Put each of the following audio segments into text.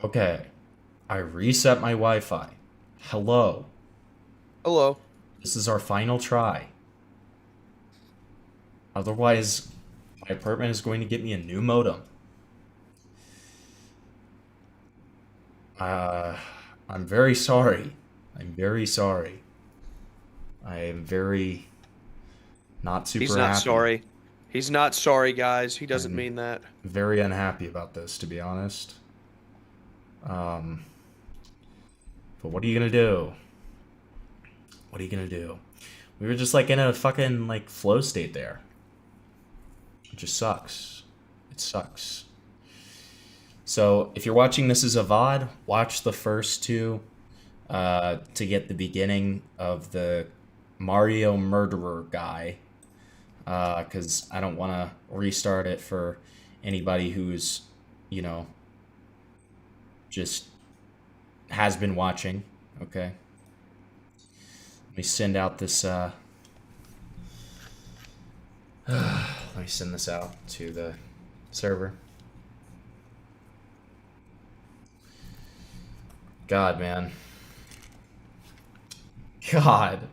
Okay. I reset my Wi-Fi. Hello. Hello. This is our final try. Otherwise, my apartment is going to get me a new modem. Uh, I'm very sorry. I'm very sorry. I am very not He's super not happy. sorry. He's not sorry, guys. He doesn't I'm mean that. very unhappy about this, to be honest. Um, but what are you gonna do? What are you gonna do? We were just like in a fucking like flow state there. It just sucks. It sucks. So if you're watching this as a VOD, watch the first two to get the beginning of the Mario murderer guy. Because I don't want to restart it for anybody who's, you know, just has been watching. Okay. Let me send out this. Let me send this out to the server. God, man. God.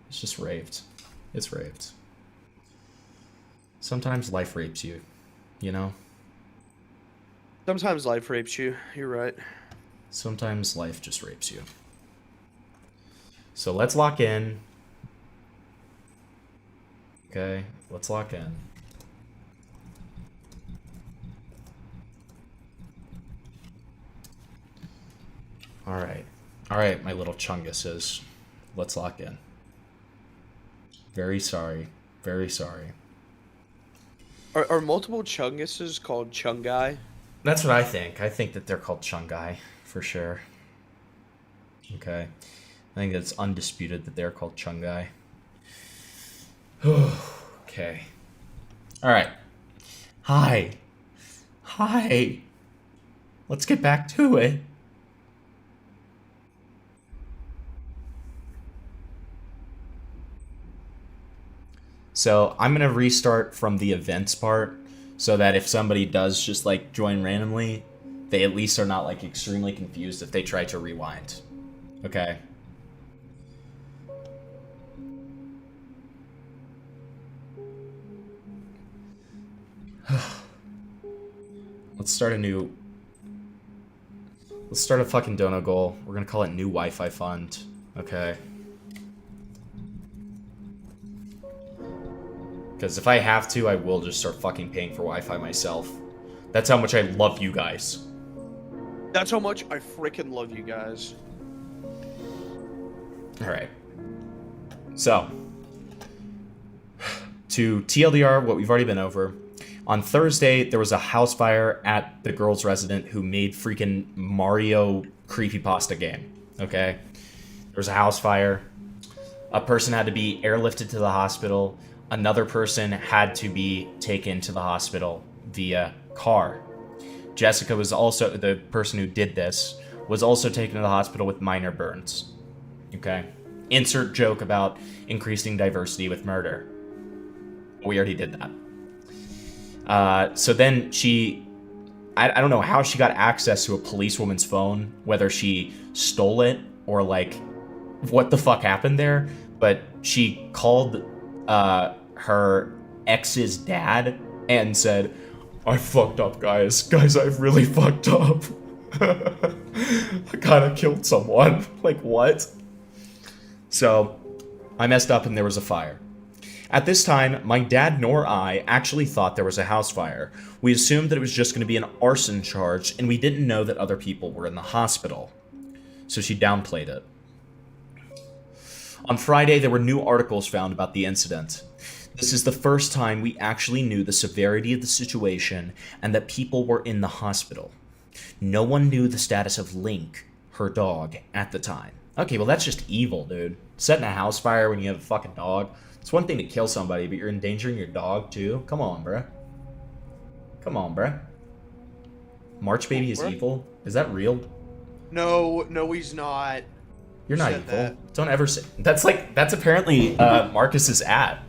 It's just raped. It's raped. Sometimes life rapes you, you know? Sometimes life rapes you. You're right. Sometimes life just rapes you. So let's lock in. Okay, let's lock in. Alright. Alright, my little chunguses. Let's lock in. Very sorry. Very sorry. Are multiple chunguses called chungai? That's what I think. I think that they're called chungai, for sure. Okay. I think it's undisputed that they're called chungai. Okay. Alright. Hi. Hi. Let's get back to it. So I'm gonna restart from the events part so that if somebody does just like join randomly, they at least are not like extremely confused if they try to rewind. Okay. Let's start a new. Let's start a fucking dono goal. We're gonna call it New Wi-Fi Fund. Okay. Because if I have to, I will just start fucking paying for Wi-Fi myself. That's how much I love you guys. That's how much I freaking love you guys. Alright. So, to TLDR, what we've already been over. On Thursday, there was a house fire at the girl's resident who made freaking Mario creepypasta game. Okay? There was a house fire. A person had to be airlifted to the hospital. Another person had to be taken to the hospital via car. Jessica was also, the person who did this, was also taken to the hospital with minor burns. Okay? Insert joke about increasing diversity with murder. We already did that. So then I don't know how she got access to a policewoman's phone, whether she stole it or like what the fuck happened there, but she called her ex's dad and said, I fucked up, guys. Guys, I've really fucked up. I kind of killed someone. Like, what? So, I messed up and there was a fire. At this time, my dad nor I actually thought there was a house fire. We assumed that it was just going to be an arson charge, and we didn't know that other people were in the hospital. So she downplayed it. On Friday, there were new articles found about the incident. This is the first time we actually knew the severity of the situation and that people were in the hospital. No one knew the status of Link, her dog, at the time. Okay, well that's just evil, dude. Setting a house fire when you have a fucking dog. It's one thing to kill somebody, but you're endangering your dog too? Come on, bruh. Come on, bruh. March Baby is evil? Is that real? No, no, he's not. You're Who not said evil. that? Don't ever say... That's apparently Marcus's ad.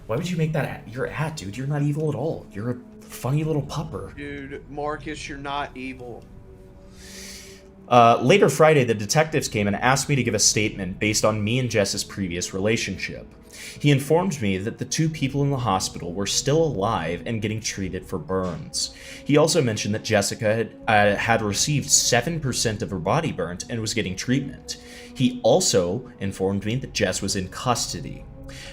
Why would you make that your ad, dude? You're not evil at all. You're a funny little pupper. Dude, Marcus, you're not evil. Later Friday, the detectives came and asked me to give a statement based on me and Jess's previous relationship. He informed me that the two people in the hospital were still alive and getting treated for burns. He also mentioned that Jessica had received 7% of her body burnt and was getting treatment. He also informed me that Jess was in custody.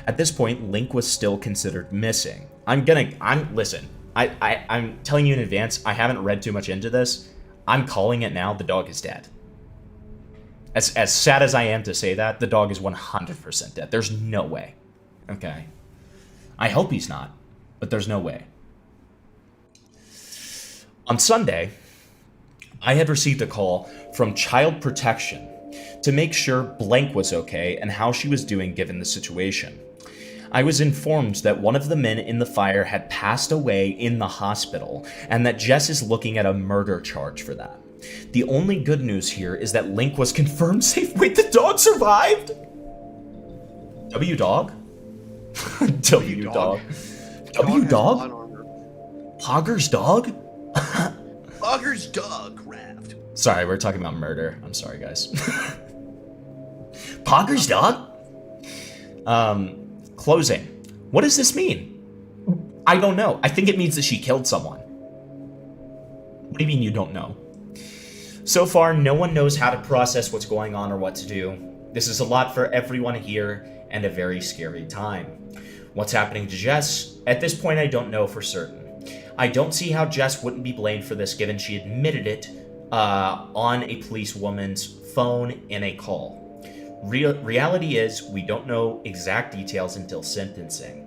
At this point, Link was still considered missing. Listen, I'm telling you in advance, I haven't read too much into this. I'm calling it now, the dog is dead. As sad as I am to say that, the dog is 100% dead. There's no way. Okay. I hope he's not, but there's no way. On Sunday, I had received a call from Child Protection to make sure Blank was okay and how she was doing given the situation. I was informed that one of the men in the fire had passed away in the hospital and that Jess is looking at a murder charge for that. The only good news here is that Link was confirmed safe. Wait, the dog survived? W dog? W dog. W dog? Pogger's dog? Pogger's dog, Raft. Sorry, we're talking about murder. I'm sorry, guys. Pogger's dog? Closing. What does this mean? I don't know. I think it means that she killed someone. What do you mean you don't know? So far, no one knows how to process what's going on or what to do. This is a lot for everyone here and a very scary time. What's happening to Jess? At this point, I don't know for certain. I don't see how Jess wouldn't be blamed for this given she admitted it on a policewoman's phone in a call. Reality is, we don't know exact details until sentencing.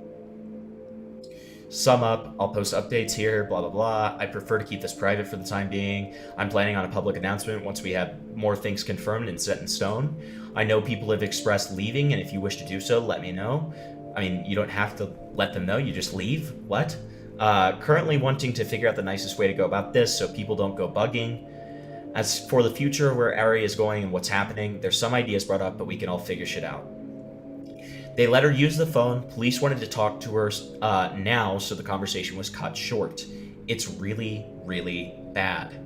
Sum up, I'll post updates here, blah blah blah. I prefer to keep this private for the time being. I'm planning on a public announcement once we have more things confirmed and set in stone. I know people have expressed leaving, and if you wish to do so, let me know. I mean, you don't have to let them know, you just leave. What? Currently wanting to figure out the nicest way to go about this so people don't go bugging. As for the future, where Ari is going and what's happening, there's some ideas brought up, but we can all figure shit out. They let her use the phone. Police wanted to talk to her now, so the conversation was cut short. It's really, really bad.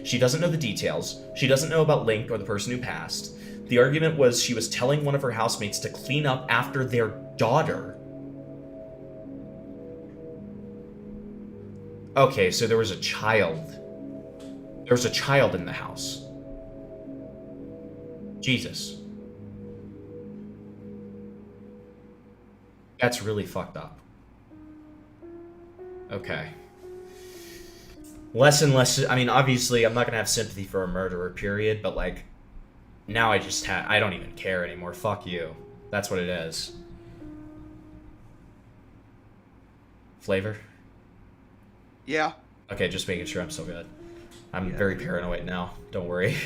She doesn't know the details. She doesn't know about Link or the person who passed. The argument was she was telling one of her housemates to clean up after their daughter. Okay, so there was a child. There was a child in the house. Jesus. That's really fucked up. Okay. Less and less, I mean, obviously, I'm not gonna have sympathy for a murderer, period, but, like, now I don't even care anymore. Fuck you. That's what it is. Flavor? Yeah. Okay, just making sure I'm still good. I'm very paranoid now. Don't worry.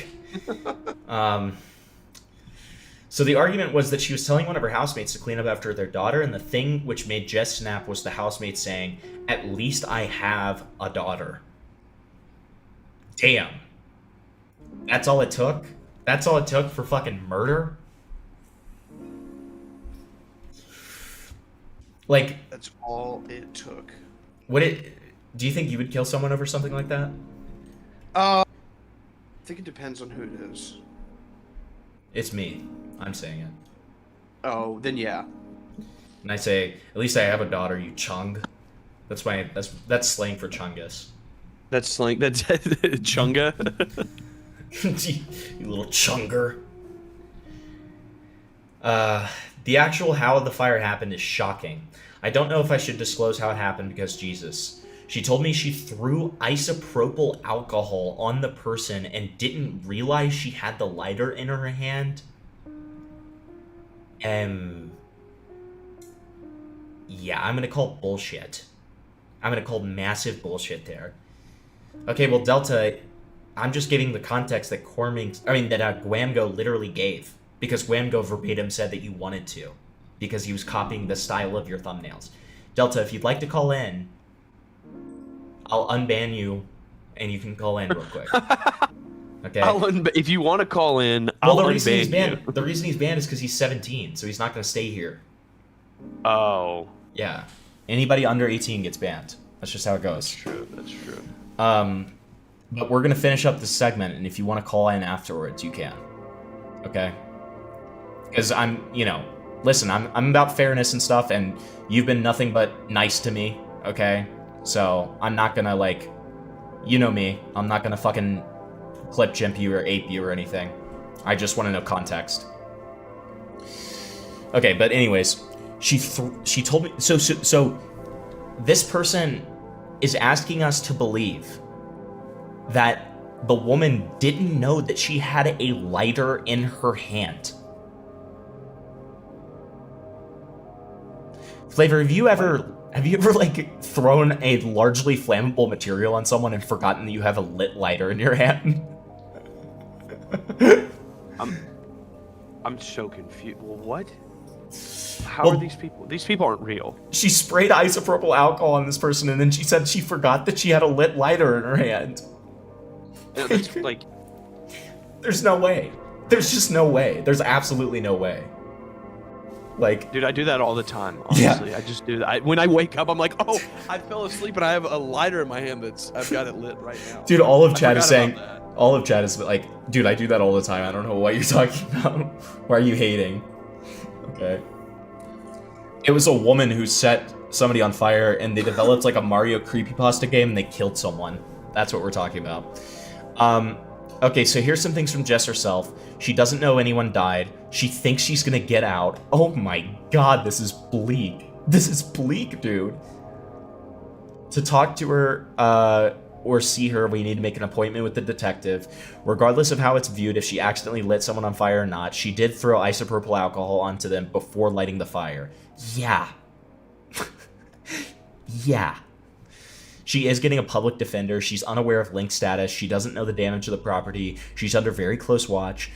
So the argument was that she was telling one of her housemates to clean up after their daughter, and the thing which made Jess snap was the housemate saying, "At least I have a daughter." Damn. That's all it took? That's all it took for fucking murder? Like... That's all it took. Do you think you would kill someone over something like that? I think it depends on who it is. It's me. I'm saying it. Oh, then yeah. And I say, at least I have a daughter, you chung. That's slang for chungus. That's slang. That's chunga. You little chunger. The actual how the fire happened is shocking. I don't know if I should disclose how it happened because Jesus. She told me she threw isopropyl alcohol on the person and didn't realize she had the lighter in her hand. Yeah, I'm gonna call bullshit. I'm gonna call massive bullshit there. Okay, well, Delta, I'm just giving the context that Guamgo literally gave. Because Guamgo verbatim said that you wanted to. Because he was copying the style of your thumbnails. Delta, if you'd like to call in, I'll unban you, and you can call in real quick. Okay. If you want to call in, well, I'll unban you. The reason he's banned is because he's 17, so he's not going to stay here. Oh. Yeah. Anybody under 18 gets banned. That's just how it goes. That's true. But we're gonna finish up this segment, and if you want to call in afterwards, you can. Okay? Because listen, I'm about fairness and stuff, and you've been nothing but nice to me, okay? So I'm not gonna, like, you know me, I'm not gonna fucking clip jump you or ape you or anything. I just want to know context. Okay, but anyways, she told me, so this person is asking us to believe that the woman didn't know that she had a lighter in her hand. Flavor, have you ever like thrown a largely flammable material on someone and forgotten that you have a lit lighter in your hand? I'm so confused. Well, what? How are these people? These people aren't real. She sprayed isopropyl alcohol on this person, and then she said she forgot that she had a lit lighter in her hand. That's like, there's no way. There's just no way. There's absolutely no way. Like, dude, I do that all the time. Honestly, yeah. I just do that. When I wake up, I'm like, oh, I fell asleep and I have a lighter in my hand I've got it lit right now. Dude, all of chat is saying, all of chat is like, dude, I do that all the time. I don't know what you're talking about. Why are you hating? Okay. It was a woman who set somebody on fire, and they developed like a Mario creepypasta game, and they killed someone. That's what we're talking about. Okay, so here's some things from Jess herself. She doesn't know anyone died. She thinks she's gonna get out. Oh my god, this is bleak. This is bleak, dude. To talk to her, or see her, we need to make an appointment with the detective. Regardless of how it's viewed, if she accidentally lit someone on fire or not, she did throw isopropyl alcohol onto them before lighting the fire. Yeah. Yeah. She is getting a public defender. She's unaware of Link's status. She doesn't know the damage of the property. She's under very close watch.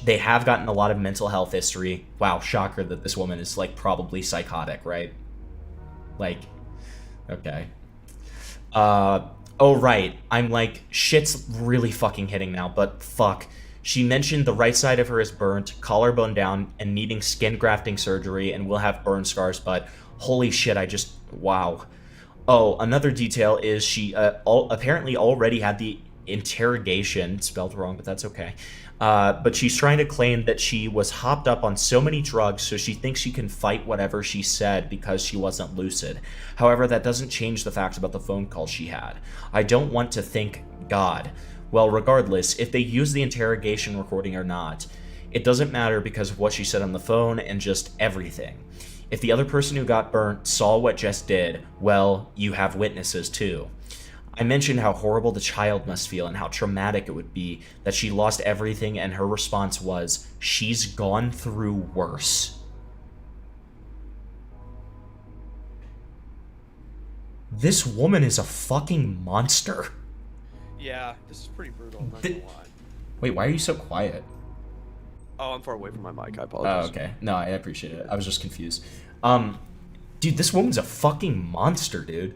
They have gotten a lot of mental health history. Wow, shocker that this woman is, like, probably psychotic, right? Like, okay. Oh, right. I'm like, shit's really fucking hitting now, but fuck. She mentioned the right side of her is burnt, collarbone down, and needing skin grafting surgery, and will have burn scars, but holy shit, wow. Oh, another detail is she apparently already had the interrogation, spelled wrong, but that's okay. But she's trying to claim that she was hopped up on so many drugs, so she thinks she can fight whatever she said because she wasn't lucid. However, that doesn't change the facts about the phone call she had. I don't want to thank God. Well, regardless, if they use the interrogation recording or not, it doesn't matter because of what she said on the phone and just everything. If the other person who got burnt saw what Jess did, well, you have witnesses too. I mentioned how horrible the child must feel and how traumatic it would be that she lost everything, and her response was, she's gone through worse. This woman is a fucking monster. Yeah, this is pretty brutal. I'm not gonna lie. Wait, why are you so quiet? Oh, I'm far away from my mic. I apologize. Oh, okay. No, I appreciate it. I was just confused. Dude, this woman's a fucking monster, dude.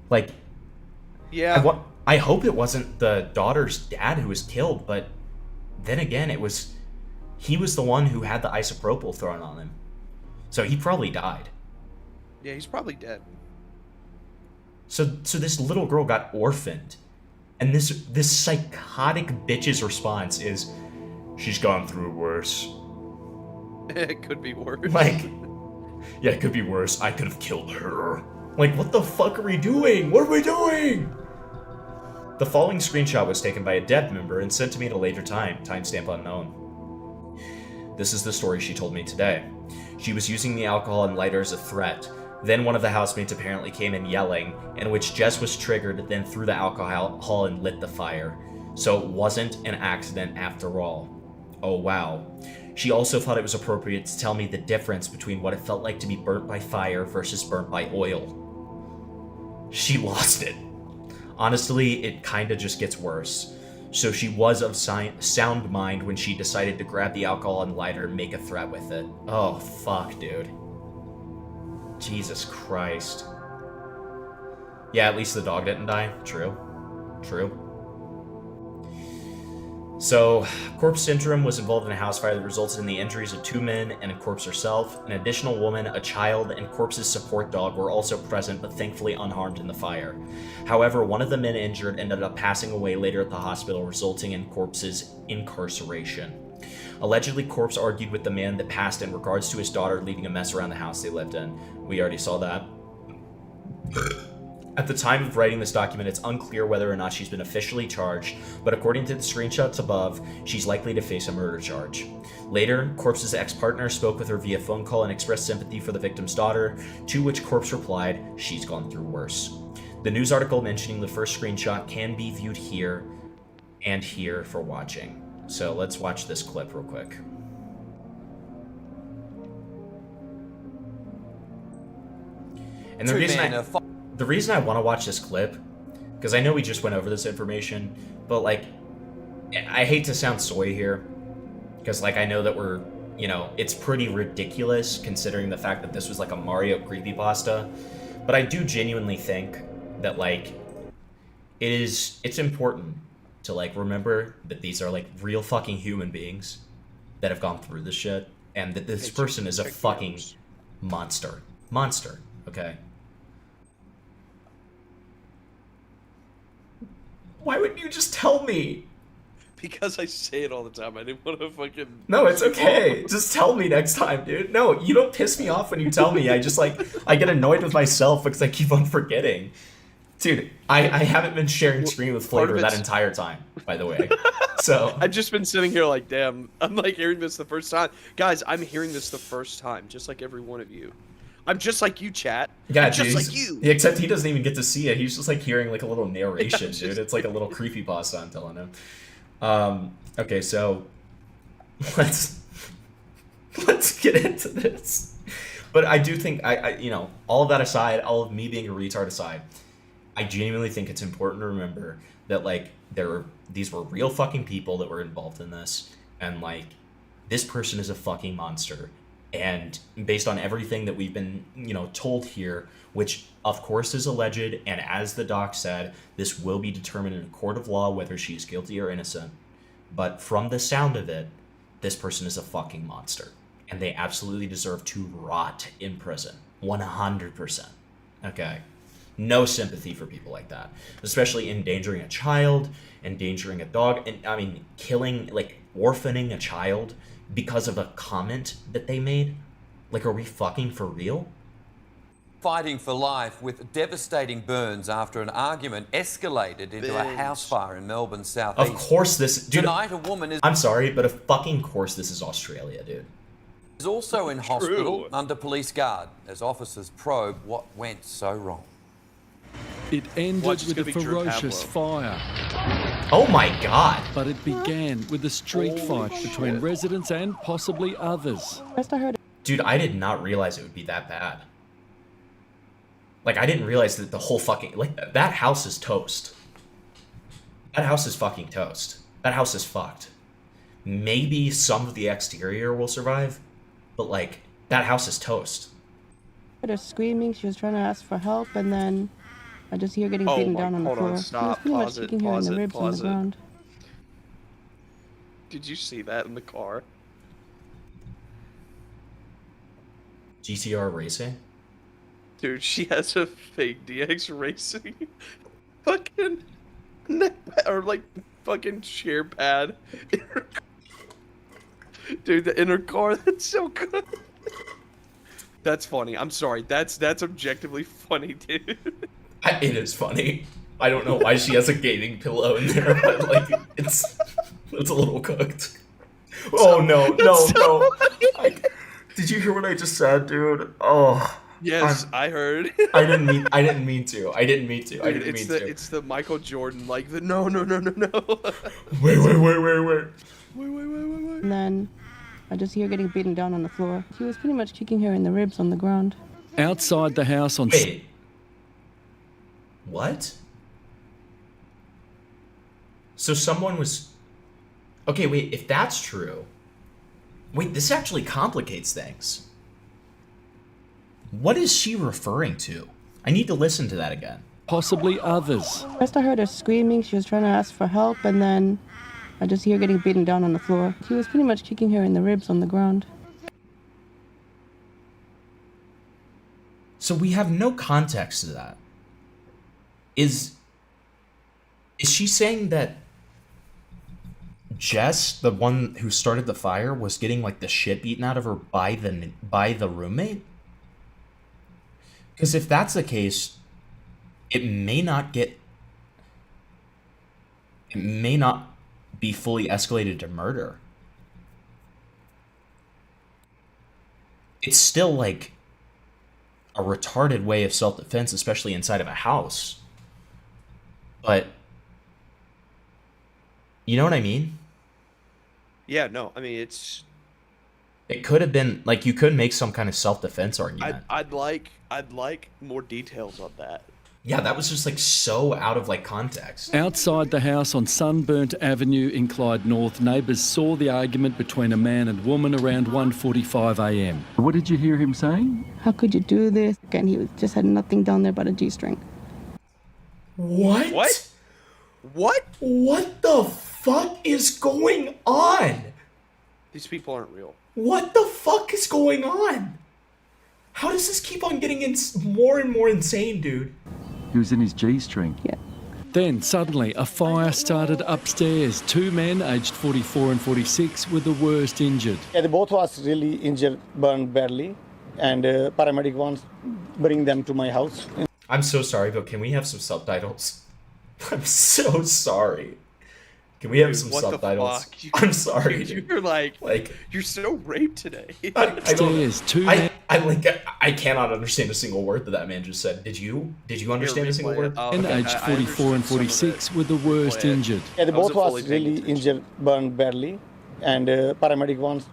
Like, yeah. I hope it wasn't the daughter's dad who was killed, but then again, he was the one who had the isopropyl thrown on him. So he probably died. Yeah, he's probably dead. So this little girl got orphaned, and this psychotic bitch's response is, she's gone through worse. It could be worse. Like, yeah, it could be worse. I could have killed her. Like, what the fuck are we doing? What are we doing? The following screenshot was taken by a dev member and sent to me at a later time, timestamp unknown. This is the story she told me today. She was using the alcohol and lighter as a threat. Then one of the housemates apparently came in yelling, in which Jess was triggered, then threw the alcohol and lit the fire. So it wasn't an accident after all. Oh wow. She also thought it was appropriate to tell me the difference between what it felt like to be burnt by fire versus burnt by oil. She lost it. Honestly, it kinda just gets worse. So she was of sound mind when she decided to grab the alcohol and lighter and make a threat with it. Oh, fuck, dude. Jesus Christ. Yeah, at least the dog didn't die. True. True. So, Corpse Syndrome was involved in a house fire that resulted in the injuries of 2 men and a corpse herself. An additional woman, a child, and Corpse's support dog were also present, but thankfully unharmed in the fire. However, one of the men injured ended up passing away later at the hospital, resulting in Corpse's incarceration. Allegedly, Corpse argued with the man that passed in regards to his daughter leaving a mess around the house they lived in. We already saw that. At the time of writing this document, it's unclear whether or not she's been officially charged, but according to the screenshots above, she's likely to face a murder charge. Later, Corpse's ex-partner spoke with her via phone call and expressed sympathy for the victim's daughter, to which Corpse replied, "She's gone through worse." The news article mentioning the first screenshot can be viewed here and here for watching. So let's watch this clip real quick. And the reason I want to watch this clip, because I know we just went over this information, but like, I hate to sound soy here, because like I know that we're, you know, it's pretty ridiculous considering the fact that this was like a Mario creepypasta, but I do genuinely think that like, it's important to like remember that these are like real fucking human beings that have gone through this shit, and that this person is a fucking monster, okay? Why wouldn't you just tell me? Because I say it all the time. I didn't want to fucking... No, it's okay. Just tell me next time, dude. No, you don't piss me off when you tell me. I just, like, I get annoyed with myself because I keep on forgetting. Dude, I haven't been sharing screen with Flavor that entire time, by the way. So... I've just been sitting here like, damn, I'm, like, hearing this the first time. Guys, I'm hearing this the first time, just like every one of you. I'm just like you, chat. Yeah, I'm just like you. Except he doesn't even get to see it. He's just like hearing like a little narration, dude. It's like a little creepypasta I'm telling him. Okay, so let's get into this. But I do think I you know, all of that aside, all of me being a retard aside, I genuinely think it's important to remember that like these were real fucking people that were involved in this, and like this person is a fucking monster. And based on everything that we've been, you know, told here, which of course is alleged, and as the doc said, this will be determined in a court of law whether she is guilty or innocent. But from the sound of it, this person is a fucking monster. And they absolutely deserve to rot in prison. 100%. Okay? No sympathy for people like that. Especially endangering a child, endangering a dog, and I mean, killing, like, orphaning a child because of a comment that they made? Like, are we fucking for real? Fighting for life with devastating burns after an argument escalated into a house fire in Melbourne's southeast. Of course this... Dude, tonight a woman is... I'm sorry, but of fucking course this is Australia, dude. ...is also in hospital under police guard as officers probe what went so wrong. It ended with a ferocious fire. Oh my god. But it began with a street fight between residents and possibly others. First I heard... Dude, I did not realize it would be that bad. Like, I didn't realize that the whole fucking... Like, that house is toast. That house is fucking toast. That house is fucked. Maybe some of the exterior will survive, but, like, that house is toast. I heard her screaming. She was trying to ask for help, and then I just hear her getting beaten down on the floor. Stop. He was pretty much kicking her in the ribs on the ground. Did you see that in the car? GTR racing? Dude, she has a fake DX racing fucking neck or like fucking chair pad in her car. Dude, in her car, that's so good. That's funny. I'm sorry. That's objectively funny, dude. It is funny. I don't know why she has a gaming pillow in there, but like it's a little cooked. Oh no. Did you hear what I just said, dude? Oh. Yes, I heard. I didn't mean to. It's the Michael Jordan, like the no. Wait. And then I just hear her getting beaten down on the floor. He was pretty much kicking her in the ribs on the ground. Outside the house on... Wait. What? So someone was... Okay, wait, if that's true... Wait, this actually complicates things. What is she referring to? I need to listen to that again. Possibly others. First I heard her screaming. She was trying to ask for help, and then I just hear getting beaten down on the floor. He was pretty much kicking her in the ribs on the ground. So we have no context to that. Is she saying that Jess, the one who started the fire, was getting like the shit beaten out of her by the roommate? Because if that's the case, it may not be fully escalated to murder. It's still like a retarded way of self-defense, especially inside of a house. But you know what I mean? Yeah, no, I mean It could have been like you could make some kind of self-defense argument. I'd like more details on that. Yeah, that was just like so out of like context. Outside the house on Sunburnt Avenue in Clyde North, neighbours saw the argument between a man and woman around 1:45 a.m. What did you hear him saying? How could you do this? And he just had nothing down there but a G-string. What? What? What? What the fuck is going on? These people aren't real. What the fuck is going on? How does this keep on getting more and more insane, dude? He was in his G-string. Yeah. Then suddenly a fire started upstairs. Two men aged 44 and 46 were the worst injured. Yeah, they both was really injured, burned badly, and paramedic wants bring them to my house. I'm so sorry, but can we have some subtitles? I'm so sorry. Can we have Dude, some what the subtitles? fuck? I'm sorry. Dude. You're like Like you're so raped today. I don't. Upstairs, two men. I cannot understand a single word that man just said. Did you understand a single word? Oh, Men okay, aged I 44 and understood some of 46 were the worst Go ahead. injured. Yeah, they I both wasn't was fully paying really attention. injured, burned badly, and paramedic wants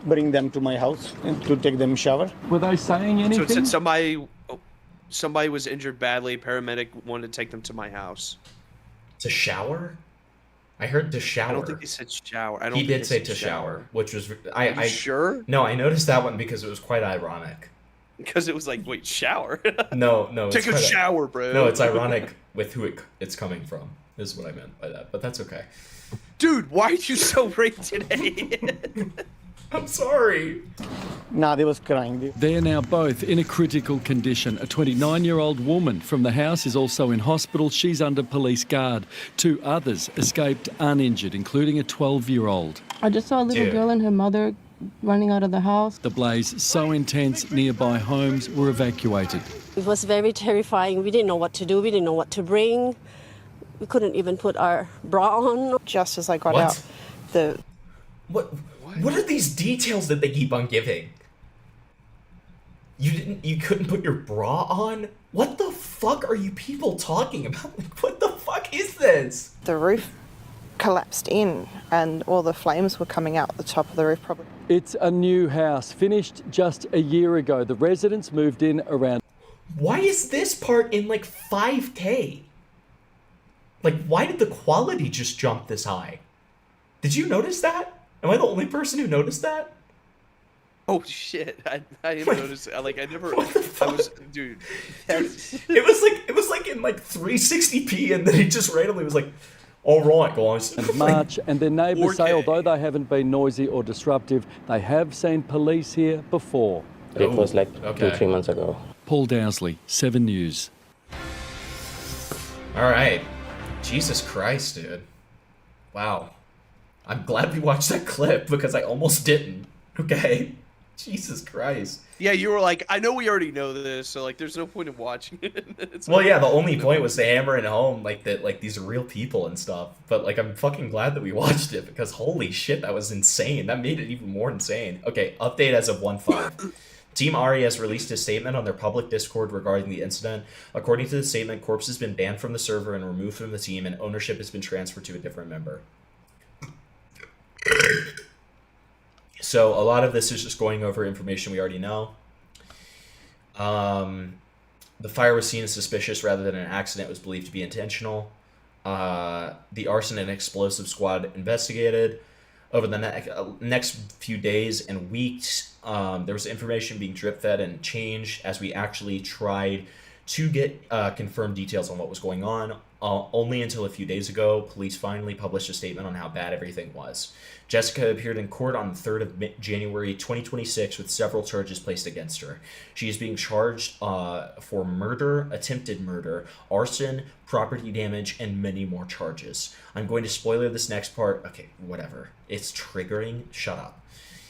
bring them to my house to take them shower. Were they saying So anything? it said somebody was injured badly. Paramedic wanted to take them to my house. To shower? I heard to shower. I don't think they said shower. I don't. He think did they say said to shower, which was Are I you sure? No, I noticed that one because it was quite ironic. Because it was like, wait, shower? No, it's Take a quite shower, bro. No, it's ironic with who it's coming from. Is what I meant by that, but that's okay. Dude, why are you so raped today? I'm sorry. Nah, they was crying. They're now both in a critical condition. A 29-year-old woman from the house is also in hospital. She's under police guard. Two others escaped uninjured, including a 12-year-old. I just saw a little Dude. girl and her mother running out of the house. The blaze so intense, nearby homes were evacuated. It was very terrifying. We didn't know what to do. We didn't know what to bring. We couldn't even put our bra on. Just as I got What? out, the What are these details that they keep on giving? You couldn't put your bra on? What the fuck are you people talking about? Like, what the fuck is this? the roof collapsed in, and all the flames were coming out the top of the roof. Probably. It's a new house, finished just a year ago. The residents moved in around. Why is this part in like 5K? Like, why did the quality just jump this high? Did you notice that? Am I the only person who noticed that? Oh shit! I didn't notice. Like I never. What the I fuck? was, dude. It was like in like 360p, and then he just randomly was like, "All right, guys." And Like, March, and their neighbours say 4K. although they haven't been noisy or disruptive, they have seen police here before. It was like okay. 2-3 months ago. Paul Dowsley, 7 News. All right, Jesus Christ, dude. Wow. I'm glad we watched that clip because I almost didn't. Okay. Jesus Christ. Yeah, you were like, I know we already know this, so like, there's no point in watching it. It's Well, like- yeah, the only point was to hammer it home, like that, like these are real people and stuff. But like, I'm fucking glad that we watched it because holy shit, that was insane. That made it even more insane. Okay, update as of 1/5. Team Ari has released a statement on their public Discord regarding the incident. According to the statement, Corpse has been banned from the server and removed from the team, and ownership has been transferred to a different member. So a lot of this is just going over information we already know. The fire was seen as suspicious rather than an accident. It was believed to be intentional. The arson and explosive squad investigated. Over the next few days and weeks, there was information being drip fed and changed as we actually tried to get confirmed details on what was going on. Only until a few days ago, police finally published a statement on how bad everything was. Jessica appeared in court on the 3rd of January 2026 with several charges placed against her. She is being charged for murder, attempted murder, arson, property damage, and many more charges. I'm going to spoiler this next part. Okay, whatever. It's triggering. Shut up.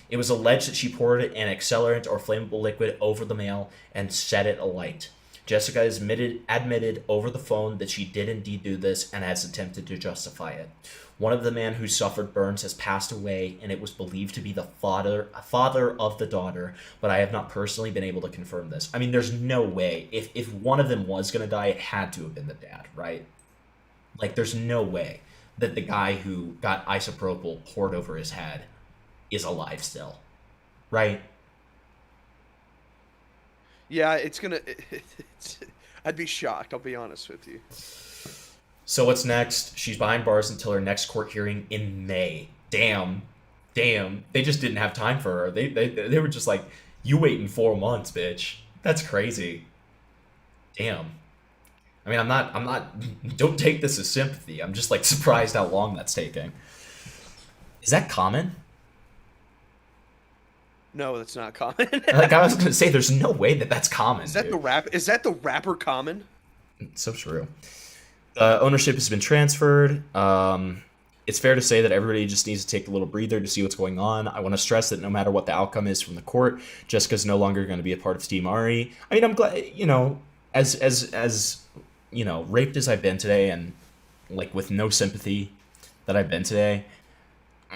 It was alleged that she poured an accelerant or flammable liquid over the mail and set it alight. Jessica has admitted over the phone that she did indeed do this and has attempted to justify it. One of the men who suffered burns has passed away, and it was believed to be the father of the daughter, but I have not personally been able to confirm this. I mean, there's no way. If one of them was going to die, it had to have been the dad, right? Like, there's no way that the guy who got isopropyl poured over his head is alive still, right? Yeah, I'd be shocked, I'll be honest with you. So what's next? She's behind bars until her next court hearing in May. Damn. They just didn't have time for her. They were just like, you waiting 4 months, bitch. That's crazy. Damn. I mean, I'm not, don't take this as sympathy. I'm just like surprised how long that's taking. Is that common? No, that's not common. Like, I was going to say, there's no way that that's common. Is that dude. Is that the rapper Common? It's so true. Ownership has been transferred. It's fair to say that everybody just needs to take a little breather to see what's going on. I want to stress that no matter what the outcome is from the court, Jessica's no longer going to be a part of Team Ari. I mean, I'm glad, you know, as you know, raped as I've been today, and like with no sympathy that I've been today,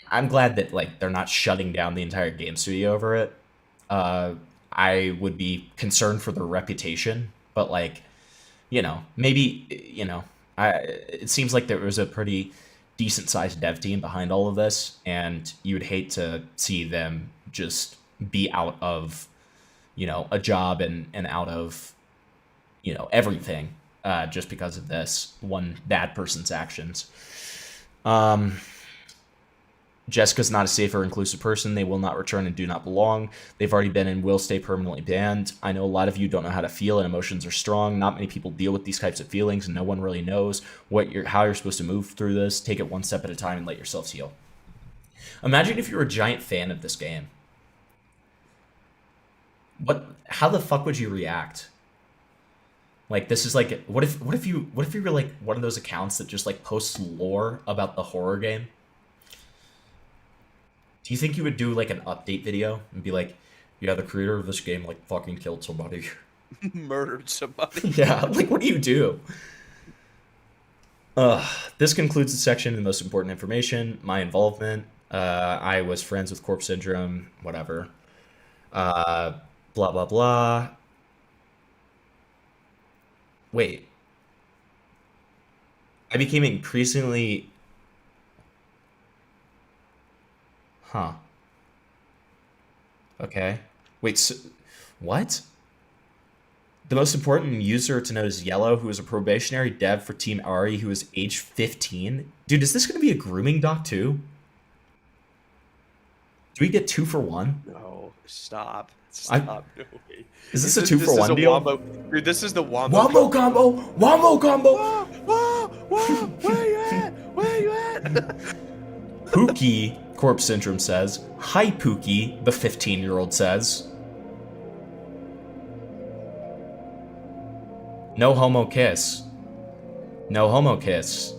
I'm glad that like they're not shutting down the entire game studio over it. I would be concerned for their reputation, but like, you know, maybe, you know, it seems like there was a pretty decent sized dev team behind all of this, and you would hate to see them just be out of, you know, a job and out of, you know, everything, just because of this one bad person's actions. Jessica's not a safe or inclusive person. They will not return and do not belong. They've already been and will stay permanently banned. I know a lot of you don't know how to feel, and emotions are strong. Not many people deal with these types of feelings, and no one really knows how you're supposed to move through this. Take it one step at a time and let yourselves heal. Imagine if you were a giant fan of this game. How the fuck would you react? Like, this is like, what if you were like one of those accounts that just like posts lore about the horror game? Do you think you would do like an update video and be like, yeah, the creator of this game like fucking killed somebody? Murdered somebody. Yeah, like what do you do? This concludes the section, the most important information, my involvement. I was friends with Corpse Syndrome, whatever. Blah, blah, blah. Wait. I became increasingly... Huh. Okay. Wait, so, what? The most important user to note is Yellow, who is a probationary dev for Team Ari, who is age 15. Dude, is this going to be a grooming doc too? Do we get 2 for 1? No, stop. No way. Is this a 2 for 1 deal? Dude, this is the Wombo. Wombo combo! Wombo combo! Whoa, where you at? Where you at? Pookie, Corpse Syndrome says. Hi, Pookie, the 15-year-old says. No homo kiss. No homo kiss.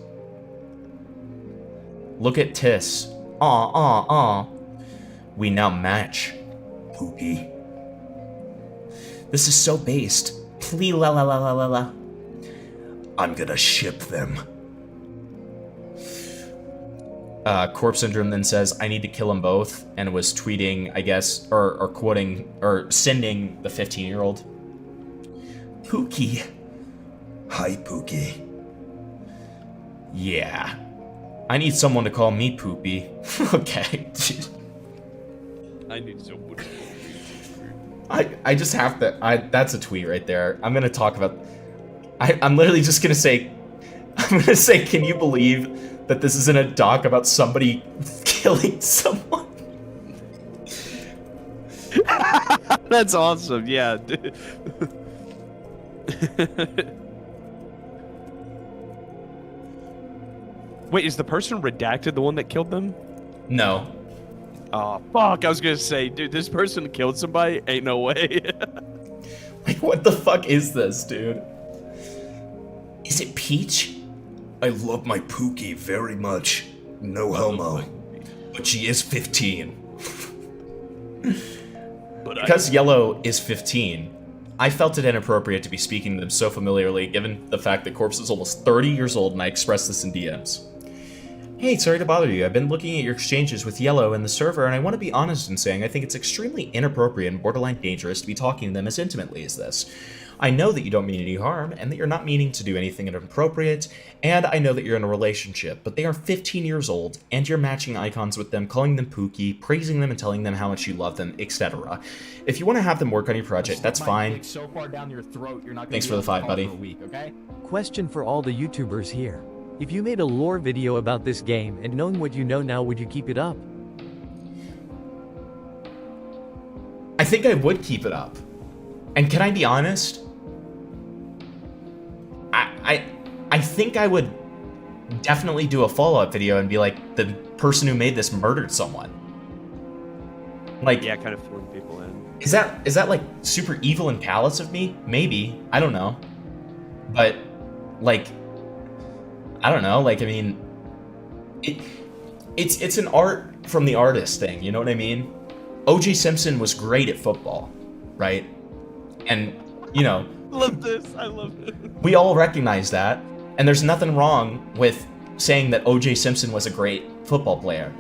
Look at Tiss. We now match, Pookie. This is so based. Please la la la la la la. I'm gonna ship them. Corpse Syndrome then says, I need to kill them both, and was tweeting, I guess, or quoting, or sending the 15-year-old. Pookie. Hi, Pookie. Yeah. I need someone to call me Poopy. Okay. I need someone to call me. I just have to, that's a tweet right there. I'm gonna talk about, I'm literally just gonna say, can you believe that this isn't a doc about somebody killing someone? That's awesome, yeah. Dude. Wait, is the person redacted the one that killed them? No. Oh, fuck. I was going to say, dude, this person killed somebody? Ain't no way. Like, what the fuck is this, dude? Is it Peach? I love my Pookie very much. No homo. But she is 15. Because Yellow is 15, I felt it inappropriate to be speaking to them so familiarly, given the fact that Corpse is almost 30 years old, and I expressed this in DMs. Hey, sorry to bother you. I've been looking at your exchanges with Yellow and the server, and I want to be honest in saying I think it's extremely inappropriate and borderline dangerous to be talking to them as intimately as this. I know that you don't mean any harm, and that you're not meaning to do anything inappropriate, and I know that you're in a relationship, but they are 15 years old, and you're matching icons with them, calling them Pookie, praising them and telling them how much you love them, etc. If you want to have them work on your project, that's fine. So far down your throat, you're not Thanks for the 5, buddy. Okay? Question for all the YouTubers here. If you made a lore video about this game, and knowing what you know now, would you keep it up? I think I would keep it up. And can I be honest? I think I would definitely do a follow-up video and be like, the person who made this murdered someone. Like, yeah, kind of filling people in. Is that like super evil and callous of me? Maybe. I don't know. But like, I don't know. Like, I mean, it's an art from the artist thing. You know what I mean? O.J. Simpson was great at football, right? And you know, Love this. I love it. we all recognize that, and there's nothing wrong with saying that O.J. Simpson was a great football player.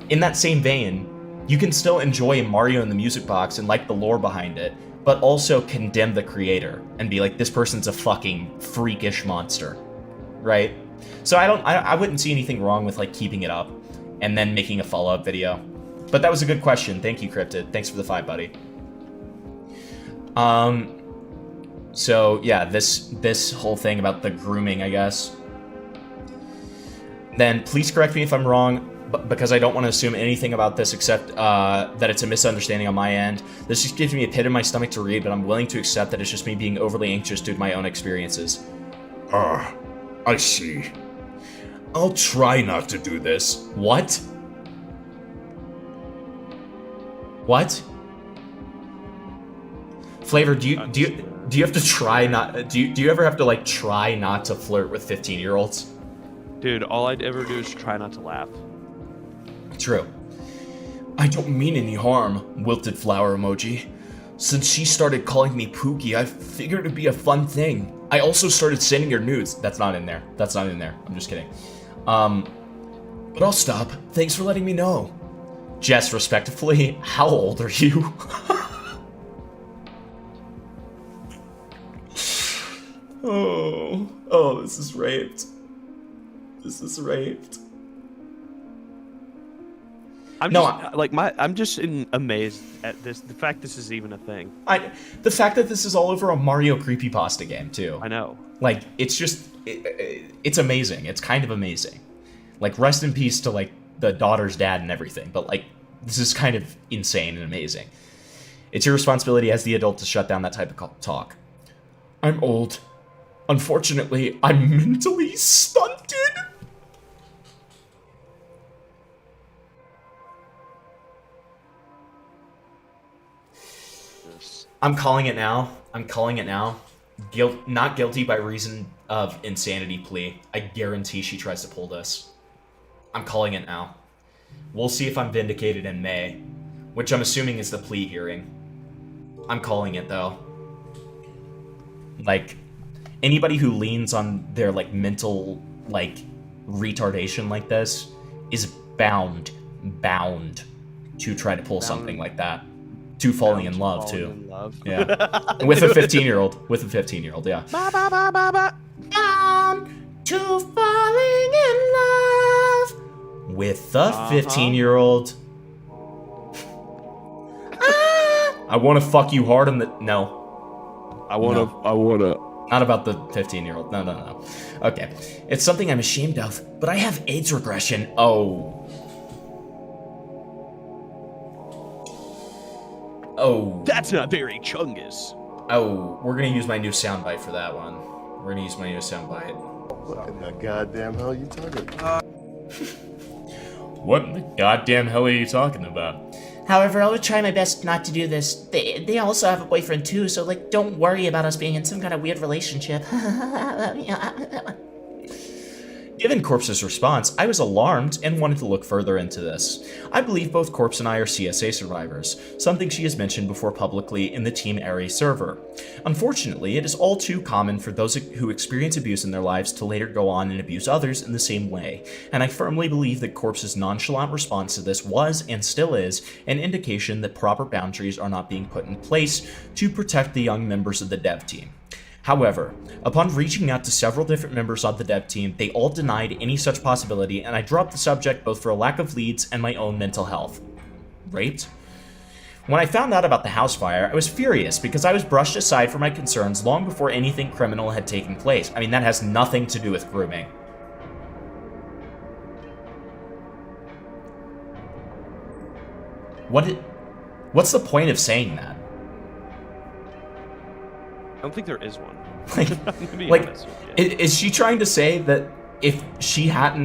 In that same vein, you can still enjoy Mario in the Music Box and like the lore behind it, but also condemn the creator and be like, this person's a fucking freakish monster, right? So I wouldn't see anything wrong with like keeping it up and then making a follow-up video. But that was a good question. Thank you, Cryptid. Thanks for the 5, buddy. So yeah, this whole thing about the grooming, I guess. Then please correct me if I'm wrong, because I don't want to assume anything about this except that it's a misunderstanding on my end. This just gives me a pit in my stomach to read, but I'm willing to accept that it's just me being overly anxious due to my own experiences. Ah, I see. I'll try not to do this. What? What? Flavor, do you have to try not? Do you ever have to like try not to flirt with 15-year-olds? Dude, all I'd ever do is try not to laugh. True. I don't mean any harm, wilted flower emoji. Since she started calling me Pookie, I figured it'd be a fun thing. I also started sending her nudes. That's not in there. That's not in there. I'm just kidding. But I'll stop. Thanks for letting me know. Jess, respectively, how old are you? Oh, this is raped. This is raped. I'm just amazed at this. The fact this is even a thing. The fact that this is all over a Mario creepypasta game too. I know. Like, it's just, it's amazing. It's kind of amazing. Like, rest in peace to like the daughter's dad and everything. But like, this is kind of insane and amazing. It's your responsibility as the adult to shut down that type of talk. I'm old. Unfortunately, I'm mentally stunted. I'm calling it now. I'm calling it now. Not guilty by reason of insanity plea. I guarantee she tries to pull this. I'm calling it now. We'll see if I'm vindicated in May, which I'm assuming is the plea hearing. I'm calling it though. Like, anybody who leans on their like mental like retardation like this is bound to try to pull something like that. To falling in love too. Yeah. With a 15-year-old. With a 15-year-old, yeah. Bound to falling in love with a 15-year-old. I want to fuck you hard in the... No. I wanna. Not about the 15-year-old. No. Okay. It's something I'm ashamed of, but I have AIDS regression. Oh. That's not very chungus. Oh, we're gonna use my new soundbite for that one. We're gonna use my new soundbite. What in the goddamn hell are you talking about? What in the goddamn hell are you talking about? However, I would try my best not to do this. They also have a boyfriend too, so like, don't worry about us being in some kind of weird relationship. Given Corpse's response, I was alarmed and wanted to look further into this. I believe both Corpse and I are CSA survivors, something she has mentioned before publicly in the Team Ares server. Unfortunately, it is all too common for those who experience abuse in their lives to later go on and abuse others in the same way, and I firmly believe that Corpse's nonchalant response to this was, and still is, an indication that proper boundaries are not being put in place to protect the young members of the dev team. However, upon reaching out to several different members of the dev team, they all denied any such possibility, and I dropped the subject both for a lack of leads and my own mental health. Raped? When I found out about the house fire, I was furious because I was brushed aside for my concerns long before anything criminal had taken place. I mean, that has nothing to do with grooming. What's the point of saying that? I don't think there is one. Is she trying to say that if she had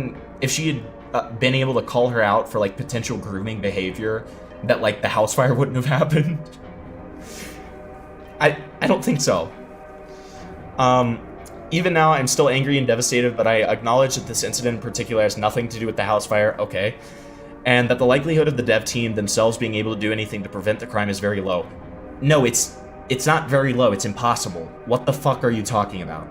been able to call her out for like potential grooming behavior, that like the house fire wouldn't have happened? I don't think so. Even now, I'm still angry and devastated, but I acknowledge that this incident in particular has nothing to do with the house fire. Okay, and that the likelihood of the dev team themselves being able to do anything to prevent the crime is very low. No, it's not very low, it's impossible. What the fuck are you talking about?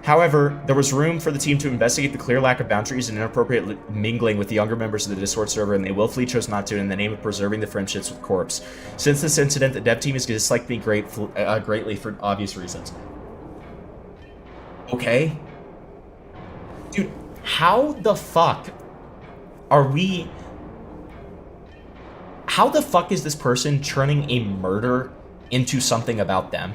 However, there was room for the team to investigate the clear lack of boundaries and inappropriate mingling with the younger members of the Discord server, and they willfully chose not to in the name of preserving the friendships with Corpse. Since this incident, the dev team has disliked me greatly for obvious reasons. Okay? Dude, how the fuck is this person turning a murder into something about them?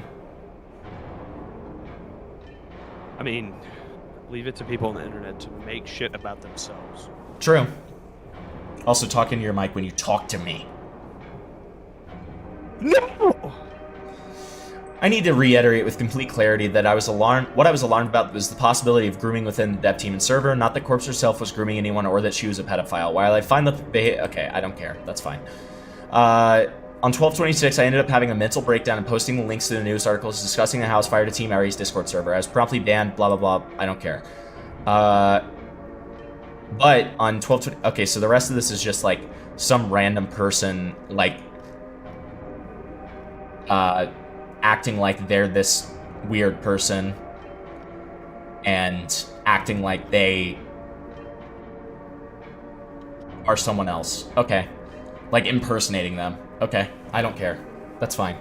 I mean, leave it to people on the internet to make shit about themselves. True. Also, talk into your mic when you talk to me. No! I need to reiterate with complete clarity that what I was alarmed about was the possibility of grooming within the dev team and server, not that Corpse herself was grooming anyone or that she was a pedophile. While I find okay, I don't care. That's fine. On 12/26, I ended up having a mental breakdown and posting the links to the news articles discussing the house fire to Team Ares Discord server. I was promptly banned, blah, blah, blah. I don't care. But on 12/20... Okay, so the rest of this is just, like, some random person, like, acting like they're this weird person and acting like they are someone else. Okay. Like, impersonating them. Okay, I don't care. That's fine.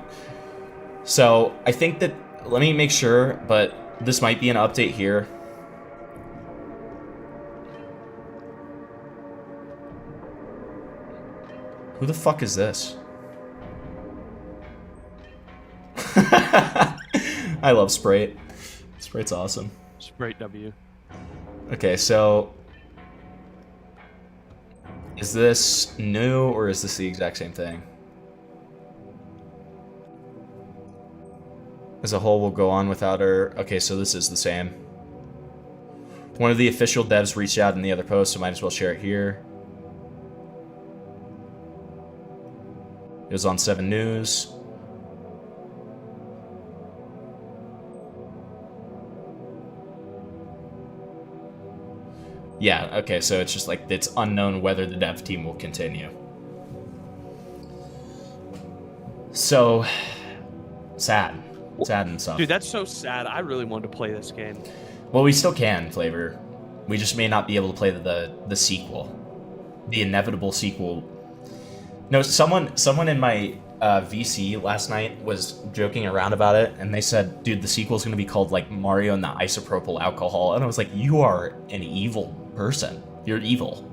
So, I think that... Let me make sure, but this might be an update here. Who the fuck is this? I love Sprite. Sprite's awesome. Sprite W. Okay, so... Is this new, or is this the exact same thing? As a whole, will go on without her. Okay, so this is the same. One of the official devs reached out in the other post, so might as well share it here. It was on 7 News. Yeah, okay, so it's just like, it's unknown whether the dev team will continue. So, sad. Sad and stuff. Dude, that's so sad. I really wanted to play this game. Well, we still can, Flavor. We just may not be able to play the sequel. The inevitable sequel. No, someone in my VC last night was joking around about it, and they said, dude, the sequel's gonna be called, like, Mario and the Isopropyl Alcohol. And I was like, you are an evil person. You're evil.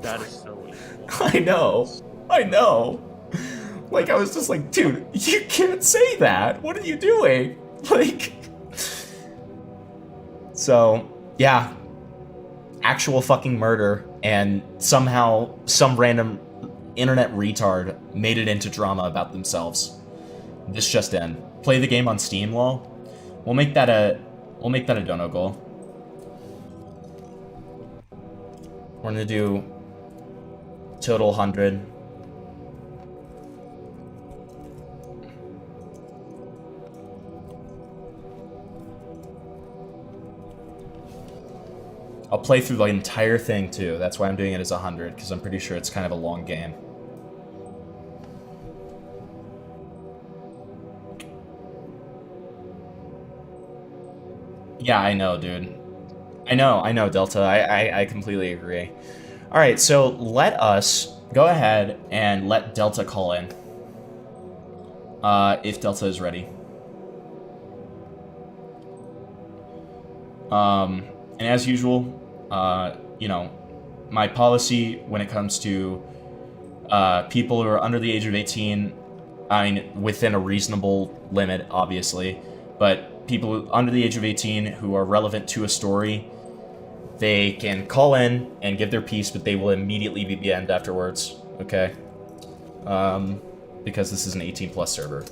That is so evil. I know. Like, I was just like, dude, you can't say that. What are you doing? Like... So, yeah. Actual fucking murder, and somehow some random internet retard made it into drama about themselves. This just in. Play the game on Steam, lol. We'll make that a dono goal. We're gonna do total 100. I'll play through the entire thing too. That's why I'm doing it as 100, because I'm pretty sure it's kind of a long game. Yeah, I know, dude. I know, Delta. I completely agree. Alright, so let us go ahead and let Delta call in. If Delta is ready. And as usual, you know, my policy when it comes to people who are under the age of 18, I mean, within a reasonable limit, obviously, but people under the age of 18 who are relevant to a story, they can call in and give their piece, but they will immediately be banned afterwards, okay? Because this is an 18+ server.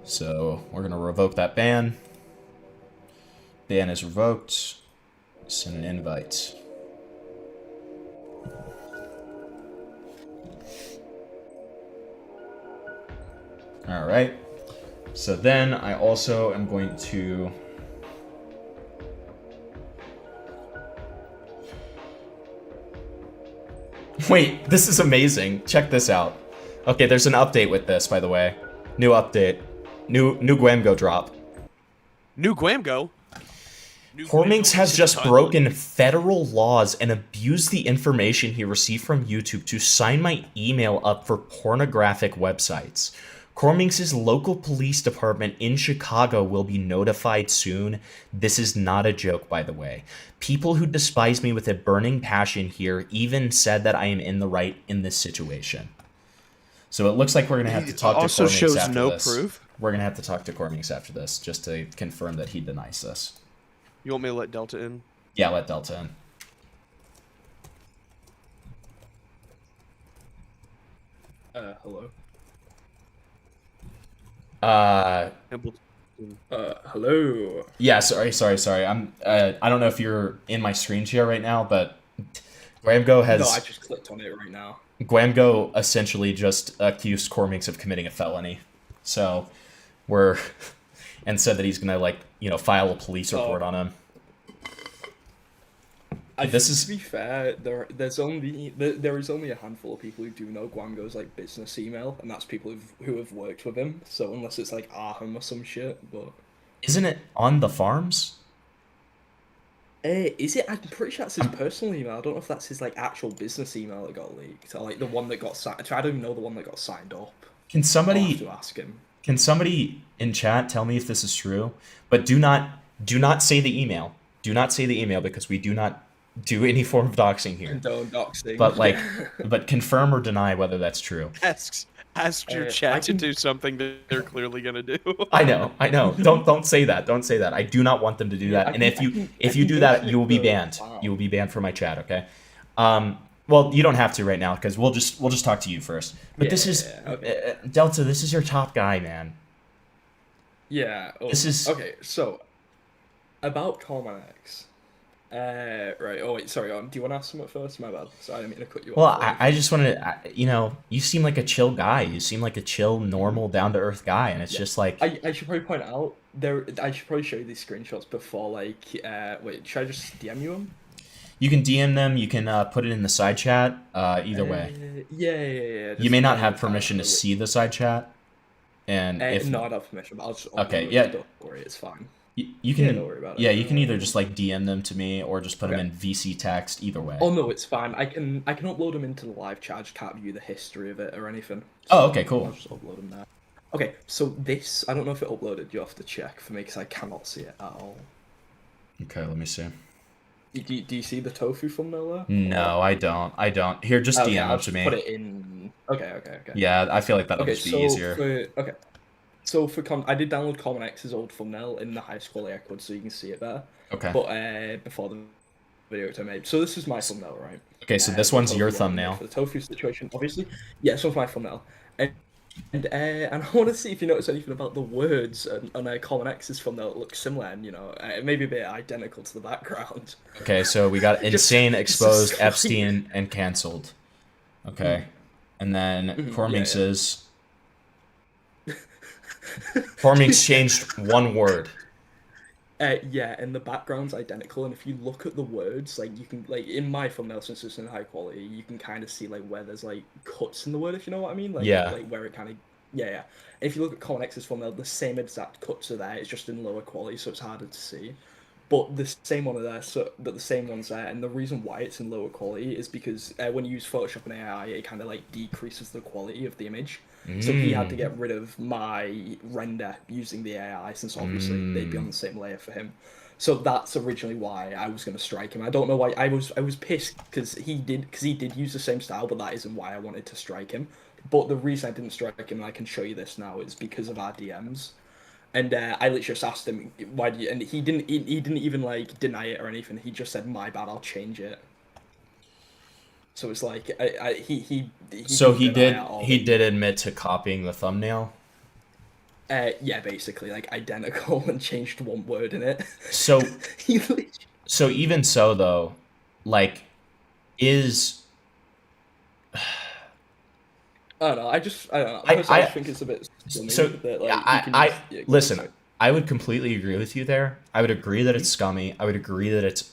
So, we're gonna revoke that ban. Ban is revoked. Send an invite. Alright. So then I also am going to... Wait, this is amazing. Check this out. Okay, there's an update with this, by the way. New update. New Guamgo drop. New Guamgo? Horminx has just broken federal laws and abused the information he received from YouTube to sign my email up for pornographic websites. Horminx's local police department in Chicago will be notified soon. This is not a joke, by the way. People who despise me with a burning passion here even said that I am in the right in this situation. So it looks like we're going to have to talk to Horminx after this. Also shows no proof? We're going to have to talk to Horminx after this, just to confirm that he denies this. You want me to let Delta in? Yeah, let Delta in. Hello. Hello. Yeah, sorry. I don't know if you're in my screen share right now, but Guamgo has... No, I just clicked on it right now. Guamgo essentially just accused Horminx of committing a felony. So, we're... and said that he's gonna, like, you know, file a police report on him. To be fair, there is only a handful of people who do know Guamgo's like business email, and that's people who have worked with him. So unless it's like Arham or some shit, but isn't it on the farms? Is it? I'm pretty sure that's his personal email. I don't know if that's his like actual business email that got leaked, or like the one that got signed. I don't even know the one that got signed up. Can somebody I'll have to ask him? Can somebody in chat tell me if this is true? But do not say the email. Do not say the email because we do not do any form of doxing here. Condone doxing. But like, but confirm or deny whether that's true. Ask your chat to do something that they're clearly gonna do. I know. Don't say that. Don't say that. I do not want them to do that. And if you do that, you will be banned. You will be banned from my chat. Okay. Well, you don't have to right now because we'll just talk to you first. But this is Delta. This is your top guy, man. Yeah. This is okay. So about Cormax. Right. Oh wait. Sorry. Do you want to ask something first? My bad. Sorry, I didn't mean to cut you off. Well, I just wanted to, you know, you seem like a chill guy. You seem like a chill, normal, down to earth guy, and it's just like I should probably point out I should probably show you these screenshots before. Like, wait. Should I just DM you them? You can DM them. You can put it in the side chat. Either way. Yeah. You may not have permission to see the side chat. And if no, I don't have permission. But I'll just okay. Yeah. Don't worry. It's fine. You can, don't worry about it. Yeah, you can either just like DM them to me or just put them in VC text. Either way. Oh no, it's fine. I can upload them into the live chat. I just can't view the history of it or anything. So okay, cool. I'll just upload them there. Okay, so this I don't know if it uploaded. You have to check for me because I cannot see it at all. Okay, let me see. Do you see the tofu thumbnail there? No, I don't. Here, just DM I'll it to me. Put it in. Okay. Yeah, I feel like that'll just be easier. So I did download Common X's old thumbnail in the highest quality I could, so you can see it there. Okay. But before the video which I made, so this is my thumbnail, right? Okay, so this one's your thumbnail for the tofu situation, obviously. Yeah, so it's my thumbnail. And And I want to see if you notice anything about the words on Common X's thumbnail that look similar, and maybe a bit identical to the background. Okay, so we got Just- insane, it's exposed, just- Epstein, and cancelled. Okay, and then Cormix is. Cormix changed one word. Yeah, and the background's identical, and if you look at the words, like you can, like in my thumbnail, since it's in high quality, you can kind of see like where there's like cuts in the word, if you know what I mean. Like, Yeah. Like where it kind of, yeah. And if you look at Common X's thumbnail, the same exact cuts are there. It's just in lower quality, so it's harder to see. But the same one are there, but the same one's there, and the reason why it's in lower quality is because when you use Photoshop and AI, it kind of like decreases the quality of the image. So he had to get rid of my render using the AI, since obviously they'd be on the same layer for him. So that's originally why I was going to strike him. I don't know why I was pissed because he did use the same style, but that isn't why I wanted to strike him. But the reason I didn't strike him, and I can show you this now, is because of our DMs. And I literally just asked him why do you, and he didn't even like deny it or anything. He just said, "My bad, I'll change it." So it's like he So he didn't deny did. at all. He did admit to copying the thumbnail. Yeah, basically like identical and changed one word in it. So. He literally- So even so, though, like, is. I don't know. I don't know. Personally, I think it's a bit. So that, like, listen. I would completely agree with you there. I would agree that it's scummy. I would agree that it's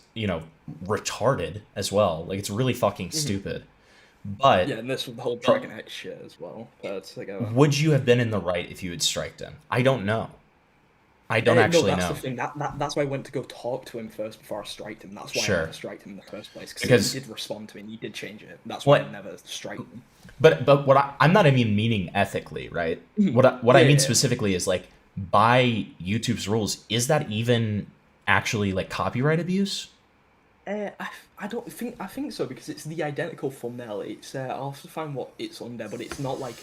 retarded as well. Like, it's really fucking stupid. But yeah, and this with the whole Dragon X shit as well. That's like would you have been in the right if you had striked him? I don't know. I don't actually that's know. The thing. That's why I went to go talk to him first before I striked him. That's why I never striked him in the first place. Because he did respond to me and he did change it. That's why I never striked him. But what I'm not even meaning ethically, right? What I mean specifically is like by YouTube's rules, is that even actually like copyright abuse? I think so because it's the identical thumbnail. It's I'll have to find what it's under, but it's not like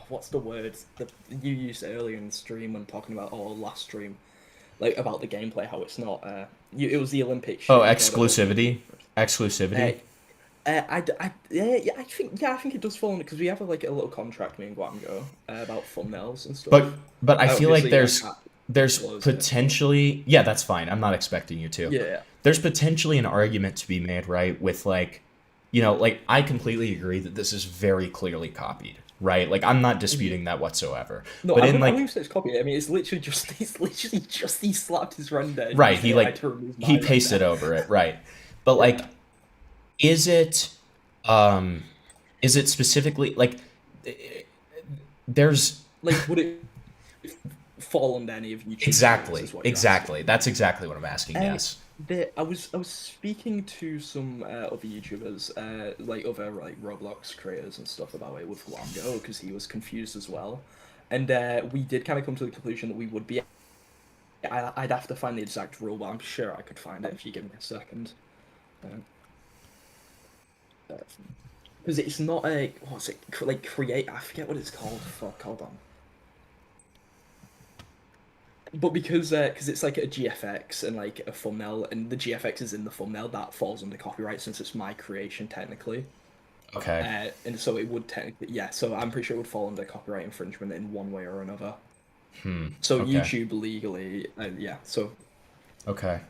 what's the word that you used earlier in the stream when talking about last stream, like about the gameplay, how it's not it was the Olympic shit. Oh, exclusivity. I think it does fall under because we have like a little contract, me and Guango, about thumbnails and stuff. But I feel like there's potentially that's fine. I'm not expecting you to. Yeah. There's potentially an argument to be made, right? With like, like I completely agree that this is very clearly copied, right? Like I'm not disputing that whatsoever. No, but I wouldn't say it's copied. I mean, it's literally just he slapped his render. Right. He pasted over it. Right. But like, is it specifically like there's like would it fall under any of YouTube? Exactly. That's exactly what I'm asking. Yes. I was speaking to some other YouTubers, like other like Roblox creators and stuff about it with Guango because he was confused as well, and we did kind of come to the conclusion that we would be. I'd have to find the exact rule, but I'm sure I could find it if you give me a second. Because it's not a what's it like create? I forget what it's called. Fuck, hold on. But because it's like a GFX and like a thumbnail, and the GFX is in the thumbnail, that falls under copyright since it's my creation technically. Okay. And so it would technically, so I'm pretty sure it would fall under copyright infringement in one way or another. So okay. YouTube legally, so. Okay.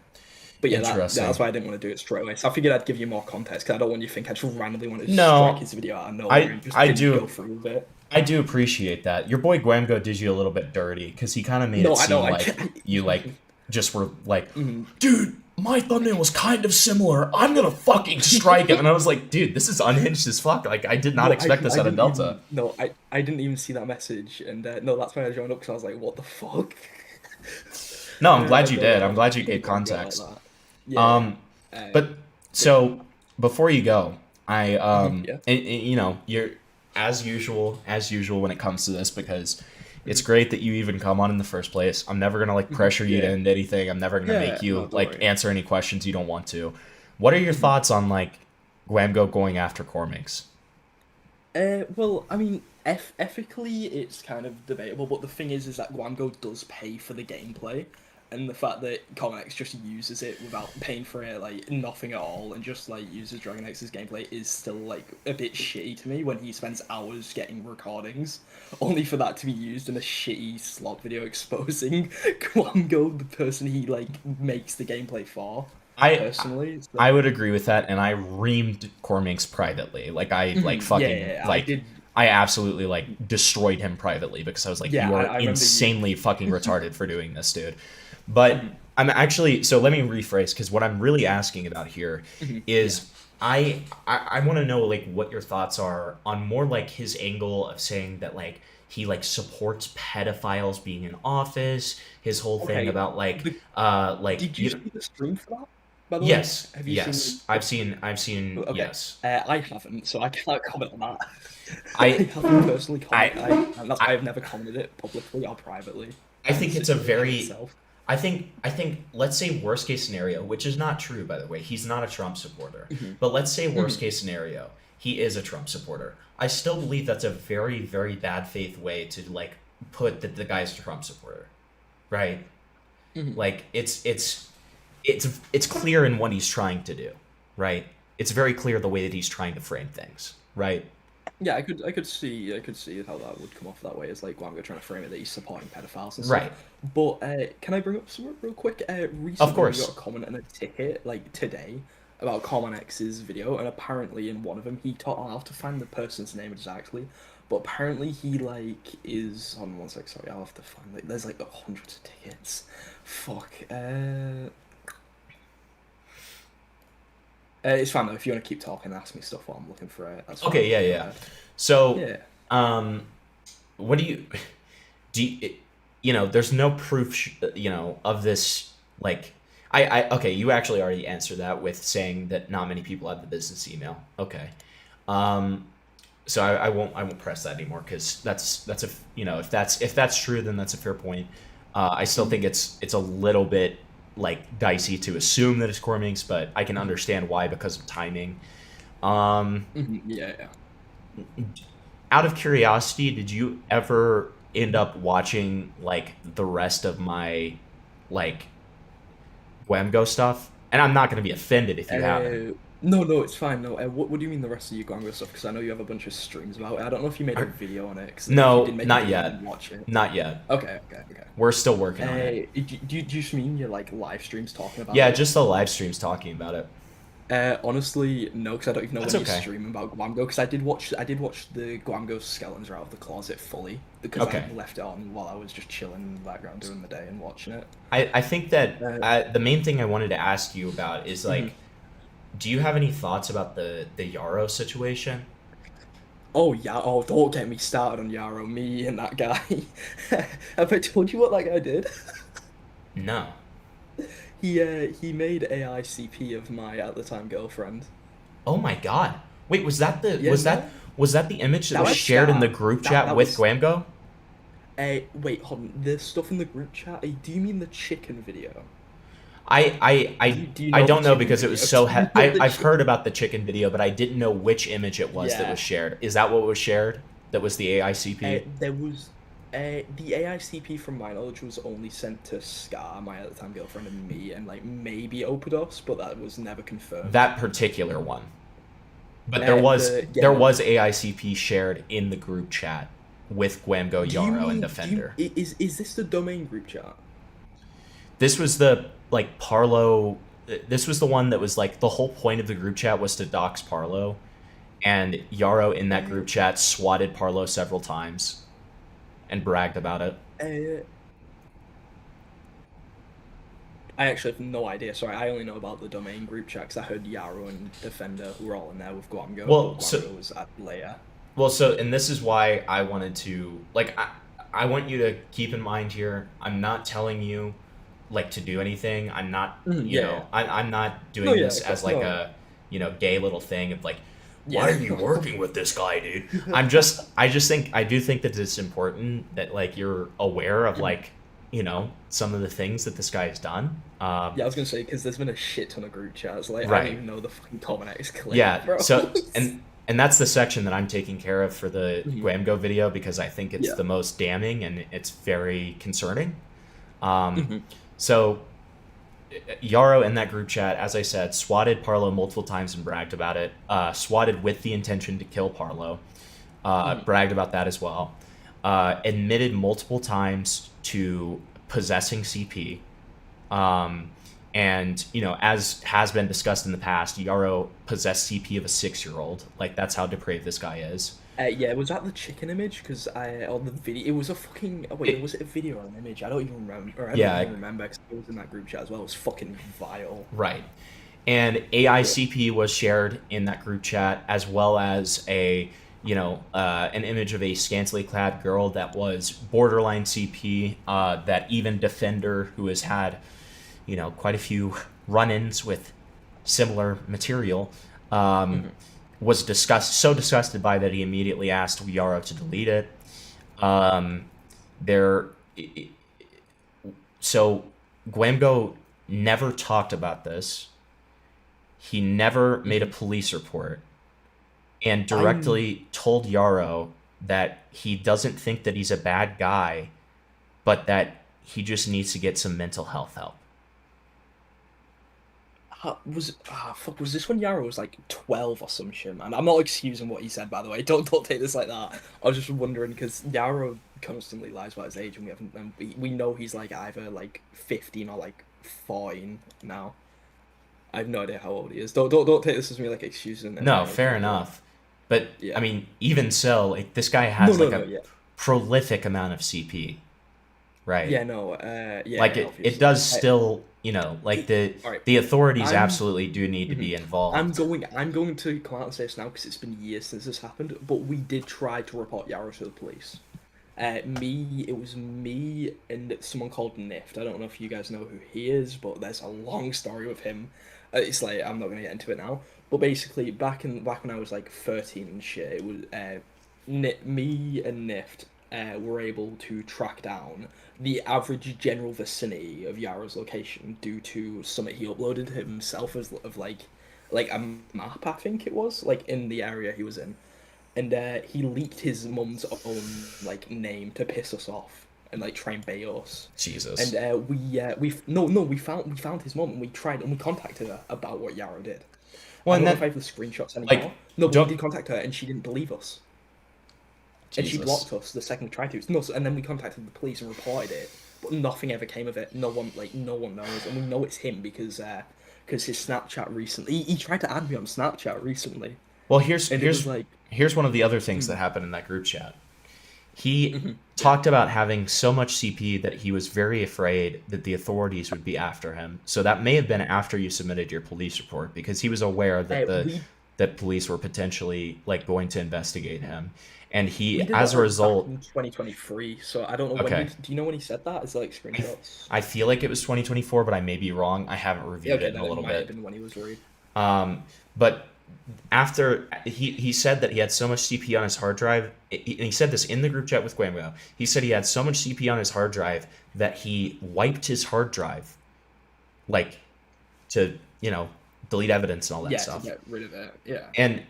But yeah, that's why I didn't want to do it straight away. So I figured I'd give you more context, because I don't want you to think I just randomly wanted to strike his video out of nowhere and just go through with it. I do appreciate that. Your boy Guamgo did you a little bit dirty because he kind of made it seem like you just were like, dude, my thumbnail was kind of similar. I'm gonna fucking strike him, and I was like, dude, this is unhinged as fuck. Like I did not expect this out of Delta. I didn't even see that message, and that's why I joined up because I was like, what the fuck? No, I'm glad you did. I'm glad you gave context. But so before you go, and you're as usual when it comes to this, because it's great that you even come on in the first place. I'm never gonna pressure you to end anything. I'm never gonna make you answer any questions you don't want to. What are your thoughts on Guamgo going after Cormix? Well, I mean, ethically it's kind of debatable, but the thing is that Guamgo does pay for the gameplay. and the fact that Common X just uses it without paying for it, like nothing at all, and just like uses Dragon X's gameplay is still like a bit shitty to me when he spends hours getting recordings, only for that to be used in a shitty slot video exposing Quango, the person he like makes the gameplay for. Personally, so. I would agree with that, and I reamed Corminx privately. Like I like fucking like. I absolutely like destroyed him privately because I was like, you are insanely fucking retarded for doing this, dude. But I'm actually, so let me rephrase, because what I'm really asking about here is I want to know like what your thoughts are on more like his angle of saying that like he like supports pedophiles being in office, his whole thing about like did you see the stream for that? By the yes, way? Have you seen I've seen okay. yes. I haven't, so I can't comment on that. I haven't personally commented. And that's why I've never commented it publicly or privately. I think it's a very. I think let's say worst case scenario, which is not true by the way. He's not a Trump supporter, but let's say worst case scenario, he is a Trump supporter. I still believe that's a very very bad faith way to like put that the guy's a Trump supporter, right? Like it's clear in what he's trying to do, right? It's very clear the way that he's trying to frame things, right? Yeah, I could see how that would come off that way. As like, well, I'm trying to frame it that he's supporting pedophiles and stuff. Right. But can I bring up something real quick? Recently, of course. We got a comment and a ticket like today about Common X's video, and apparently in one of them he taught. I'll have to find the person's name exactly, but apparently he like is on one sec. Sorry, I'll have to find like there's like hundreds of tickets. Fuck. It's fine though. If you want to keep talking, ask me stuff while I'm looking for it. That's okay, fine. yeah. So, what do you, you know, there's no proof, you know, of this. Like, okay, you actually already answered that with saying that not many people have the business email. Okay, so I won't press that anymore because that's a, you know, if that's true, then that's a fair point. I still think it's a little bit like dicey to assume that it's Corminx, but I can understand why because of timing. Yeah. Out of curiosity, did you ever end up watching like the rest of my like Guamgo stuff? And I'm not going to be offended if you haven't. No, it's fine. No, what do you mean the rest of your Guamgo stuff? Because I know you have a bunch of streams about it. I don't know if you made a video on it. No, not yet. Watch it. Not yet. Okay. We're still working on it. Do you just mean your like live streams talking about it? Yeah, just the live streams talking about it. Honestly, no, because I don't even know when you okay. stream about Guamgo. Because I did watch the Guamgo skeletons are out of the closet fully because I left it on while I was just chilling in the background during the day and watching it. I think that the main thing I wanted to ask you about is like, do you have any thoughts about the Yarrow situation? Oh yeah! Oh, don't get me started on Yarrow. Me and that guy. Have I told you what that guy did? No. He made AICP of my at the time girlfriend. Oh my god! Wait, was that the was that the image that was shared in the group chat with Guamgo? Wait, hold on. The stuff in the group chat. Do you mean the chicken video? I don't know because it was so. I've heard about the chicken video, but I didn't know which image it was that was shared. Is that what was shared? That was the AICP. There was. The AICP, from my knowledge, was only sent to Scar, my at the time girlfriend, and me, and like maybe Opodos, but that was never confirmed. That particular one. But there was AICP shared in the group chat with Guamgo, Yarrow, and Defender. Is this the domain group chat? This was the like Parlo. This was the one that was like the whole point of the group chat was to dox Parlo, and Yarrow in that group chat swatted Parlo several times, and bragged about it. I actually have no idea. Sorry, I only know about the domain group chat because I heard Yarrow and Defender who were all in there with Guamgo. Well, Guamgo was at Leia. Well, and this is why I wanted to like. I want you to keep in mind here. I'm not telling you like to do anything. I'm not I'm not doing this as like a gay little thing of like, why are you working with this guy, dude? I do think that it's important that like you're aware of like some of the things that this guy has done. I was gonna say because there's been a shit ton of group chats. Like right. I don't even know the fucking Common X claim. Yeah, bro. So and that's the section that I'm taking care of for the Guamgo video because I think it's the most damning and it's very concerning. So Yarrow in that group chat, as I said, swatted Parlo multiple times and bragged about it. Swatted with the intention to kill Parlo. Bragged about that as well. Admitted multiple times to possessing CP. And, you know, as has been discussed in the past, Yarrow possessed CP of a 6-year-old. Like, that's how depraved this guy is. Yeah, was that the chicken image? Because on the video, it was a fucking. Oh wait, was it a video or an image? I don't even remember. Or I don't even remember because it was in that group chat as well. It was fucking vile. Right. And AICP was shared in that group chat, as well as an image of a scantily clad girl that was borderline CP. That even Defender, who has had, quite a few run-ins with similar material, was so disgusted by that he immediately asked Yarrow to delete it. So Guamgo never talked about this. He never made a police report, and directly told Yarrow that he doesn't think that he's a bad guy, but that he just needs to get some mental health help. Was this when Yarrow was like 12 or some shit, man? I'm not excusing what he said, by the way. Don't take this like that. I was just wondering because Yarrow constantly lies about his age, and we know he's like either like 15 or like 14 now. I have no idea how old he is. Don't take this as me like excusing. No, fair enough. But yeah. I mean, even so, like this guy has prolific amount of CP, right? Yeah, no, like it does still. The authorities absolutely do need to be involved. I'm going to come out and say this now because it's been years since this happened, but we did try to report Yarrow to the police. It was me and someone called Nift. I don't know if you guys know who he is, but there's a long story with him. It's like, I'm not going to get into it now. But basically, back when I was like 13 and shit, it was me and Nift were able to track down the average general vicinity of Yarrow's location due to something he uploaded himself of like a map, I think it was, like in the area he was in, and he leaked his mum's own like name to piss us off and like try and bait us. Jesus. And we found his mum and we contacted her about what Yarrow did. I don't know if I have the screenshots anymore. We did contact her and she didn't believe us. Jesus. And she blocked us the second we tried to. No, and then we contacted the police and reported it, but nothing ever came of it. No one knows, and we know it's him because his Snapchat recently. He tried to add me on Snapchat recently. Well, here's one of the other things that happened in that group chat. He talked about having so much CP that he was very afraid that the authorities would be after him. So that may have been after you submitted your police report, because he was aware that that police were potentially like going to investigate him. And he, as a result, in 2023. So I don't know. Okay. Do you know when he said that? Is it like screenshots? I feel like it was 2024, but I may be wrong. I haven't reviewed it in a little bit. Have been when he was worried. But after he said that he had so much CP on his hard drive, and he said this in the group chat with Guamgo. He said he had so much CP on his hard drive that he wiped his hard drive, like to delete evidence and all that stuff. Yeah, to get rid of it. Yeah.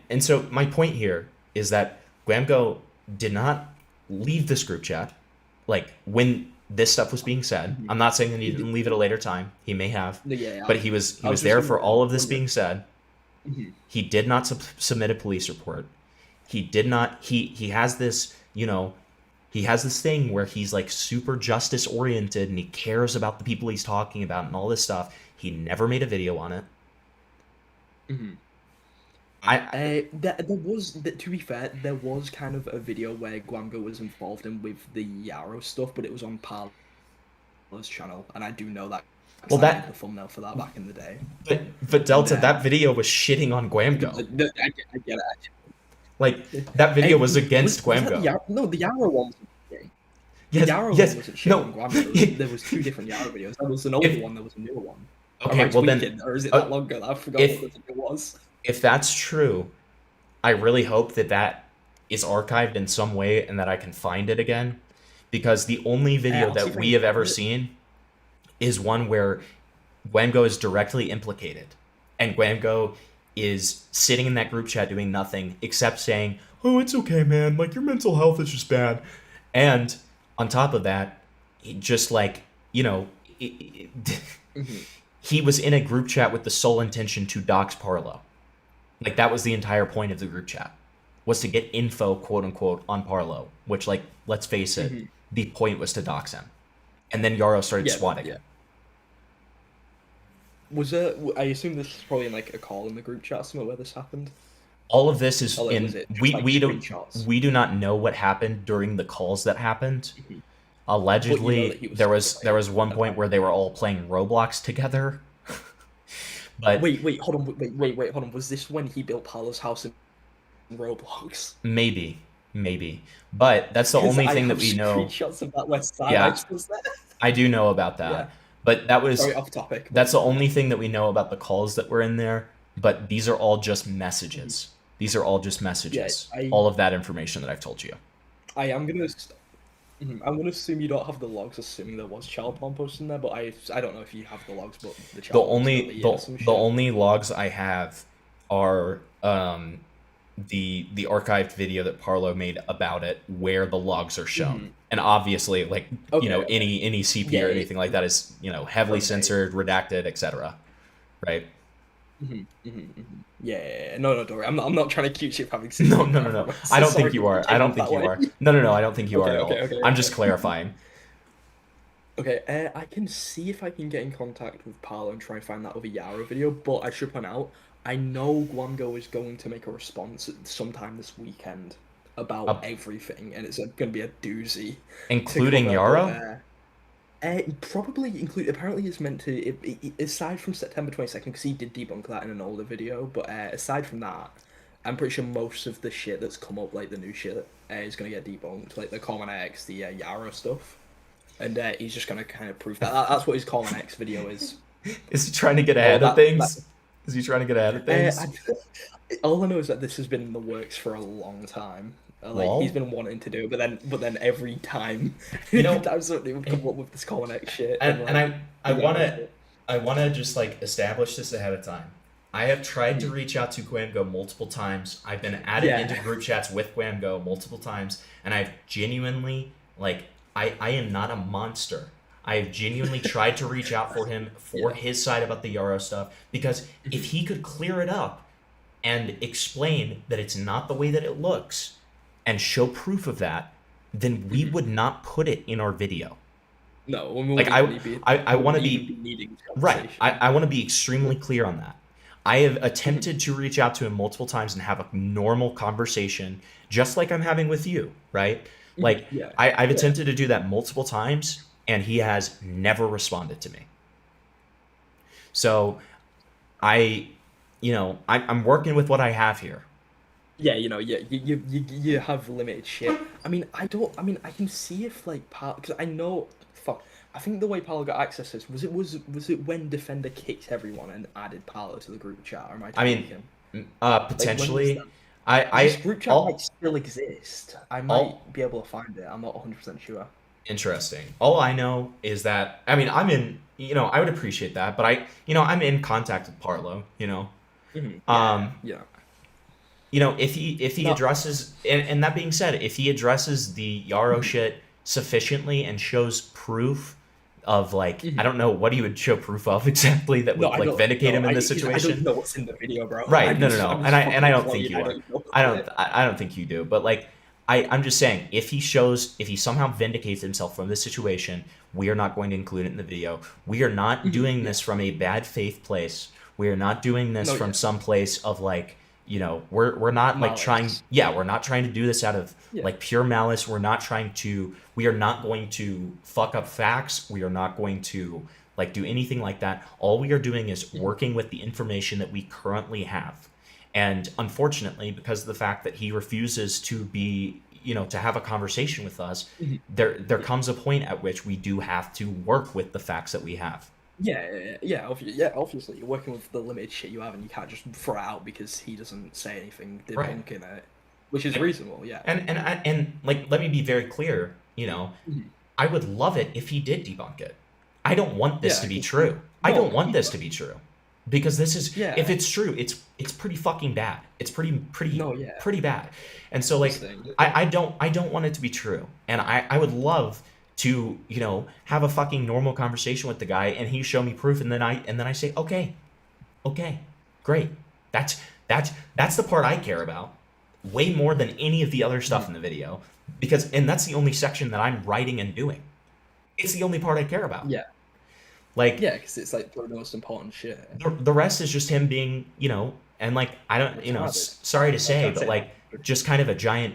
And so my point here is that Guamgo did not leave this group chat, like when this stuff was being said. I'm not saying that he didn't leave at a later time. He may have, but he was there for all of this being said. He did not submit a police report. He did not. He has this, he has this thing where he's like super justice oriented and he cares about the people he's talking about and all this stuff. He never made a video on it. There was, to be fair, there was kind of a video where Guamgo was involved in with the Yarrow stuff, but it was on Parlo's channel, and I do know that. Well, that the thumbnail for that back in the day. But Delta, that video was shitting on Guamgo. I get it. Like that video was against Guamgo. The Yarrow one. The Yarrow one wasn't shitting on Guamgo. There was two different Yarrow videos. There was an older one. There was a newer one. Okay, well then, or is it that long ago? I forgot what it was. If that's true, I really hope that is archived in some way and that I can find it again, because the only video that we have ever seen is one where Guamgo is directly implicated, and Guamgo is sitting in that group chat doing nothing except saying, "Oh, it's okay, man. Like your mental health is just bad," and on top of that, just like he was in a group chat with the sole intention to dox Parlo. Like, that was the entire point of the group chat, was to get info, quote unquote, on Parlo, which, like, let's face it, the point was to dox him. And then Yarrow started swatting him. Was there? I assume this is probably in like a call in the group chat somewhere where this happened. All of this is Or, like, in was it just, we like, we don't screenshots? we do not know what happened during the calls that happened. Allegedly, that he was there was one point where they were all playing Roblox together. But wait, hold on, wait, hold on. Was this when he built Parlo's house in Roblox? maybe, but that's the 'Cause only I thing that have we know. Screenshots of that West Side. Yeah, Was there. I do know about that. Yeah. But that was Sorry, off topic. That's the only thing that we know about the calls that were in there. But these are all just messages. These are all just messages. Yeah, all of that information that I've told you. I'm gonna assume you don't have the logs, assuming there was child porn posted in there. But I don't know if you have the logs, but the child porn The only logs I have are the archived video that Parlo made about it, where the logs are shown. And obviously, like, you know, any CP or anything like that is, you know, heavily censored, redacted, etc. Right? Yeah. No, don't worry. I'm not trying to accuse you of having seen. No. I don't think you are. I don't think you are. No. I don't think you are at all. I'm just clarifying. Okay, I can see if I can get in contact with Parlo and try and find that other Yara video, but I should point out, I know Guango is going to make a response sometime this weekend about everything, and it's going to be a doozy. Including Yara? Probably include. Apparently, it's meant to. Aside from September 22nd, because he did debunk that in an older video, but aside from that, I'm pretty sure most of the shit that's come up, like the new shit, is going to get debunked, like the Common X, the Yara stuff. And he's just going to kind of prove that. That's what his Common X video is. Is he trying to get ahead of things? Is he trying to get ahead of things? All I know is that this has been in the works for a long time. Like, he's been wanting to do it, but then every time, somebody would come up with this Common X shit. And I wanna just, like, establish this ahead of time. I have tried to reach out to Guamgo multiple times. I've been added into group chats with Guamgo multiple times, and I've genuinely, like, I am not a monster. I have genuinely tried to reach out for him for his side about the Yarrow stuff, because if he could clear it up and explain that it's not the way that it looks and show proof of that, then we would not put it in our video. No, like, I want to be right. I want to be extremely clear on that. I have attempted to reach out to him multiple times and have a normal conversation, just like I'm having with you, right? Like, I've attempted to do that multiple times, and he has never responded to me. So, I'm working with what I have here. Yeah, you have limited shit. I mean, I can see if, like, because I know, I think the way Paolo got access to this, was it when Defender kicked everyone and added Paolo to the group chat, or am I thinking? Potentially. This group chat might still exist. I might be able to find it. I'm not 100% sure. Interesting. All I know is that, I mean, I'm in, I would appreciate that, but I'm in contact with Parlo, if he addresses, and that being said, if he addresses the Yarrow shit sufficiently and shows proof of, like, I don't know what he would show proof of exactly that would vindicate him in this situation. I don't know what's in the video, bro. Right? No. And I don't think you are. I don't think you do. But, like, I'm just saying, if he somehow vindicates himself from this situation, we are not going to include it in the video. We are not doing this from a bad faith place. We are not doing this from some place of, like, we're not like we're not trying to do this out of like pure malice. We are not going to fuck up facts. We are not going to, like, do anything like that. All we are doing is working with the information that we currently have. And unfortunately, because of the fact that he refuses to be, to have a conversation with us, there comes a point at which we do have to work with the facts that we have. Obviously, you're working with the limited shit you have, and you can't just throw it out because he doesn't say anything debunking it, which is reasonable, And like, let me be very clear, I would love it if he did debunk it. I don't want this to be true. I don't want this to be true, because this is, if it's true, it's pretty fucking bad. It's pretty bad. And so, like, I don't want it to be true, and I would love to, you know, have a fucking normal conversation with the guy, and he show me proof, and then I say, okay, great. That's the part I care about, way more than any of the other stuff in the video, and that's the only section that I'm writing and doing. It's the only part I care about. Yeah. Like, yeah, because it's like the most important shit. The rest is just him being, you know, and like, I don't, you know, sorry to say, but like, just kind of a giant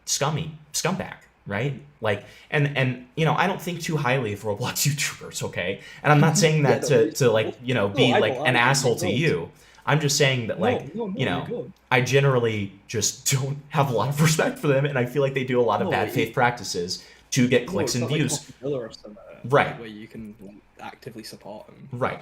scumbag, right? Like, and you know, I don't think too highly of Roblox YouTubers, okay? And I'm not saying that to like, you know, be like an asshole to you. I'm just saying that, like, you know, I generally just don't have a lot of respect for them, and I feel like they do a lot of bad faith practices to get clicks and views. Right. Where you can actively support them. Right.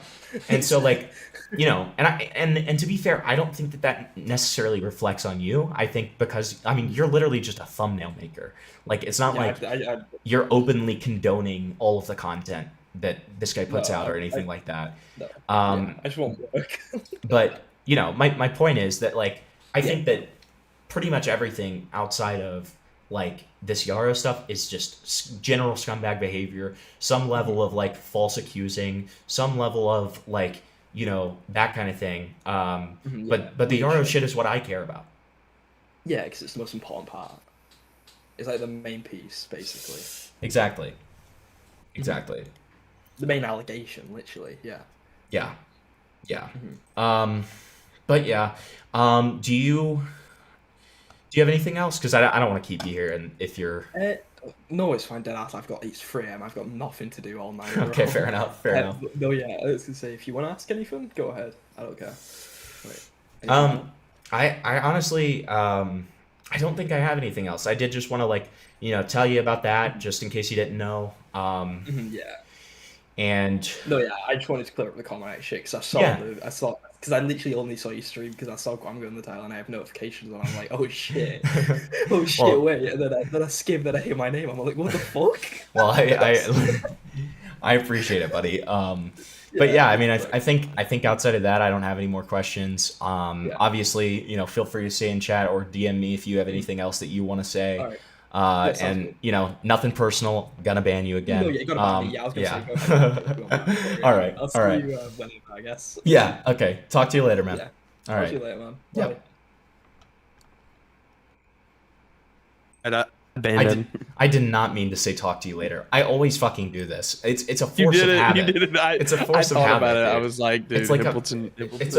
And so, like, you know, and to be fair, I don't think that necessarily reflects on you. I think because, I mean, you're literally just a thumbnail maker. Like, it's not like you're openly condoning all of the content that this guy puts out or anything like that. No. I just want work. But, you know, my point is that, like, I think that pretty much everything outside of, like, this Yarrow stuff is just general scumbag behavior, some level of, like, false accusing, some level of, like, you know, that kind of thing. But the Yarrow shit is what I care about. Yeah, because it's the most important part. It's like the main piece, basically. Exactly. The main allegation, literally, yeah. Yeah. But yeah, do you have anything else? Because I don't want to keep you here, and if you're... No, it's fine, deadass. It's 3 AM. I've got nothing to do all night. Okay, fair enough. No, yeah, I was going to say, if you want to ask anything, go ahead. I don't care. Wait, I honestly, I don't think I have anything else. I did just want to, like, you know, tell you about that, just in case you didn't know. Yeah. And... No, yeah, I just wanted to clear up the comment shit, because because I literally only saw you stream because I saw Guam go in the title and I have notifications and I'm like, oh shit, wait, and then I skip, then I hear my name, I'm like, what the fuck? Well, I appreciate it, buddy. But yeah, I mean, I think outside of that, I don't have any more questions. Obviously, you know, feel free to say in chat or DM me if you have anything else that you want to say. All right. And you know, nothing personal. Gonna ban you again. No, yeah, you gotta ban me. Yeah, I was gonna say. Go ahead. All right. I'll see you whenever, I guess. Yeah. Okay. Talk to you later, man. Yeah. All right. Talk to you later, man. Yeah. Bye. I did not mean to say talk to you later. I always fucking do this. It's a force of habit. You did it. It's a force of habit. About it. I was like, dude, it's like Hippleton. It's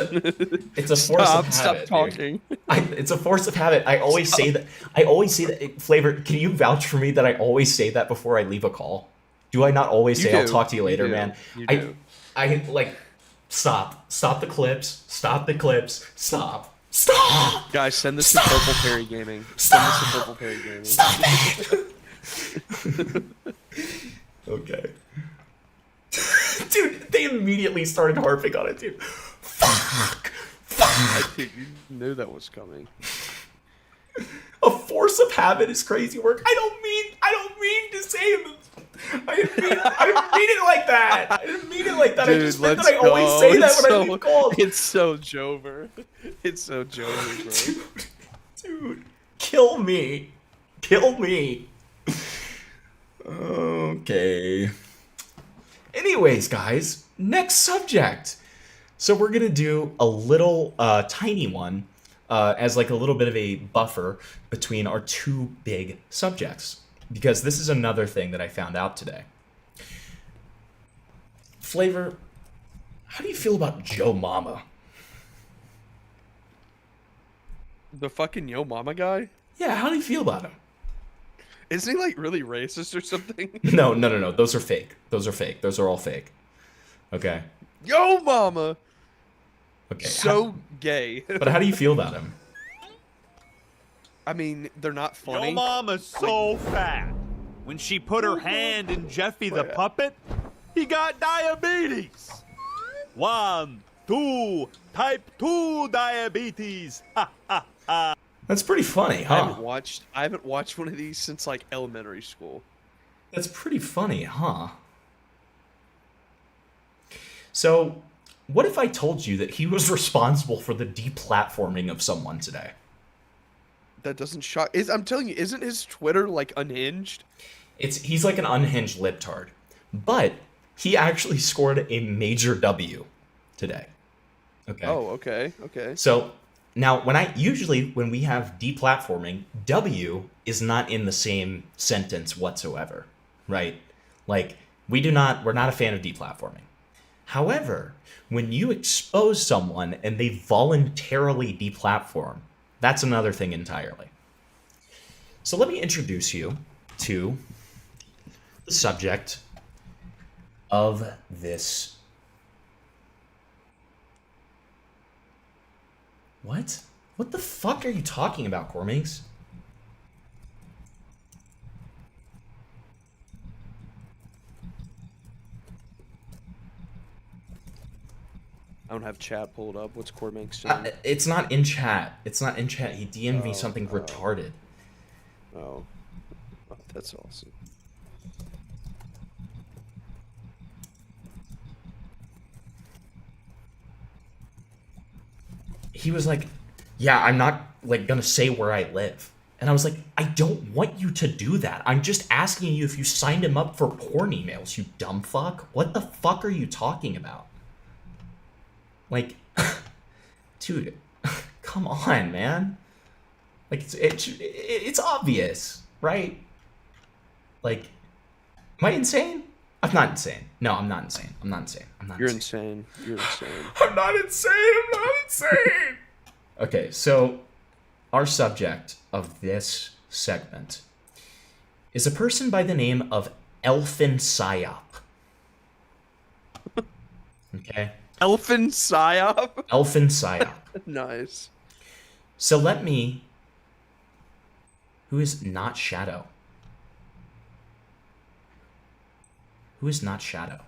a force of habit. Stop talking. It's a force of habit. I always say that. Flavor, can you vouch for me that I always say that before I leave a call? Do I not always say I'll talk to you later, man? I like stop the clips. Stop. Guys, send this to Purple Perry Gaming. Send this to Purple Perry Gaming. Stop it! Okay. Dude, they immediately started harping on it, dude. Fuck! You knew that was coming. A force of habit is crazy work. I don't mean to say it. I didn't mean it like that. I didn't mean it like that. Dude, I just meant that I always say that when I leave calls. It's so Jover. It's so Jover, bro. Dude, kill me. Okay. Anyways, guys, next subject. So we're gonna do a little tiny one as like a little bit of a buffer between our two big subjects. Because this is another thing that I found out today. Flavor, how do you feel about Joe Mama? The fucking Yo Mama guy? Yeah, how do you feel about him? Isn't he like really racist or something? No. Those are fake. Those are all fake. Okay. Yo Mama! Okay. So gay. But how do you feel about him? I mean, they're not funny. Yo Mama's so fat. When she put her hand in Jeffy the puppet, he got diabetes. 1, 2, type 2 diabetes. Ha ha ha. That's pretty funny, huh? I haven't watched one of these since like elementary school. That's pretty funny, huh? So, what if I told you that he was responsible for the deplatforming of someone today? That doesn't shock. I'm telling you, isn't his Twitter like unhinged? He's like an unhinged libtard. But he actually scored a major W today. Okay. Oh, okay, okay. So now when we have deplatforming, W is not in the same sentence whatsoever, right? Like we're not a fan of deplatforming. However, when you expose someone and they voluntarily deplatform, that's another thing entirely. So let me introduce you to the subject of this. What? What the fuck are you talking about, Cormings? I don't have chat pulled up. What's Cormac saying? It's not in chat. It's not in chat. He DM'd me something retarded. Oh, that's awesome. He was like, yeah, I'm not like gonna say where I live. And I was like, I don't want you to do that. I'm just asking you if you signed him up for porn emails, you dumb fuck. What the fuck are you talking about? Like, dude, come on, man. Like, it's obvious, right? Like, am I insane? I'm not insane. No, I'm not insane. I'm not insane. I'm not You're insane. insane. You're insane. I'm not insane. I'm not insane. Okay, so our subject of this segment is a person by the name of Elfin Psyop. Okay? Elfin Psyop? Elfin Psyop. Nice. So let me... Who is not Shadow? Who is not Shadow?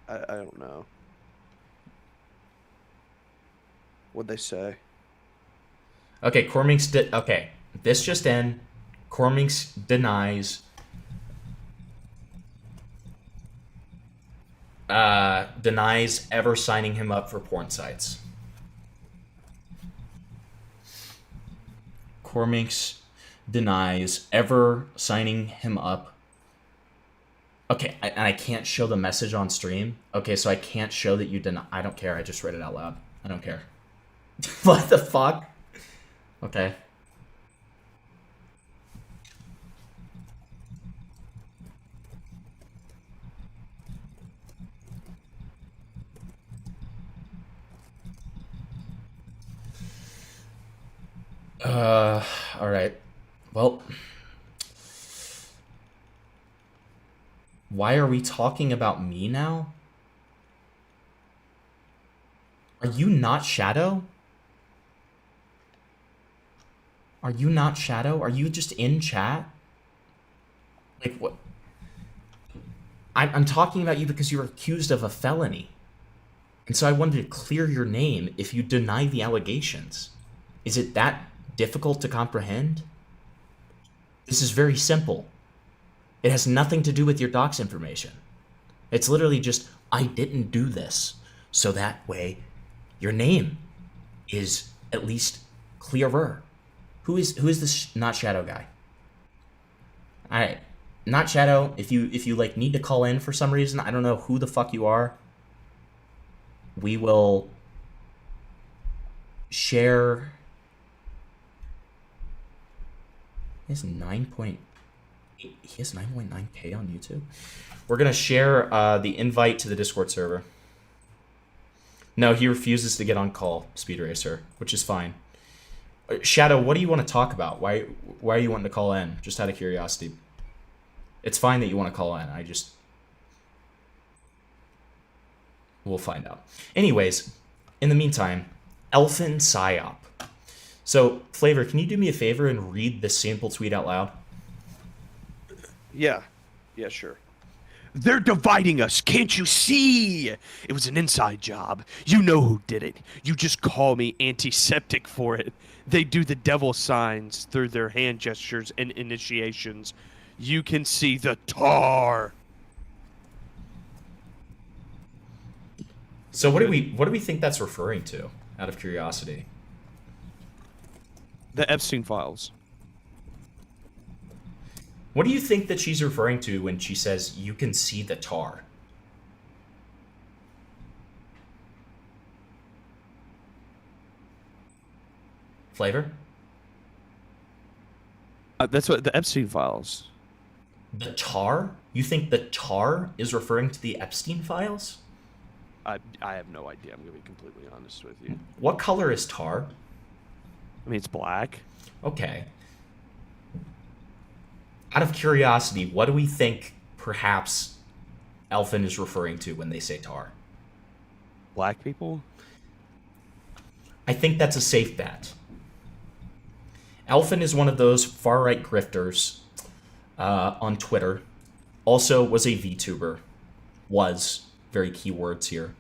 I don't know. What'd they say? Okay, Corminx... Okay, this just in. Corminx denies... denies ever signing him up for porn sites. Corminx denies ever signing him up. Okay, and I can't show the message on stream. Okay, so I can't show that you deny. I don't care. I just read it out loud. I don't care. What the fuck? Okay. All right. Well, why are we talking about me now? Are you not Shadow? Are you not Shadow? Are you just in chat? Like, what? I'm talking about you because you're accused of a felony. And so I wanted to clear your name if you deny the allegations. Is it that difficult to comprehend? This is very simple. It has nothing to do with your docs information. It's literally just, I didn't do this. So that way, your name is at least clearer. Who is this not Shadow guy? All right, not Shadow. If you like need to call in for some reason, I don't know who the fuck you are. We will share. He has 9.9K on YouTube. We're gonna share the invite to the Discord server. No, he refuses to get on call, Speed Racer, which is fine. Shadow, what do you want to talk about? Why are you wanting to call in? Just out of curiosity. It's fine that you want to call in. We'll find out. Anyways, in the meantime, Elfin Psyop. So, Flavor, can you do me a favor and read this sample tweet out loud? Yeah. Yeah, sure. They're dividing us, can't you see? It was an inside job. You know who did it. You just call me antiseptic for it. They do the devil signs through their hand gestures and initiations. You can see the tar. So what do we think that's referring to, out of curiosity? The Epstein files. What do you think that she's referring to when she says you can see the tar? Flavor? That's what the Epstein files. The tar? You think the tar is referring to the Epstein files? I have no idea. I'm gonna be completely honest with you. What color is tar? I mean, it's black. Okay. Out of curiosity, what do we think perhaps Elfin is referring to when they say tar? Black people? I think that's a safe bet. Elfin is one of those far-right grifters on Twitter. Also was a VTuber. Was. Very key words here.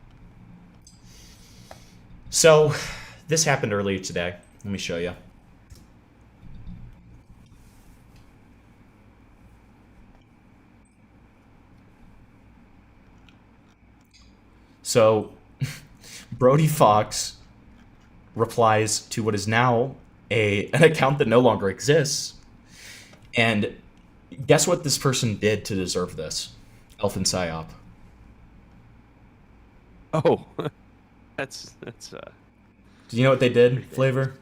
So, this happened earlier today. Let me show you. So, Brody Fox replies to what is now an account that no longer exists. And guess what this person did to deserve this? Elfin Psyop. Oh, that's. Do you know what they did, Flavor?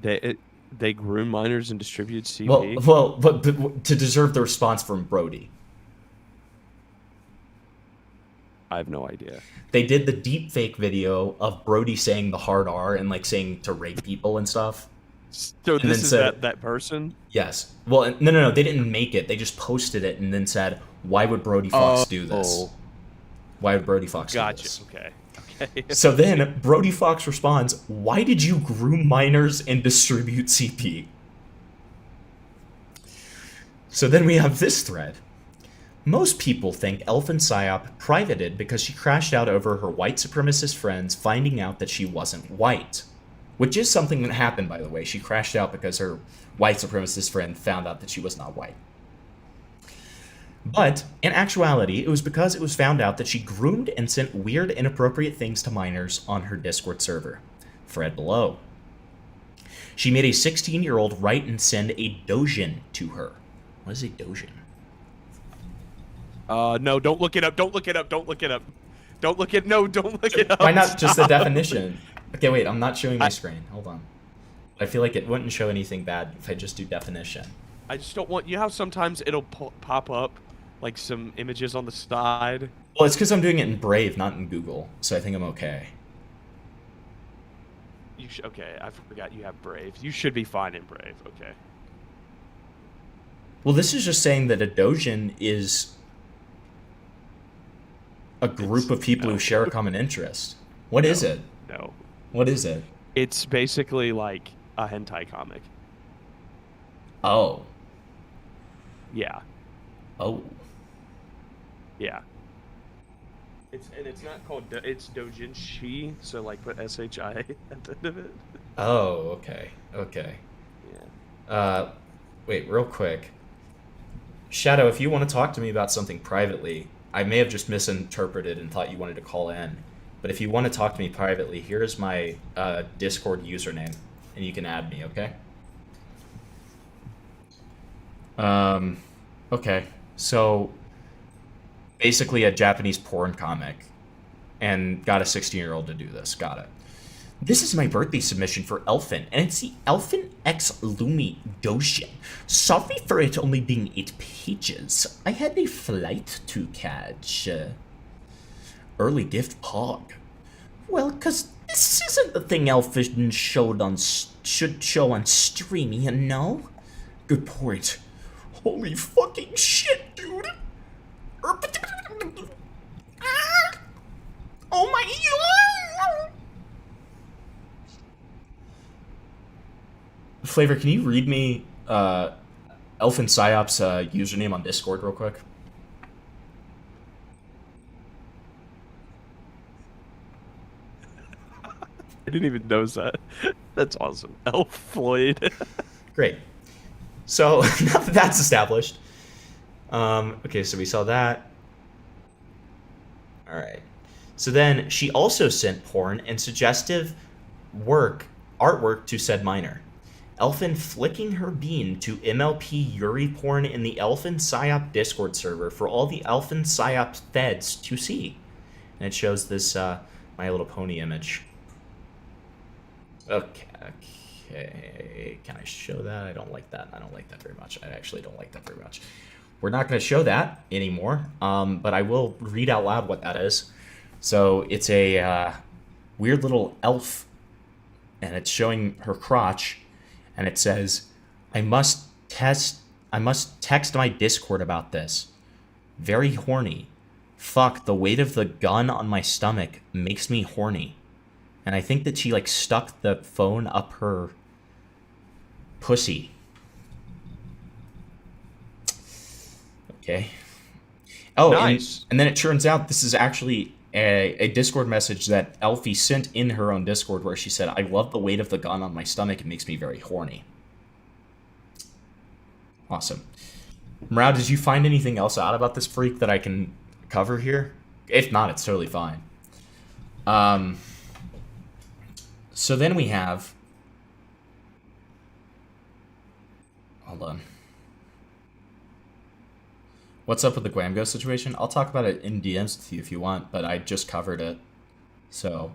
They groom minors and distributed CP. Well, but to deserve the response from Brody. I have no idea. They did the deep fake video of Brody saying the hard R and like saying to rape people and stuff. So this is that person? Yes. Well, no. They didn't make it. They just posted it and then said, "Why would Brody Fox do this? Why would Brody Fox do this?" Okay. So then Brody Fox responds, "Why did you groom minors and distribute CP?" So then we have this thread. Most people think Elfin Psyop privated because she crashed out over her white supremacist friends finding out that she wasn't white. Which is something that happened, by the way. She crashed out because her white supremacist friend found out that she was not white. But, in actuality, it was because it was found out that she groomed and sent weird, inappropriate things to minors on her Discord server. Thread below. She made a 16-year-old write and send a dojin to her. What is a dojin? No, don't look it up. Don't look it up. Don't look it up. Don't look it. No, don't look it up. Why not just the definition? Okay, wait, I'm not showing my screen. Hold on. I feel like it wouldn't show anything bad if I just do definition. I just don't want... You know how sometimes it'll pop up, like, some images on the side? Well, it's because I'm doing it in Brave, not in Google, so I think I'm okay. Okay, I forgot you have Brave. You should be fine in Brave, okay. Well, this is just saying that a dojin is a group of people who share a common interest. What is it? No. What is it? It's basically like a hentai comic. Oh. Yeah. Oh. Yeah. It's not called it's doujinshi, so like put SHI at the end of it. Oh, okay. Okay. Yeah. Wait, real quick. Shadow, if you want to talk to me about something privately, I may have just misinterpreted and thought you wanted to call in. But if you want to talk to me privately, here's my Discord username, and you can add me, okay? Okay. So, basically a Japanese porn comic, and got a 16-year-old to do this. Got it. This is my birthday submission for Elfin, and it's the Elfin X Lumi Doshin. Sorry for it only being 8 pages. I had a flight to catch. Early gift pog. Well, 'cause this isn't the thing Elfin should show on stream, you know? Good point. Holy fucking shit, dude! Oh my god! Flavor, can you read me Elfin Psyop's username on Discord real quick? I didn't even notice that. That's awesome. Elf Floyd. Great. So, now that that's established. Okay, so we saw that. Alright. So then, she also sent porn and suggestive artwork to said minor. Elfin flicking her bean to MLP Yuri porn in the Elfin PsyOp Discord server for all the Elfin PsyOp feds to see. And it shows this My Little Pony image. Okay. Can I show that? I don't like that. I don't like that very much. I actually don't like that very much. We're not going to show that anymore, but I will read out loud what that is. So it's a weird little elf, and it's showing her crotch, and it says, I must text my Discord about this. Very horny. Fuck, the weight of the gun on my stomach makes me horny. And I think that she, like, stuck the phone up her pussy. Okay. Oh, nice. And then it turns out this is actually a Discord message that Elfie sent in her own Discord where she said, I love the weight of the gun on my stomach. It makes me very horny. Awesome. Murad, did you find anything else out about this freak that I can cover here? If not, it's totally fine. So then we have... Hold on. What's up with the Guamgo situation? I'll talk about it in DMs with you if you want, but I just covered it. So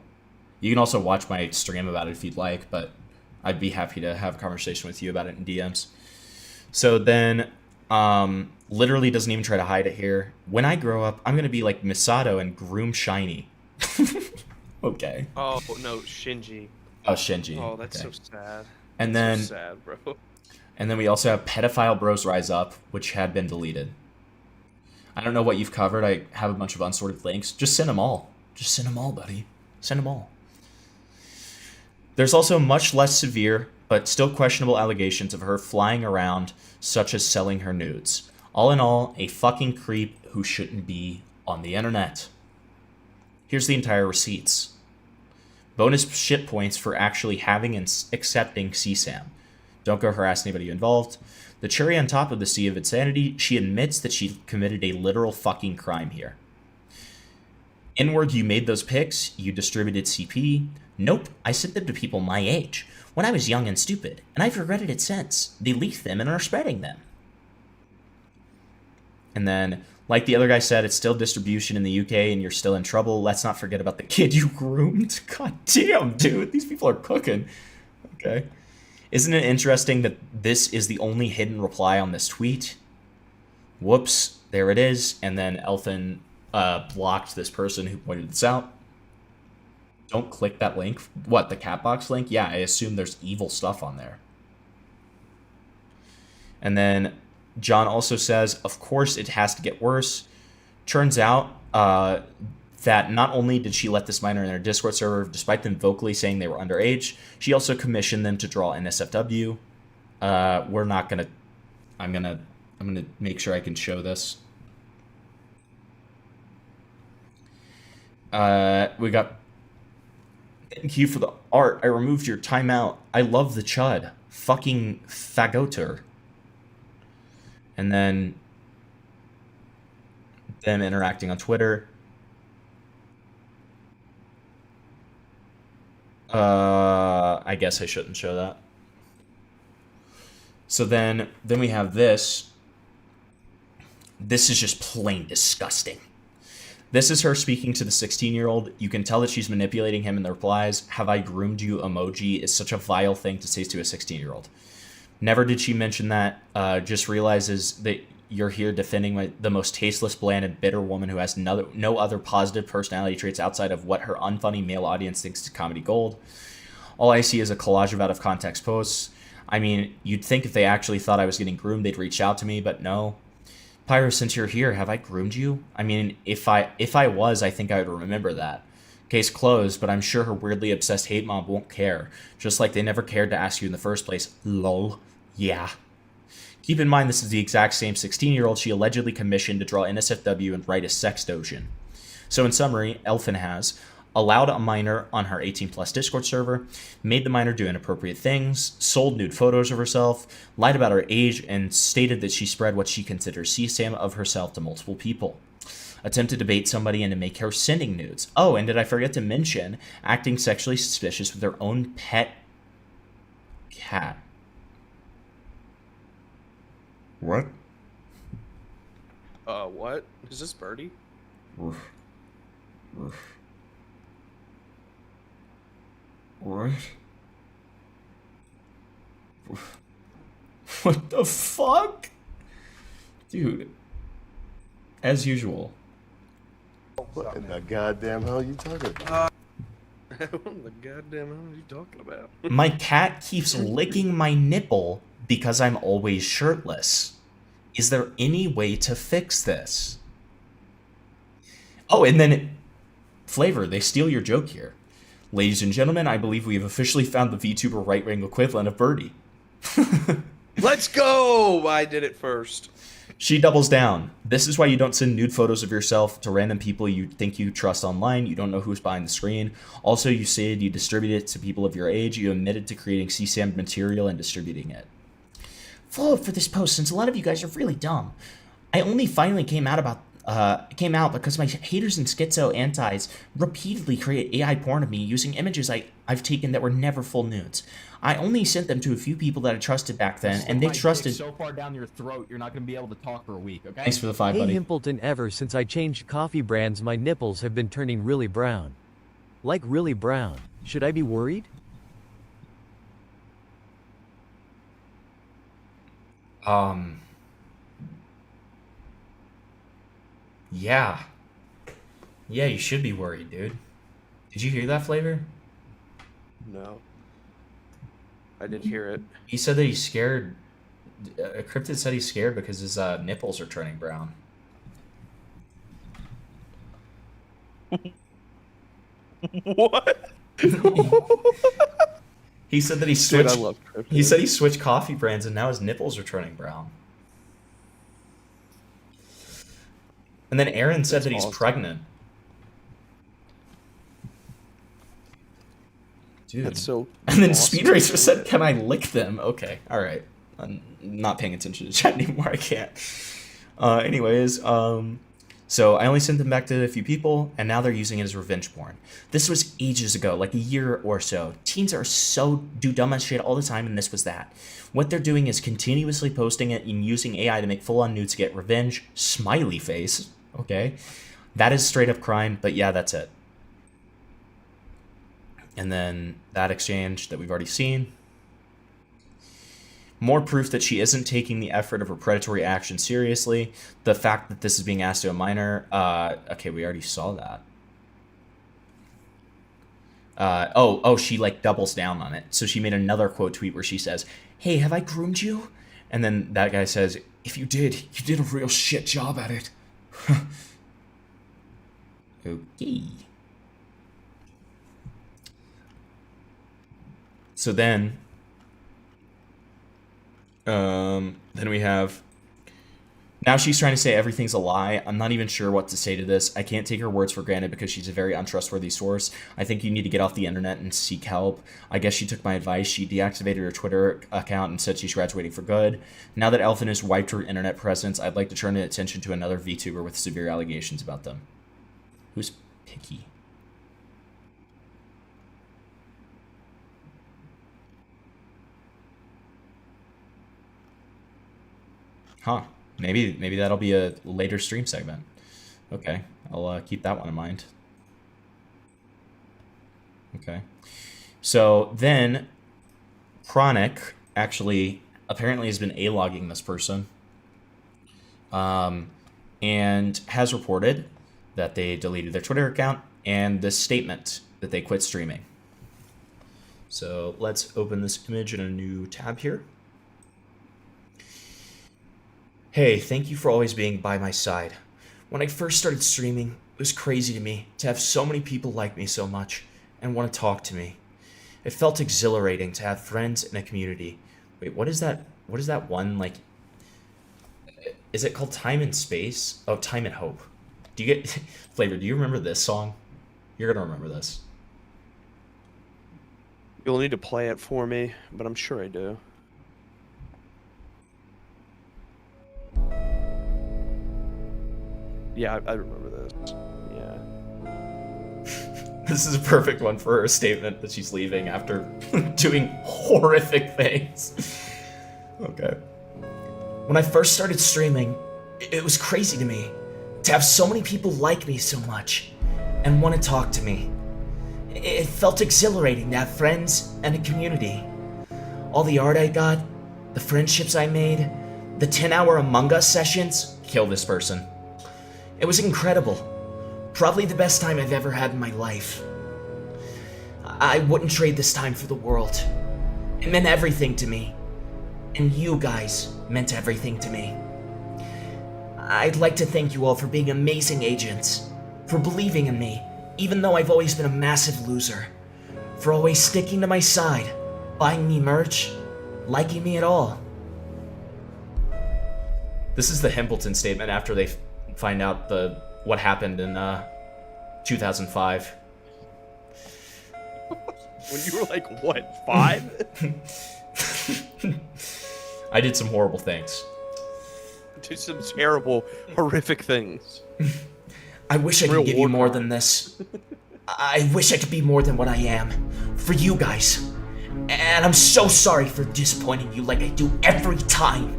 you can also watch my stream about it if you'd like, but I'd be happy to have a conversation with you about it in DMs. So then, literally doesn't even try to hide it here. When I grow up, I'm going to be like Misato and groom Shiny. Okay. Oh, no, Shinji. Oh, Shinji. Oh, that's okay. so sad. And then, so sad, bro. And then we also have Pedophile Bros Rise Up, which had been deleted. I don't know what you've covered. I have a bunch of unsorted links. Just send them all. Just send them all, buddy. Send them all. There's also much less severe, but still questionable allegations of her flying around, such as selling her nudes. All in all, a fucking creep who shouldn't be on the internet. Here's the entire receipts. Bonus shit points for actually having and accepting CSAM. Don't go harass anybody involved. The cherry on top of the sea of insanity, she admits that she committed a literal fucking crime here. N-word, you made those pics, you distributed CP. Nope, I sent them to people my age, when I was young and stupid, and I've regretted it since. They leaked them and are spreading them. And then, like the other guy said, it's still distribution in the UK and you're still in trouble. Let's not forget about the kid you groomed. God damn, dude, these people are cooking. Okay. Isn't it interesting that this is the only hidden reply on this tweet? Whoops, there it is. And then Elfin blocked this person who pointed this out. Don't click that link. What, the Catbox link? Yeah, I assume there's evil stuff on there. And then John also says, of course it has to get worse. Turns out that not only did she let this minor in her Discord server, despite them vocally saying they were underage, she also commissioned them to draw NSFW. We're not gonna. I'm gonna make sure I can show this. We got. Thank you for the art. I removed your timeout. I love the chud. Fucking fagoter. And then them interacting on Twitter. I guess I shouldn't show that. So then we have this. This is just plain disgusting. This is her speaking to the 16-year-old. You can tell that she's manipulating him in the replies. Have I groomed you emoji is such a vile thing to say to a 16-year-old. Never did she mention that. Just realizes that you're here defending the most tasteless, bland, and bitter woman who has no other positive personality traits outside of what her unfunny male audience thinks is comedy gold. All I see is a collage of out-of-context posts. I mean, you'd think if they actually thought I was getting groomed, they'd reach out to me, but no. Pyro, since you're here, have I groomed you? I mean, if I was, I think I would remember that. Case closed, but I'm sure her weirdly obsessed hate mob won't care. Just like they never cared to ask you in the first place. Lol. Yeah. Keep in mind this is the exact same 16-year-old she allegedly commissioned to draw NSFW and write a sex doujin. So in summary, Elfin has allowed a minor on her 18+ Discord server, made the minor do inappropriate things, sold nude photos of herself, lied about her age, and stated that she spread what she considers CSAM of herself to multiple people. Attempted to bait somebody into make her sending nudes. Oh, and did I forget to mention acting sexually suspicious with her own pet cat. What? What? Is this Birdie? Roof. Roof. What? What the fuck? Dude. As usual. What in the goddamn hell you talking about? What the goddamn hell are you talking about? My cat keeps licking my nipple because I'm always shirtless. Is there any way to fix this? Oh, and then Flavor, they steal your joke here. Ladies and gentlemen, I believe we have officially found the VTuber right-wing equivalent of Birdie. Let's go! I did it first. She doubles down. This is why you don't send nude photos of yourself to random people you think you trust online. You don't know who's behind the screen. Also, you said you distribute it to people of your age. You admitted to creating CSAM material and distributing it. Follow up for this post since a lot of you guys are really dumb. I only finally came out because my haters and schizo antis repeatedly create AI porn of me using images I've taken that were never full nudes. I only sent them to a few people that I trusted back then, and they trusted. So far down your throat, you're not going to be able to talk for a week. Okay. Thanks for the 5, Hey buddy. Himpleton, ever since I changed coffee brands, my nipples have been turning really brown. Like really brown. Should I be worried? Yeah. Yeah, you should be worried, dude. Did you hear that, Flavor? No. I didn't hear it. He said that he's scared. Cryptid said he's scared because his nipples are turning brown. What? He said that he Dude, switched. I love Cryptid. He said he switched coffee brands and now his nipples are turning brown. And then Aaron said that he's pregnant. Dude. That's so And then awesome. Speed Racer said, "Can I lick them?" Okay, all right. I'm not paying attention to chat anymore. I can't. So I only sent them back to a few people, and now they're using it as revenge porn. This was ages ago, like a year or so. Teens do dumbass shit all the time, and this was that. What they're doing is continuously posting it and using AI to make full-on nudes to get revenge. Smiley face. Okay. That is straight up crime, but yeah, that's it. And then that exchange that we've already seen. More proof that she isn't taking the effort of her predatory action seriously. The fact that this is being asked to a minor. Okay, we already saw that. She like doubles down on it. So she made another quote tweet where she says, "Hey, have I groomed you?" And then that guy says, "If you did a real shit job at it." Okay. So then we have, now she's trying to say everything's a lie. I'm not even sure what to say to this. I can't take her words for granted because she's a very untrustworthy source. I think you need to get off the internet and seek help. I guess she took my advice. She deactivated her Twitter account and said she's graduating for good. Now that Elfin has wiped her internet presence, I'd like to turn attention to another VTuber with severe allegations about them. Who's picky? Huh. Maybe that'll be a later stream segment. Okay, I'll keep that one in mind. Okay. So then, Chronic actually apparently has been A-logging this person. And has reported that they deleted their Twitter account and this statement that they quit streaming. So let's open this image in a new tab here. Hey, thank you for always being by my side. When I first started streaming, it was crazy to me to have so many people like me so much and want to talk to me. It felt exhilarating to have friends in a community. Wait, what is that? What is that one, like, is it called Time and Space? Oh, Time and Hope. Do you get, Flavor, do you remember this song? You're gonna remember this. You'll need to play it for me, but I'm sure I do. Yeah, I remember this. Yeah. This is a perfect one for her statement that she's leaving after doing horrific things. Okay. When I first started streaming, it was crazy to me to have so many people like me so much and want to talk to me. It felt exhilarating to have friends and a community. All the art I got, the friendships I made, the 10-hour Among Us sessions, kill this person. It was incredible. Probably the best time I've ever had in my life. I wouldn't trade this time for the world. It meant everything to me. And you guys meant everything to me. I'd like to thank you all for being amazing agents, for believing in me, even though I've always been a massive loser, for always sticking to my side, buying me merch, liking me at all. This is the Himpleton statement after they find out what happened in 2005. When you were like, what, 5? I did some horrible things. Did some terrible, horrific things. I wish I could give you more than this. I wish I could be more than what I am. For you guys. And I'm so sorry for disappointing you like I do every time.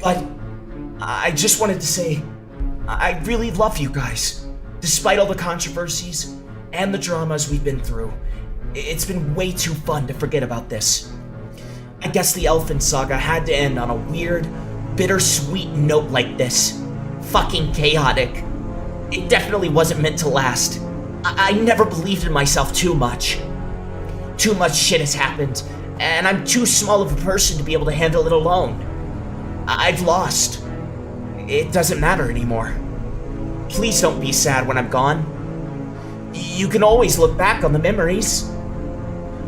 But I just wanted to say, I really love you guys. Despite all the controversies and the dramas we've been through, it's been way too fun to forget about this. I guess the Elfin Saga had to end on a weird, bittersweet note like this. Fucking chaotic. It definitely wasn't meant to last. I never believed in myself too much. Too much shit has happened, and I'm too small of a person to be able to handle it alone. I've lost. It doesn't matter anymore. Please don't be sad when I'm gone. You can always look back on the memories.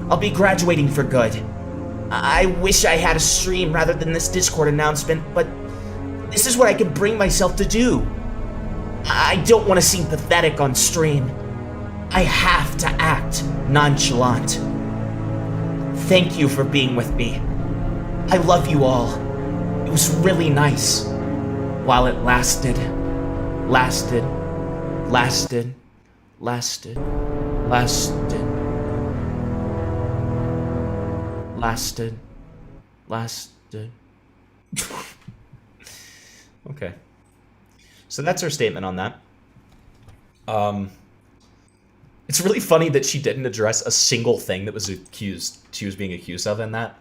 I'll be graduating for good. I wish I had a stream rather than this Discord announcement, but this is what I can bring myself to do. I don't want to seem pathetic on stream. I have to act nonchalant. Thank you for being with me. I love you all. It was really nice. While it lasted. Lasted. Lasted. Lasted. Lasted. Lasted. Lasted. Okay. So that's her statement on that. It's really funny that she didn't address a single thing that she was being accused of in that.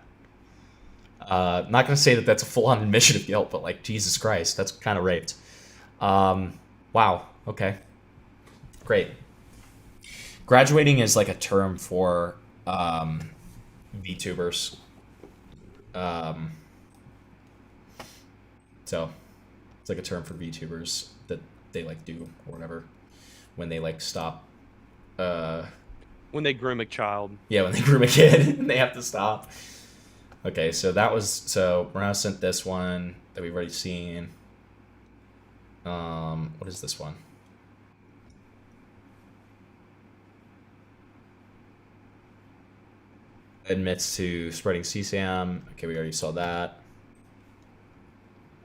Not gonna say that that's a full-on admission of guilt, but like, Jesus Christ, that's kind of raped. Wow, okay. Great. Graduating is like a term for VTubers. So it's like a term for VTubers that they like do or whatever when they like stop. When they groom a child. Yeah, when they groom a kid and they have to stop. Okay, so that was, so Morano sent this one that we've already seen. What is this one? Admits to spreading CSAM. Okay, we already saw that.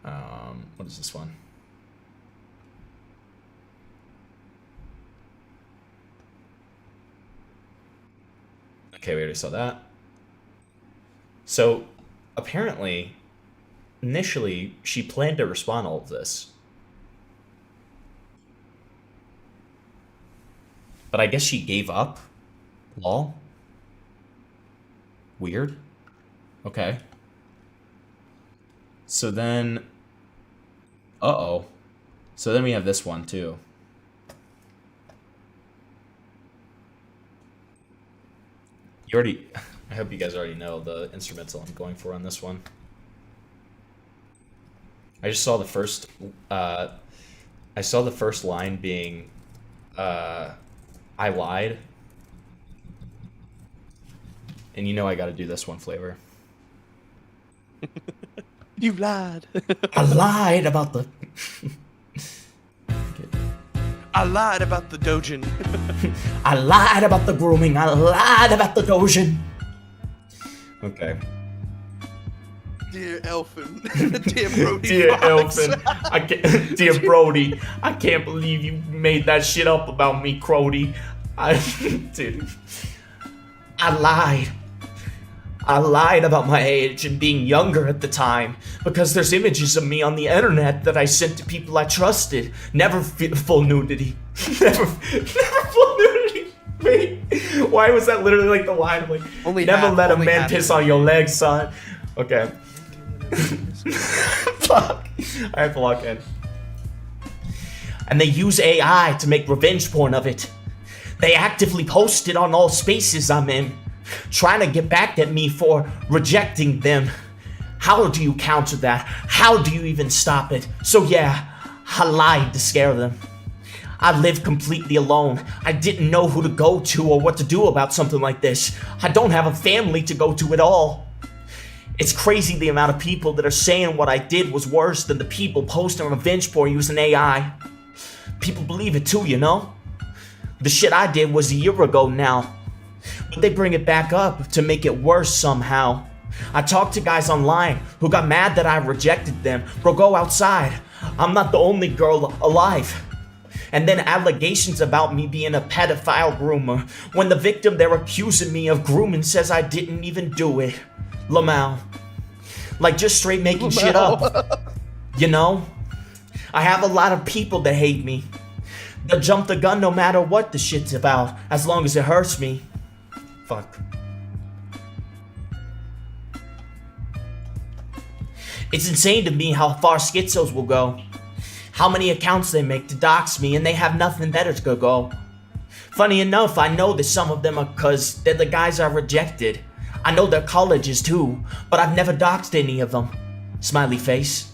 What is this one? Okay, we already saw that. So, apparently, initially, she planned to respond to all of this. But I guess she gave up? Lol? Weird. Okay. So then... Uh-oh. So then we have this one, too. You already... I hope you guys already know the instrumental I'm going for on this one. I just saw the first... I saw the first line being... I lied. And you know I gotta do this one flavor. You lied. I lied about the... I lied about the dojin. I lied about the grooming. I lied about the dojin. Okay. Dear Elfin. Dear Brody. Dear Fox. Elfin. I can't, dear Brody. I can't believe you made that shit up about me, Crody. Dude. I lied. I lied about my age and being younger at the time because there's images of me on the internet that I sent to people I trusted. Never full nudity. never full nudity. Wait, why was that literally like the line? I'm like, never let a man piss on your legs, son. Okay. Fuck. I have to lock in. And they use AI to make revenge porn of it. They actively post it on all spaces I'm in, trying to get back at me for rejecting them. How do you counter that? How do you even stop it? So yeah, I lied to scare them. I live completely alone. I didn't know who to go to or what to do about something like this. I don't have a family to go to at all. It's crazy the amount of people that are saying what I did was worse than the people posting revenge porn using AI. People believe it too, you know? The shit I did was a year ago now. But they bring it back up to make it worse somehow. I talked to guys online who got mad that I rejected them. Bro, go outside. I'm not the only girl alive. And then allegations about me being a pedophile groomer, when the victim they're accusing me of grooming says I didn't even do it. Lamau. Like, just straight making shit up. You know? I have a lot of people that hate me. They'll jump the gun no matter what the shit's about, as long as it hurts me. Fuck. It's insane to me how far schizos will go. How many accounts they make to dox me, and they have nothing better to go. Funny enough, I know that some of them are cause they're the guys I rejected. I know their colleges too, but I've never doxed any of them. Smiley face.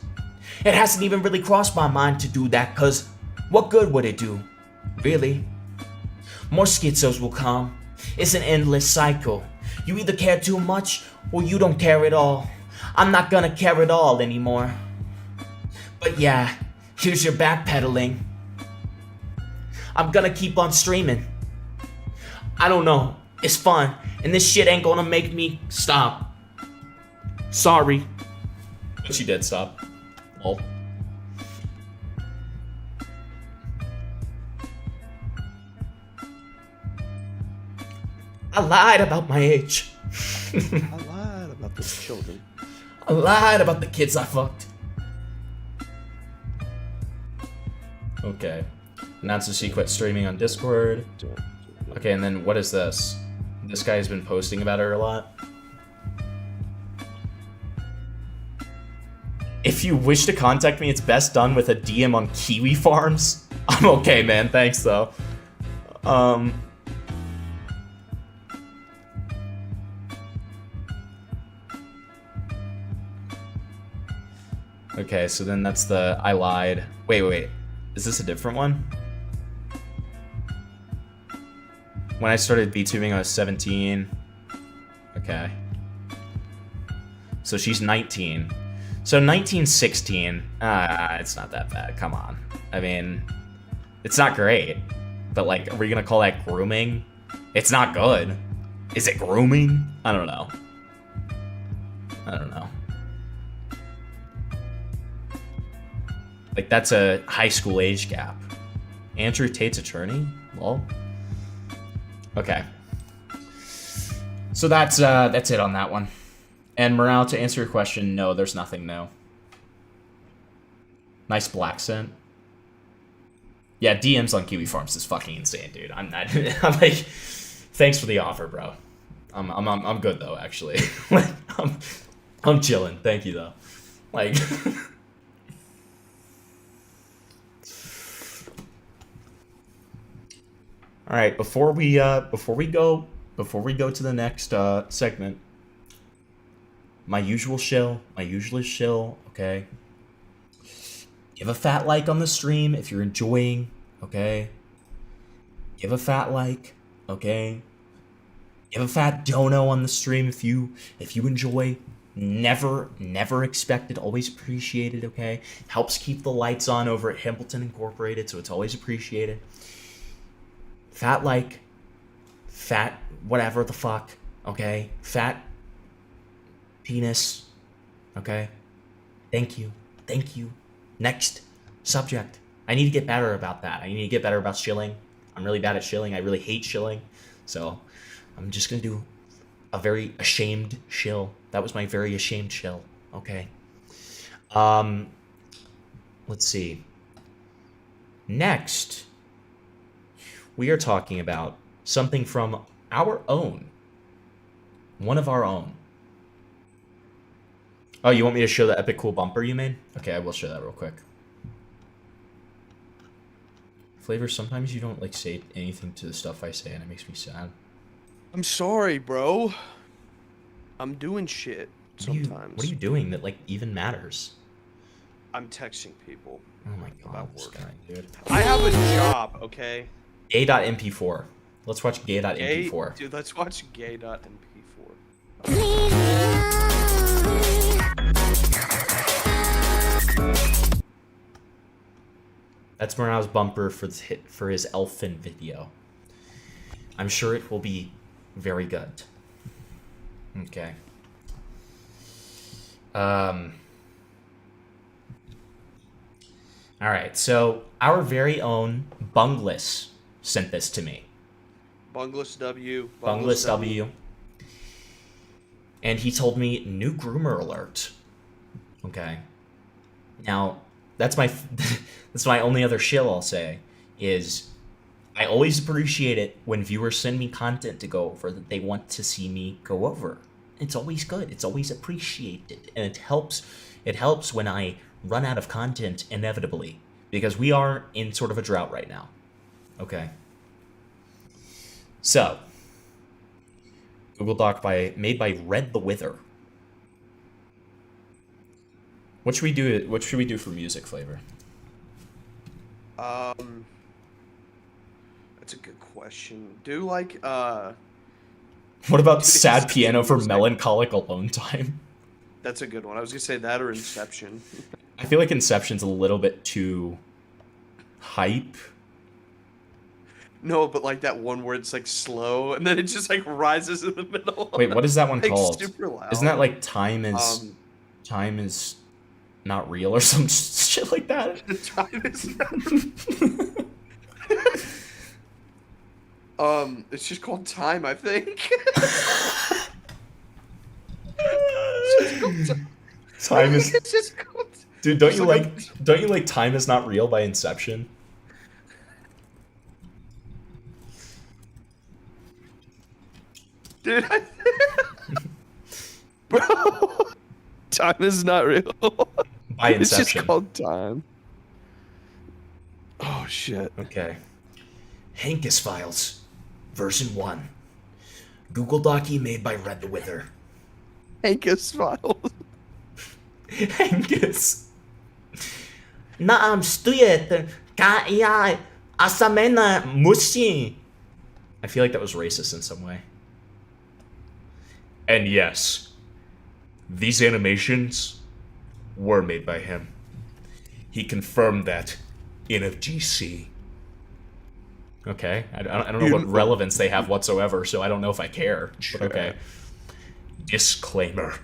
It hasn't even really crossed my mind to do that, cause what good would it do? Really? More schizos will come. It's an endless cycle. You either care too much, or you don't care at all. I'm not gonna care at all anymore. But yeah, here's your backpedaling. I'm gonna keep on streaming. I don't know, it's fun, and this shit ain't gonna make me stop. Sorry. But she did stop. Lol. I lied about my age. I lied about the children. I lied about the kids I fucked. Okay. Announces she quit streaming on Discord. Okay, and then what is this? This guy's been posting about her a lot. If you wish to contact me, it's best done with a DM on Kiwi Farms. I'm okay, man. Thanks, though. Okay, so then that's the I lied. Wait. Is this a different one? When I started VTubing, I was 17. Okay. So she's 19. So 1916. It's not that bad. Come on. I mean, it's not great. But, like, are we gonna call that grooming? It's not good. Is it grooming? I don't know. Like, that's a high school age gap. Andrew Tate's attorney? Lol. Okay. So that's it on that one. And Morale, to answer your question, no, there's nothing new. Nice black scent. Yeah, DMs on Kiwi Farms is fucking insane, dude. I'm not. I'm like, thanks for the offer, bro. I'm good though, actually. Like, I'm chilling. Thank you though. Like. All right, before we go to the next segment, my usual shill, okay? Give a fat like on the stream if you're enjoying, okay? Give a fat like, okay? Give a fat dono on the stream if you enjoy. Never expected, always appreciated, okay? Helps keep the lights on over at Hambleton Incorporated, so it's always appreciated. Fat like, fat whatever the fuck, okay? Fat penis, okay? Thank you. Next subject. I need to get better about that. I need to get better about shilling. I'm really bad at shilling. I really hate shilling. So I'm just gonna do a very ashamed shill. That was my very ashamed shill. Okay. Let's see. Next, we are talking about something from our own. One of our own. Oh, you want me to show the epic cool bumper you made? Okay, I will show that real quick. Flavor, sometimes you don't like say anything to the stuff I say and it makes me sad. I'm sorry, bro. I'm doing shit sometimes. What are you doing that like even matters? I'm texting people. Oh my god, this guy, dude. I have a job, okay? Gay.mp4. Let's watch Gay.mp4. Dude, let's watch Gay.mp4. That's Morale's bumper for his Elfin video. I'm sure it will be very good. Okay. Alright, so our very own Bunglis sent this to me. Bunglis W. Bunglis W. And he told me, new groomer alert. Okay. Now, that's my only other shill I'll say, is I always appreciate it when viewers send me content to go over that they want to see me go over. It's always good. It's always appreciated. And it helps when I run out of content inevitably. Because we are in sort of a drought right now. Okay. So, Google Doc made by Red the Wither. What should we do? What should we do for music flavor? That's a good question. Do like What about sad piano for melancholic alone time? That's a good one. I was gonna say that or Inception. I feel like Inception's a little bit too hype. No, but like that one where it's like slow and then it just like rises in the middle. Wait, what is that one like, called? Super loud. Isn't that like time is not real or some shit like that? Time is it's just called Time, I think. Time is. It's just called... Dude, don't you like Time Is Not Real by Inception? Dude, bro, Time is not real. By Inception. It's just called Time. Oh shit. Okay. Hankus Files, version 1. Google Docky made by Red the Wither. Hankus Files. Hankus. Naam stuyet ka iya asamena mushi. I feel like that was racist in some way. And yes, these animations were made by him. He confirmed that in a GC. Okay, I don't know what relevance they have whatsoever, so I don't know if I care. But okay. Disclaimer.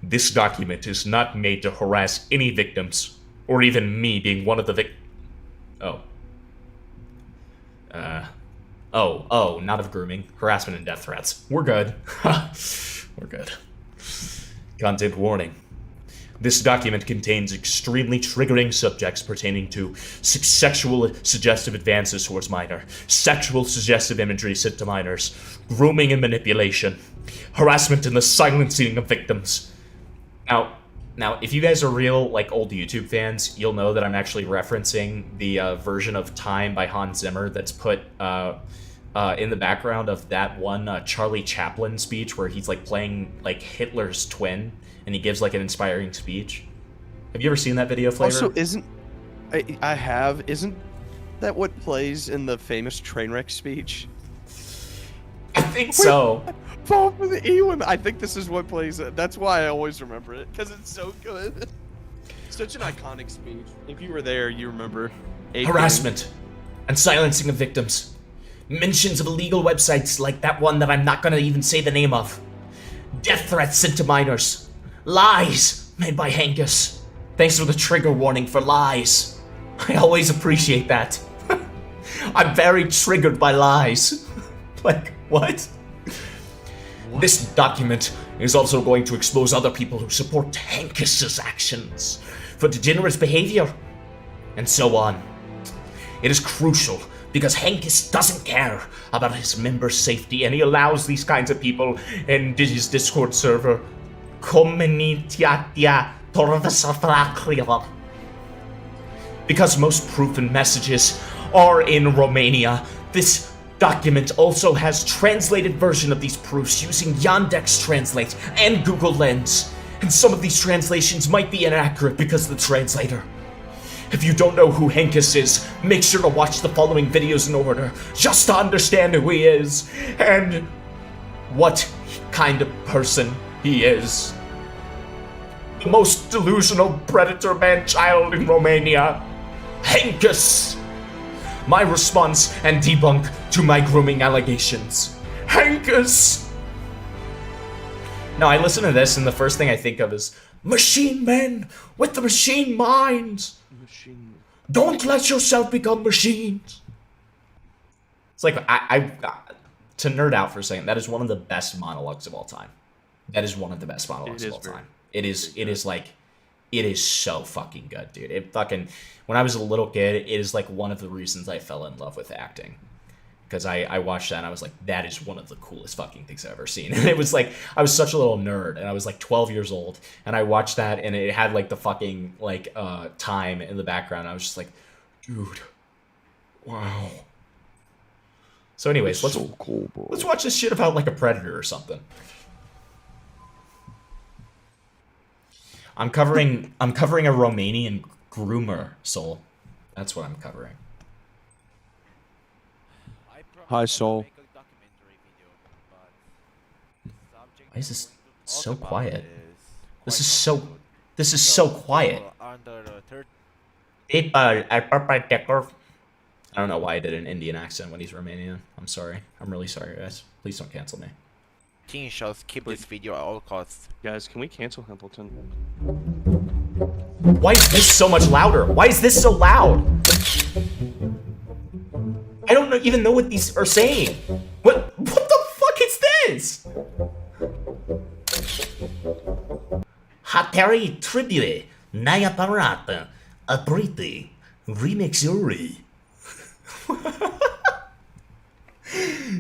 This document is not made to harass any victims, or even me being one of the not of grooming, harassment and death threats. We're good. We're good. Content warning. This document contains extremely triggering subjects pertaining to sexual suggestive advances towards minor, sexual suggestive imagery sent to minors, grooming and manipulation, harassment and the silencing of victims. Now, if you guys are real, like, old YouTube fans, you'll know that I'm actually referencing the version of Time by Hans Zimmer that's put in the background of that one Charlie Chaplin speech where he's, like, playing, like, Hitler's twin, and he gives, like, an inspiring speech. Have you ever seen that video, Flavor? Also, isn't that what plays in the famous Trainwreck speech? I think so. Fall for the Ewan. I think this is what plays it. That's why I always remember it, because it's so good. Such an iconic speech. If you were there, you remember. Harassment and silencing of victims. Mentions of illegal websites like that one that I'm not gonna even say the name of. Death threats sent to minors. Lies made by Hankus. Thanks for the trigger warning for lies. I always appreciate that. I'm very triggered by lies. Like, what? This document is also going to expose other people who support Hankus's actions for degenerate behavior, and so on. It is crucial because Hankus doesn't care about his members' safety, and he allows these kinds of people in his Discord server. Because most proof and messages are in Romania, this document also has translated version of these proofs using Yandex Translate and Google Lens. And some of these translations might be inaccurate because of the translator. If you don't know who Hankus is, make sure to watch the following videos in order, just to understand who he is, and what kind of person he is. The most delusional predator man-child in Romania, Hankus! My response and debunk to my grooming allegations. Hankus! Now, I listen to this, and the first thing I think of is machine men with the machine minds. Don't let yourself become machines. It's like, to nerd out for a second, that is one of the best monologues of all time. That is one of the best monologues of all time. It is so fucking good, dude. It fucking, when I was a little kid, it is like one of the reasons I fell in love with acting. Because I watched that and I was like, that is one of the coolest fucking things I've ever seen. And it was like, I was such a little nerd and I was like 12 years old and I watched that and it had like the fucking like time in the background. I was just like, dude, wow. So anyways, let's watch this shit about like a predator or something. I'm covering a Romanian groomer, Soul. That's what I'm covering. Hi, Soul. Why is this so quiet? This is so quiet. I don't know why I did an Indian accent when he's Romanian. I'm sorry. I'm really sorry, guys. Please don't cancel me. Teen shall skip this video at all costs. Guys, can we cancel Hamilton? Why is this so much louder? Why is this so loud? I don't even know what these are saying. What the fuck is this? Hatari tribute, naya parata, apriti, remixuri.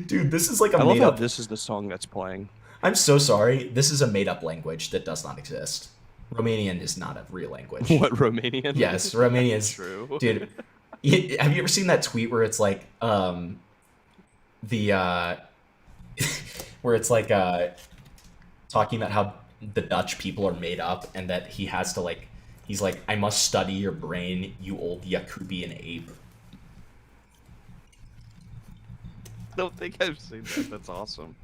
Dude, this is like a I love made how up. this is the song that's playing. I'm so sorry. This is a made up language that does not exist. Romanian is not a real language. What, Romanian? Yes, Romanian is. True. Dude, have you ever seen that tweet where it's like, where it's like, talking about how the Dutch people are made up and that he has to like, he's like, I must study your brain, you old Yakubian ape. I don't think I've seen that. That's awesome.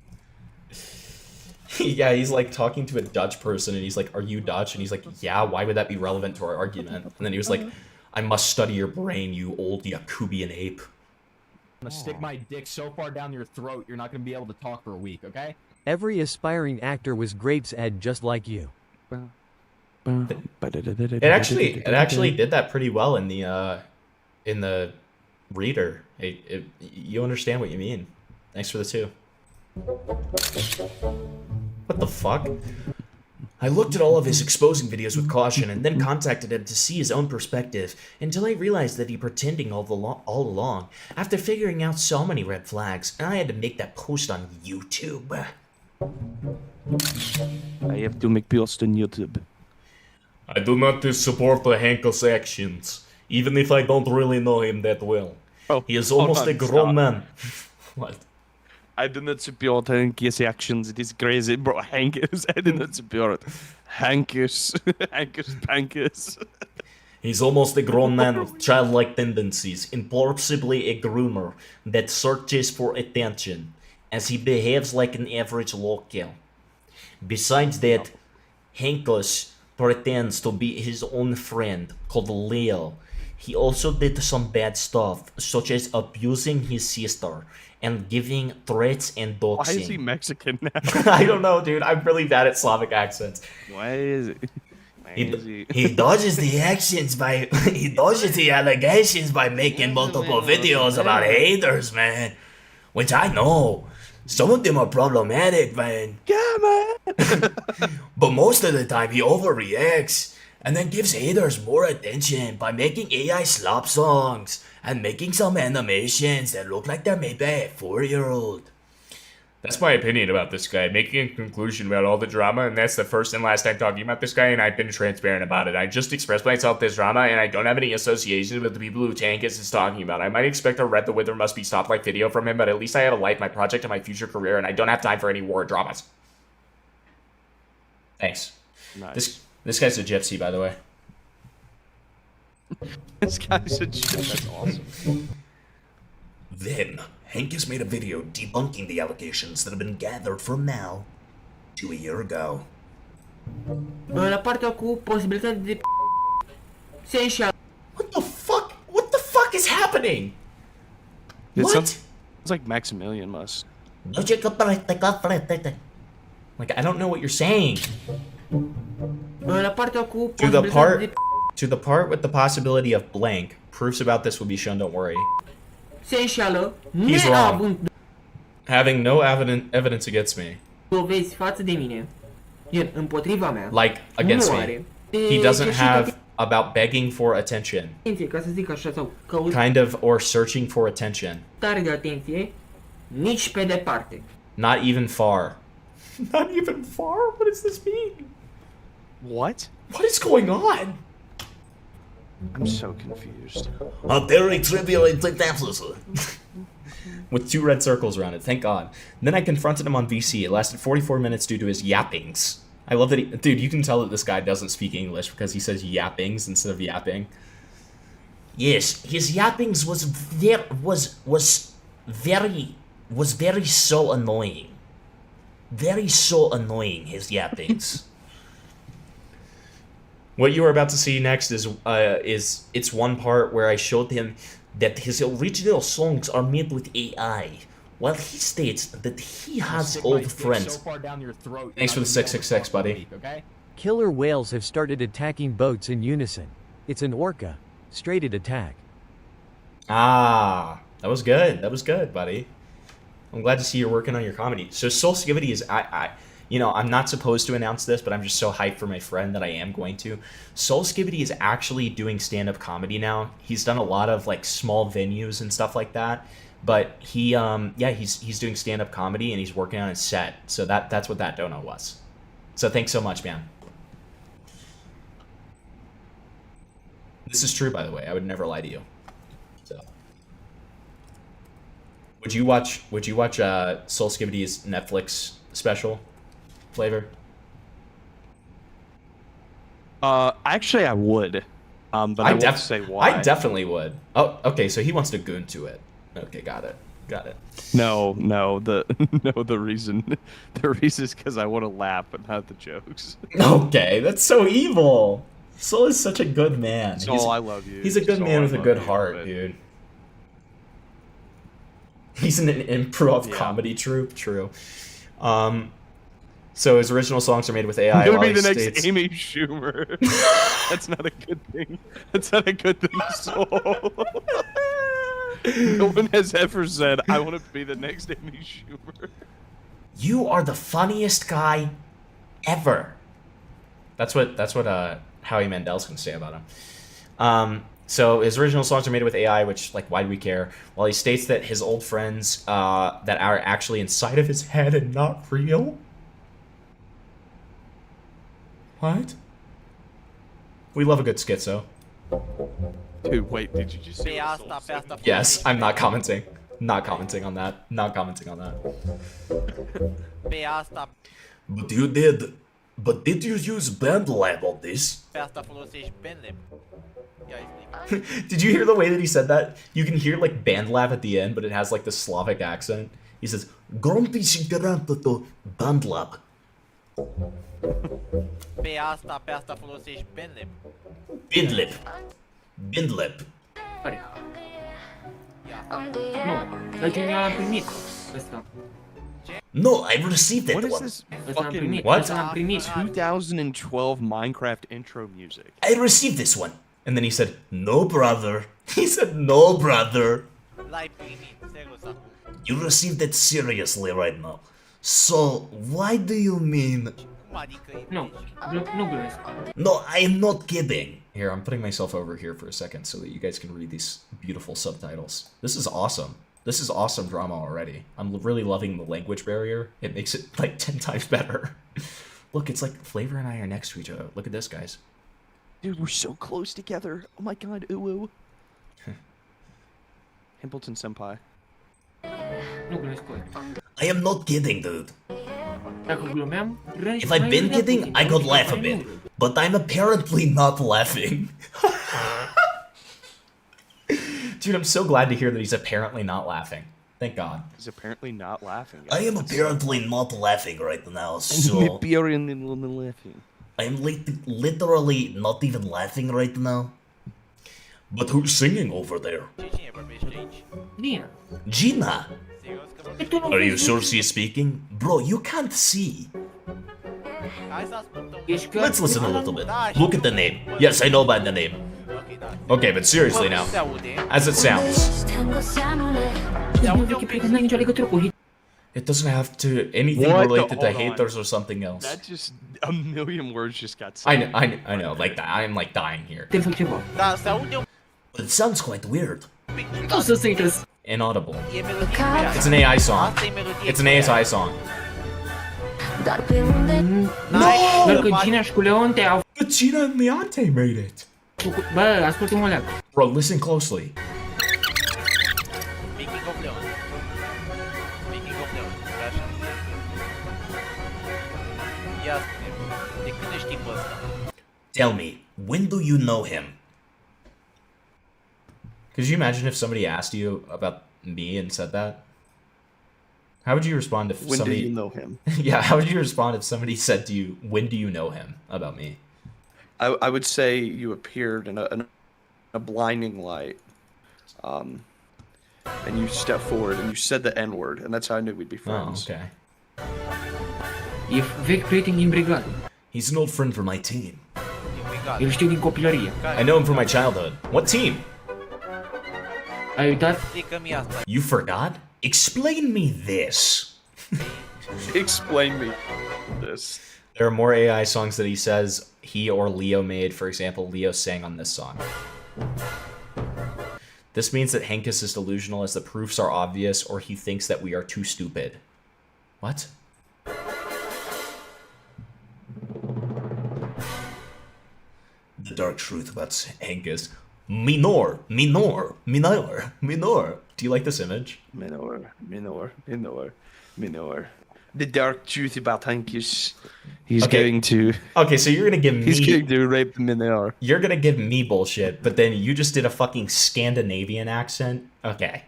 Yeah, he's like talking to a Dutch person and he's like, are you Dutch? And he's like, yeah, why would that be relevant to our argument? And then he was like, I must study your brain, you old Yakubian ape. I'm gonna stick my dick so far down your throat, you're not gonna be able to talk for a week, okay? Every aspiring actor was Grape's Ed just like you. It actually did that pretty well in the reader. You understand what you mean. Thanks for the 2. What the fuck? I looked at all of his exposing videos with caution and then contacted him to see his own perspective until I realized that he pretending all along after figuring out so many red flags, and I had to make that post on YouTube. I have to make post on YouTube. I do not support the Hankus actions, even if I don't really know him that well. He is almost a grown man. What? I do not support Hankus actions. It is crazy, bro. Hankus, I do not support Hankus. Hankus Pankus. He's almost a grown man with childlike tendencies, and possibly a groomer that searches for attention, as he behaves like an average local. Besides that, Hankus pretends to be his own friend called Leo. He also did some bad stuff, such as abusing his sister and giving threats and doxing. Why is he Mexican now? I don't know, dude. I'm really bad at Slavic accents. Why is it? He dodges the actions by he dodges the allegations by making multiple videos about haters, man. Which I know. Some of them are problematic, man. Yeah, man. But most of the time he overreacts and then gives haters more attention by making AI slop songs and making some animations that look like they're made by a 4-year-old. That's my opinion about this guy, making a conclusion about all the drama, and that's the first and last time talking about this guy, and I've been transparent about it. I just expressed myself this drama, and I don't have any association with the people who Hankus is talking about. I might expect a Red the Wither Must Be Stopped like video from him, but at least I have a life, my project, and my future career, and I don't have time for any war dramas. Thanks. Nice. This guy's a gypsy, by the way. This guy's a gypsy. That's awesome. Then, Hankus made a video debunking the allegations that have been gathered from now to a year ago. La partea cu posibilitatea de se înșeală. What the fuck? What the fuck is happening? It What? sounds like Maximilian must. Like, I don't know what you're saying. La partea cu To the posibilitatea de part with the possibility of blank. Proofs about this will be shown, don't worry. se înșeală, He's neavând wrong. Having no evidence against me. dovezi față de mine. El împotriva mea. Like, against nu me. are. He doesn't have about begging for attention. Ca să zic așa, sau Kind of, or searching for attention. căutare de atenție, nici pe departe. Not even far. Not even far? What does this mean? What? What is going on? I'm so confused. A very trivial interpretation. With 2 red circles around it, thank God. Then I confronted him on VC. It lasted 44 minutes due to his yappings. I love that he... Dude, you can tell that this guy doesn't speak English because he says yappings instead of yapping. Yes, his yappings was very so annoying. Very so annoying, his yappings. What you are about to see next is it's one part where I showed him that his original songs are made with AI, while he states that he has old friends. Thanks for the 666, buddy. Killer whales have started attacking boats in unison. It's an orca. Straighted attack. Ah, that was good. That was good, buddy. I'm glad to see you're working on your comedy. So Soulskivity is you know, I'm not supposed to announce this, but I'm just so hyped for my friend that I am going to. Soulskivity is actually doing stand-up comedy now. He's done a lot of like small venues and stuff like that, but he he's doing stand-up comedy and he's working on his set. So that's what that dono was. So thanks so much, man. This is true, by the way. I would never lie to you. So would you watch Soulskivity's Netflix special? Flavor? Actually, I would. But I won't say why. I definitely would. Oh, okay. So he wants to goon to it. Okay, got it. No. The reason is because I want to laugh, but not the jokes. Okay, that's so evil. Soul is such a good man. Soul, I love you. He's a good man with a good heart, dude. He's in an improv comedy troupe. True. So his original songs are made with AI. He'll be the next Amy Schumer. That's not a good thing. That's not a good thing, Soul. No one has ever said, I want to be the next Amy Schumer. You are the funniest guy ever. That's what Howie Mandel's gonna say about him. So his original songs are made with AI, which, like, why do we care? While he states that his old friends that are actually inside of his head and not real. What? We love a good schizo. Dude, wait, did you just say Yes, I'm not commenting. Not commenting on that. Not commenting on that. But did you use BandLab on this? Did you hear the way that he said that? You can hear like BandLab at the end, but it has like the Slavic accent. He says, "Grumpy Sigaranta to BandLab." Bindlip. No, I received it. What is this fucking what? 2012 Minecraft intro music? I received this one. And then he said, "No, brother." He said, "No, brother." You received it seriously right now. So, why do you mean... Nu, nu glumesc. No, I am not kidding. Here, I'm putting myself over here for a second so that you guys can read these beautiful subtitles. This is awesome. This is awesome drama already. I'm really loving the language barrier. It makes it like 10 times better. Look, it's like Flavor and I are next to each other. Look at this, guys. Dude, we're so close together. Oh my god, ooh. Hamilton Senpai. Nu glumesc cu el. I am not kidding, dude. Dacă glumeam, râzi If I've mai been râdea kidding, puțin, I could mai laugh a nu bit. râd. But I'm apparently not laughing. Dude, I'm so glad to hear that he's apparently not laughing. Thank God. He's apparently not laughing. I am apparently not laughing right now, so... apparently not laughing. I am literally not even laughing right now. But who's singing over there? Bine. Gina! Păi tu nu Are you vezi, sure she's speaking? Bro, you can't see. ești că... Let's listen a little bit. Look at the name. Yes, I know about the name. Okay, but seriously now. As it sounds. It doesn't have to anything What the- related to hold on. haters or something else. That just a million words just got I said. know, I know, like that. I'm like dying here. Te fac ceva. But it sounds quite weird. O să se uită. Inaudible. It's an AI song. It's an AI song. Doar că Gina și cu Leonte au But Gina and Leonte made it. făcut... Bă, ascultă-mă leac. Bro, listen closely. Speaking of Leon. Russian. Ia spune, de când ești tipul ăsta? Tell me, when do you know him? Could you imagine if somebody asked you about me and said that? How would you respond if When somebody... do you know him? Yeah, how would you respond if somebody said to you, when do you know him about me? I would say you appeared in a blinding light, and you stepped forward and you said the N word, and that's how I knew we'd be Oh, friends. okay. E vechi prieten din brigadă. He's an old friend from my team. Eu știu din copilărie. I know him from my childhood. What team? Ai uitat? Explică-mi asta. You forgot? Explain me this. Explain me this. There are more AI songs that he says he or Leo made. For example, Leo sang on this song. This means that Hankus is delusional as the proofs are obvious, or he thinks that we are too stupid. What? The dark truth about Hankus. Minor. Do you like this image? Minor. The dark truth about Hankus. He's Okay. going to. Okay, so you're gonna give me... He's going to rape Minor. You're gonna give me bullshit, but then you just did a fucking Scandinavian accent? Okay.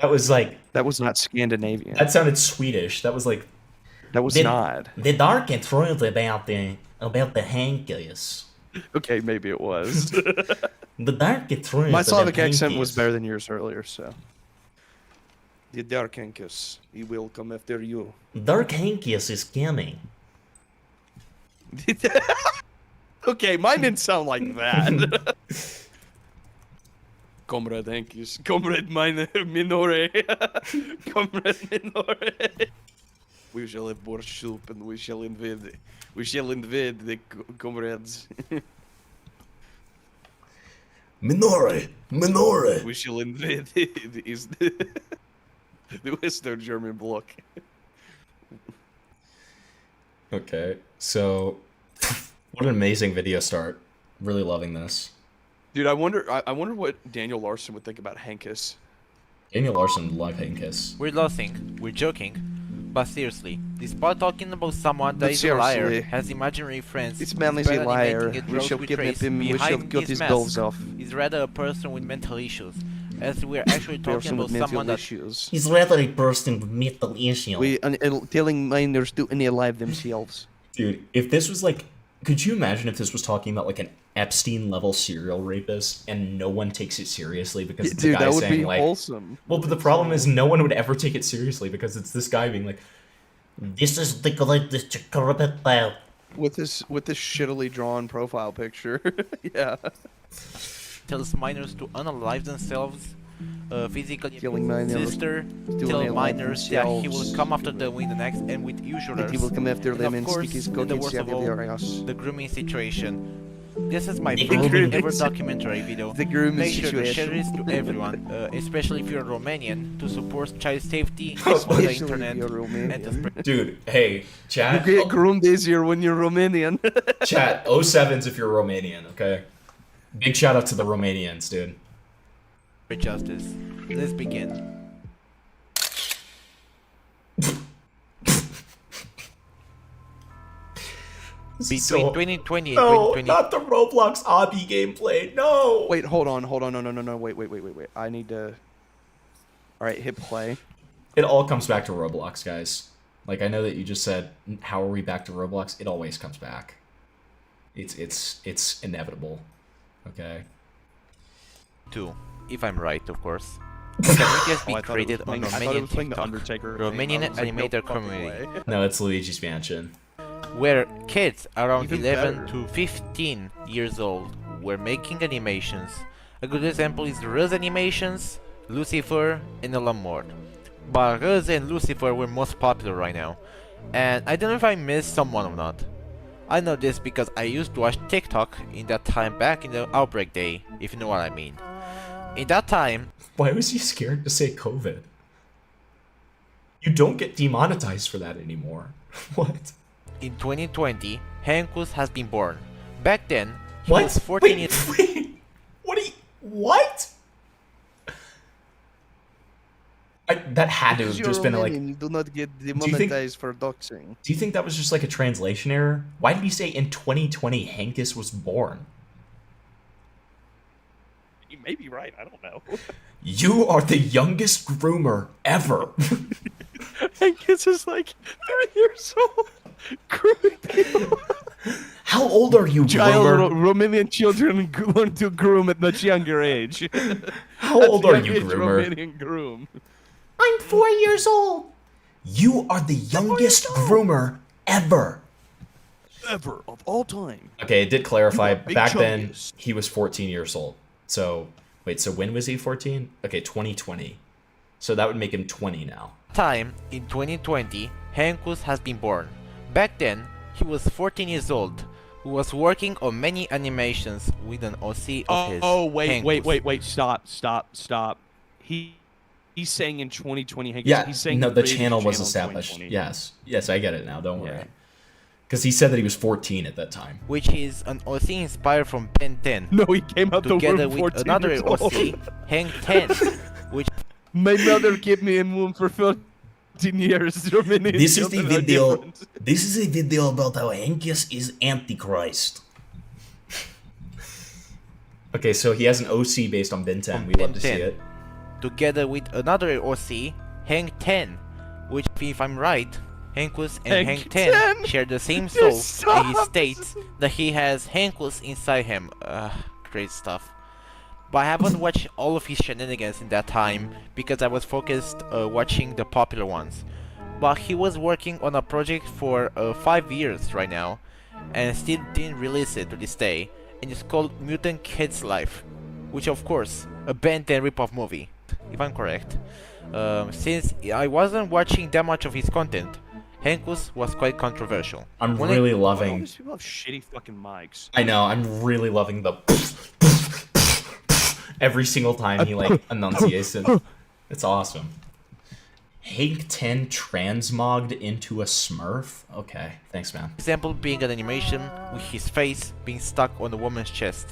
That was like... That was not Scandinavian. That sounded Swedish. That was like... That was The- not. The dark truth about the Hankus. Okay, maybe it was. The dark truth. My about Slavic accent was Hankus. better than yours earlier, so. The dark Hankus, he will come after you. Dark Hankus is coming. Okay, mine didn't sound like that. Comrade Hankus, comrade mine Minore, comrade Minore. We shall have borscht soup and we shall invade. We shall invade the comrades. Minore. We shall invade the Western German bloc. Okay, so... What an amazing video start. Really loving this. Dude, I wonder what Daniel Larson would think about Hankus. Daniel Larson loved Hankus. We're laughing, we're joking. But seriously, despite talking about someone that But is a liar, seriously, has imaginary friends, this man is a apparently liar. making a We joke shall with kidnap race him, we shall behind cut his his mask balls off. is rather a person with mental issues, as we're actually talking Person about with mental someone that issues. He's rather a person with mental issues. We telling minors to unalive themselves. Dude, if this was like... Could you imagine if this was talking about like an Epstein-level serial rapist and no one takes it seriously because it's the Dude, guy that would saying be like... wholesome. Well, but the problem is no one would ever take it seriously because it's this guy being like... This is the greatest corrupt file. With this shittily drawn profile picture. Yeah. tells minors to unalive themselves. physically Killing minors, sister, stealing tell their minors that he will themselves. come after them with an axe and with usurers. He will come after them of and course, stick his in cock the in worst of all, Saviorios. the grooming situation. This is my The first grooming ever situation. documentary video. The grooming Make sure to share situation. this to everyone, especially if you're Romanian, to support child safety on the Especially internet. if you're And to Romanian. spread Dude, hey, chat. You get groomed easier when you're Romanian. Chat, 07s if you're Romanian, okay? Big shout out to the Romanians, dude. justice. Let's begin. Between 2020 and No, 2020. not the Roblox obby gameplay. No. Wait, hold on. No. Wait. I need to. All right, hit play. It all comes back to Roblox, guys. Like, I know that you just said, how are we back to Roblox? It always comes back. It's inevitable. Okay. Two, if I'm right, of course. Can we just be I thought it created was on playing- I thought it Romanian was playing the TikTok, Undertaker thing. Romanian I was like, no animator fucking community, way. No, it's Luigi's Mansion. where kids around Even 11 better. to 15 years old were making animations. A good example is Ruz Animations, Lucifer, and a lot more. But Ruz and Lucifer were most popular right now. And I don't know if I missed someone or not. I know this because I used to watch TikTok in that time back in the outbreak day, if you know what I mean. In that time, Why was he scared to say COVID? You don't get demonetized for that anymore. What? in 2020, Hankus has been born. Back then, he What? was 14 years What are you... What? That had to Because have you're just been like... Romanian, you do not get think- demonetized for doxing. Do you think that was just like a translation error? Why did he say in 2020 Hankus was born? You may be right. I don't know. You are the youngest groomer ever. Hankus is like 3 years old. Grooming people. How old are you, groomer? Romanian children learn to groom at much younger age. How That's old the are you, young age groomer? Romanian groom. I'm 4 years old. You are the youngest groomer ever. Ever of all time. Okay, it did clarify. You are big Back then, chungus. he was 14 years old. So, wait, so when was he 14? Okay, 2020. So that would make him 20 now. time, in 2020, Hankus has been born. Back then, he was 14 years old, who was working on many animations with an OC of his. Wait, Hankus. stop. He's saying in 2020. Hankus, Yeah, he's saying no, he the created channel was in established. 2020. Yes, I get it now. Don't worry. Yeah. Because he said that he was 14 at that time. Which is an OC inspired from Ben 10. No, he came out the together womb with 14 another years OC, old. Hank 10, which My mother kept me in womb for 14 years. Romanian This is the children are video. different. This is a video about how Hankus is Antichrist. Okay, so he has an OC based on Ben 10. We love to see 10. it. together with another OC, Hank 10, which, if I'm right, Hankus and Hank 10 share the same soul, and he states that he has Hankus inside him. Great stuff. But I haven't watched all of his shenanigans in that time because I was focused watching the popular ones. But he was working on a project for 5 years right now, and still didn't release it to this day, and it's called Mutant Kids Life, which of course, a Ben 10 ripoff movie, if I'm correct. Since I wasn't watching that much of his content, Hankus was quite controversial. I'm When really All loving... these people have shitty fucking mics. I know, I'm really loving the... every single time he, like, enunciates it. It's awesome. Hank 10 transmogged into a Smurf? Okay, thanks, man. Example being an animation with his face being stuck on a woman's chest.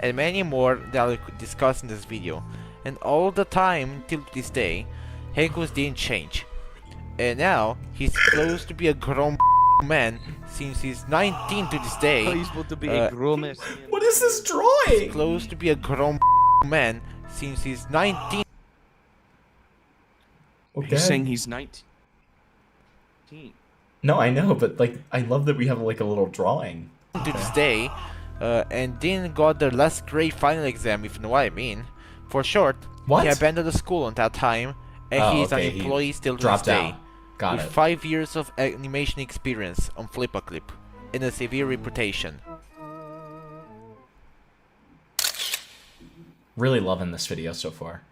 And many more that I'll discuss in this video. And all the time till this day, Hankus didn't change. And now, he's close to be a grown man since he's 19 to this day. Oh, he's supposed to be a grown ass man. What is this drawing? He's close to be a grown man since he's 19. Okay. He's saying he's 19. No, I know, but, like, I love that we have, like, a little drawing. To this day, and didn't got the last grade final exam, if you know what I mean. For short, What? he abandoned the school at that time, and Oh, he's okay, an he employee still to this dropped day. out. Got with it. 5 years of animation experience on Flip-a-Clip, and a severe reputation. Really loving this video so far.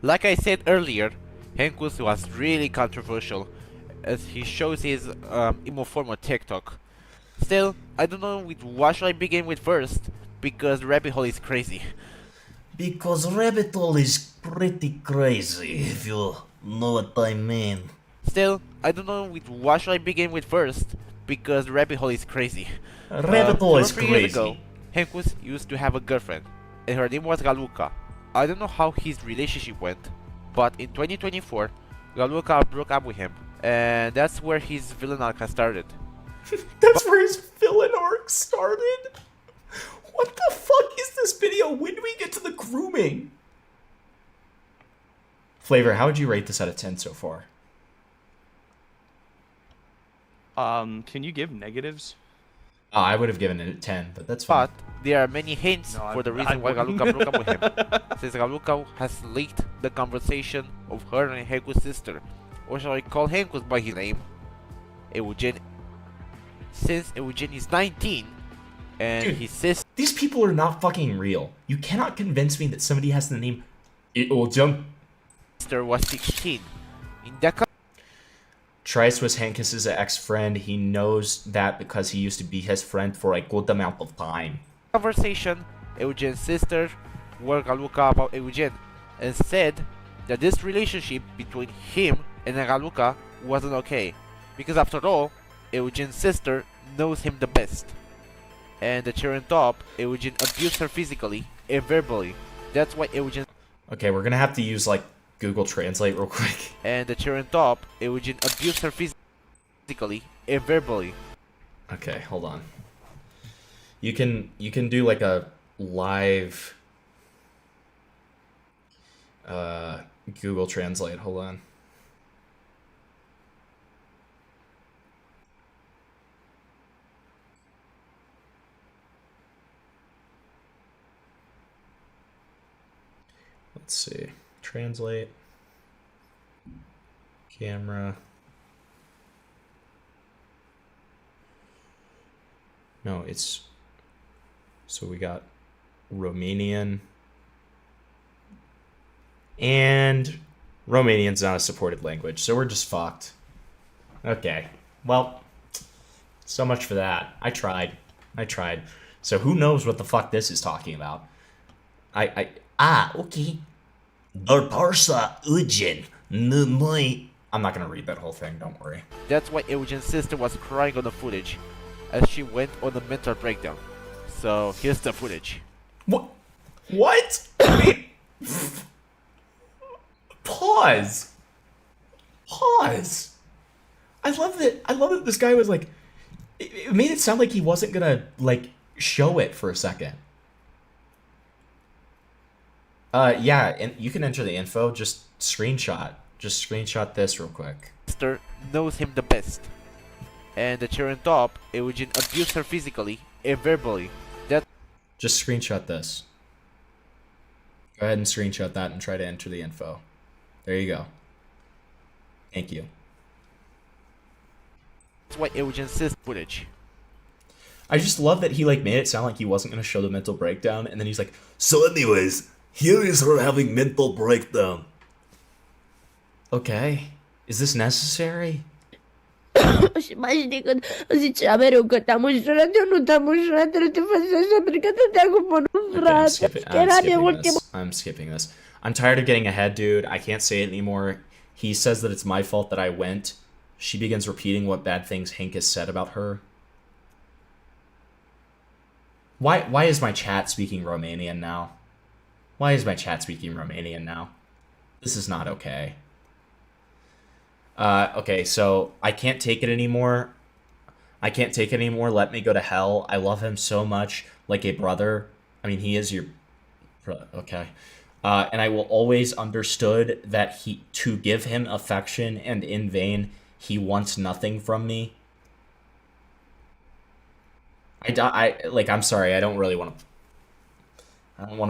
Like I said earlier, Hankus was really controversial as he shows his emo form on TikTok. Still, I don't know with what should I begin with first, because rabbit hole is crazy. Because rabbit hole is pretty crazy, if you know what I mean. Still, I don't know with what should I begin with first, because rabbit hole is crazy. Rabbit hole is 3 years ago, crazy. Hankus used to have a girlfriend, and her name was Galuka. I don't know how his relationship went, but in 2024, Galuka broke up with him, and that's where his villain arc has started. That's where his villain arc started? What the fuck is this video? When do we get to the grooming? Flavor, how would you rate this out of 10 so far? Can you give negatives? I would have given it a 10, but that's fine. But there are many hints for the reason why Galuka broke up with him. Since Galuka has leaked the conversation of her and Hankus' sister, or shall I call Hankus by his name, Eugen. Since Eugen is 19, and Dude, his sister these people are not fucking real. You cannot convince me that somebody has the name Eugen. was 16. In that Trice was Hankus's ex-friend. He knows that because he used to be his friend for a good amount of time. conversation, Eugen's sister warned Galuka about Eugen and said that this relationship between him and Galuka wasn't okay, because after all, Eugen's sister knows him the best. And the cherry on top, Eugen abused her physically and verbally. That's why Eugen. Okay, we're gonna have to use like Google Translate real quick. And the cherry on top, Eugen abused her physically and verbally. Okay, hold on. You can do like a live Google Translate. Hold on. Let's see. Translate. Camera. No, it's... So we got Romanian. And Romanian's not a supported language, so we're just fucked. Okay. Well, so much for that. I tried. So who knows what the fuck this is talking about? Okay. Darparsa Ujin. I'm not gonna read that whole thing, don't worry. That's why Eugen's sister was crying on the footage as she went on a mental breakdown. So here's the footage. What? Pause. I love that this guy was like, it made it sound like he wasn't gonna like show it for a second. Yeah, and you can enter the info, just screenshot this real quick. Sister knows him the best. And the cherry on top, Eugen abused her physically and verbally. Just screenshot this. Go ahead and screenshot that and try to enter the info. There you go. Thank you. That's why Eugen's sister footage. I just love that he like made it sound like he wasn't gonna show the mental breakdown, and then he's like, so anyways, here is her having mental breakdown. Okay. Is this necessary? Mas diga, se te abriu que tá mostrando, eu não tá mostrando, eu te fazer essa brincadeira, tá com o I'm skipping this. I'm tired of getting ahead, dude. I can't say it anymore. He says that it's my fault that I went. She begins repeating what bad things Hank has said about her. Why is my chat speaking Romanian now? This is not okay. Okay, so I can't take it anymore. Let me go to hell. I love him so much, like a brother. I mean, he is your brother. Okay. And I will always understood that to give him affection, and in vain, he wants nothing from me. I'm sorry, I don't want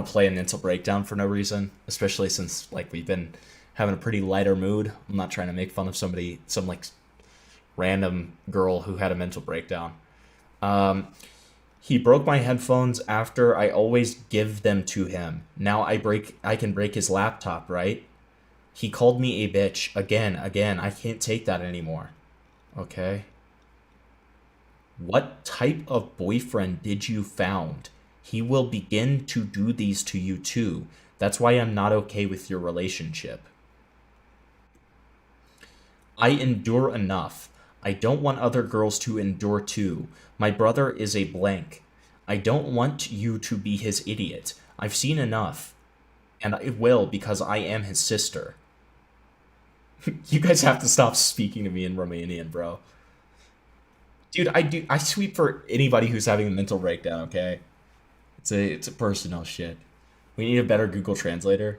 to play a mental breakdown for no reason, especially since, like, we've been having a pretty lighter mood. I'm not trying to make fun of some random girl who had a mental breakdown. He broke my headphones after I always give them to him. Now I can break his laptop, right? He called me a bitch again. I can't take that anymore. Okay? What type of boyfriend did you found? He will begin to do these to you too. That's why I'm not okay with your relationship. I endure enough. I don't want other girls to endure too. My brother is a blank. I don't want you to be his idiot. I've seen enough. And I will because I am his sister. You guys have to stop speaking to me in Romanian, bro. Dude, I sweep for anybody who's having a mental breakdown, okay? It's a personal shit. We need a better Google Translator.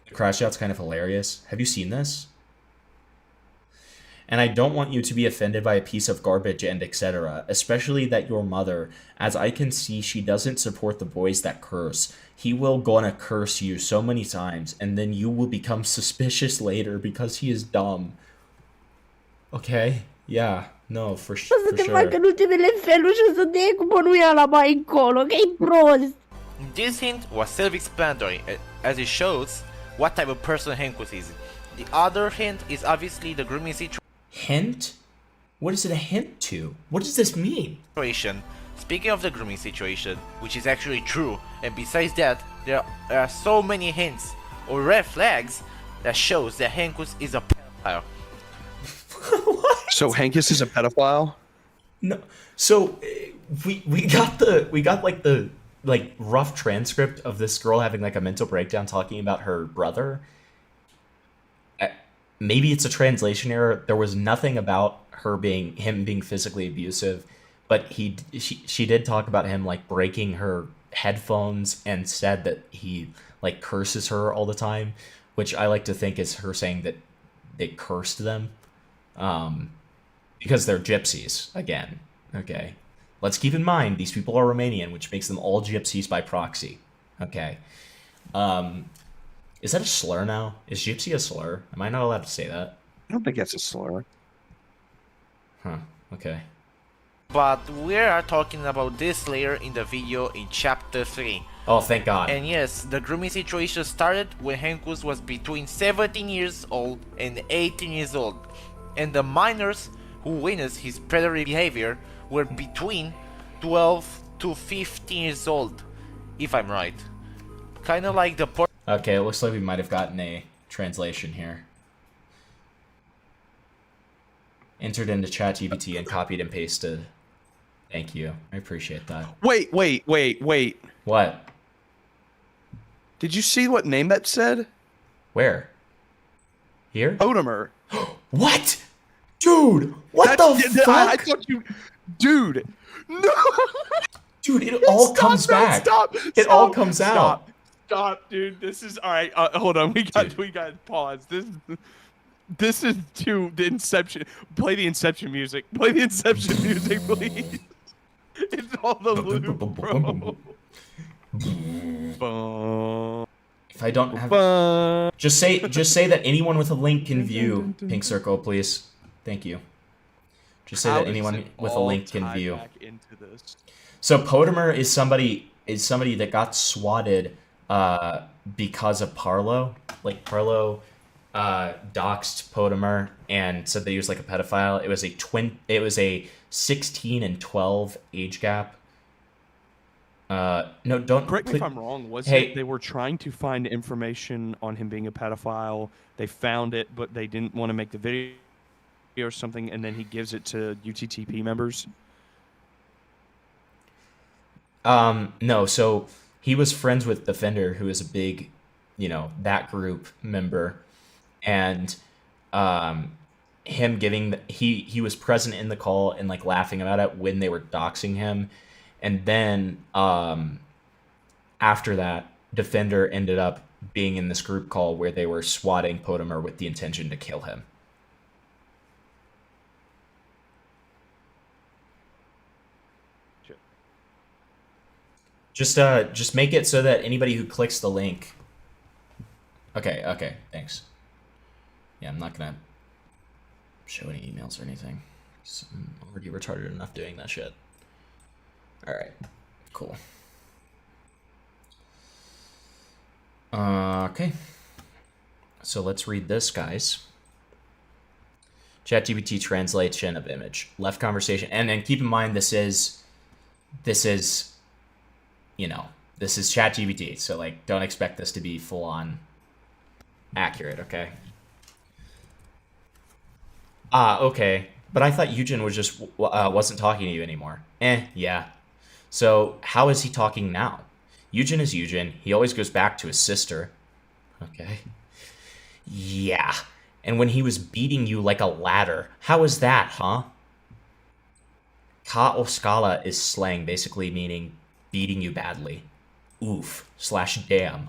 The crash out's kind of hilarious. Have you seen this? And I don't want you to be offended by a piece of garbage and etc. Especially that your mother, as I can see, she doesn't support the boys that curse. He will gonna curse you so many times, and then you will become suspicious later because he is dumb. Okay? Yeah. No, for Să sure. te facă în ultimele feluri și să te iei cu bănuiala mai încolo, că e prost. This hint was self-explanatory, as it shows what type of person Hankus is. The other hint is obviously the grooming Hint? What is it a hint to? What does this mean? situation. Speaking of the grooming situation, which is actually true, and besides that, there are so many hints or red flags that shows that Hankus is a pedophile. So Hankus is a pedophile? No. So we got the rough transcript of this girl having like a mental breakdown talking about her brother. Maybe it's a translation error. There was nothing about him being physically abusive, but she did talk about him like breaking her headphones and said that he like curses her all the time, which I like to think is her saying that they cursed them. Because they're gypsies, again. Okay. Let's keep in mind, these people are Romanian, which makes them all gypsies by proxy. Okay. Is that a slur now? Is gypsy a slur? Am I not allowed to say that? I don't think that's a slur. Huh. Okay. But we are talking about this later in the video in chapter 3. Oh, thank God. And yes, the grooming situation started when Hankus was between 17 years old and 18 years old. And the minors who witnessed his predatory behavior were between 12 to 15 years old, if I'm right. Kind of like the Okay, it looks like we might have gotten a translation here. Entered into ChatGPT and copied and pasted. Thank you. I appreciate that. Wait. What? Did you see what name that said? Where? Here? Potamer. What? Dude, what the fuck? I thought you... Dude. No. Dude, it all comes back. It all comes out. Stop, dude. This is... Alright, hold on. We got to pause. This is to the Inception. Play the Inception music. Play the Inception music, please. It's all the loop, bro. If I don't have... Just say that anyone with a link can view Pink Circle, please. Thank you. Just say that anyone with a link can view. So Potamer is somebody that got swatted because of Parlo. Like Parlo doxed Potamer and said that he was like a pedophile. It was a 16 and 12 age gap. No, don't correct me if I'm wrong. They were trying to find information on him being a pedophile. They found it, but they didn't want to make the video or something, and then he gives it to UTTP members. No, so he was friends with Defender, who is a big, that group member, and him giving he was present in the call and like laughing about it when they were doxing him, and then after that, Defender ended up being in this group call where they were swatting Potamer with the intention to kill him. Just make it so that anybody who clicks the link. Okay, thanks. Yeah, I'm not gonna show any emails or anything. I'm already retarded enough doing that shit. Alright, cool. Okay. So let's read this, guys. ChatGPT translation of image. Left conversation. And then keep in mind this is, you know, this is ChatGPT. So, like, don't expect this to be full-on accurate, okay? Okay. But I thought Eugen was just wasn't talking to you anymore. Yeah. So how is he talking now? Eugen is Eugen. He always goes back to his sister. Okay. Yeah. And when he was beating you like a ladder, how is that, huh? Ka o scala is slang, basically meaning beating you badly. Oof / damn.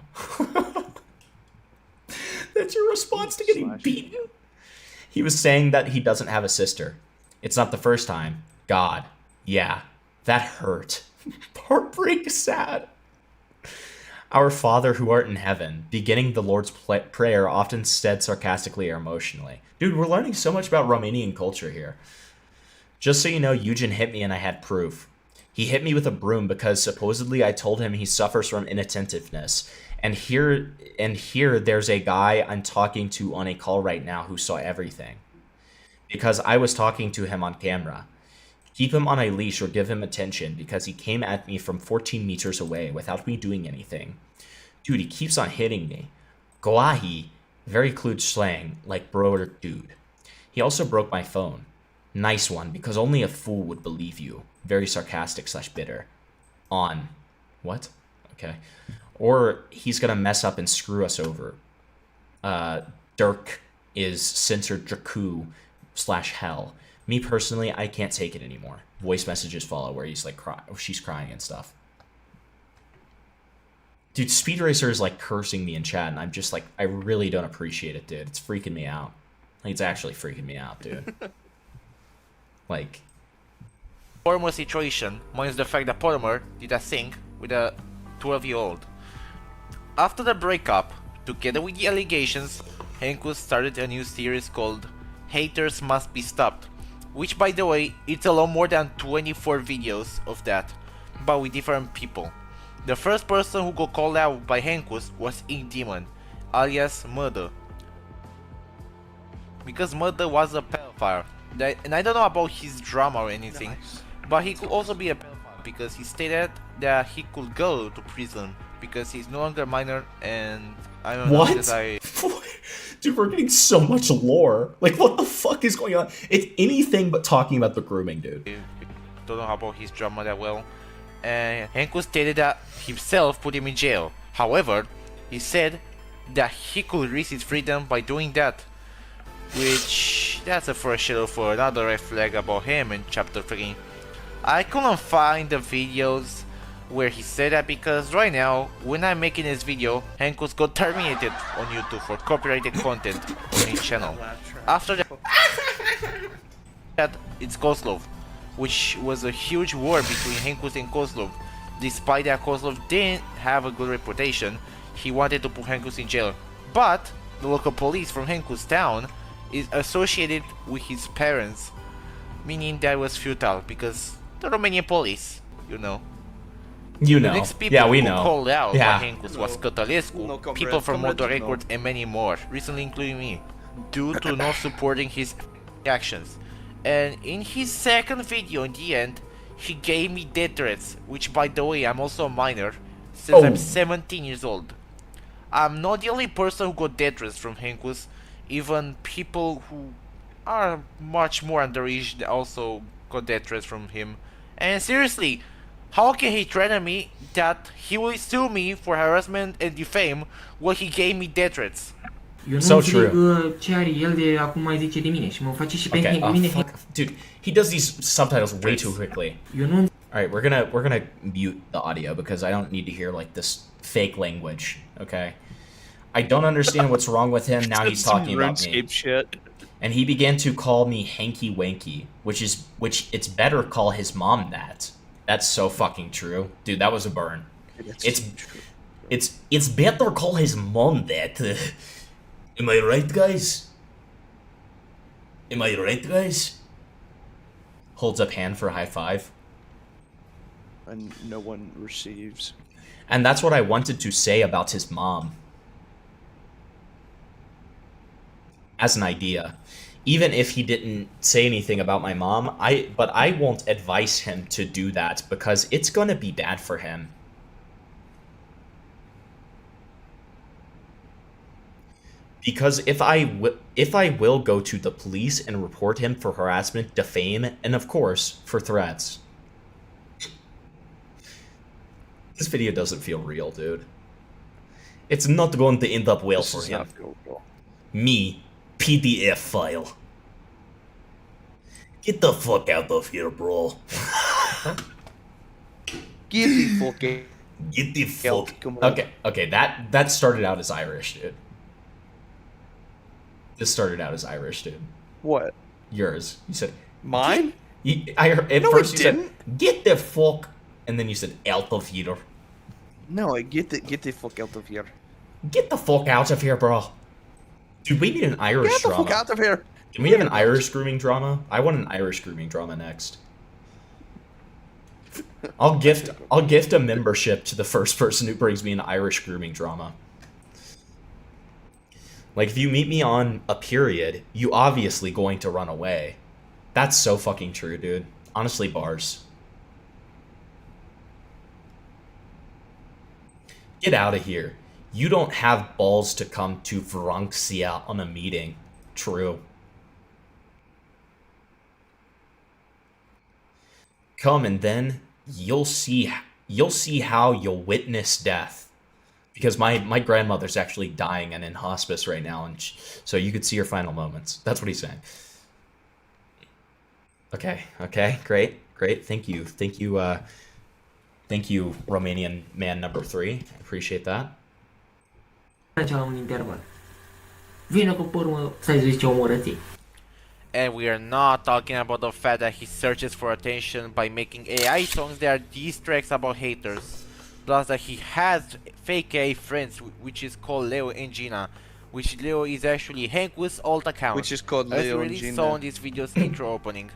That's your response to getting beaten? He was saying that he doesn't have a sister. It's not the first time. God. Yeah. That hurt. Heartbreak is sad. Our Father who art in heaven, beginning the Lord's Prayer, often said sarcastically or emotionally. Dude, we're learning so much about Romanian culture here. Just so you know, Eugen hit me and I had proof. He hit me with a broom because supposedly I told him he suffers from inattentiveness. And here there's a guy I'm talking to on a call right now who saw everything. Because I was talking to him on camera. Keep him on a leash or give him attention because he came at me from 14 meters away without me doing anything. Dude, he keeps on hitting me. Goahi, very kludge slang, like bro or dude. He also broke my phone. Nice one, because only a fool would believe you. Very sarcastic / bitter. On. What? Okay. Or he's gonna mess up and screw us over. Dirk is censored Draku / hell. Me personally, I can't take it anymore. Voice messages follow where he's like she's crying and stuff. Dude, Speed Racer is like cursing me in chat, and I'm just like, I really don't appreciate it, dude. It's freaking me out. Like, it's actually freaking me out, dude. Like, Former situation minus the fact that Polymer did a thing with a 12-year-old. After the breakup, together with the allegations, Hankus started a new series called Haters Must Be Stopped, which, by the way, it's a lot more than 24 videos of that, but with different people. The first person who got called out by Hankus was Ink Demon, alias Murder. Because Murder was a pedophile, and I don't know about his drama or anything, but he could also be a pedophile because he stated that he could go to prison because he's no longer a minor, and I don't know that I... Dude, we're getting so much lore. Like, what the fuck is going on? It's anything but talking about the grooming, dude. Don't know about his drama that well. And Hankus stated that himself put him in jail. However, he said that he could risk his freedom by doing that. Which, that's a foreshadow for another red flag about him in chapter 3. I couldn't find the videos where he said that because right now, when I'm making this video, Hankus got terminated on YouTube for copyrighted content on his channel. After that, it's Kozlov, which was a huge war between Hankus and Kozlov. Despite that Kozlov didn't have a good reputation, he wanted to put Hankus in jail. But the local police from Hankus town is associated with his parents, meaning that was futile because the Romanian police, you know. You know. The next people Yeah, we who know. called out Yeah. by Hankus was Cătălescu, people from Motor Records, and many more, recently including me, due to not supporting his actions. And in his second video, in the end, he gave me death threats, which, by the way, I'm also a minor, since I'm 17 years old. I'm not the only person who got death threats from Hankus. Even people who are much more underage also got death threats from him. And seriously, how can he threaten me that he will sue me for harassment and defame while he gave me death threats? So true. Ce are el de acum mai zice de mine și mă face și pe Okay, mine. fuck. Dude, he does these subtitles way too quickly. Alright, we're gonna mute the audio because I don't need to hear like this fake language, okay? I don't understand what's wrong with him. Now he's talking about me. Shit. And he began to call me hanky wanky, which it's better call his mom that. That's so fucking true. Dude, that was a burn. It's better call his mom that. Am I right, guys? Am I right, guys? Holds up hand for a high five. And no one receives. And that's what I wanted to say about his mom. as an idea. Even if he didn't say anything about my mom, but I won't advise him to do that because it's gonna be bad for him. Because if I will go to the police and report him for harassment, defame, and of course, for threats. This video doesn't feel real, dude. It's not going to end up well for him. Me, PDF file. Get the fuck out of here, bro. Get the fuck out. Get the fuck. Okay, that started out as Irish, dude. This started out as Irish, dude. What? Yours. You said mine. At first you said get the fuck, and then you said out of here. No, get the fuck out of here. Get the fuck out of here, bro. Dude, we need an Irish Get the drama. fuck out of here. Can we have an Irish grooming drama? I want an Irish grooming drama next. I'll gift a membership to the first person who brings me an Irish grooming drama. Like, if you meet me on a period, you obviously going to run away. That's so fucking true, dude. Honestly, bars. Get out of here. You don't have balls to come to Francia on a meeting. True. Come and then you'll see how you'll witness death. Because my grandmother's actually dying and in hospice right now, and so you could see her final moments. That's what he's saying. Okay, great. Thank you, Romanian man number 3. I appreciate that. And we are not talking about the fact that he searches for attention by making AI songs that are diss tracks about haters. Plus that he has fake AI friends, which is called Leo and Gina, which Leo is actually Hankus' alt account. Which is called Leo and Gina. As you already saw in this video's intro opening.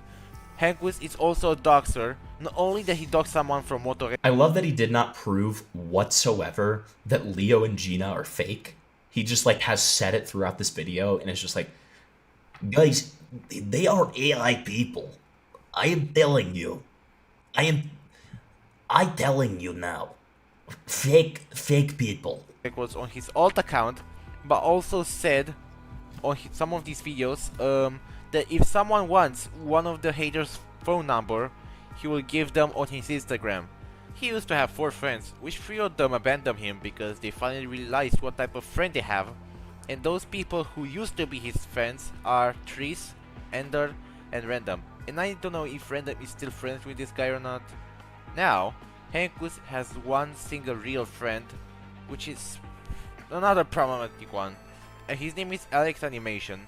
Hankus is also a doxer. Not only that he doxed someone from Motor. I love that he did not prove whatsoever that Leo and Gina are fake. He just like has said it throughout this video, and it's just like, guys, they are AI people. I am telling you. I telling you now. Fake people. It was on his alt account, but also said on some of these videos that if someone wants one of the haters' phone number, he will give them on his Instagram. He used to have 4 friends, which 3 of them abandoned him because they finally realized what type of friend they have. And those people who used to be his friends are Tris, Ender, and Random. And I don't know if Random is still friends with this guy or not. Now, Hankus has one single real friend, which is another problematic one, and his name is Alex Animation,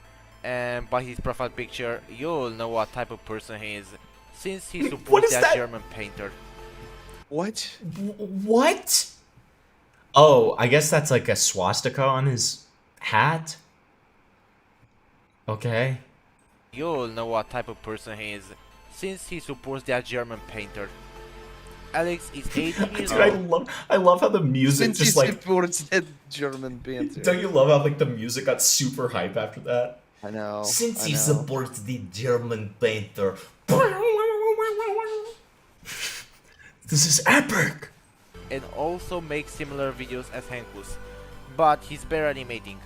and by his profile picture you'll know what type of person he is, since he supports that German painter. What? What? Oh, I guess that's like a swastika on his hat? Okay. You'll know what type of person he is, since he supports that German painter. Alex is 18 years Dude, old. I love how the music Since just he like supports that German painter. Don't you love how like the music got super hype after that? I know. Since he supports the German painter. This is epic. And also makes similar videos as Hankus, but he's better animating.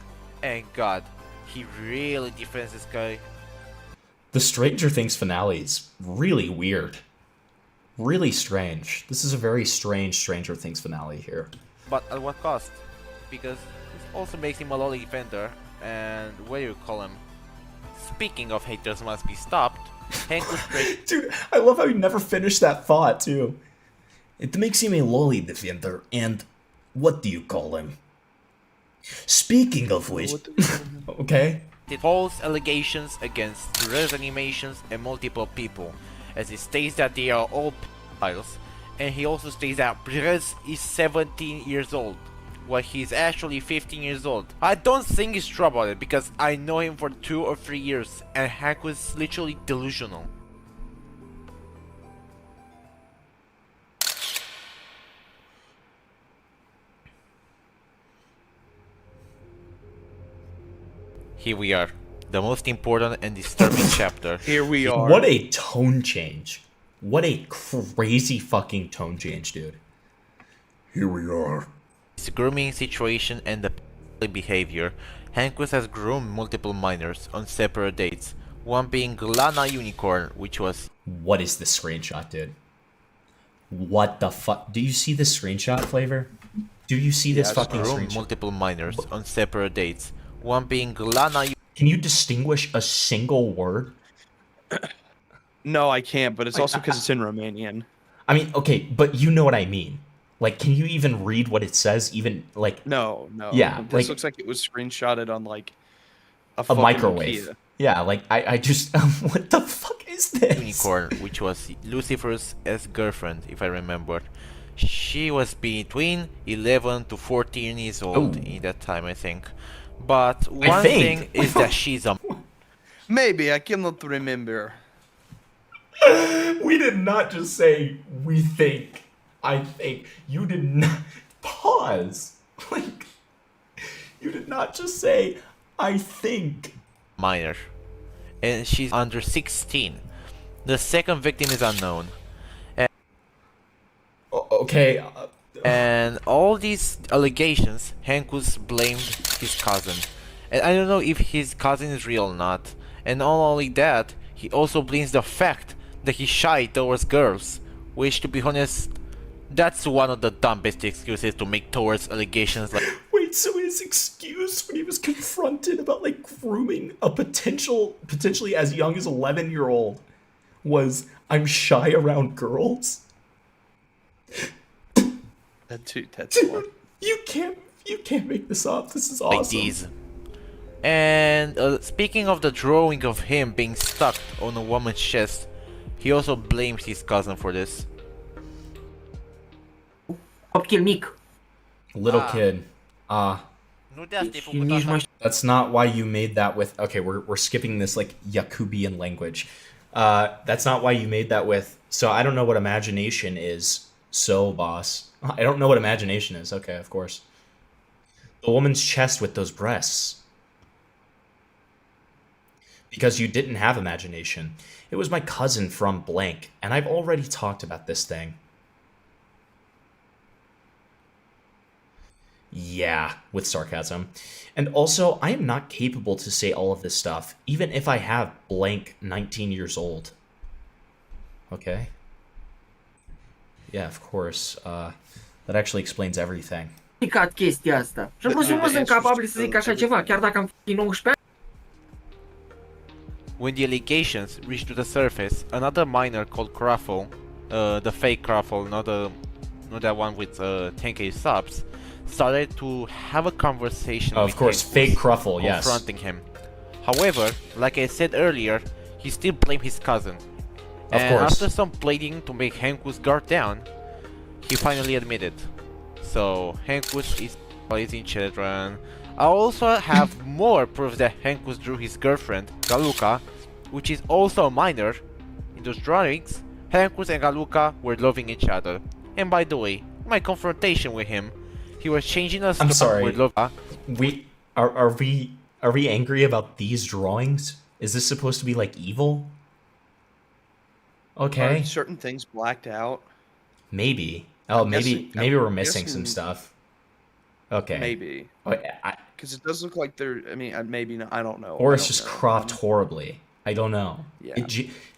And god, he really defends this guy. The Stranger Things finale is really weird. Really strange. This is a very strange Stranger Things finale here. But at what cost? Because this also makes him a lolly defender, and what do you call him? Speaking of haters must be stopped, Hankus Dude, I love how you never finished that thought, too. It makes him a lolly defender, and what do you call him? Speaking of which... okay. false allegations against Therese Animations and multiple people, as he states that they are all pedophiles, and he also states that Therese is 17 years old, while he's actually 15 years old. I don't think he's true about it, because I know him for 2 or 3 years, and Hankus is literally delusional. Here we are. the most important and disturbing chapter. Here we are. What a tone change. What a crazy fucking tone change, dude. Here we are. His grooming situation and the behavior. Hankus has groomed multiple minors on separate dates, one being Lana Unicorn, which was... What is this screenshot, dude? What the fuck? Do you see this screenshot, Flavor? Do you see this fucking groomed screenshot? multiple minors on separate dates, one being Lana... Can you distinguish a single word? No, I can't, but it's also because it's in Romanian. I mean, okay, but you know what I mean. Like, can you even read what it says? Even, like... No. Yeah, This like... looks like it was screenshotted on, like, a a microwave. Nokia. Yeah, like, I just... what the fuck is this? Unicorn, which was Lucifer's ex-girlfriend, if I remember. She was between 11 to 14 years old in that time, I think. But one thing is that she's a... Maybe, I cannot remember. We did not just say, we think. I think. You did not... Pause. Like, you did not just say, I think. Minor. And she's under 16. The second victim is unknown. And okay. And all these allegations, Hankus blamed his cousin. And I don't know if his cousin is real or not. And not only that, he also blames the fact that he's shy towards girls. Which, to be honest, that's one of the dumbest excuses to make towards allegations like... Wait, so his excuse when he was confronted about, like, grooming a potentially as young as 11-year-old was, I'm shy around girls? That's You can't make this up. This is awesome. Like these. And speaking of the drawing of him being stuck on a woman's chest, he also blames his cousin for this. Copil mic. Little kid. That's not why you made that with... Okay, we're skipping this, like, Yakubian language. That's not why you made that with... So I don't know what imagination is. So, boss. I don't know what imagination is. Okay, of course. The woman's chest with those breasts. Because you didn't have imagination. It was my cousin from blank, and I've already talked about this thing. Yeah, with sarcasm. And also, I am not capable to say all of this stuff, even if I have blank 19 years old. Okay? Yeah, of course. That actually explains everything. Chestia asta. Și nu sunt incapabil să zic așa ceva, chiar dacă am fi 19 ani. When the allegations reached to the surface, another minor called Cruffle, the fake Cruffle, not that one with 10k subs, started to have a conversation with of course, Hankus, fake Cruffle, yes. confronting him. However, like I said earlier, he still blamed his cousin. Of And course. after some pleading to make Hankus guard down, he finally admitted. So, Hankus is raising children. I also have more proof that Hankus drew his girlfriend, Galuka, which is also a minor. In those drawings, Hankus and Galuka were loving each other. And by the way, my confrontation with him, he was changing us. I'm sorry. With love. Are we angry about these drawings? Is this supposed to be like evil? Okay. Are certain things blacked out? Maybe. Oh, maybe we're missing some guessing- stuff. Okay. Maybe. Because it does look like they're. I mean, maybe not. I don't know. Or I it's don't just know. cropped horribly. I don't know. Yeah.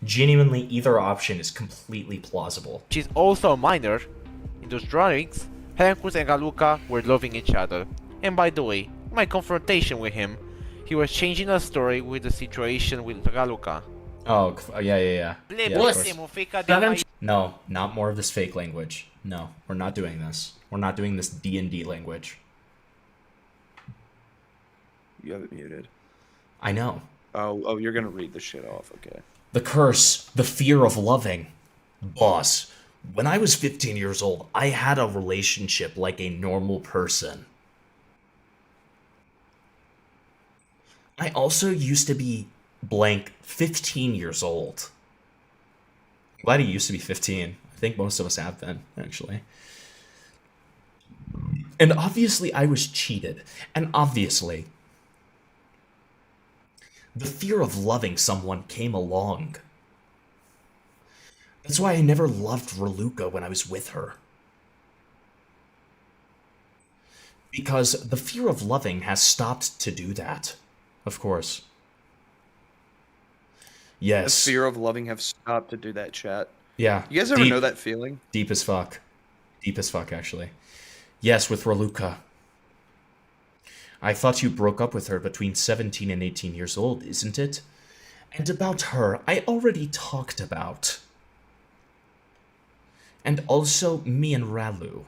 Genuinely, either option is completely plausible. She's also a minor. In those drawings, Hankus and Galuka were loving each other. And by the way, my confrontation with him, he was changing the story with the situation with Galuka. Oh, yeah. Yeah, of course. No, not more of this fake language. No, we're not doing this. We're not doing this D&D language. You have it muted. I know. Oh, you're gonna read the shit off. Okay. The curse, the fear of loving. Boss, when I was 15 years old, I had a relationship like a normal person. I also used to be blank 15 years old. Glad he used to be 15. I think most of us have been, actually. And obviously I was cheated. And obviously The fear of loving someone came along. That's why I never loved Raluca when I was with her. Because the fear of loving has stopped to do that. Of course. Yes. The fear of loving have stopped to do that, chat. Yeah. You guys ever know that feeling? Deep as fuck. Deep as fuck, actually. Yes, with Raluca. I thought you broke up with her between 17 and 18 years old, isn't it? And about her, I already talked about. And also me and Ralu.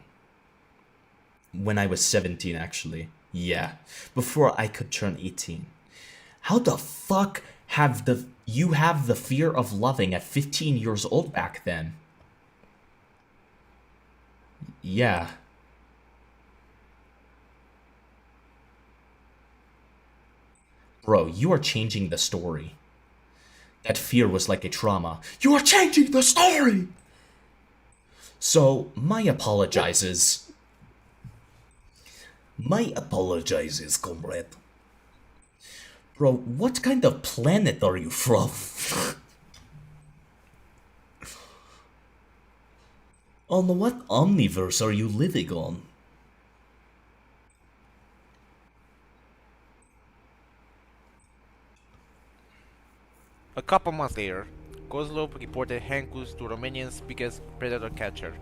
When I was 17, actually. Yeah, before I could turn 18. How the fuck have you have the fear of loving at 15 years old back then? Yeah. Bro, you are changing the story. That fear was like a trauma. You are changing the story! So, my apologizes. My apologizes, comrade. Bro, what kind of planet are you from? On what omniverse are you living on? A couple months later, Kozlov reported Hankus to Romania's biggest predator catcher,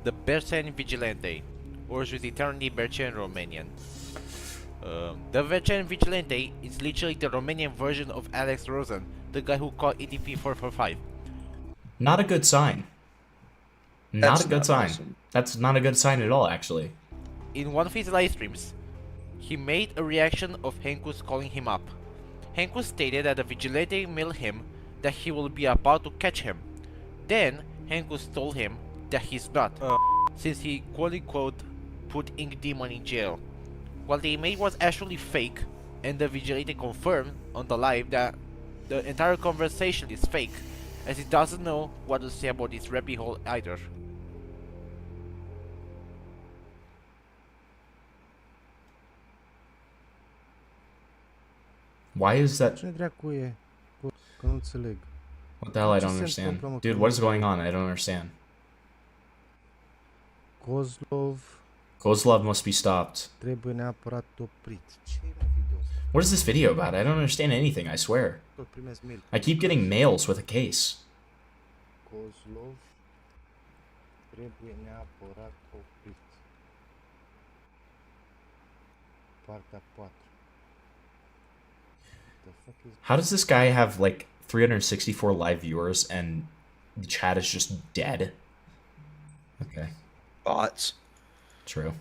the Bercen Vigilante, or is literally Bercen Romanian. The Bercen Vigilante is literally the Romanian version of Alex Rosen, the guy who caught EDP-445. Not a good sign. Not a good sign. Awesome. That's not a good sign at all, actually. In one of his live streams, he made a reaction of Hankus calling him up. Hankus stated that the Vigilante mailed him that he will be about to catch him. Then, Hankus told him that he's not, since he quote-unquote put Ink Demon in jail. While the email was actually fake, and the Vigilante confirmed on the live that the entire conversation is fake, as he doesn't know what to say about this rabbit hole either. Why is that? Ce dracu e? Că nu înțeleg. What the hell? I don't understand. Dude, what is going on? I don't understand. Kozlov must be stopped. Trebuie neapărat oprit. What is this video about? I don't understand anything, I swear. Tot primesc mail. I keep getting mails with a case. Kozlov trebuie neapărat oprit. Partea 4. How does this guy have like 364 live viewers and the chat is just dead? Okay. Bots. True.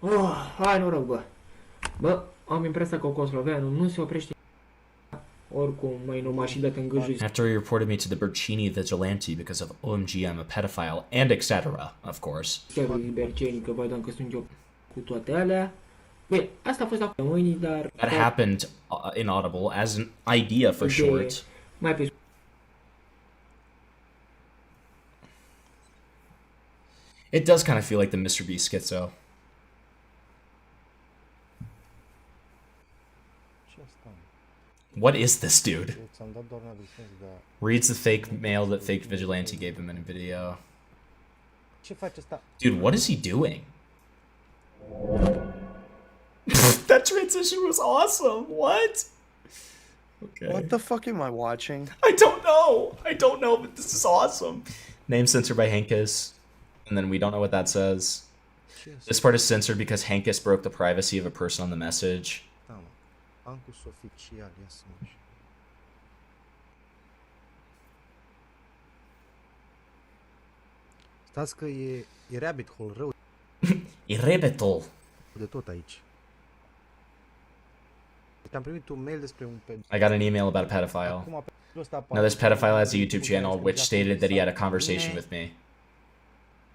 Oh, hai noroc, bă. Bă, am impresia că Cosloveanu nu se oprește. Oricum, mai nu m-a și dat în gâjul. After he reported me to the Bercini vigilante because of OMG I'm a pedophile and etc. Of course. Berceni, că văd că sunt eu cu toate alea. Bine, asta a fost la mâinii, dar... That happened inaudible as an idea for short. Mai pe... It does kind of feel like the Mr. Beast schizo. What is this dude? Reads the fake mail that fake vigilante gave him in a video. Dude, what is he doing? That transition was awesome. What? Okay. What the fuck am I watching? I don't know. I don't know, but this is awesome. Name censored by Hankus. And then we don't know what that says. This part is censored because Hankus broke the privacy of a person on the message. Hankus oficial, ia să mă. Stați că e rabbit hole rău. E rabbit hole. De tot aici. Am primit un mail despre un I got an email about a pedophile. Now this pedophile has a YouTube channel which stated that he had a conversation with me.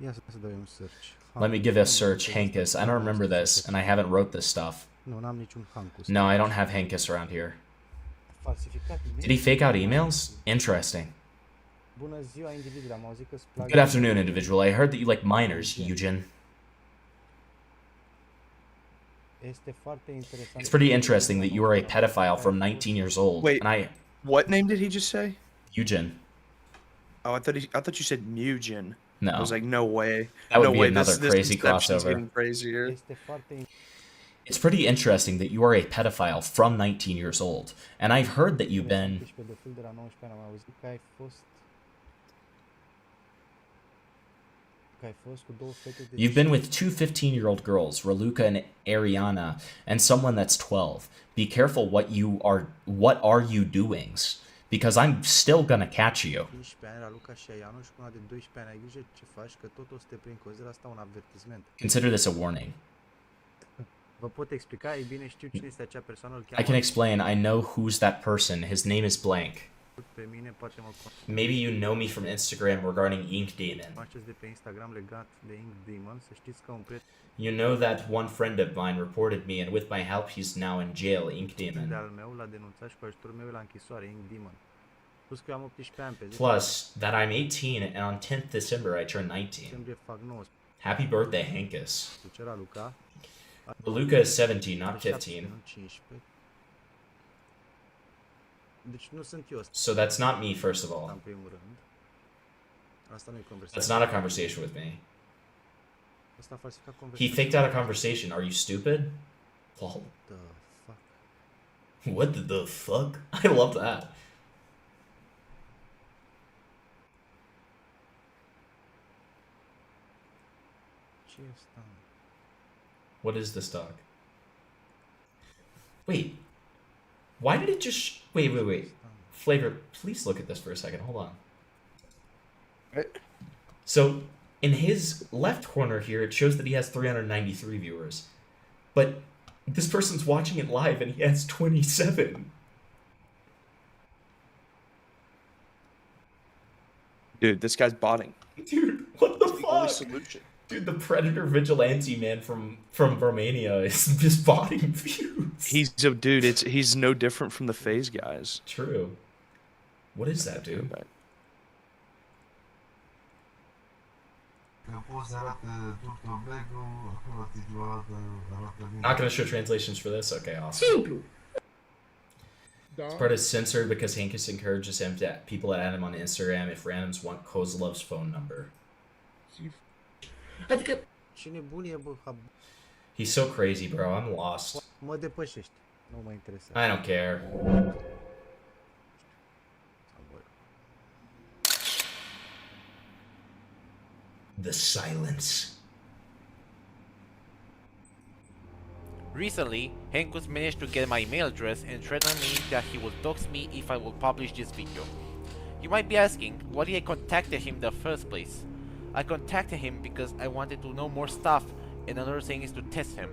Ia să dau un search. Let me give a search, Hankus. I don't remember this, and I haven't wrote this stuff. Nu, n-am niciun Hankus. No, I don't have Hankus around here. Did he fake out emails? Interesting. Bună ziua, individul. Am auzit că-ți plac... Good afternoon, individual. I heard that you like minors, Eugen. It's pretty interesting that you are a pedophile from 19 years old. Wait, and what name did he just say? Eugen. Oh, I thought you said Mugen. No. I was like, no way. That would no be way. another this crazy conception's crossover. Getting crazier. It's pretty interesting that you are a pedophile from 19 years old. And I've heard that you've been... You've been with two 15-year-old girls, Raluca and Ariana, and someone that's 12. Be careful what are you doings, because I'm still gonna catch you. Consider this a warning. I can explain. I know who's that person. His name is blank. Maybe you know me from Instagram regarding Ink Demon. You know that one friend of mine reported me, and with my help he's now in jail, Ink Demon. Plus, that I'm 18 and on 10th December I turn 19. Happy birthday, Hankus. Raluca is 17, not 15. So that's not me, first of all. That's not a conversation with me. He faked out a conversation. Are you stupid? Lol. What the fuck? I love that. What is this dog? Wait. Why did it just... Wait. Flavor, please look at this for a second. Hold on. So, in his left corner here, it shows that he has 393 viewers. But this person's watching it live and he has 27. Dude, this guy's botting. Dude, what the That's the only fuck? solution. Dude, the Predator Vigilante man from Romania is just botting views. He's no different from the FaZe guys. True. What is that, dude? Not gonna show translations for this? Okay, awesome. This part is censored because Hankus encourages him to people to add him on Instagram if randoms want Kozlov's phone number. He's so crazy, bro. I'm lost. I don't care. The silence. Recently, Hankus managed to get my email address and threatened me that he would dox me if I will publish this video. You might be asking, why did I contact him in the first place? I contacted him because I wanted to know more stuff, and another thing is to test him.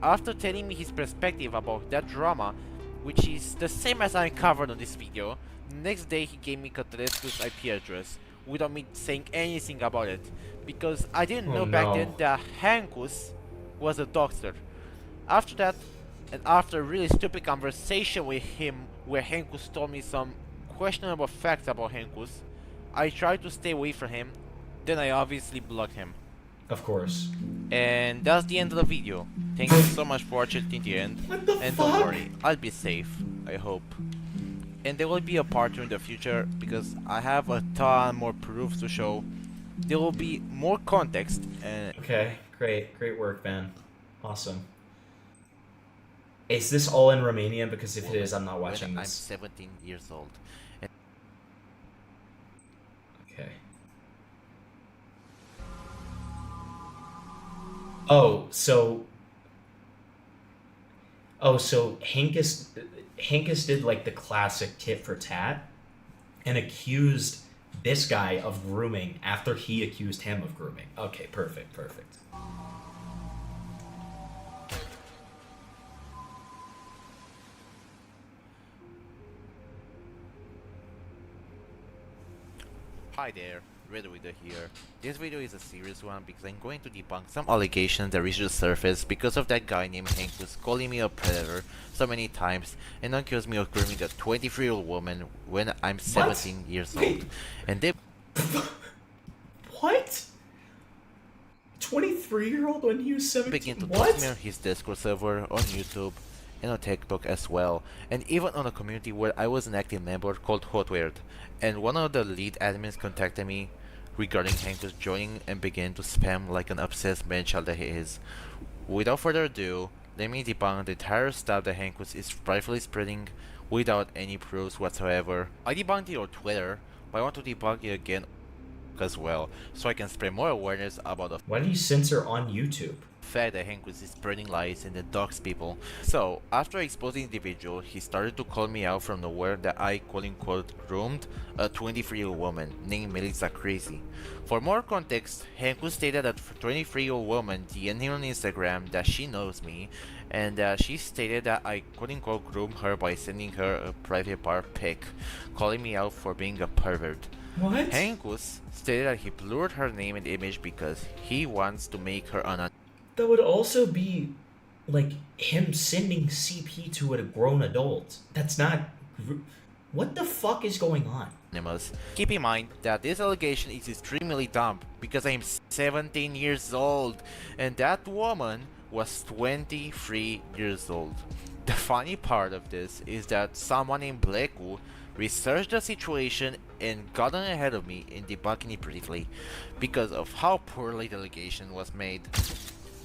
After telling me his perspective about that drama, which is the same as I uncovered on this video, the next day he gave me Cătărescu's IP address, without me saying anything about it, because I didn't know back then that Hankus was a doxer. After that, and after a really stupid conversation with him where Hankus told me some questionable facts about Hankus, I tried to stay away from him, then I obviously blocked him. Of course. And that's the end of the video. Thank you so much for watching till the end. And don't worry, I'll be safe, I hope. And there will be a part 2 in the future because I have a ton more proofs to show. There will be more context and... Okay, great work, man. Awesome. Is this all in Romanian? Because if it is, I'm not watching I'm this. 17 years old. And Okay. So Hankus did like the classic tit for tat and accused this guy of grooming after he accused him of grooming. Okay, perfect. Hi there, Redwidow here. This video is a serious one because I'm going to debunk some allegations that reached the surface because of that guy named Hankus calling me a predator so many times and accused me of grooming a 23-year-old woman when I'm 17 years old. And they... What? 23-year-old when he was 17. Begin to What? document his Discord server on YouTube and on TikTok as well, and even on a community where I was an active member called Hotweird, and one of the lead admins contacted me regarding Hankus joining and began to spam like an obsessed man-child that he is. Without further ado, let me debunk the entire stuff that Hankus is rightfully spreading without any proofs whatsoever. I debunked it on Twitter, but I want to debunk it again as well, so I can spread more awareness about the Why did you censor on YouTube? fact that Hankus is spreading lies and that dogs people. So, after exposing the individual, he started to call me out from nowhere that I quote-unquote groomed a 23-year-old woman named Melissa Crazy. For more context, Hankus stated that a 23-year-old woman DM'd him on Instagram that she knows me, and she stated that I quote-unquote groomed her by sending her a private part pic, calling me out for being a pervert. What? Hankus stated that he blurred her name and image because he wants to make her an That would also be like him sending CP to a grown adult. That's not. What the fuck is going on? anonymous. Keep in mind that this allegation is extremely dumb because I am 17 years old and that woman was 23 years old. The funny part of this is that someone named Bleku researched the situation and got on ahead of me in debunking it briefly because of how poorly the allegation was made.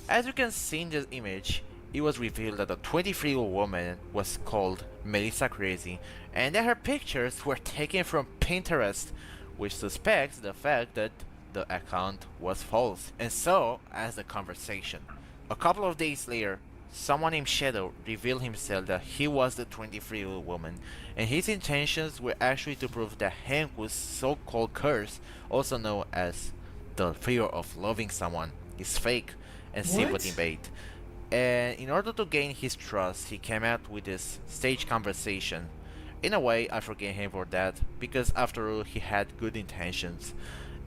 As you can see in this image, it was revealed that the 23-year-old woman was called Melissa Crazy and that her pictures were taken from Pinterest, which suspects the fact that the account was false. And so, as the conversation. A couple of days later, someone named Shadow revealed himself that he was the 23-year-old woman, and his intentions were actually to prove that Hankus' so-called curse, also known as the fear of loving someone, is fake and sympathy bait. And in order to gain his trust, he came out with this staged conversation. In a way, I forgave him for that, because after all, he had good intentions.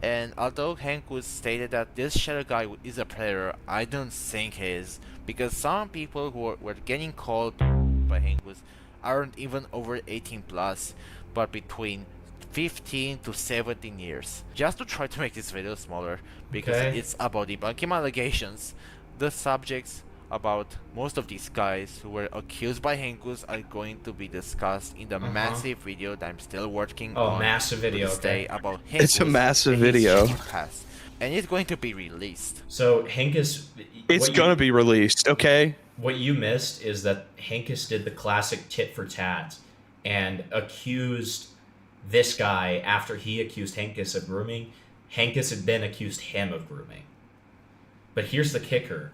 And although Hankus stated that this shadow guy is a predator, I don't think he is, because some people who were getting called by Hankus aren't even over 18 plus, but between 15 to 17 years. Just to try to make this video smaller, because it's about debunking my allegations, the subjects about most of these guys who were accused by Hankus are going to be discussed in the massive video that I'm still working on. Oh, massive video, today about Hankus. It's a massive and his video. past. And it's going to be released. So Hankus, It's gonna be released, okay? What you missed is that Hankus did the classic tit for tat and accused this guy after he accused Hankus of grooming. Hankus had then accused him of grooming. But here's the kicker.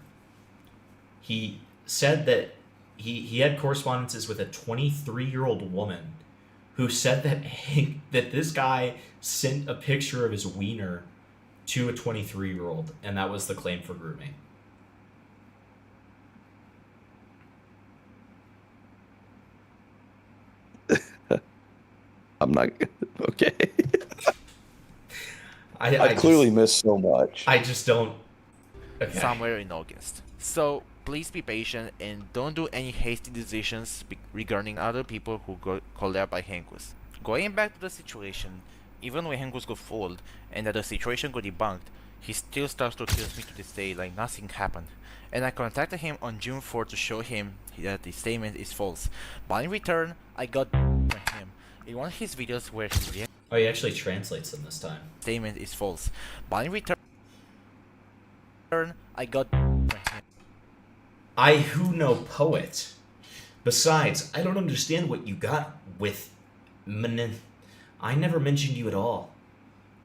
He said that he had correspondences with a 23-year-old woman who said that that this guy sent a picture of his wiener to a 23-year-old, and that was the claim for grooming. I'm not okay. I clearly missed so much. I just don't. Okay. Somewhere in August. So please be patient and don't do any hasty decisions regarding other people who got called out by Hankus. Going back to the situation, even when Hankus got fooled and that the situation got debunked, he still starts to accuse me to this day like nothing happened. And I contacted him on June 4th to show him that the statement is false. But in return, I got from him. In one of his videos where he reacted, oh, he actually translates them this time. Statement is false. But in return, I got from him. I who know poet. Besides, I don't understand what you got with I never mentioned you at all.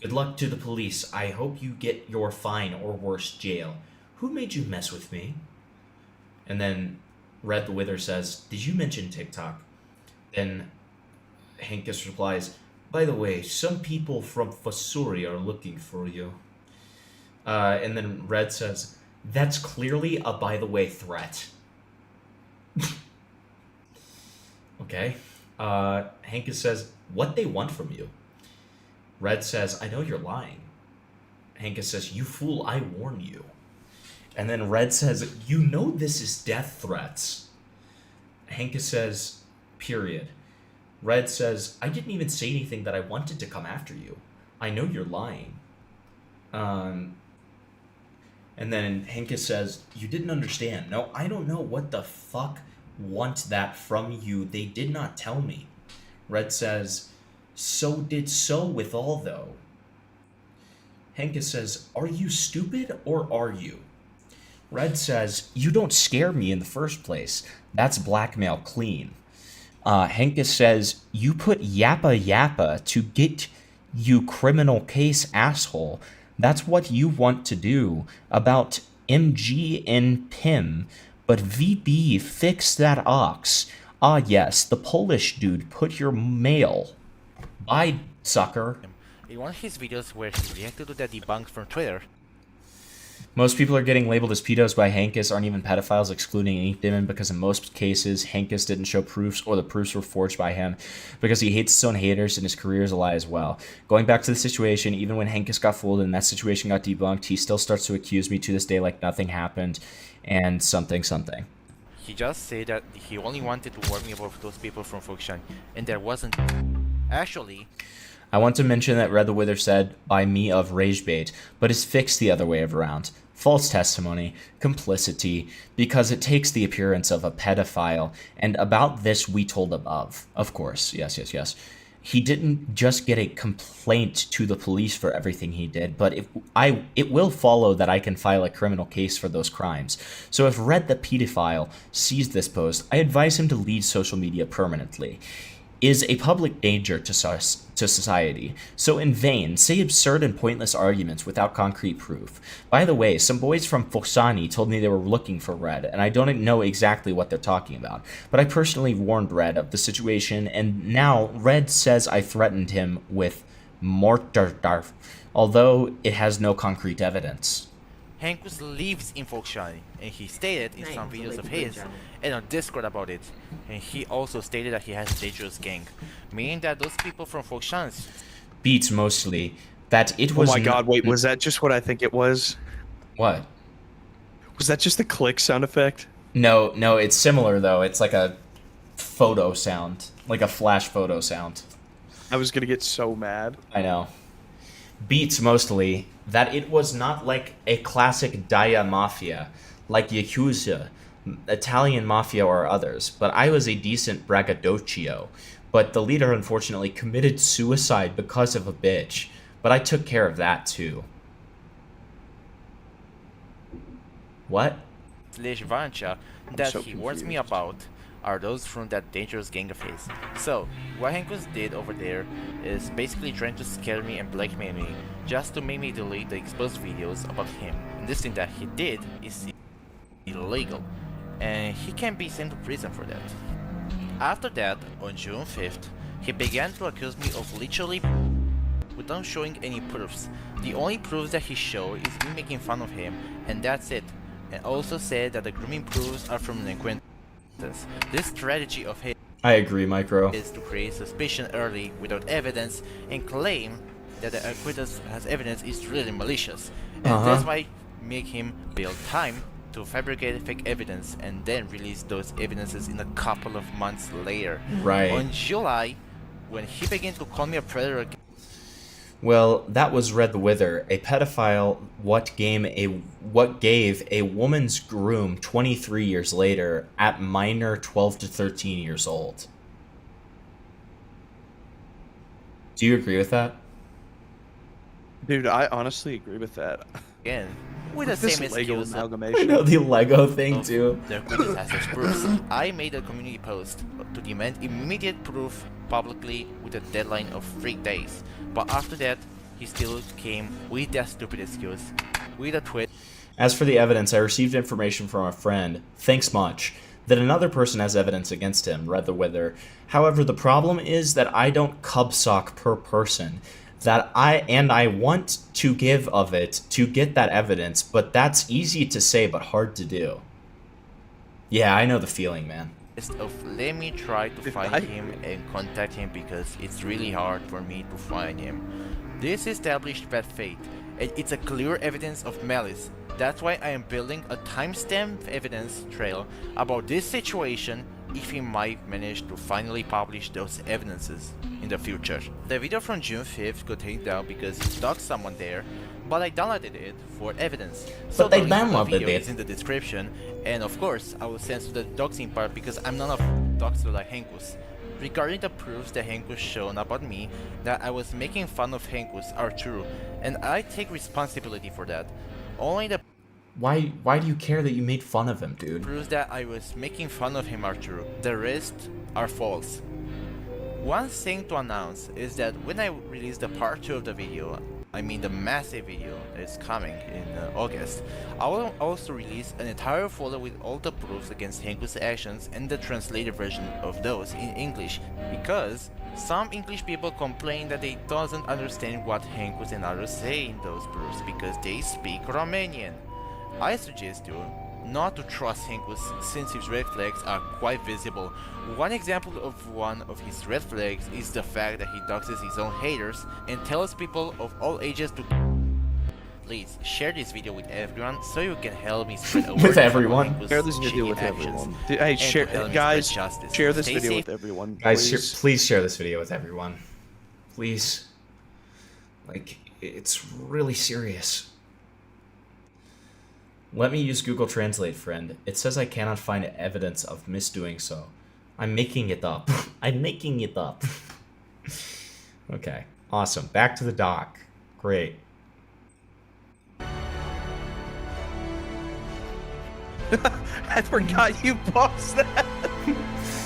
Good luck to the police. I hope you get your fine or worse, jail. Who made you mess with me? And then Red the Wither says, did you mention TikTok? Then Hankus replies, by the way, some people from Fasuri are looking for you. And then Red says, that's clearly a by the way threat. Okay. Hankus says, what they want from you? Red says, I know you're lying. Hankus says, you fool, I warn you. And then Red says, you know this is death threats. Hankus says, period. Red says, I didn't even say anything that I wanted to come after you. I know you're lying. And then Hankus says, "You didn't understand." "No, I don't know what the fuck want that from you. They did not tell me." Red says, "So did so with all though." Hankus says, "Are you stupid or are you?" Red says, "You don't scare me in the first place. That's blackmail clean." Hankus says, "You put yappa yappa to get you criminal case, asshole. That's what you want to do about MG and PIM, but VB fix that ox. Ah yes, the Polish dude put your mail. Bye, sucker." In one of his videos where he reacted to the debunks from Twitter, Most people are getting labeled as pedos by Hankus aren't even pedophiles, excluding Ink Demon, because in most cases, Hankus didn't show proofs or the proofs were forged by him because he hates his own haters and his career is a lie as well. Going back to the situation, even when Hankus got fooled and that situation got debunked, he still starts to accuse me to this day like nothing happened and something something. he just said that he only wanted to warn me about those people from Fukshan, and there wasn't. Actually, I want to mention that Red the Wither said by me of rage bait, but is fixed the other way around. False testimony, complicity, because it takes the appearance of a pedophile, and about this we told above. Of course, yes. He didn't just get a complaint to the police for everything he did, but it will follow that I can file a criminal case for those crimes. So if Red the pedophile sees this post, I advise him to leave social media permanently. Is a public danger to society, so in vain say absurd and pointless arguments without concrete proof. By the way, some boys from Foksani told me they were looking for Red, and I don't know exactly what they're talking about, but I personally warned Red of the situation, and now Red says I threatened him with mortardarf, although it has no concrete evidence. Hankus lives in Fokshan, and he stated in some videos of his and on Discord about it. And he also stated that he has a dangerous gang, meaning that those people from Fokshan Beats mostly that it was. Oh my god! Wait, was that just what I think it was? What? Was that just the click sound effect? No, it's similar though. It's like a photo sound, like a flash photo sound. I was gonna get so mad. I know. Beats mostly that it was not like a classic Daya Mafia, like Yakuza, Italian Mafia or others, but I was a decent braggadocio. But the leader unfortunately committed suicide because of a bitch. But I took care of that too. What? /Vancha that he warns me about are those from that dangerous gang of his. So, what Hankus did over there is basically trying to scare me and blackmail me just to make me delete the exposed videos about him. And this thing that he did is illegal, and he can be sent to prison for that. After that, on June 5th, he began to accuse me of literally without showing any proofs. The only proofs that he showed is me making fun of him, and that's it. And also said that the grooming proofs are from an acquaintance. This strategy of his I agree, Micro. is to create suspicion early without evidence and claim that the acquaintance has evidence is really malicious. And that's why make him build time to fabricate fake evidence and then release those evidences in a couple of months later. Right. On July, when he began to call me a predator. Well, that was Red the Wither, a pedophile what gave a woman's groom 23 years later at minor 12 to 13 years old. Do you agree with that? Dude, I honestly agree with that. Again, with the This same Lego excuse. amalgamation. I know, the Lego thing too. The criticizers' proofs. I made a community post to demand immediate proof publicly with a deadline of 3 days. But after that, he still came with that stupid excuse, with a tweet. As for the evidence, I received information from a friend, thanks much, that another person has evidence against him, Red the Wither. However, the problem is that I don't cubsock per person. That I want to give of it to get that evidence, but that's easy to say but hard to do. Yeah, I know the feeling, man. Of let me try to find him and contact him because it's really hard for me to find him. This established bad faith, and it's a clear evidence of malice. That's why I am building a timestamp evidence trail about this situation if he might manage to finally publish those evidences. In the future. The video from June 5th got taken down because he stalked someone there, but I downloaded it for evidence. So But they the link to the downloaded video it. is in the description, and of course I will censor the doxing part because I'm not a doxer like Hankus. Regarding the proofs that Hankus shown about me, that I was making fun of Hankus are true, and I take responsibility for that. Only the Why do you care that you made fun of him, dude? proofs that I was making fun of him are true. The rest are false. One thing to announce is that when I release the part 2 of the video, I mean the massive video that is coming in August, I will also release an entire folder with all the proofs against Hankus' actions and the translated version of those in English, because some English people complain that they doesn't understand what Hankus and others say in those proofs because they speak Romanian. I suggest you not to trust Hankus since his red flags are quite visible. One example of one of his red flags is the fact that he doxes his own haters and tells people of all ages to please share this video with everyone so you can help me spread awareness. With everyone. Share this video with everyone. Hey, share, guys, share this video with everyone. Guys, please. please share this video with everyone. Please. Like, it's really serious. Let me use Google Translate, friend. It says I cannot find evidence of misdoing so. I'm making it up. I'm making it up. Okay, awesome. Back to the doc. Great. I forgot you paused that.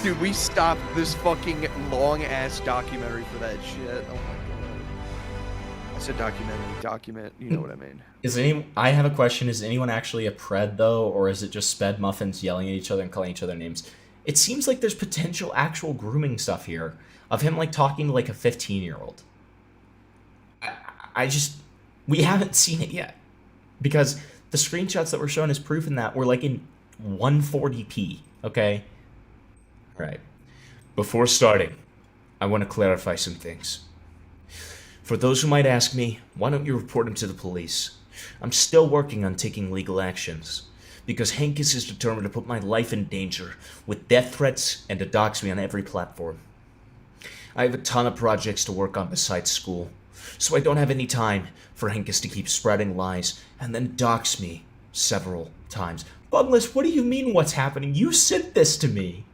Dude, we stopped this fucking long-ass documentary for that shit. Oh my god. I said document, you know what I mean. I have a question. Is anyone actually a pred, though, or is it just sped muffins yelling at each other and calling each other names? It seems like there's potential actual grooming stuff here of him, like, talking to, like, a 15-year-old. We haven't seen it yet. Because the screenshots that were shown as proof in that were, like, in 140p, okay? Alright. Before starting, I want to clarify some things. For those who might ask me, why don't you report him to the police? I'm still working on taking legal actions, because Hankus is determined to put my life in danger with death threats and to dox me on every platform. I have a ton of projects to work on besides school, so I don't have any time for Hankus to keep spreading lies and then dox me several times. Bungless, what do you mean what's happening? You sent this to me!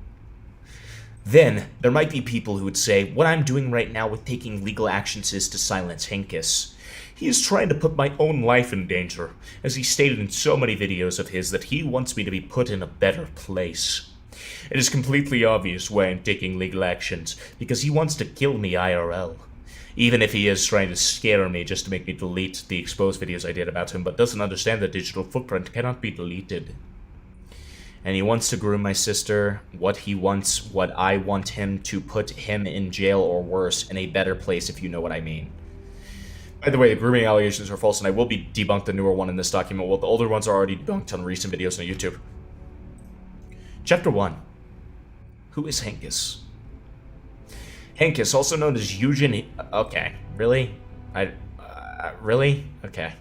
Then, there might be people who would say, what I'm doing right now with taking legal actions is to silence Hankus. He is trying to put my own life in danger, as he stated in so many videos of his that he wants me to be put in a better place. It is completely obvious why I'm taking legal actions, because he wants to kill me IRL. Even if he is trying to scare me just to make me delete the exposed videos I did about him, but doesn't understand that digital footprint cannot be deleted. And he wants to groom my sister, what I want him to put him in jail or worse, in a better place, if you know what I mean. By the way, the grooming allegations are false, and I will be debunked the newer one in this document, while the older ones are already debunked on recent videos on YouTube. Chapter 1. Who is Hankus? Hankus, also known as Eugen... Okay, really? Really? Okay.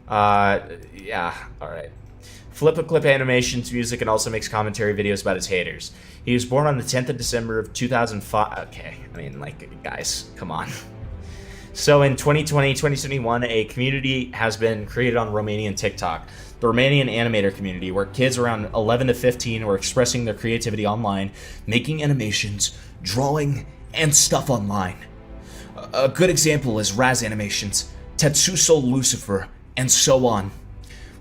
Yeah, alright. Flip-a-clip animations, music, and also makes commentary videos about his haters. He was born on the 10th of December of 2005. Okay, I mean, like, guys, come on. So in 2020-2021, a community has been created on Romanian TikTok, the Romanian animator community, where kids around 11 to 15 were expressing their creativity online, making animations, drawing, and stuff online. A good example is Raz Animations, Tetsuso Lucifer, and so on.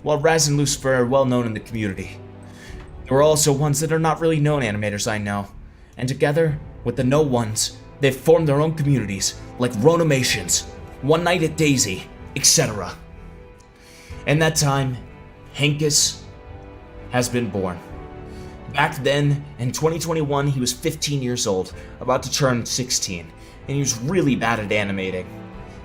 While Raz and Lucifer are well known in the community, there are also ones that are not really known animators I know, and together with the no ones, they've formed their own communities, like Ronamations, One Night at Daisy, etc. In that time, Hankus has been born. Back then, in 2021, he was 15 years old, about to turn 16, and he was really bad at animating.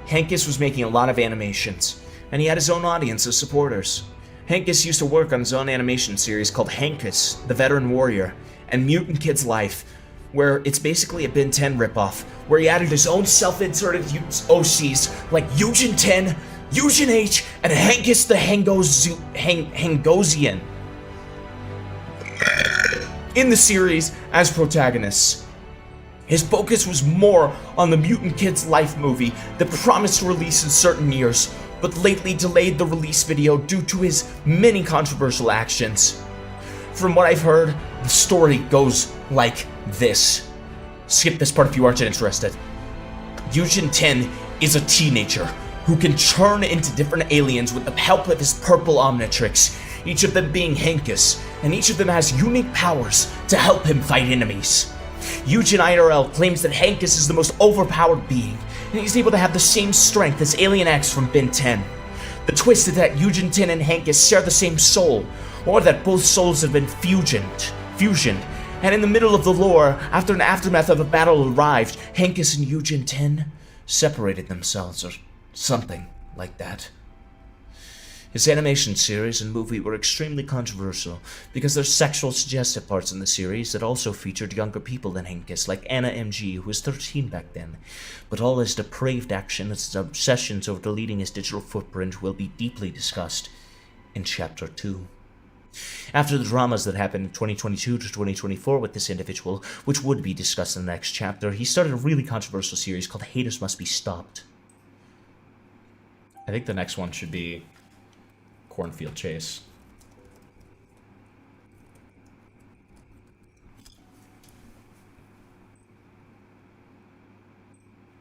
Hankus was making a lot of animations, and he had his own audience of supporters. Hankus used to work on his own animation series called Hankus, the Veteran Warrior, and Mutant Kid's Life, where it's basically a Ben 10 ripoff, where he added his own self-inserted OCs like Eugen 10, Eugen H, and Hankus the Hangosian in the series as protagonists. His focus was more on the Mutant Kids Life movie that promised release in certain years, but lately delayed the release video due to his many controversial actions. From what I've heard, the story goes like this. Skip this part if you aren't interested. Yujin 10 is a teenager who can turn into different aliens with the help of his purple Omnitrix, each of them being Hankus, and each of them has unique powers to help him fight enemies. Yujin IRL claims that Hankus is the most overpowered being, and he's able to have the same strength as Alien X from Ben 10. The twist is that Yujin 10 and Hankus share the same soul, or that both souls have been fusioned, and in the middle of the lore, after an aftermath of a battle arrived, Hankus and Yujin 10 separated themselves, or something like that. His animation series and movie were extremely controversial because there's sexual suggestive parts in the series that also featured younger people than Hankus, like Anna MG, who was 13 back then. But all his depraved action and his obsessions over deleting his digital footprint will be deeply discussed in Chapter 2. After the dramas that happened in 2022 to 2024 with this individual, which would be discussed in the next chapter, he started a really controversial series called Haters Must Be Stopped. I think the next one should be Cornfield Chase.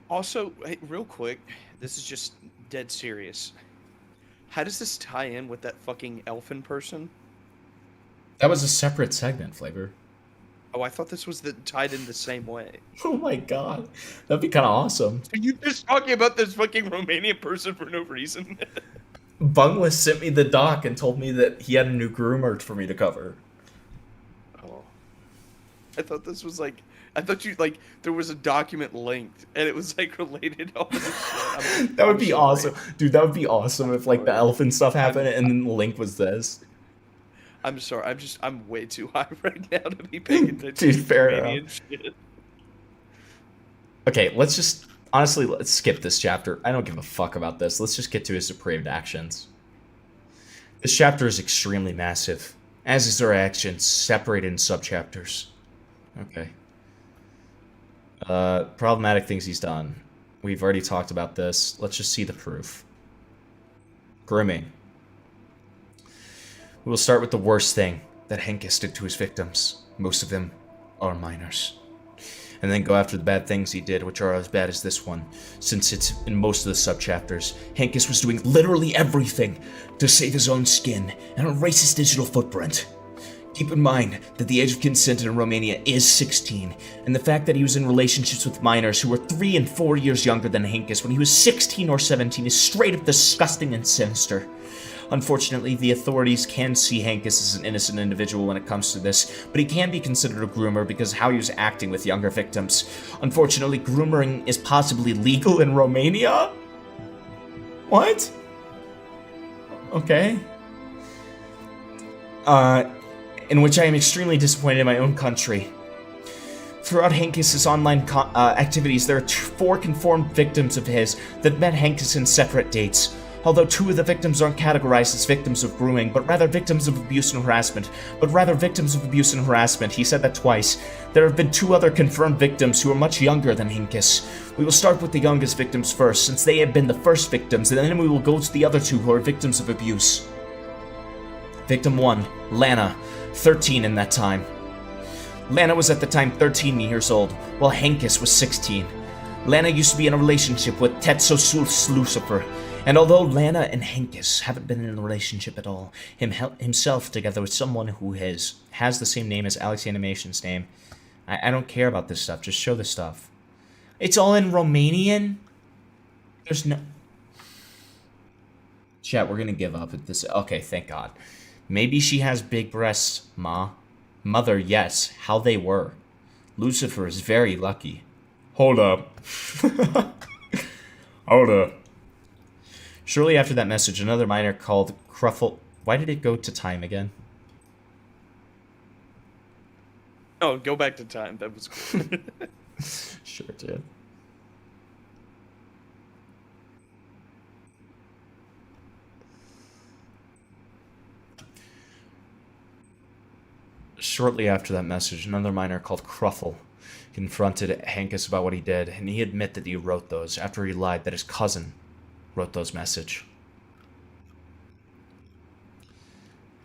Also, hey, real quick, this is just dead serious. How does this tie in with that fucking elfin person? That was a separate segment, Flavor. Oh, I thought this was tied in the same way. Oh my god. That'd be kind of awesome. Are you just talking about this fucking Romanian person for no reason? Bungless sent me the doc and told me that he had a new groomer for me to cover. Oh. I thought this was like... I thought you, like, there was a document linked, and it was, like, related to all this shit. That would be awesome. Dude, that would be awesome if, like, the elfin stuff happened and then the link was this. I'm sorry, I'm way too high right now to be paying attention Dude, to fair Romanian enough. shit. Okay, honestly, let's skip this chapter. I don't give a fuck about this. Let's just get to his depraved actions. This chapter is extremely massive, as is their actions, separated in subchapters. Okay. Problematic things he's done. We've already talked about this. Let's just see the proof. Grooming. We will start with the worst thing that Hankus did to his victims. Most of them are minors. And then go after the bad things he did, which are as bad as this one, since it's in most of the subchapters. Hankus was doing literally everything to save his own skin and erase his digital footprint. Keep in mind that the age of consent in Romania is 16, and the fact that he was in relationships with minors who were 3 and 4 years younger than Hankus when he was 16 or 17 is straight up disgusting and sinister. Unfortunately, the authorities can see Hankus as an innocent individual when it comes to this, but he can be considered a groomer because of how he was acting with younger victims. Unfortunately, grooming is possibly legal in Romania? What? Okay. In which I am extremely disappointed in my own country. Throughout Hankus' online activities, there are 4 confirmed victims of his that met Hankus in separate dates. Although 2 of the victims aren't categorized as victims of grooming, but rather victims of abuse and harassment. He said that twice. There have been 2 other confirmed victims who are much younger than Hankus. We will start with the youngest victims first, since they have been the first victims, and then we will go to the other 2 who are victims of abuse. Victim 1, Lana, 13 in that time. Lana was at the time 13 years old, while Hankus was 16. Lana used to be in a relationship with Tetsosul's Lucifer, and although Lana and Hankus haven't been in a relationship at all, himself together with someone who has the same name as Alex Animation's name, I don't care about this stuff, just show the stuff. It's all in Romanian? There's no... Chat, we're gonna give up at this. Okay, thank God. Maybe she has big breasts, Ma. Mother, yes, how they were. Lucifer is very lucky. Hold up. Hold up. Shortly after that message, another minor called Cruffle... Why did it go to time again? Oh, go back to time. That was cool. Sure did. Shortly after that message, another minor called Cruffle confronted Hankus about what he did, and he admitted that he wrote those after he lied that his cousin wrote those messages.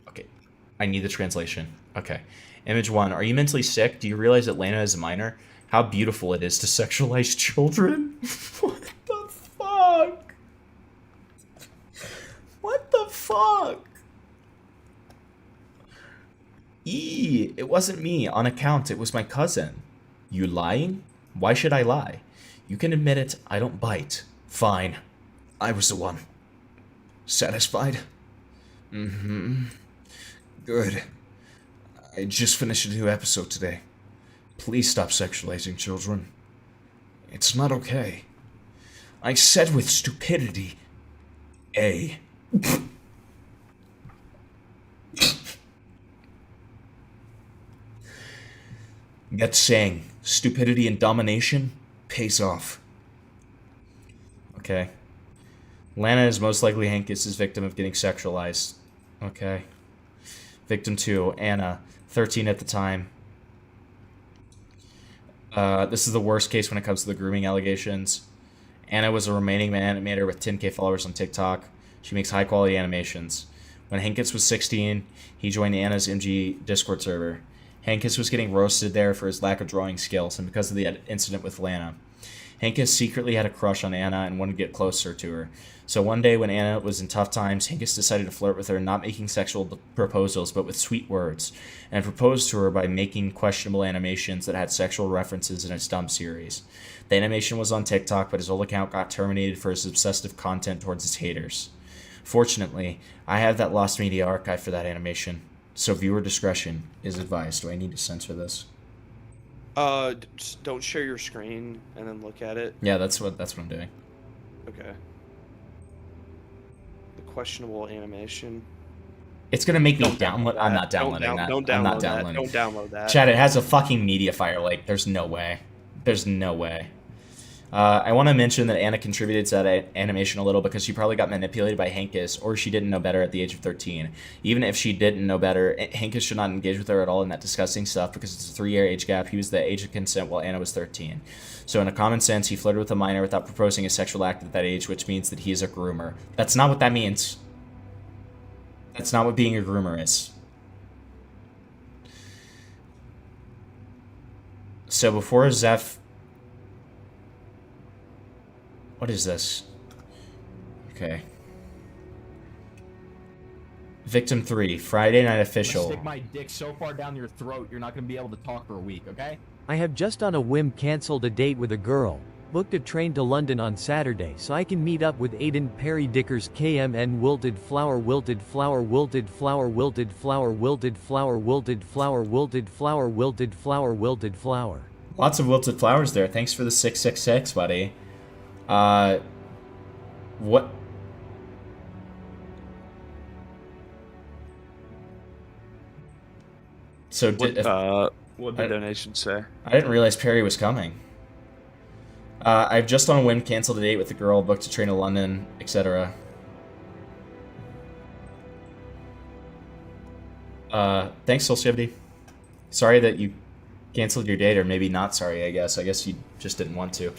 Okay, I need the translation. Okay. Image 1. Are you mentally sick? Do you realize that Lana is a minor? How beautiful it is to sexualize children? What the fuck? What the fuck? It wasn't me. On account, it was my cousin. You lying? Why should I lie? You can admit it. I don't bite. Fine. I was the one. Satisfied? Mm-hmm. Good. I just finished a new episode today. Please stop sexualizing children. It's not okay. I said with stupidity. Get saying, stupidity and domination pays off. Okay. Lana is most likely Hankus' victim of getting sexualized. Okay. Victim 2, Anna, 13 at the time. This is the worst case when it comes to the grooming allegations. Anna was a remaining animator with 10k followers on TikTok. She makes high quality animations. When Hankus was 16, he joined Anna's MG Discord server. Hankus was getting roasted there for his lack of drawing skills and because of the incident with Lana. Hankus secretly had a crush on Anna and wanted to get closer to her. So one day when Anna was in tough times, Hankus decided to flirt with her, not making sexual proposals, but with sweet words, and proposed to her by making questionable animations that had sexual references in his dumb series. The animation was on TikTok, but his old account got terminated for his obsessive content towards his haters. Fortunately, I have that lost media archive for that animation, so viewer discretion is advised. Do I need to censor this? Just don't share your screen and then look at it. Yeah, that's what I'm doing. Okay. The questionable animation. It's gonna make me download. I'm not downloading that. Don't I'm not download that. downloading. Don't download that. Chad, it has a fucking media fire link. There's no way. There's no way. I want to mention that Anna contributed to that animation a little because she probably got manipulated by Hankus, or she didn't know better at the age of 13. Even if she didn't know better, Hankus should not engage with her at all in that disgusting stuff because it's a 3-year age gap. He was the age of consent while Anna was 13. So in a common sense, he flirted with a minor without proposing a sexual act at that age, which means that he is a groomer. That's not what that means. That's not what being a groomer is. So before Zeph... What is this? Okay. Victim 3, Friday Night Official. Stick my dick so far down your throat, you're not gonna be able to talk for a week, okay? I have just on a whim cancelled a date with a girl, booked a train to London on Saturday so I can meet up with Aiden Perry Dickers KMN wilted flower wilted flower wilted flower wilted flower wilted flower wilted flower wilted flower wilted flower wilted flower. Lots of wilted flowers there. Thanks for the 666, buddy. What? So did what did the donation say? I didn't realize Perry was coming. I've just on a whim canceled a date with a girl, booked a train to London, etc. Thanks, Solstivity. Sorry that you canceled your date, or maybe not sorry, I guess. I guess you just didn't want to.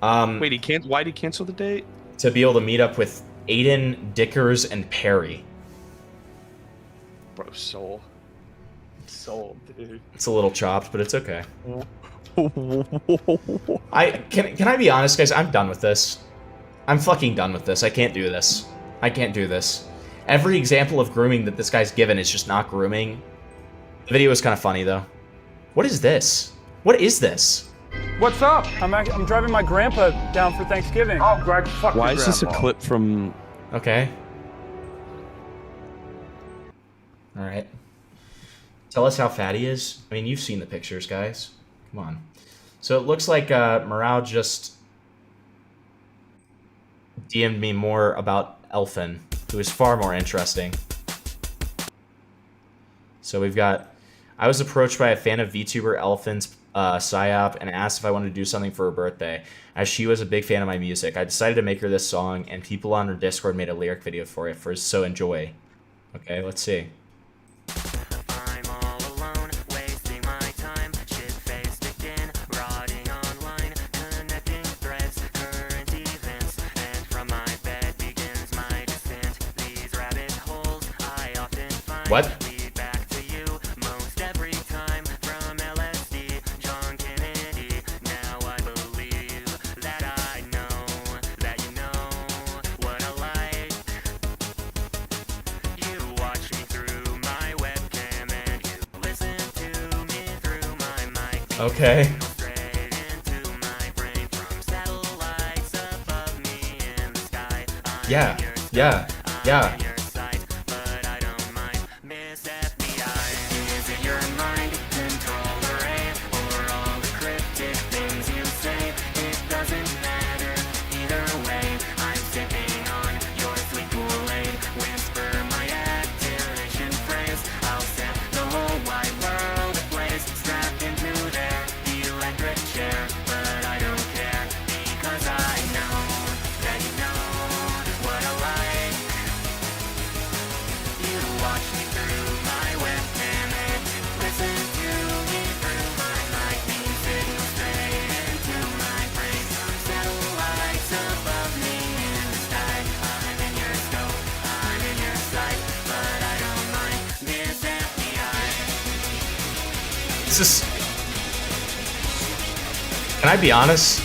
Wait, why did he cancel the date? To be able to meet up with Aiden, Dickers, and Perry. Bro, soul, dude. It's a little chopped, but it's okay. Can I be honest, guys? I'm done with this. I'm fucking done with this. I can't do this. I can't do this. Every example of grooming that this guy's given is just not grooming. The video was kind of funny, though. What is this? What is this? What's up? I'm driving my grandpa down for Thanksgiving. Oh, Greg, fuck Why your is this a grandpa. clip from... Okay. Alright. Tell us how fat he is. I mean, you've seen the pictures, guys. Come on. So it looks like Morale just DM'd me more about Elfin, who is far more interesting. So we've got... I was approached by a fan of VTuber Elfin's psyop and asked if I wanted to do something for her birthday, as she was a big fan of my music. I decided to make her this song, and people on her Discord made a lyric video for it, so enjoy. Okay, let's see. I'm all alone, wasting my time, shit-faced in, What? Okay. Yeah, yeah, yeah. This is... Can I be honest?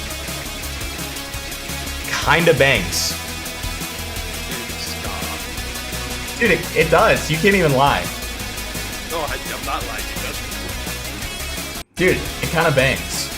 Kinda bangs. Dude, it does. You can't even lie. No, I'm not lying. It does. Dude, it kinda bangs.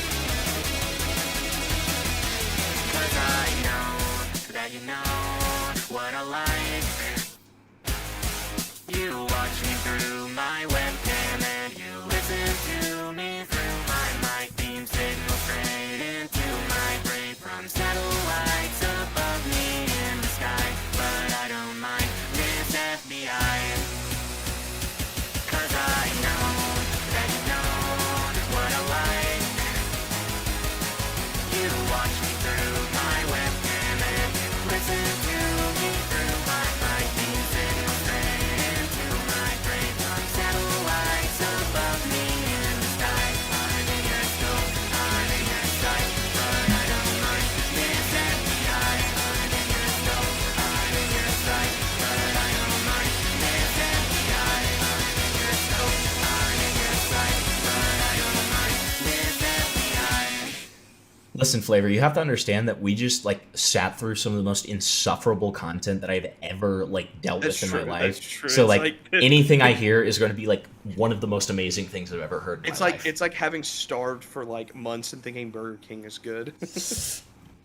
Listen, Flavor, you have to understand that we just like sat through some of the most insufferable content that I've ever like dealt with in my life. That's true. So It's like anything I hear is going to be like one of the most amazing things I've ever heard in It's my like life. it's like having starved for like months and thinking Burger King is good.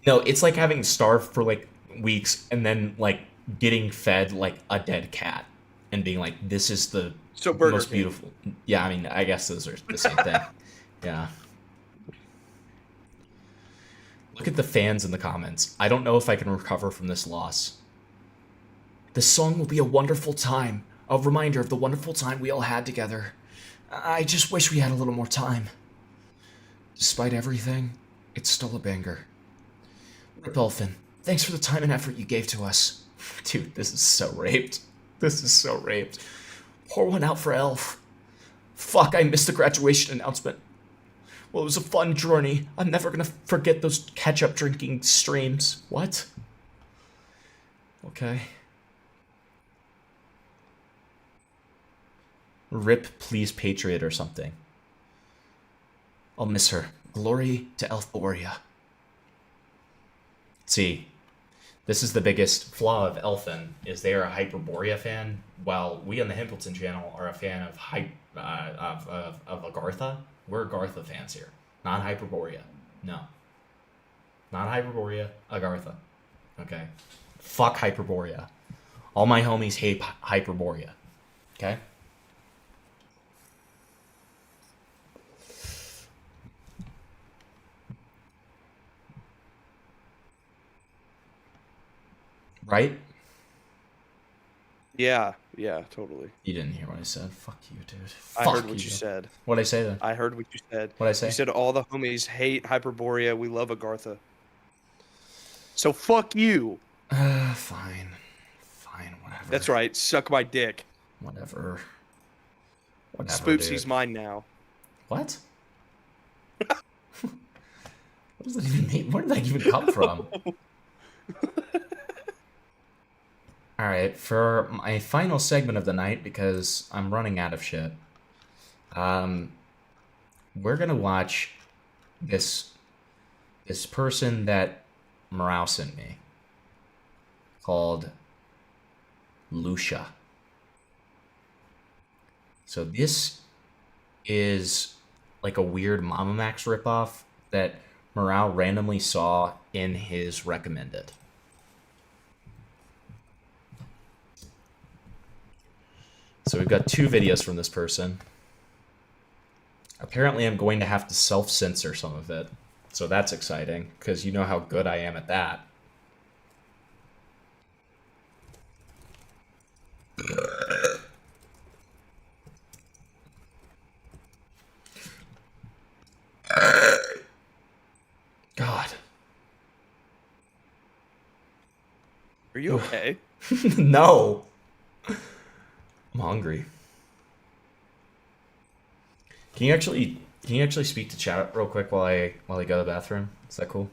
No, it's like having starved for like weeks and then like getting fed like a dead cat and being like, this is the Burger most King. beautiful. Yeah, I mean, I guess those are the same thing. Yeah. Look at the fans in the comments. I don't know if I can recover from this loss. This song will be a wonderful time. A reminder of the wonderful time we all had together. I just wish we had a little more time. Despite everything, it's still a banger. Rip Elfin, thanks for the time and effort you gave to us. Dude, this is so raped. This is so raped. Pour one out for Elf. Fuck, I missed the graduation announcement. Well, it was a fun journey. I'm never gonna forget those ketchup drinking streams. What? Okay. Rip, please, Patriot or something. I'll miss her. Glory to Elfborea. See, this is the biggest flaw of Elfin, is they are a Hyperborea fan, while we on the Himpleton channel are a fan of Agartha. We're Agartha fans here, not Hyperborea. No. Not Hyperborea, Agartha. Okay? Fuck Hyperborea. All my homies hate Hyperborea. Okay? Right? Yeah, totally. You didn't hear what I said. Fuck you, dude. I Fuck heard what you said. What'd I say then? I heard what you said. What'd I say? You said all the homies hate Hyperborea. We love Agartha. So fuck you. Fine. Fine, whatever. That's right. Suck my dick. Whatever. Whatever, Spoopsy's dude. mine now. What? What does that even mean? Where did that even come from? All right, for my final segment of the night, because I'm running out of shit. We're gonna watch this person that Morale sent me called Lucia. So this is like a weird Mama Max ripoff that Morale randomly saw in his recommended. So we've got 2 videos from this person. Apparently I'm going to have to self-censor some of it. So that's exciting, because you know how good I am at that. God. Are you okay? No. I'm hungry. Can you actually speak to chat real quick while I go to the bathroom? Is that cool?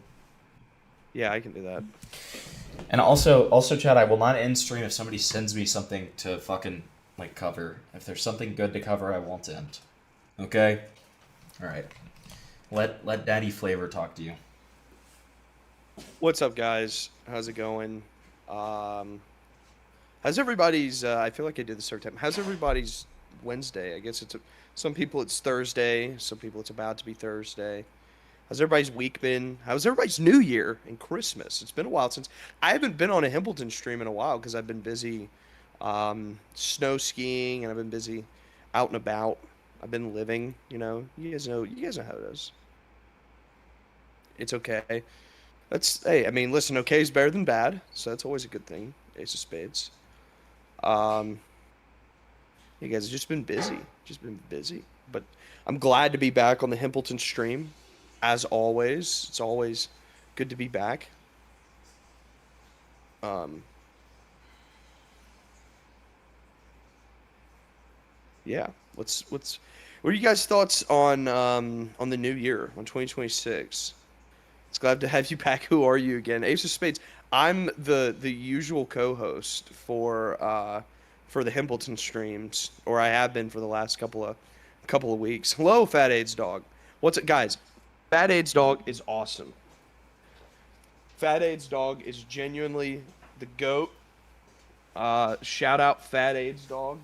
Yeah, I can do that. And also chat, I will not end stream if somebody sends me something to fucking like cover. If there's something good to cover, I won't end. Okay? All right. Let Daddy Flavor talk to you. What's up, guys? How's it going? How's everybody's? I feel like I did this every time. How's everybody's Wednesday? I guess some people it's Thursday. Some people it's about to be Thursday. How's everybody's week been? How's everybody's New Year and Christmas? It's been a while since I haven't been on a Himpleton stream in a while because I've been busy snow skiing and I've been busy out and about. I've been living. You guys know how it is. It's okay. Hey, I mean, listen, okay is better than bad, so that's always a good thing. Ace of Spades. You guys have just been busy. But I'm glad to be back on the Himpleton stream, as always. It's always good to be back. Yeah. What are you guys' thoughts on the new year, on 2026? It's glad to have you back. Who are you again? Ace of Spades. I'm the usual co-host for the Himpleton streams, or I have been for the last couple of weeks. Hello, Fat AIDS Dog. What's it, guys? Fat AIDS Dog is awesome. Fat AIDS Dog is genuinely the GOAT. Shout out Fat AIDS Dog.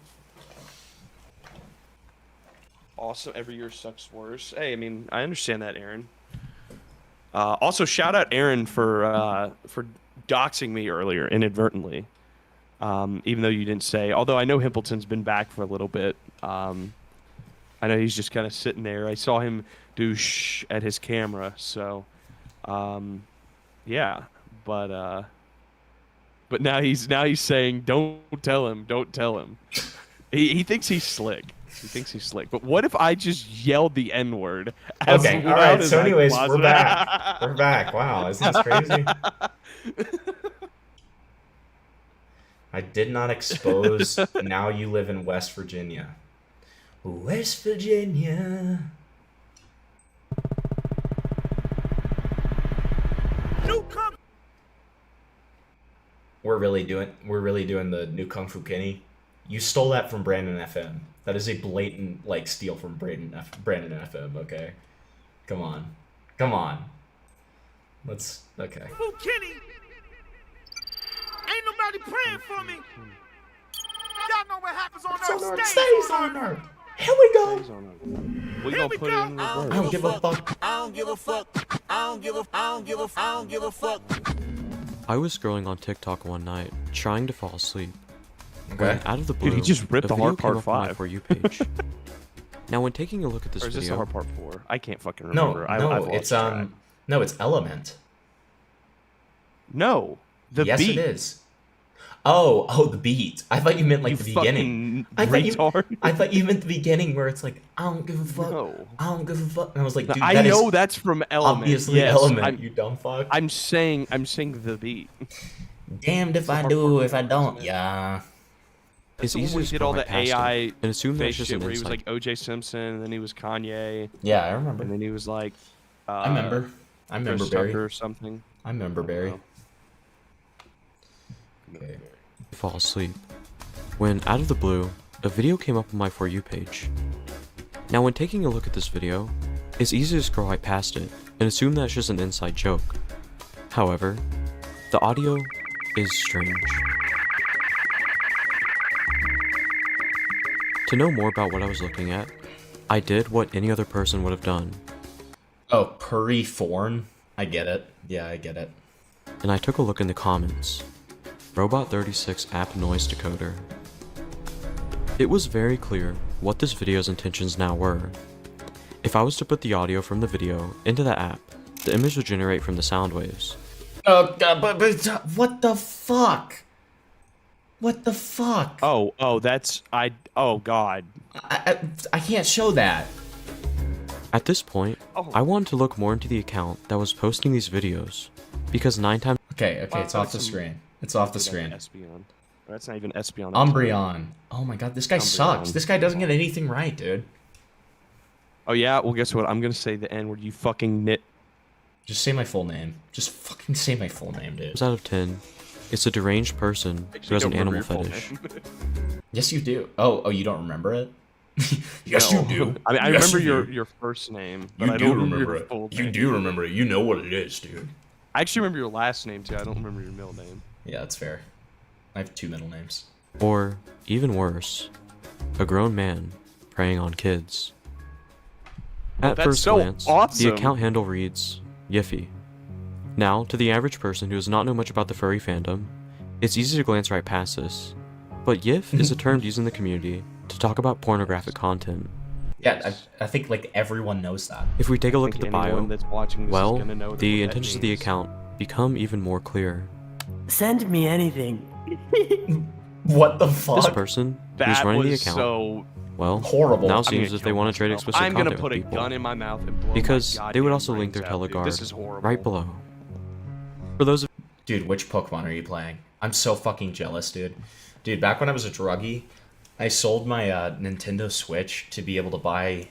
Awesome. Every year sucks worse. Hey, I mean, I understand that, Aaron. Also, shout out Aaron for doxing me earlier inadvertently. Even though you didn't say. Although I know Himpleton's been back for a little bit. I know he's just kind of sitting there. I saw him do shh at his camera. So, yeah. But now he's saying, don't tell him. He thinks he's slick. But what if I just yelled the N-word? Okay, all right. So anyways, we're back. We're back. Wow, isn't this crazy? I did not expose Now You Live in West Virginia. West Virginia. We're really doing the new Kung Fu Kenny. You stole that from Brandon FM. That is a blatant steal from Brandon FM. Okay, come on. Let's okay. Fu Kenny, ain't nobody praying for me. Y'all know what happens on Earth stays on Earth. Here we go. We gonna put it in reverse. I don't give a fuck. I don't give a fuck. I was scrolling on TikTok one night, trying to fall asleep. Okay. When out of the blue, Dude, he just ripped the hard part 5 For you page. Now, when taking a look at this or is video, this the hard part 4? I can't fucking remember. It's Element. No, the yes, beat. It is. Oh, the beat. I thought you meant the beginning. I thought you meant the beginning where it's like, I don't give a fuck. No. I don't give a fuck. And I was like, dude, I know that's from Element. Obviously, yes, Element. You dumb fuck. I'm saying the beat. Damned if I do, if I don't. Yeah. It's easy to did all the AI and assume fake that's just shit an where he was insight. like O.J. Simpson, and then he was Kanye. Yeah, I remember. And then he was like, I remember Chris Barry Tucker or something. I remember Barry. Okay. fall asleep, when out of the blue, a video came up on my For You page. Now when taking a look at this video, it's easy to scroll right past it and assume that it's just an inside joke. However, the audio is strange. To know more about what I was looking at, I did what any other person would have done. Oh, Puri-Forn? I get it. Yeah, I get it. And I took a look in the comments. Robot36 app noise decoder. It was very clear what this video's intentions now were. If I was to put the audio from the video into the app, the image would generate from the sound waves. Oh, God, but what the fuck? What the fuck? Oh, oh God. I can't show that. At this point, I wanted to look more into the account that was posting these videos, because 9 times... Okay, it's off the screen. It's off the screen. Espeon. That's not even Espeon. Umbreon. Oh my god, this guy sucks. This guy doesn't get anything right, dude. Oh yeah? Well, guess what? I'm gonna say the N word, you fucking nit. Just say my full name. Just fucking say my full name, dude. out of 10, it's a deranged person who has an animal fetish. Yes, you do. Oh, you don't remember it? Yes, you do. I mean, I remember your first name, but I don't remember your full name. You do remember it. You know what it is, dude. I actually remember your last name too. I don't remember your middle name. Yeah, that's fair. I have 2 middle names. Or, even worse, a grown man preying on kids. At That's first so glance, awesome. the account handle reads, Yiffy. Now, to the average person who does not know much about the furry fandom, it's easy to glance right past this. But Yiff is a term used in the community to talk about pornographic content. Yeah, I think like everyone knows that. If we take a look at the bio, that's watching this well, is gonna know the what intentions that of the means. account become even more clear. Send me anything. What the fuck? This person who's That running the was account, so well, horrible. now I'm seems gonna as if they kill want to trade myself. explicit I'm content gonna put a with people. gun in my mouth and blow Because my they would goddamn also link their brains out, dude. teleguard This is horrible. right below. For those of Dude, which Pokemon are you playing? I'm so fucking jealous, dude. Dude, back when I was a druggie, I sold my Nintendo Switch to be able to buy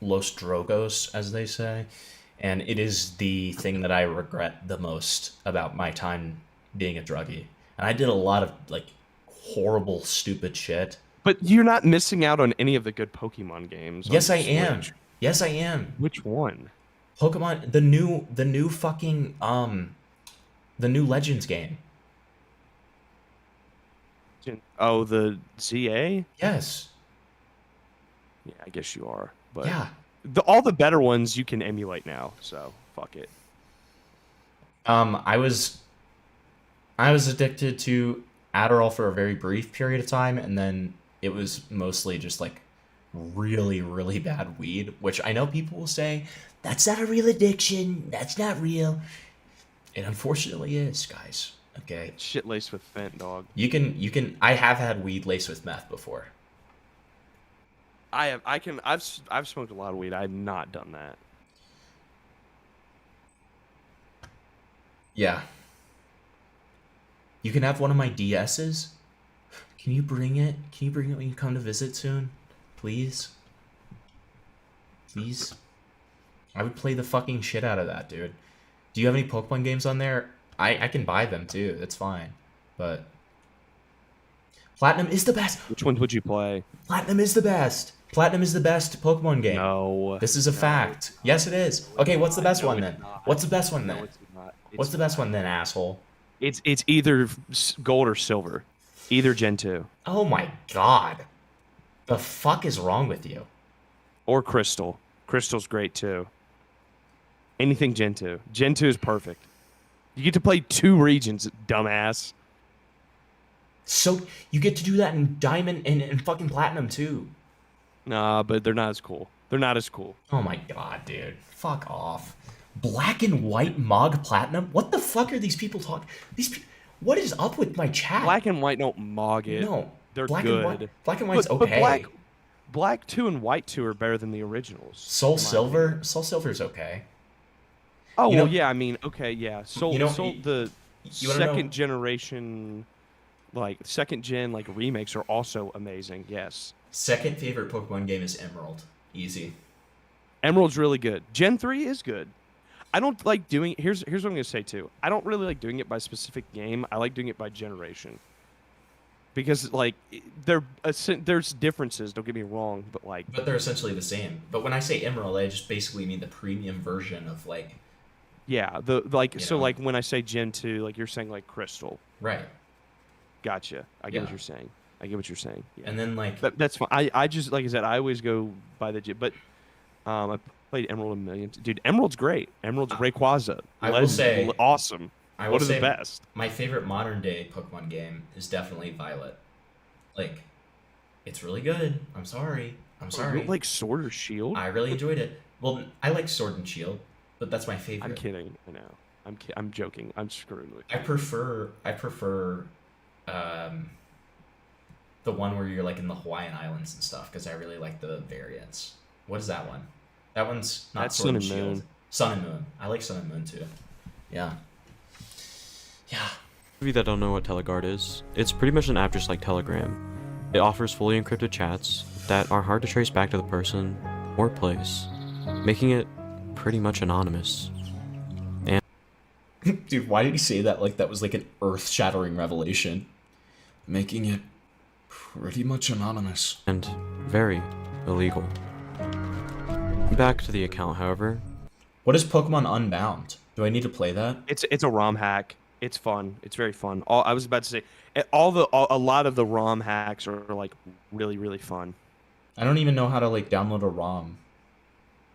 Los Drogos, as they say. And it is the thing that I regret the most about my time being a druggie. And I did a lot of, like, horrible, stupid shit. But you're not missing out on any of the good Pokemon games. Yes, on I the am. Switch. Yes, I am. Which one? Pokemon, the new fucking, the new Legends game. Oh, the ZA? Yes. Yeah, I guess you are. But Yeah. all the better ones you can emulate now, so fuck it. I was addicted to Adderall for a very brief period of time, and then it was mostly just like really, really bad weed, which I know people will say, that's not a real addiction, that's not real. It unfortunately is, guys. Okay. Shit laced with fent, dog. I have had weed laced with meth before. I've smoked a lot of weed. I've not done that. Yeah. You can have one of my DS's. Can you bring it? Can you bring it when you come to visit soon? Please? Please? I would play the fucking shit out of that, dude. Do you have any Pokemon games on there? I can buy them too. That's fine. But Platinum is the best. Which ones would you play? Platinum is the best. Platinum is the best Pokemon game. No. This is a fact. Yes, it is. Okay, what's the best one then? What's the best one then? it's not. What's the best one then, asshole? It's either gold or silver. Either Gen 2. Oh my god. The fuck is wrong with you? Or Crystal. Crystal's great too. Anything Gen 2. Gen 2 is perfect. You get to play 2 regions, dumbass. So you get to do that in Diamond and fucking Platinum too. Nah, but they're not as cool. They're not as cool. Oh my god, dude. Fuck off. Black and white Mog Platinum? What the fuck are these people talking? What is up with my chat? Black and white don't mog it. No. They're Black good. And white, black and white's but okay. Black 2 and White 2 are better than the originals. Soul Silver's okay. Oh, You know- well, yeah, I mean, okay, yeah. You know, The you wanna know- second generation, second gen, remakes are also amazing, yes. Second favorite Pokemon game is Emerald. Easy. Emerald's really good. Gen 3 is good. I don't like doing... Here's what I'm going to say, too. I don't really like doing it by specific game. I like doing it by generation. because like there's differences. Don't get me wrong, but like. But they're essentially the same. But when I say Emerald, I just basically mean the premium version of like. Yeah, like when I say Gen 2, like you're saying like Crystal. Right. Gotcha. I get what you're saying. Yeah. And then like that's fine. I just like I said, I always go by the but I played Emerald a million. Dude, Emerald's great. Emerald's Rayquaza. I will say awesome. One of the best. My favorite modern day Pokemon game is definitely Violet. Like, it's really good. I'm sorry. You don't like Sword or Shield? I really enjoyed it. Well, I like Sword and Shield, but that's my favorite. I'm kidding. I know. I'm joking. I'm screwing with I you. prefer the one where you're like in the Hawaiian Islands and stuff because I really like the variants. What is that one? That one's not That's Sword and Sun and Shield. Moon. Sun and Moon. I like Sun and Moon too. Yeah. Yeah. For you that don't know what Teleguard is, it's pretty much an app just like Telegram. It offers fully encrypted chats that are hard to trace back to the person or place, making it pretty much anonymous. And dude, why did he say that like that was like an earth-shattering revelation? Making it pretty much anonymous. And very illegal. Back to the account, however. What is Pokemon Unbound? Do I need to play that? It's a ROM hack. It's fun. It's very fun. I was about to say a lot of the ROM hacks are like really, really fun. I don't even know how to like download a ROM.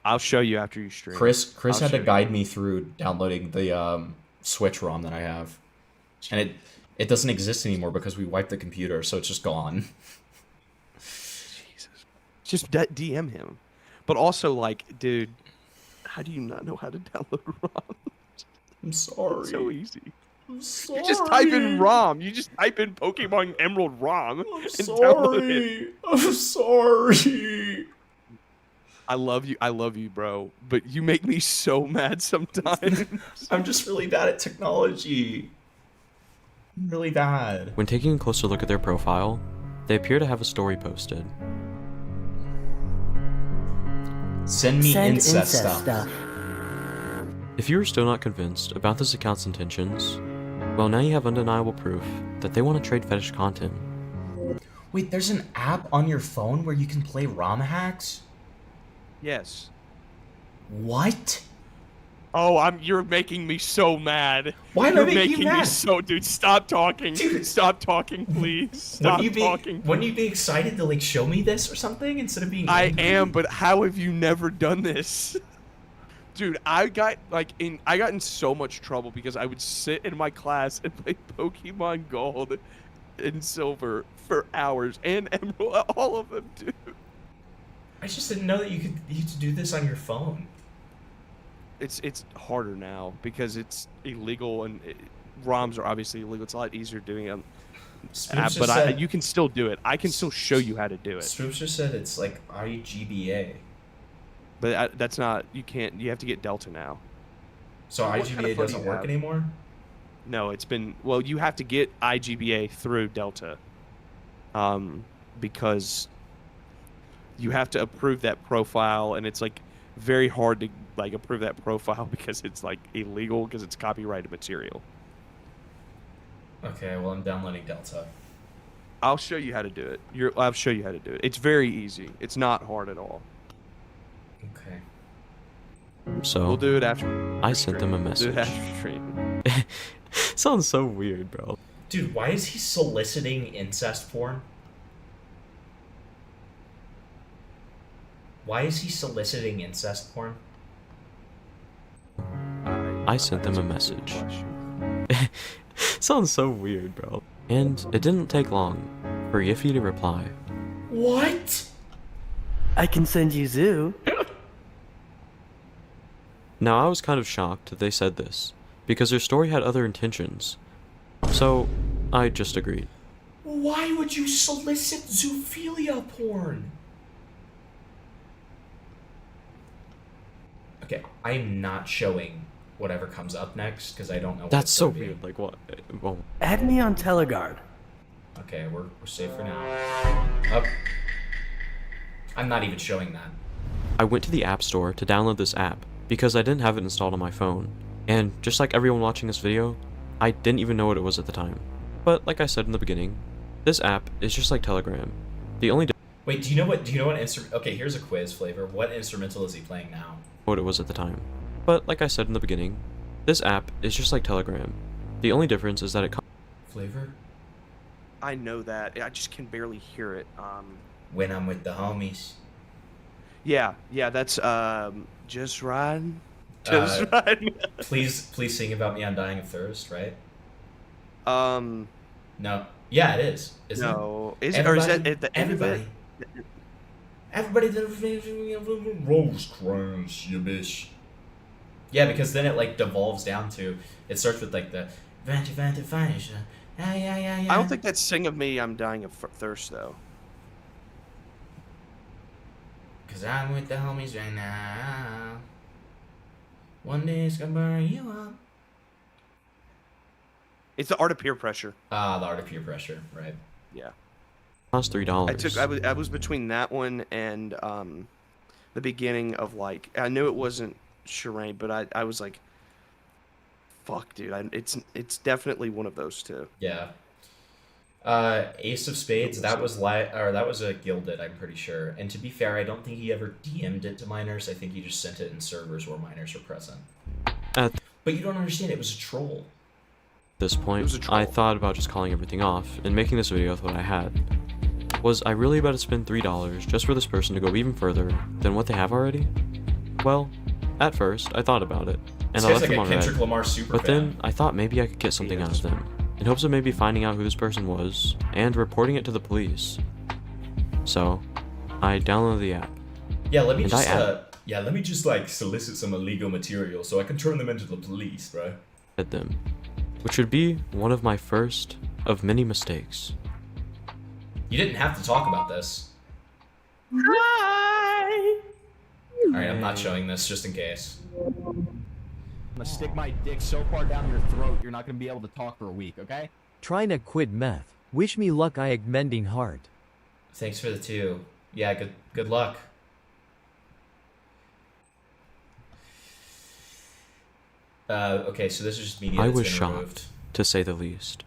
I'll show you after you stream. Chris had to guide me through downloading the Switch ROM that I have, and it doesn't exist anymore because we wiped the computer, so it's just gone. Jesus, just DM him. But also, like, dude, how do you not know how to download ROM? I'm sorry. It's so easy. I'm sorry. You just type in ROM. You just type in Pokemon Emerald ROM I'm and sorry. download it. I'm sorry. I love you, bro. But you make me so mad sometimes. I'm just really bad at technology. I'm really bad. When taking a closer look at their profile, they appear to have a story posted. Send me incest stuff. If you are still not convinced about this account's intentions, well, now you have undeniable proof that they want to trade fetish content. Wait, there's an app on your phone where you can play ROM hacks? Yes. What? Oh, you're making me so mad. Why am I making you mad? Me so, dude. Stop talking. Dude, stop talking, please. Stop talking. Wouldn't you be excited to like show me this or something instead of being? I am, but how have you never done this? Dude, I got in so much trouble because I would sit in my class and play Pokemon Gold and Silver for hours and Emerald, all of them, dude. I just didn't know that you could do this on your phone. It's harder now because it's illegal and ROMs are obviously illegal. It's a lot easier doing it on app, but you can still do it. I can still show you how to do it. Stroops just said it's like IGBA. But that's not, you can't, you have to get Delta now. So IGBA doesn't work anymore? No, well, you have to get IGBA through Delta. Because you have to approve that profile, and it's like very hard to like approve that profile because it's like illegal because it's copyrighted material. Okay, well I'm downloading Delta. I'll show you how to do it. I'll show you how to do it. It's very easy. It's not hard at all. Okay. So we'll do it after. I sent them a message. Do it after stream. Sounds so weird, bro. Dude, why is he soliciting incest porn? Why is he soliciting incest porn? I sent them a message. Sounds so weird, bro. And it didn't take long for Yiffy to reply. What? I can send you Zoo. Now, I was kind of shocked that they said this, because their story had other intentions. So, I just agreed. Why would you solicit zoophilia porn? Okay, I'm not showing whatever comes up next because I don't know. That's so weird. Like what? Well, add me on Teleguard. Okay, we're safe for now. Oh. I'm not even showing that. I went to the App Store to download this app because I didn't have it installed on my phone. And just like everyone watching this video, I didn't even know what it was at the time. But like I said in the beginning, This app is just like Telegram. The only Wait, do you know what instrument? Okay, here's a quiz flavor. What instrumental is he playing now? what it was at the time. But like I said in the beginning, this app is just like Telegram. The only difference is that it Flavor? I know that. I just can barely hear it. When I'm with the homies. Yeah, that's just riding. Just riding. Please sing about me. I'm dying of thirst, right? No. Yeah, it is. Isn't No. it? Is it, or is that at the end of it? Everybody that Rose Crush, you bitch. Yeah, because then it like devolves down to, it starts with like the I don't think that's "Sing of Me, I'm Dying of Thirst" though. Cause I'm with the homies right now. One day it's gonna burn you up. It's the Art of Peer Pressure. Ah, the Art of Peer Pressure, right? Yeah. cost $3. I was between that one and the beginning of like, I knew it wasn't Shireen, but I was like, fuck, dude, it's definitely one of those two. Yeah. Ace of Spades, that was a Gilded, I'm pretty sure. And to be fair, I don't think he ever DM'd it to minors. I think he just sent it in servers where minors were present. But you don't understand, it was a troll. At this point, I thought about just calling everything off and making this video with what I had. Was I really about to spend $3 just for this person to go even further than what they have already? Well, at first, I thought about it, and I left them on Kendrick red. Lamar super But then I thought maybe I could get something out of them, in hopes of maybe finding out who this person was and reporting it to the police. So, I downloaded the app. Yeah, let me just like solicit some illegal material so I can turn them into the police, bro. At them, which would be one of my first of many mistakes. You didn't have to talk about this. Hi! Alright, I'm not showing this just in case. I'm gonna stick my dick so far down your throat, you're not gonna be able to talk for a week, okay? Trying to quit meth. Wish me luck, I mending heart. Thanks for the 2. Yeah, good luck. Okay, so this is just media I that's was been shocked, removed. to say the least.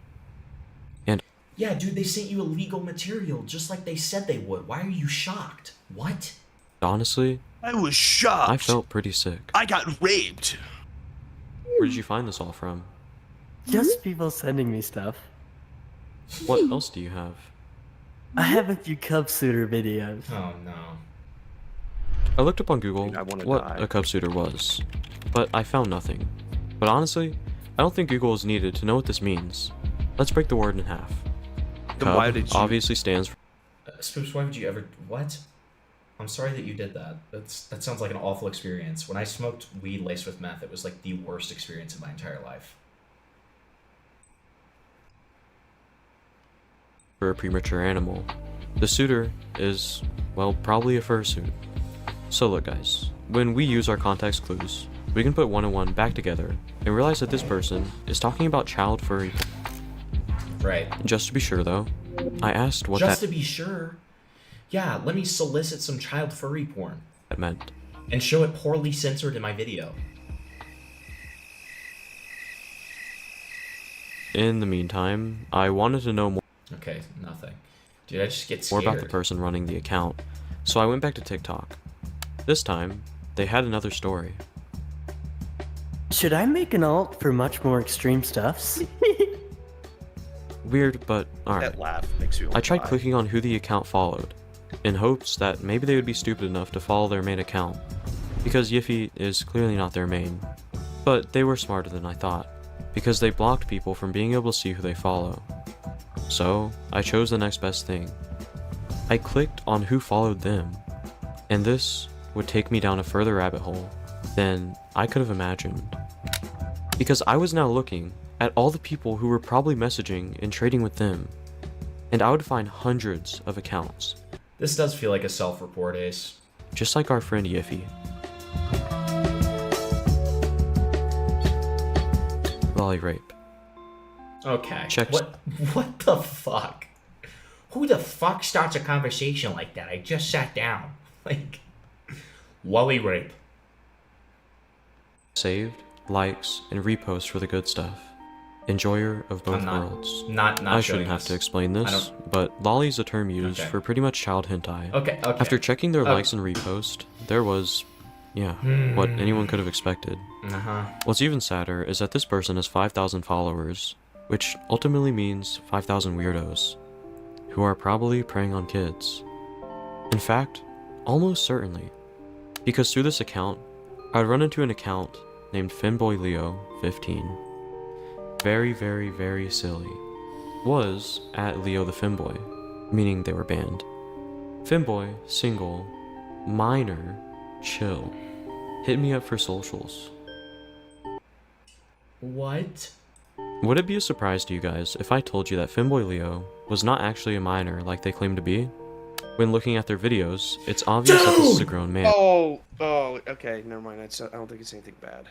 And Yeah, dude, they sent you illegal material just like they said they would. Why are you shocked? What? honestly, I was shocked. I felt pretty sick. I got raped. Where did you find this all from? Just people sending me stuff. What else do you have? I have a few Cub Suitor videos. Oh no. I looked up on Google Dude, what a cub suitor was, but I found nothing. But honestly, I don't think Google is needed to know what this means. Let's break the word in half. Then why Cub did you- obviously stands for Spoops, why would you ever... What? I'm sorry that you did that. That sounds like an awful experience. When I smoked weed laced with meth, it was like the worst experience of my entire life. a premature animal. The suitor is, well, probably a fursuit. So look guys, when we use our context clues, we can put one and one back together and realize that this person is talking about child furry. Right. Just to be sure though, I asked what Just that to be sure. Yeah, let me solicit some child furry porn. meant. And show it poorly censored in my video. In the meantime, I wanted to know more Okay, nothing. Dude, I just get scared. about the person running the account, so I went back to TikTok. This time, they had another story. Should I make an alt for much more extreme stuffs? Weird, but alright. That laugh makes you I tried lie. clicking on who the account followed, in hopes that maybe they would be stupid enough to follow their main account, because Yiffy is clearly not their main. But they were smarter than I thought, because they blocked people from being able to see who they follow. So, I chose the next best thing. I clicked on who followed them, and this would take me down a further rabbit hole than I could have imagined. Because I was now looking at all the people who were probably messaging and trading with them, and I would find hundreds of accounts. This does feel like a self-report, Ace. Just like our friend Yiffy. Lolly rape. Okay. Check. What the fuck? Who the fuck starts a conversation like that? I just sat down. Like, Wally rape. Saved, likes, and reposts for the good stuff. enjoyer of both I'm not- worlds. not I showing shouldn't have this. to explain I this, don't- but lolly is a term used Okay. for pretty much child hentai. Okay, okay. After checking their Okay. likes and repost, there was, yeah, what anyone could have expected. Uh-huh. What's even sadder is that this person has 5,000 followers, which ultimately means 5,000 weirdos, who are probably preying on kids. In fact, almost certainly, because through this account, I'd run into an account named FemboyLeo15. Very, very, very silly. Was at Leo the Femboy, meaning they were banned. Femboy, single, minor, chill. Hit me up for socials. What? Would it be a surprise to you guys if I told you that Femboy Leo was not actually a minor like they claim to be? When looking at their videos, it's obvious that this is a grown man. Oh, okay, never mind. I don't think it's anything bad.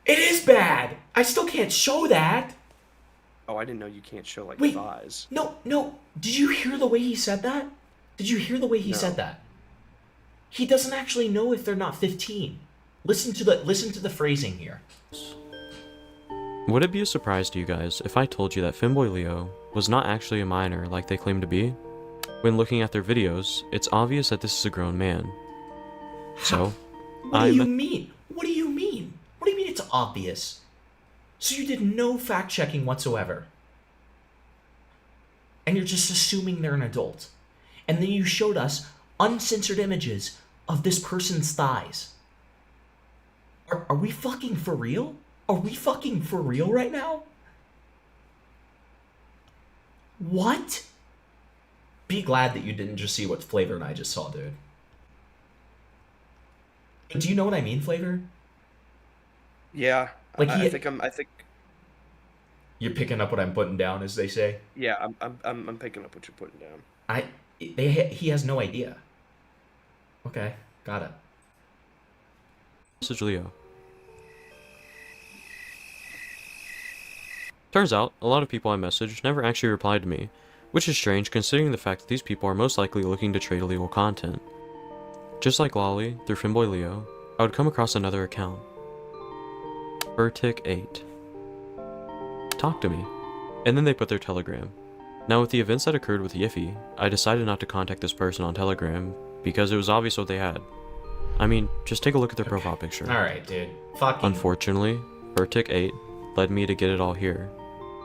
It is bad! I still can't show that! Oh, I didn't know you can't show, like, Wait, thighs. No. Did you hear the way he said that? Did you hear the way he No. said that? He doesn't actually know if they're not 15. Listen to the phrasing here. Would it be a surprise to you guys if I told you that Femboy Leo was not actually a minor like they claim to be? When looking at their videos, it's obvious that this is a grown man. So, What do you mean? What do you mean? What do you mean it's obvious? So you did no fact-checking whatsoever. And you're just assuming they're an adult. And then you showed us uncensored images of this person's thighs. Are we fucking for real? Are we fucking for real right now? What? Be glad that you didn't just see what Flavor and I just saw, dude. Do you know what I mean, Flavor? Yeah, Like I he- think. You're picking up what I'm putting down, as they say. Yeah, I'm picking up what you're putting down. He has no idea. Okay, got it. message Leo. Turns out, a lot of people I messaged never actually replied to me, which is strange considering the fact that these people are most likely looking to trade illegal content. Just like Lolly, through Femboy Leo, I would come across another account. Burtic8. Talk to me. And then they put their Telegram. Now with the events that occurred with Yiffy, I decided not to contact this person on Telegram because it was obvious what they had. I mean, just take a look at their profile picture. Alright, dude. Fucking... Unfortunately, Burtic8 led me to get it all here,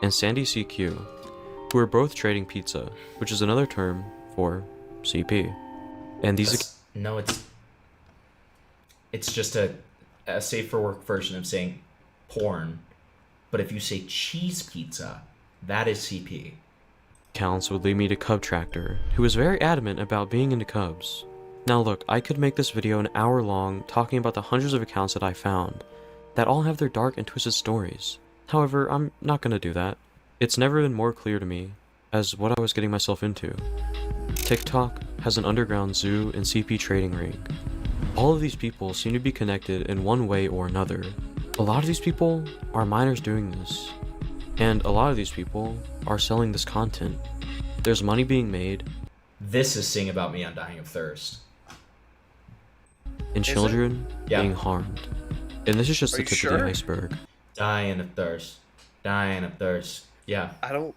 and Sandy CQ, who are both trading pizza, which is another term for CP. And these... No, it's just a safe for work version of saying porn, but if you say cheese pizza, that is CP. accounts would lead me to Cub Tractor, who was very adamant about being into Cubs. Now look, I could make this video an hour long talking about the hundreds of accounts that I found, that all have their dark and twisted stories. However, I'm not gonna do that. It's never been more clear to me as what I was getting myself into. TikTok has an underground zoo and CP trading ring. All of these people seem to be connected in one way or another. A lot of these people are minors doing this, and a lot of these people are selling this content. There's money being made. This is Sing About Me on Dying of Thirst. And children Yeah. being harmed. And this is just Are the you tip of the sure? iceberg. Dying of Thirst. Dying of Thirst. Yeah. I don't.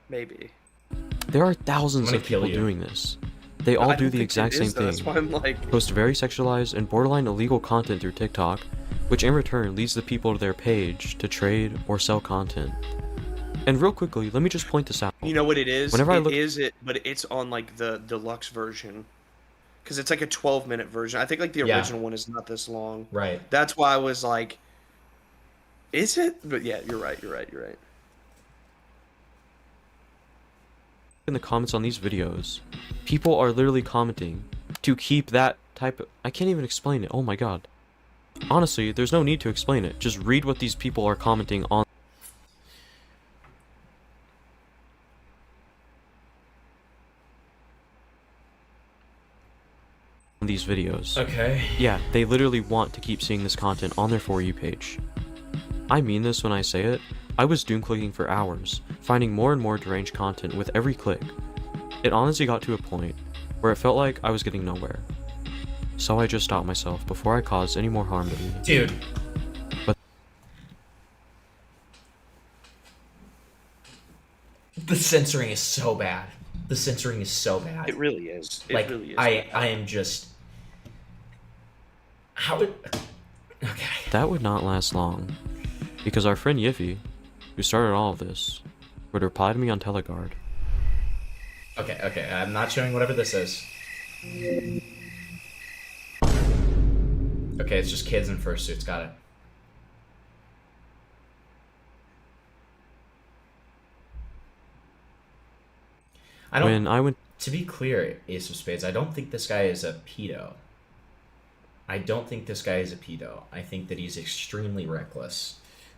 Maybe. There are I'm thousands gonna of people kill you. doing this. They I all don't do the think exact it same is, though. That's thing. why I'm like- Post very sexualized and borderline illegal content through TikTok, which in return leads the people to their page to trade or sell content. And real quickly, let me just point this out. You know what it is? Whenever I look, But it's on like the deluxe version, because it's like a 12-minute version. I think like the Yeah. original one is not this long. Right. That's why I was like, is it? But yeah, you're right. in the comments on these videos, people are literally commenting to keep that type of... I can't even explain it. Oh my god. Honestly, there's no need to explain it. Just read what these people are commenting on these videos. Okay. Yeah, they literally want to keep seeing this content on their For You page. I mean this when I say it. I was doom clicking for hours, finding more and more deranged content with every click. It honestly got to a point where it felt like I was getting nowhere. So I just stopped myself before I caused any more harm to me. Dude, The censoring is so bad. The censoring is so bad. It really is. It Like, really is. I am just... How it... Okay. That would not last long, because our friend Yiffy, who started all of this, would reply to me on Teleguard. Okay, I'm not showing whatever this is. Okay, it's just kids in fursuits, got it. To be clear, Ace of Spades, I don't think this guy is a pedo. I don't think this guy is a pedo. I think that he's extremely reckless.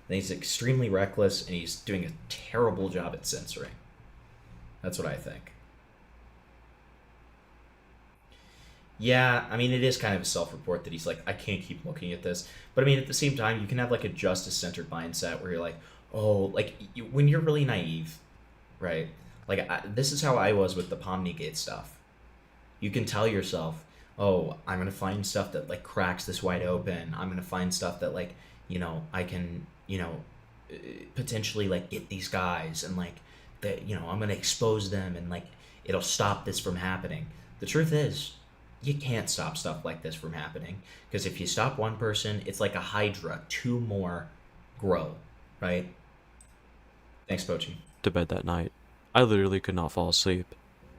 And he's extremely reckless, and he's doing a terrible job at censoring. That's what I think. Yeah, I mean, it is kind of a self-report that he's like, I can't keep looking at this. But I mean, at the same time, you can have like a justice-centered mindset where you're like, oh, like when you're really naive, right? Like, this is how I was with the Pomnigate stuff. You can tell yourself, oh, I'm going to find stuff that, like, cracks this wide open. I'm going to find stuff that, like, you know, I can, you know, potentially, like, get these guys. And, like, that, you know, I'm going to expose them. And, like, it'll stop this from happening. The truth is, you can't stop stuff like this from happening. Because if you stop one person, it's like a hydra. 2 more grow, right? Thanks, Pochi. To bed that night, I literally could not fall asleep.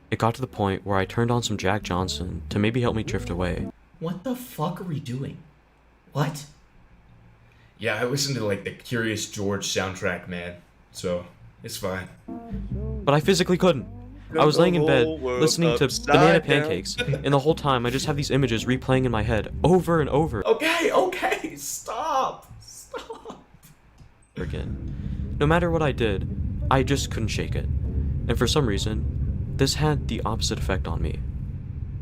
It got to the point where I turned on some Jack Johnson to maybe help me drift away. What the fuck are we doing? What? Yeah, I listened to like the Curious George soundtrack, man. So, it's fine. But I physically couldn't. I was laying in bed, listening to Banana Pancakes, and the whole time I just have these images replaying in my head over and over. Okay, stop! Again. No matter what I did, I just couldn't shake it. And for some reason, this had the opposite effect on me.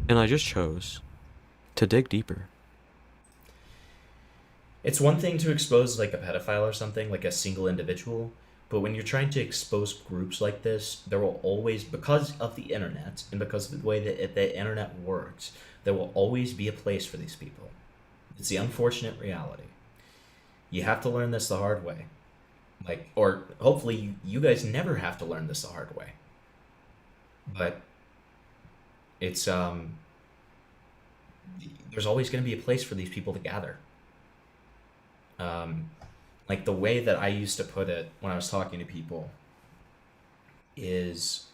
And I just chose to dig deeper. It's one thing to expose like a pedophile or something, like a single individual, but when you're trying to expose groups like this, there will always, because of the internet and because of the way that the internet works, there will always be a place for these people. It's the unfortunate reality. You have to learn this the hard way. Like, or hopefully you guys never have to learn this the hard way. But it's there's always going to be a place for these people to gather. Like the way that I used to put it when I was talking to people is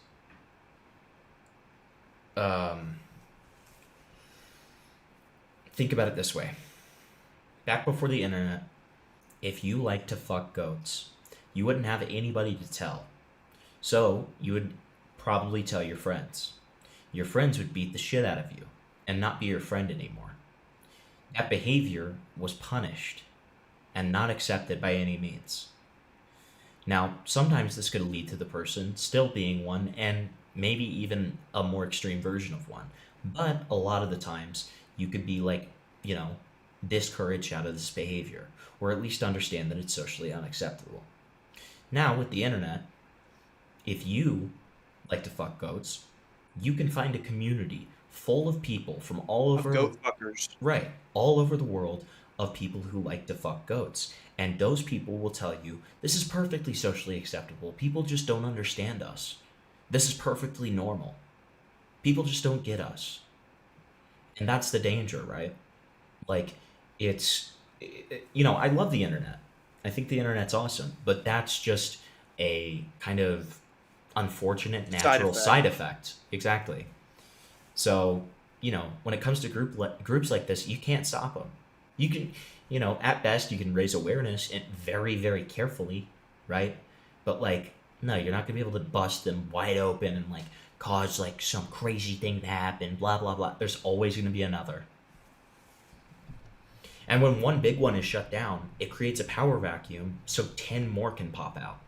think about it this way. Back before the internet, if you like to fuck goats, you wouldn't have anybody to tell. So you would probably tell your friends. Your friends would beat the shit out of you and not be your friend anymore. That behavior was punished and not accepted by any means. Now, sometimes this could lead to the person still being one and maybe even a more extreme version of one. But a lot of the times you could be like, you know, discouraged out of this behavior, or at least understand that it's socially unacceptable. Now, with the internet, if you like to fuck goats, you can find a community full of people from all over... Goat fuckers. Right. All over the world of people who like to fuck goats. And those people will tell you, this is perfectly socially acceptable. People just don't understand us. This is perfectly normal. People just don't get us. And that's the danger, right? Like, it's... You know, I love the internet. I think the internet's awesome. But that's just a kind of unfortunate natural side effect. Exactly. So, you know, when it comes to groups like this, you can't stop them. You can, you know, at best, you can raise awareness and very, very carefully, right? But, like, no, you're not going to be able to bust them wide open and, like, cause, like, some crazy thing to happen, blah, blah, blah. There's always going to be another. And when one big one is shut down, it creates a power vacuum so 10 more can pop out.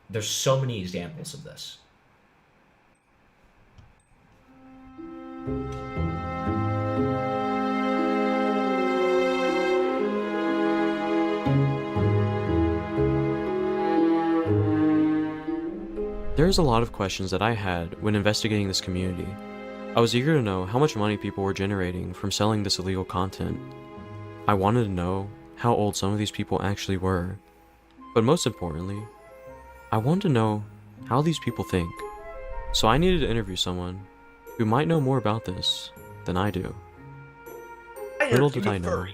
There's so many examples of this. There's a lot of questions that I had when investigating this community. I was eager to know how much money people were generating from selling this illegal content. I wanted to know how old some of these people actually were. But most importantly, I wanted to know how these people think, so I needed to interview someone who might know more about this than I do. Little did I know,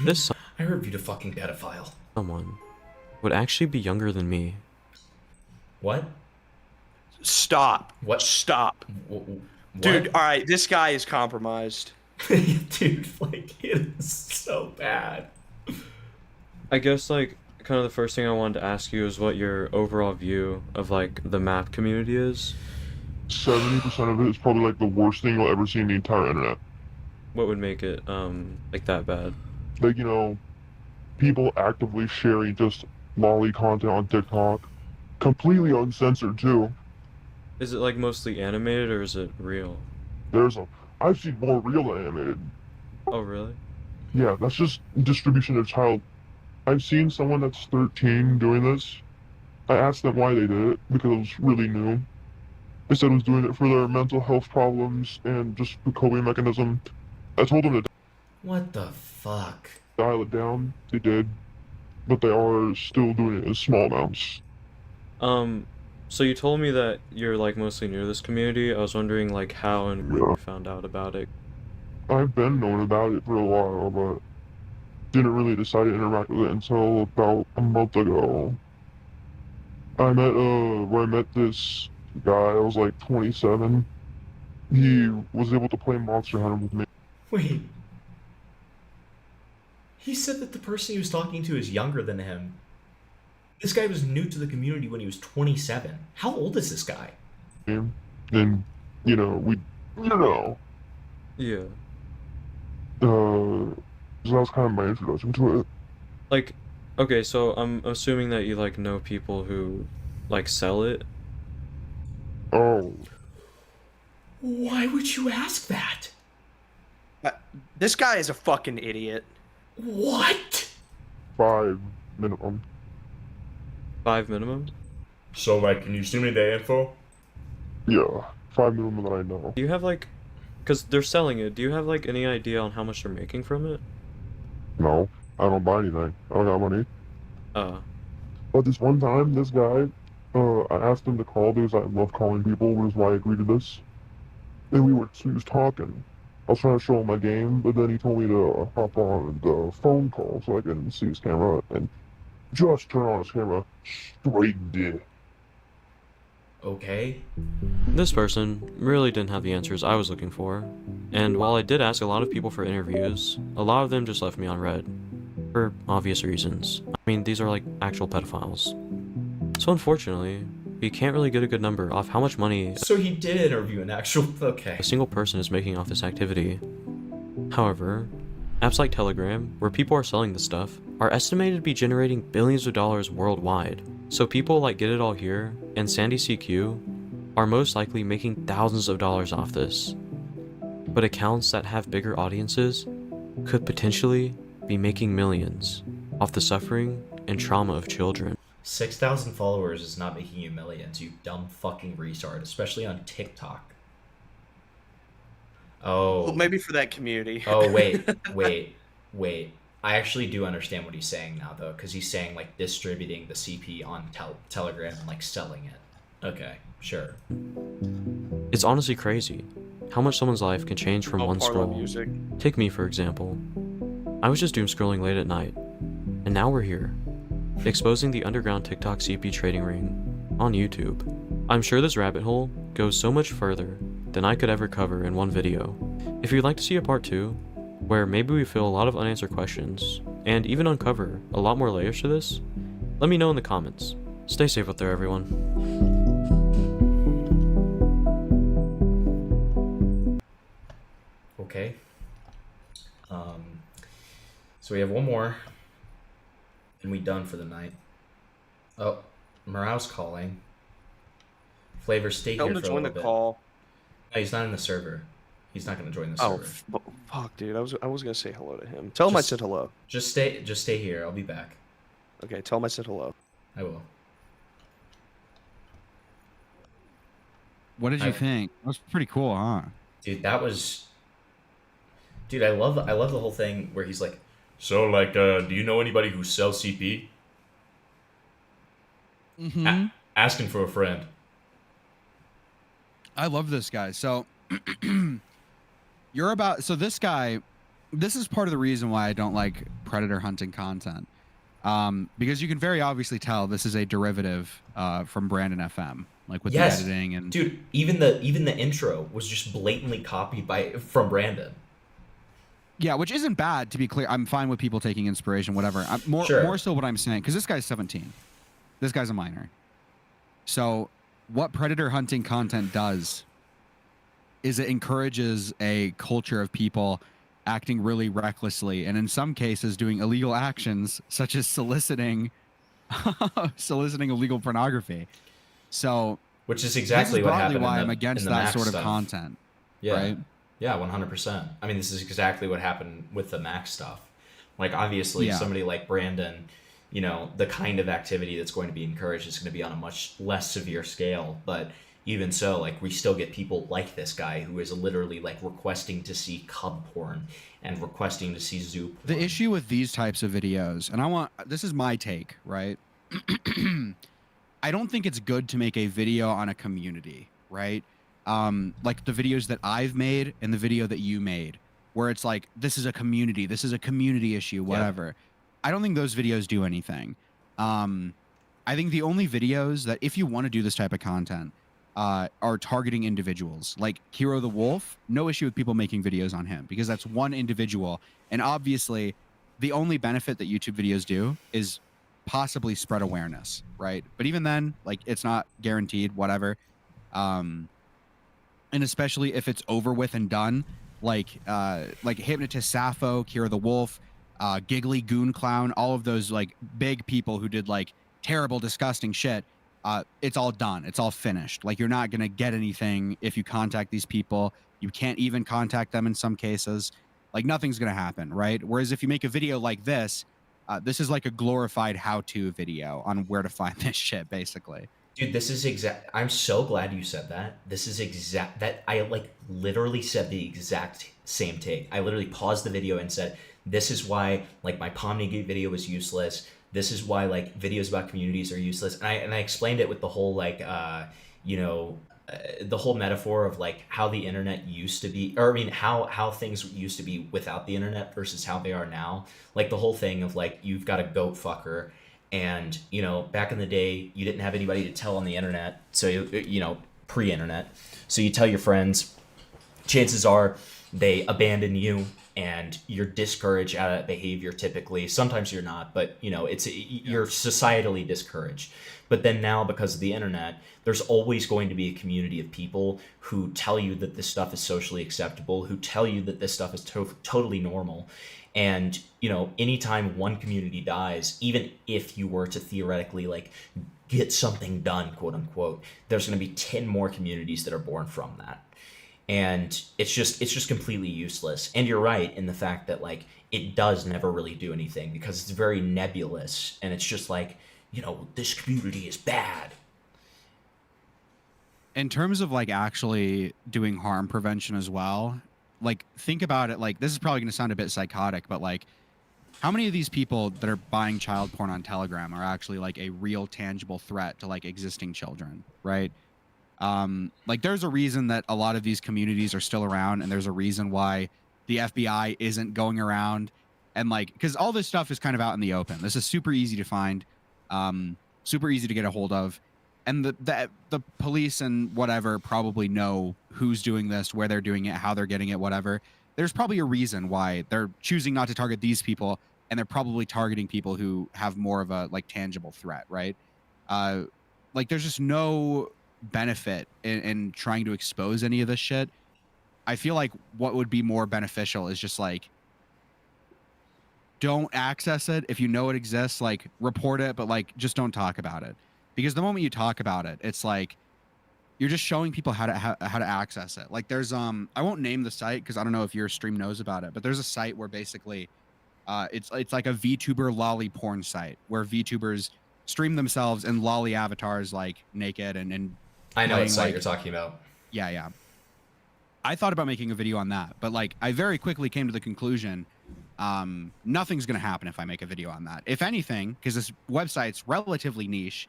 this I heard you a fucking pedophile. someone would actually be younger than me. What? Stop. What? Stop. What? Dude, alright, this guy is compromised. Dude, like, it is so bad. I guess, like, kind of the first thing I wanted to ask you is what your overall view of, like, the map community is. 70% of it is probably like the worst thing you'll ever see in the entire internet. What would make it, like, that bad? Like, you know, people actively sharing just lolly content on TikTok. Completely uncensored, too. Is it, like, mostly animated, or is it real? I've seen more real than animated. Oh, really? Yeah, that's just distribution of child. I've seen someone that's 13 doing this. I asked them why they did it, because it was really new. They said it was doing it for their mental health problems and just the coping mechanism. I told them to What the fuck? dial it down. They did. But they are still doing it in small amounts. So you told me that you're, like, mostly new to this community. I was wondering, like, how and where you found out about it. I've been knowing about it for a while, but didn't really decide to interact with it until about a month ago. I met this guy. I was like 27. He was able to play Monster Hunter with me. Wait. He said that the person he was talking to is younger than him. This guy was new to the community when he was 27. How old is this guy? And, you know, Yeah. So that was kind of my introduction to it. Like, okay, so I'm assuming that you, like, know people who, like, sell it? Oh. Why would you ask that? This guy is a fucking idiot. What? 5 minimum. 5 minimum? So, like, can you send me the info? Yeah, 5 minimum that I know. Do you have, like, because they're selling it, do you have, like, any idea on how much they're making from it? No, I don't buy anything. I don't got money. But this one time, this guy, I asked him to call because I love calling people, which is why I agreed to this. And he was talking. I was trying to show him my game, but then he told me to hop on the phone call so I can see his camera, and just turn on his camera, straightened it. Okay. This person really didn't have the answers I was looking for, and while I did ask a lot of people for interviews, a lot of them just left me on red. For obvious reasons. I mean, these are like actual pedophiles. So unfortunately, we can't really get a good number off how much money So he did interview an actual... Okay. a single person is making off this activity. However, apps like Telegram, where people are selling this stuff, are estimated to be generating billions of dollars worldwide. So people like Get It All Here and Sandy CQ are most likely making thousands of dollars off this. But accounts that have bigger audiences could potentially be making millions off the suffering and trauma of children. 6,000 followers is not making you millions, you dumb fucking retard, especially on TikTok. Oh. Well, maybe for that community. Oh, wait. I actually do understand what he's saying now, though, because he's saying, like, distributing the CP on Telegram and, like, selling it. Okay, sure. It's honestly crazy how much someone's life can change from one Parlo scroll. music. Take me, for example. I was just doom scrolling late at night, and now we're here, exposing the underground TikTok CP trading ring on YouTube. I'm sure this rabbit hole goes so much further than I could ever cover in one video. If you'd like to see a part 2, where maybe we fill a lot of unanswered questions, and even uncover a lot more layers to this, let me know in the comments. Stay safe out there, everyone. Okay. So we have one more, and we done for the night. Oh, Morale's calling. Flavor, stay Tell here him for to a join little the bit. call. No, he's not in the server. He's not going to join the Oh, server. fuck, dude. I was gonna say hello to him. Tell him I said hello. Just stay here. I'll be back. Okay, tell him I said hello. I will. What did you think? That was pretty cool, huh? Dude, that was... Dude, I love the whole thing where he's like, so, like, do you know anybody who sells CP? Asking for a friend. I love this guy. So this guy, this is part of the reason why I don't like predator hunting content. Because you can very obviously tell this is a derivative from Brandon FM, like with the editing and dude, even the intro was just blatantly copied from Brandon. Yeah, which isn't bad, to be clear. I'm fine with people taking inspiration, whatever. More so what I'm saying, because this guy's 17. This guy's a minor. So what predator hunting content does is it encourages a culture of people acting really recklessly, and in some cases doing illegal actions such as soliciting illegal pornography. So which is exactly what happened. Why I'm against that sort of content. Yeah. Right? Yeah, 100%. I mean, this is exactly what happened with the Mac stuff. Like, obviously, somebody like Brandon, you know, the kind of activity that's going to be encouraged is going to be on a much less severe scale. But even so, like, we still get people like this guy who is literally, like, requesting to see cub porn and requesting to see zoo porn. The issue with these types of videos, and this is my take, right? I don't think it's good to make a video on a community, right? Like the videos that I've made and the video that you made, where it's like, this is a community issue, whatever. Yeah. I don't think those videos do anything. I think the only videos that, if you want to do this type of content, are targeting individuals. Like Hero the Wolf, no issue with people making videos on him, because that's one individual. And obviously, the only benefit that YouTube videos do is possibly spread awareness, right? But even then, like, it's not guaranteed, whatever. And especially if it's over with and done, like Hypnotist Sappho, Kira the Wolf, Giggly Goon Clown, all of those like big people who did like terrible, disgusting shit. It's all done. It's all finished. Like, you're not gonna get anything if you contact these people. You can't even contact them in some cases. Like, nothing's gonna happen, right? Whereas if you make a video like this, this is like a glorified how-to video on where to find this shit, basically. Dude, this is I'm so glad you said that. This is that I like literally said the exact same take. I literally paused the video and said, this is why like my Pomni video was useless. This is why like videos about communities are useless. And I explained it with the whole like the whole metaphor of like how the internet used to be, or I mean how things used to be without the internet versus how they are now. Like the whole thing of like, you've got a goat fucker. And, you know, back in the day, you didn't have anybody to tell on the internet. So, you know, pre-internet. So you tell your friends, chances are they abandon you and you're discouraged out of that behavior typically. Sometimes you're not, but, you know, you're societally discouraged. But then now, because of the internet, there's always going to be a community of people who tell you that this stuff is socially acceptable, who tell you that this stuff is totally normal. And, you know, anytime one community dies, even if you were to theoretically like get something done, quote unquote, there's going to be 10 more communities that are born from that. And it's just completely useless. And you're right in the fact that like it does never really do anything, because it's very nebulous and it's just like, you know, this community is bad. In terms of like actually doing harm prevention as well, like, think about it. Like, this is probably going to sound a bit psychotic, but like, how many of these people that are buying child porn on Telegram are actually like a real tangible threat to like existing children, right? Like, there's a reason that a lot of these communities are still around, and there's a reason why the FBI isn't going around, and like, because all this stuff is kind of out in the open. This is super easy to find, super easy to get a hold of. And the police and whatever probably know who's doing this, where they're doing it, how they're getting it, whatever. There's probably a reason why they're choosing not to target these people, and they're probably targeting people who have more of a like tangible threat, right? Like, there's just no benefit in trying to expose any of this shit. I feel like what would be more beneficial is just like, don't access it. If you know it exists, like, report it, but like, just don't talk about it. Because the moment you talk about it, it's like you're just showing people how to access it. Like, there's I won't name the site because I don't know if your stream knows about it, but there's a site where basically it's like a VTuber lolly porn site where VTubers stream themselves in lolly avatars, like naked and I know what site like, you're talking about. Yeah. I thought about making a video on that, but like, I very quickly came to the conclusion nothing's gonna happen if I make a video on that. If anything, because this website's relatively niche,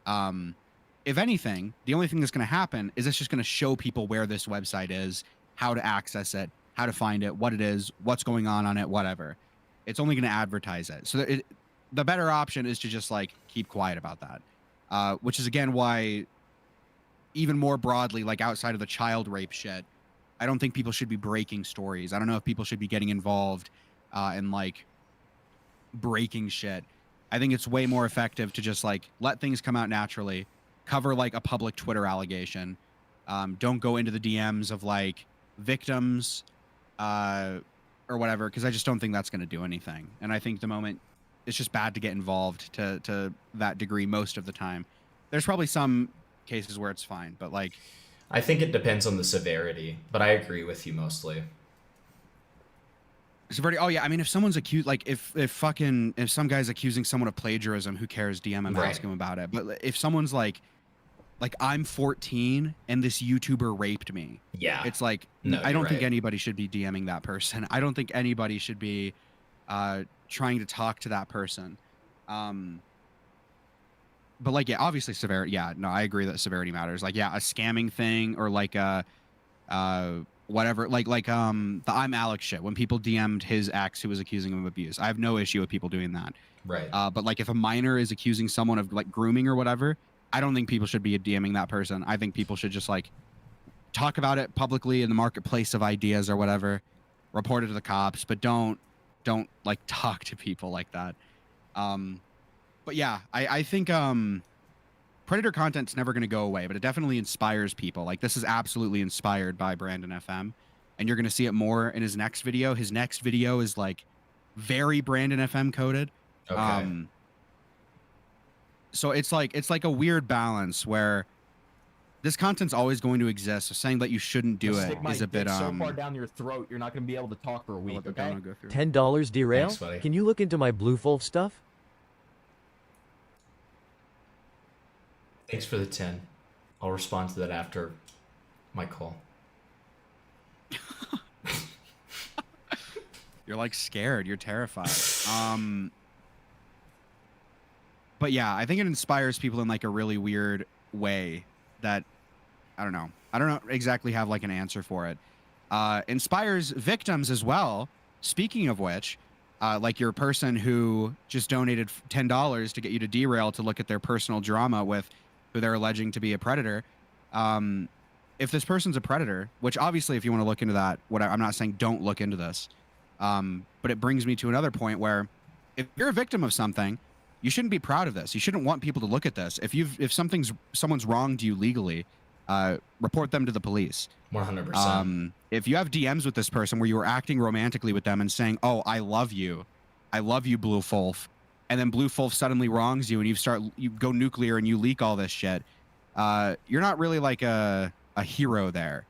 If anything, the only thing that's going to happen is it's just going to show people where this website is, how to access it, how to find it, what it is, what's going on it, whatever. It's only going to advertise it. So the better option is to just like keep quiet about that, which is again why, even more broadly, like outside of the child rape shit, I don't think people should be breaking stories. I don't know if people should be getting involved in like breaking shit. I think it's way more effective to just like let things come out naturally, cover like a public Twitter allegation. Don't go into the DMs of like victims or whatever, because I just don't think that's going to do anything. And I think the moment it's just bad to get involved to that degree most of the time. There's probably some cases where it's fine, but like I think it depends on the severity, but I agree with you mostly. severity. Oh yeah, I mean, if someone's accused, like if some guy's accusing someone of plagiarism, who cares? DM him, ask him about it. But if someone's like I'm 14 and this YouTuber raped me, yeah, it's like no, I don't think right. anybody should be DMing that person. I don't think anybody should be trying to talk to that person. But like, yeah, obviously severity. Yeah, no, I agree that severity matters. Like, yeah, a scamming thing or like whatever, like the I'm Alex shit, when people DM'd his ex who was accusing him of abuse. I have no issue with people doing that. Right. But like if a minor is accusing someone of like grooming or whatever, I don't think people should be DMing that person. I think people should just like talk about it publicly in the marketplace of ideas or whatever, report it to the cops, but don't like talk to people like that. But yeah, I think Predator content's never going to go away, but it definitely inspires people. Like, this is absolutely inspired by Brandon FM, and you're going to see it more in his next video. His next video is like very Brandon FM coded. Okay. So it's like a weird balance where this content's always going to exist. So saying that you shouldn't do it is a bit so far down your throat, you're not going to be able to talk for a week. Okay. $10 derail? Thanks, buddy. Can you look into my Blue Wolf stuff? Thanks for the 10. I'll respond to that after my call. You're like scared. You're terrified. But yeah, I think it inspires people in like a really weird way that I don't know exactly have like an answer for it. Inspires victims as well. Speaking of which, like your person who just donated $10 to get you to derail to look at their personal drama with who they're alleging to be a predator. If this person's a predator, which obviously if you want to look into that, I'm not saying don't look into this. But it brings me to another point where if you're a victim of something, you shouldn't be proud of this. You shouldn't want people to look at this. If someone's wronged you legally, report them to the police. 100%. If you have DMs with this person where you were acting romantically with them and saying, "Oh, I love you, Blue Wolf," and then Blue Wolf suddenly wrongs you and you go nuclear and you leak all this shit, you're not really like a hero there.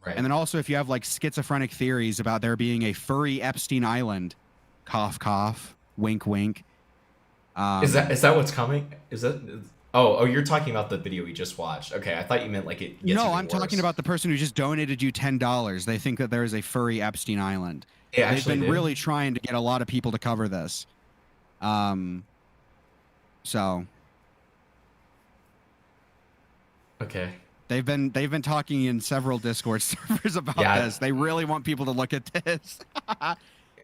Right. And then also if you have like schizophrenic theories about there being a furry Epstein Island, cough cough, wink wink. Is that what's coming? Is that? Oh, you're talking about the video we just watched. Okay, I thought you meant like it gets No, even I'm worse. talking about the person who just donated you $10. They think that there is a furry Epstein Island. Yeah, They've actually been did. really trying to get a lot of people to cover this. So. Okay. They've been talking in several Discord servers about this. They really want people to look at this.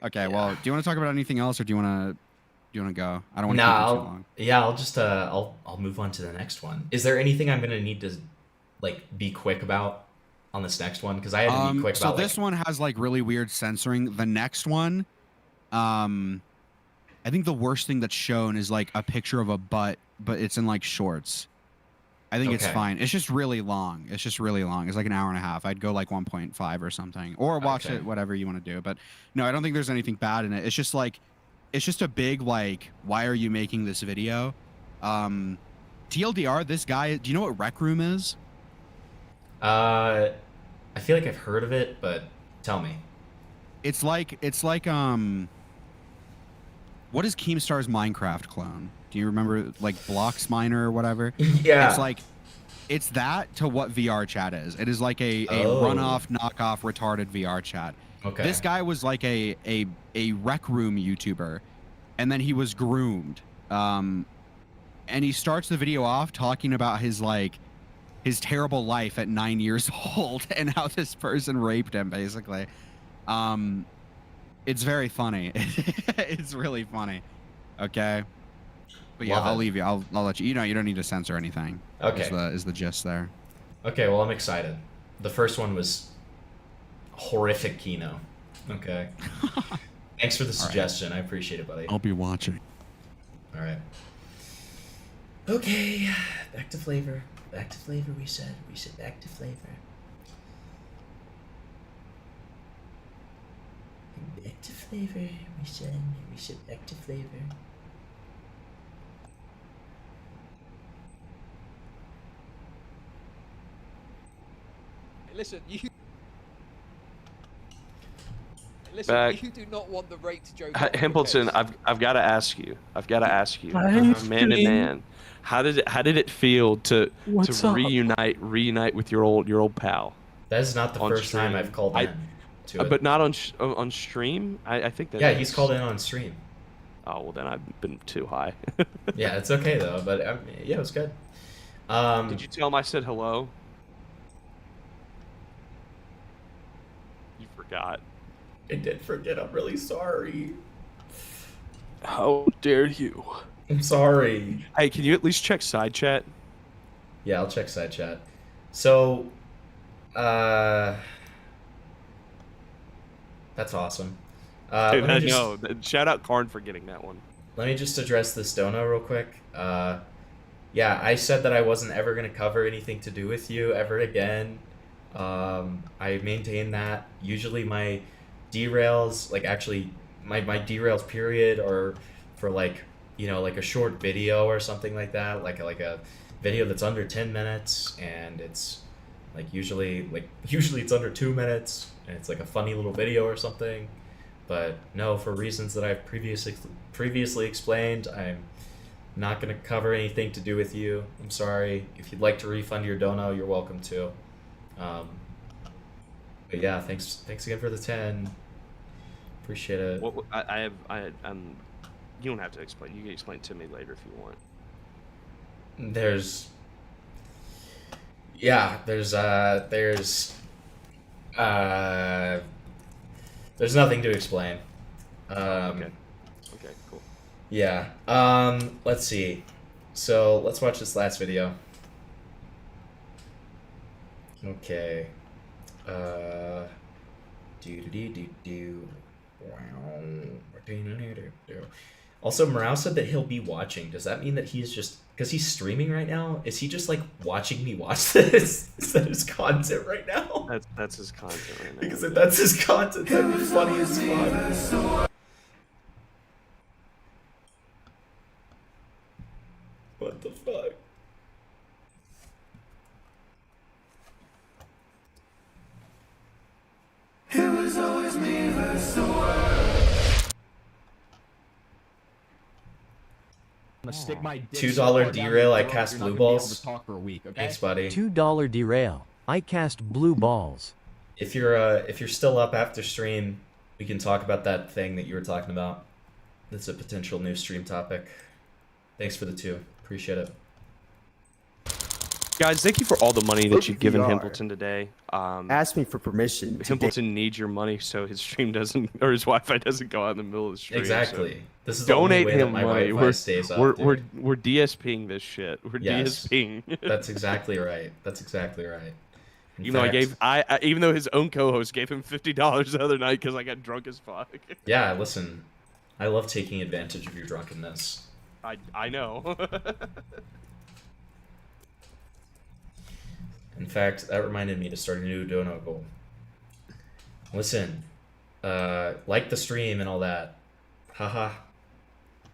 Okay, well, do you want to talk about anything else, or do you want to go? I don't want to keep it too long. Yeah, I'll just I'll move on to the next one. Is there anything I'm gonna need to like be quick about on this next one? Because I had to be quick about. So this one has like really weird censoring. The next one, I think the worst thing that's shown is like a picture of a butt, but it's in like shorts. I think it's fine. It's just really long. It's like an hour and a half. I'd go like 1.5 or something, or watch it, whatever you want to do. But no, I don't think there's anything bad in it. It's just like, it's just a big like, why are you making this video? TLDR, this guy, do you know what Rec Room is? I feel like I've heard of it, but tell me. It's like what is Keemstar's Minecraft clone? Do you remember like Blocks Miner or whatever? Yeah. It's like, it's that to what VR chat is. It is like a runoff, knockoff, retarded VR chat. Okay. This guy was like a Rec Room YouTuber, and then he was groomed. And and he starts the video off talking about his terrible life at 9 years old and how this person raped him, basically. It's very funny. It's really funny. Okay. But yeah, I'll leave you. I'll let you. You know, you don't need to censor anything. Okay. Is the gist there? Okay. Well, I'm excited. The first one was horrific, Kino. Okay. Thanks for the suggestion. I appreciate it, buddy. I'll be watching. All right. Okay, back to flavor. Back to flavor, we said. We said back to flavor. Back to flavor, we said. We said back to flavor. Listen, you. Back. You do not want the raped joke. Himpleton, I've got to ask you. Thanks, Man to Dean. man, how did it feel to What's up? reunite with your old pal? That is not the On first time stream. I've called in to it. But not on stream. I think that. Yeah, he's called in on stream. Oh well, then I've been too high. Yeah, it's okay though. But yeah, it was good. Did you tell him I said hello? You forgot. I did forget. I'm really sorry. How dare you? I'm sorry. Hey, can you at least check side chat? Yeah, I'll check side chat. So, that's awesome. Dude, let me I just- know. Shout out Karn for getting that one. Let me just address this dono real quick. Yeah, I said that I wasn't ever going to cover anything to do with you ever again. I maintain that. Usually my derails, like actually my derails period, or for like, you know, like a short video or something like that, like a video that's under 10 minutes, and it's like usually it's under 2 minutes, and it's like a funny little video or something. But no, for reasons that I've previously explained, I'm not going to cover anything to do with you. I'm sorry. If you'd like to refund your dono, you're welcome to. But yeah, thanks again for the 10. Appreciate it. What you don't have to explain. You can explain it to me later if you want. There's nothing to explain. Okay, cool. Yeah. Let's see. So let's watch this last video. Okay. Also, Morale said that he'll be watching. Does that mean that he's just, because he's streaming right now, is he just like watching me watch this? Is that his content right now? That's his content right now. Because if that's his content, that'd be funny as fuck. What the fuck? It was always me versus the world. I'm gonna stick my dick $2 so far down derail, your I throat, cast you're blue not gonna be able balls. to talk for a week, okay? Thanks, buddy. $2 derail. I cast blue balls. If you're still up after stream, we can talk about that thing that you were talking about. That's a potential new stream topic. Thanks for the 2. Appreciate it. Guys, thank you for all the money that you've given VR. Himpleton today. Ask me for permission. Himpleton needs your money so his stream doesn't, or his Wi-Fi doesn't go out in the middle of the stream. Exactly. So This is the only donate way that him my money. Wi-Fi stays up, we're DSPing this shit. We're Yes. DSPing. That's exactly right. That's exactly right. In Even though fact- I even though his own co-host gave him $50 the other night because I got drunk as fuck. Yeah, listen, I love taking advantage of your drunkenness. I know. In fact, that reminded me to start a new dono goal. Listen, like the stream and all that. Haha.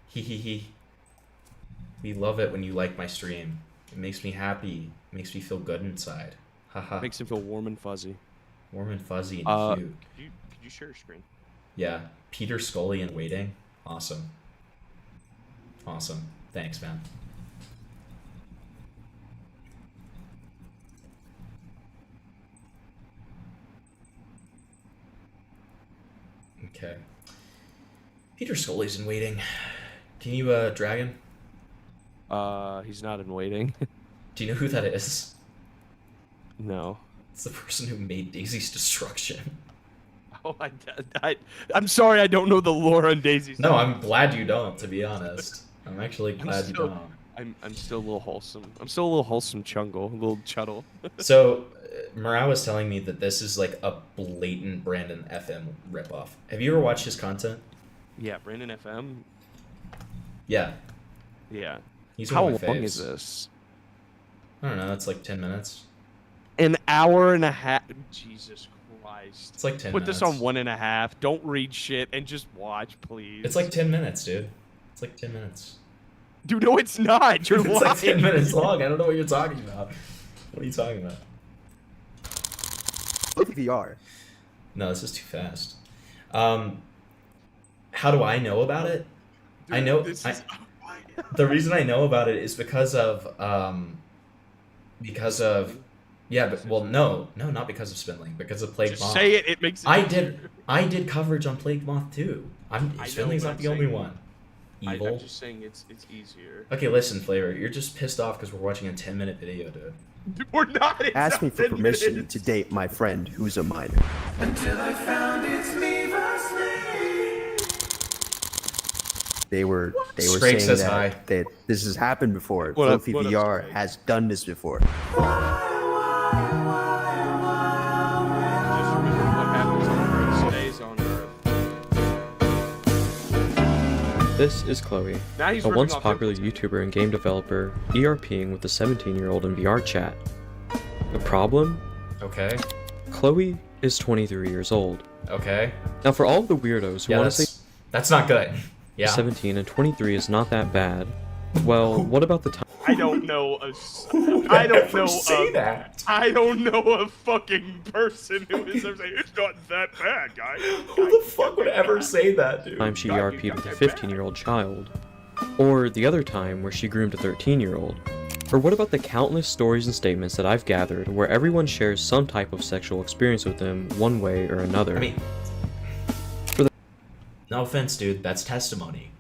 Hee hee hee. We love it when you like my stream. It makes me happy. It makes me feel good inside. Haha. Makes him feel warm and fuzzy. Warm and fuzzy and cute. Could you share your screen? Yeah. Peter Scully in waiting. Awesome. Awesome. Thanks, man. Okay. Peter Scully's in waiting. Can you, Dragon? He's not in waiting. Do you know who that is? No. It's the person who made Daisy's destruction. Oh, I'm sorry, I don't know the lore on Daisy's. No, I'm glad you don't, to be honest. I'm actually glad you don't. I'm still a little wholesome. I'm still a little wholesome chungle, a little chuddle. So, Morale was telling me that this is like a blatant Brandon FM ripoff. Have you ever watched his content? Yeah, Brandon FM. Yeah. Yeah. He's How one of my long faves. is this? I don't know, it's like 10 minutes. An hour and a half. Jesus Christ. It's like 10 Put minutes. this on 1.5. Don't read shit and just watch, please. It's like 10 minutes, dude. It's like 10 minutes. Dude, no, it's not. You're It's lying. like 10 minutes long. I don't know what you're talking about. What are you talking about? Look at VR. No, this is too fast. How do I know about it? Dude, I know. this is- The reason I know about it is because of yeah, but well, no, not because of Spindling, because of Plague Just Moth. say it. It makes it I easier. did coverage on Plague Moth too. Spindling's not the only one. Evil. I'm just saying it's easier. Okay, listen, Flavor. You're just pissed off because we're watching a 10-minute video, dude. We're not. It's Ask me not for 10 permission minutes. to date my friend who's a minor. Until I found it's me versus me. They were Scrape saying says that, hi. that this has happened before. What up, Filthy what up, VR Scrape? has done this before. Just remember what happens on Earth stays on Earth. This is Chloe, Now he's a ripping once off popular YouTuber and game developer, ERPing with a 17-year-old in VR chat. The problem? Okay. Chloe is 23 years old. Okay. Now for all of the weirdos who Yeah, want to say that's not good. Yeah. 17 and 23 is not that bad, well, what about the time? I don't know I don't know say that. I don't know a fucking person who is ever saying it's not that bad, guys. Who the fuck would ever say that, dude? Time she ERP'd with a 15-year-old child? Or the other time where she groomed a 13-year-old? Or what about the countless stories and statements that I've gathered where everyone shares some type of sexual experience with them one way or another? I mean, no offense, dude. That's testimony.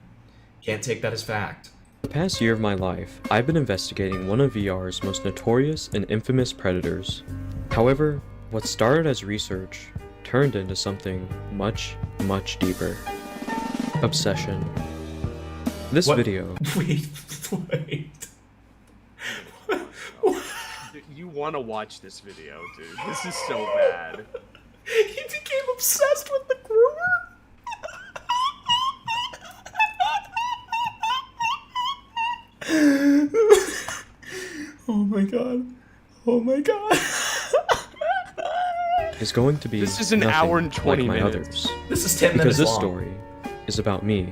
Can't take that as fact. For the past year of my life, I've been investigating one of VR's most notorious and infamous predators. However, what started as research turned into something much, much deeper. Obsession. This video... Wait. You want to watch this video, dude. This is so bad. He became obsessed with the groomer? Oh my god. Oh my god. is going to be This is an nothing hour and 20 like my minutes. others. This is 10 because minutes this long. story is about me.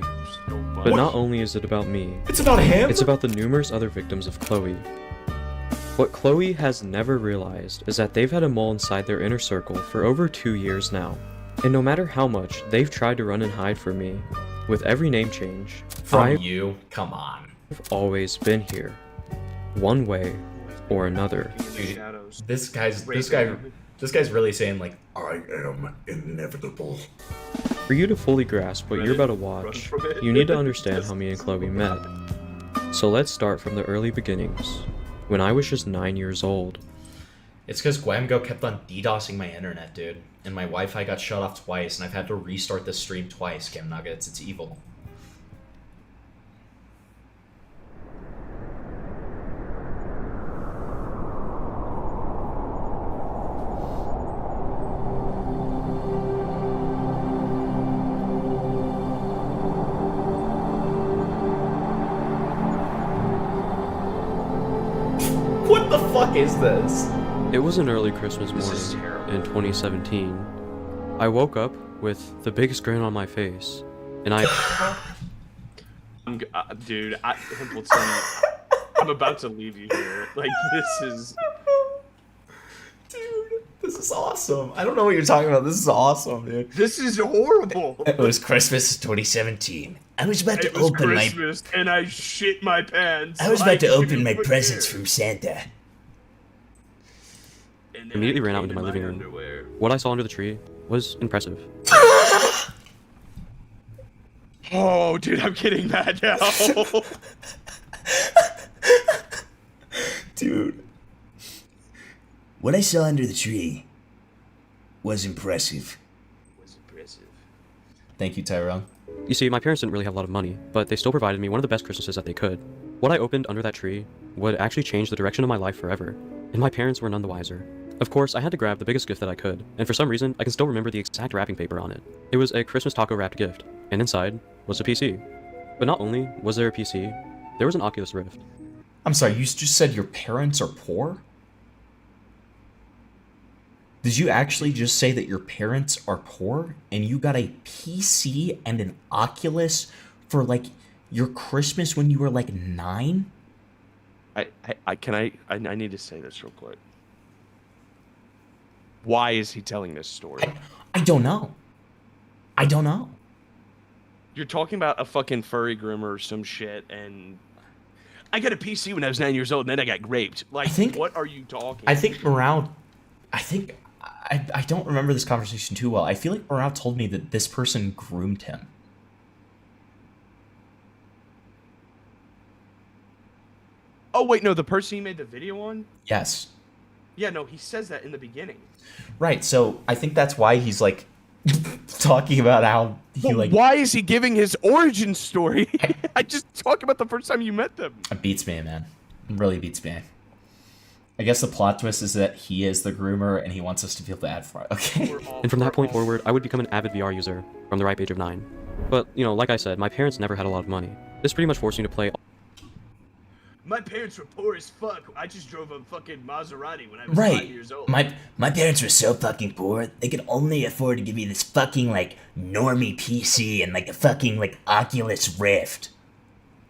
But not only is it about me, It's about him? it's about the numerous other victims of Chloe. What Chloe has never realized is that they've had a mole inside their inner circle for over 2 years now. And no matter how much they've tried to run and hide from me, with every name change, From you? Come on. I've always been here. One way or another. Dude, this guy's really saying like, I am inevitable. For you to fully grasp what you're about to watch, you need to understand how me and Chloe met. So let's start from the early beginnings, when I was just 9 years old. It's because Guamgo kept on DDoSing my internet, dude. And my Wi-Fi got shut off twice, and I've had to restart this stream twice, Cam Nuggets. It's evil. What the fuck is this? It was an early Christmas This is morning terrible. in 2017. I woke up with the biggest grin on my face, and Dude, Himpleton, I'm about to leave you here. Like, this is... Dude, this is awesome. I don't know what you're talking about. This is awesome, dude. This is horrible. It was Christmas 2017. I was about to It was open Christmas, and I shit my pants. I was about to Like, open my you would presents do. from Santa. And then immediately I ran out came into my in living room. underwear. What I saw under the tree was impressive. Oh, dude, I'm getting mad now. Dude. What I saw under the tree was impressive. Thank you, Tyrone. You see, my parents didn't really have a lot of money, but they still provided me one of the best Christmases that they could. What I opened under that tree would actually change the direction of my life forever, and my parents were none the wiser. Of course, I had to grab the biggest gift that I could, and for some reason, I can still remember the exact wrapping paper on it. It was a Christmas taco wrapped gift, and inside was a PC. But not only was there a PC, there was an Oculus Rift. I'm sorry, you just said your parents are poor? Did you actually just say that your parents are poor and you got a PC and an Oculus for like your Christmas when you were like 9? I need to say this real quick. Why is he telling this story? I don't know. I don't know. You're talking about a fucking furry groomer or some shit, and I got a PC when I was 9 years old, and then I got raped. Like, what are you talking? I think Morale, I don't remember this conversation too well. I feel like Morale told me that this person groomed him. Oh wait, no, the person he made the video on? Yes. Yeah, no, he says that in the beginning. Right, so I think that's why he's like talking about how he like. Why is he giving his origin story? I just talk about the first time you met them. It beats me, man. It really beats me. I guess the plot twist is that he is the groomer and he wants us to feel bad for it. Okay. And from that point forward, I would become an avid VR user from the ripe age of 9. But, you know, like I said, my parents never had a lot of money. This pretty much forced me to play. My parents were poor as fuck. I just drove a fucking Maserati when I was 5 Right. years old. My parents were so fucking poor, they could only afford to give me this fucking, like, normie PC and, like, a fucking, like, Oculus Rift.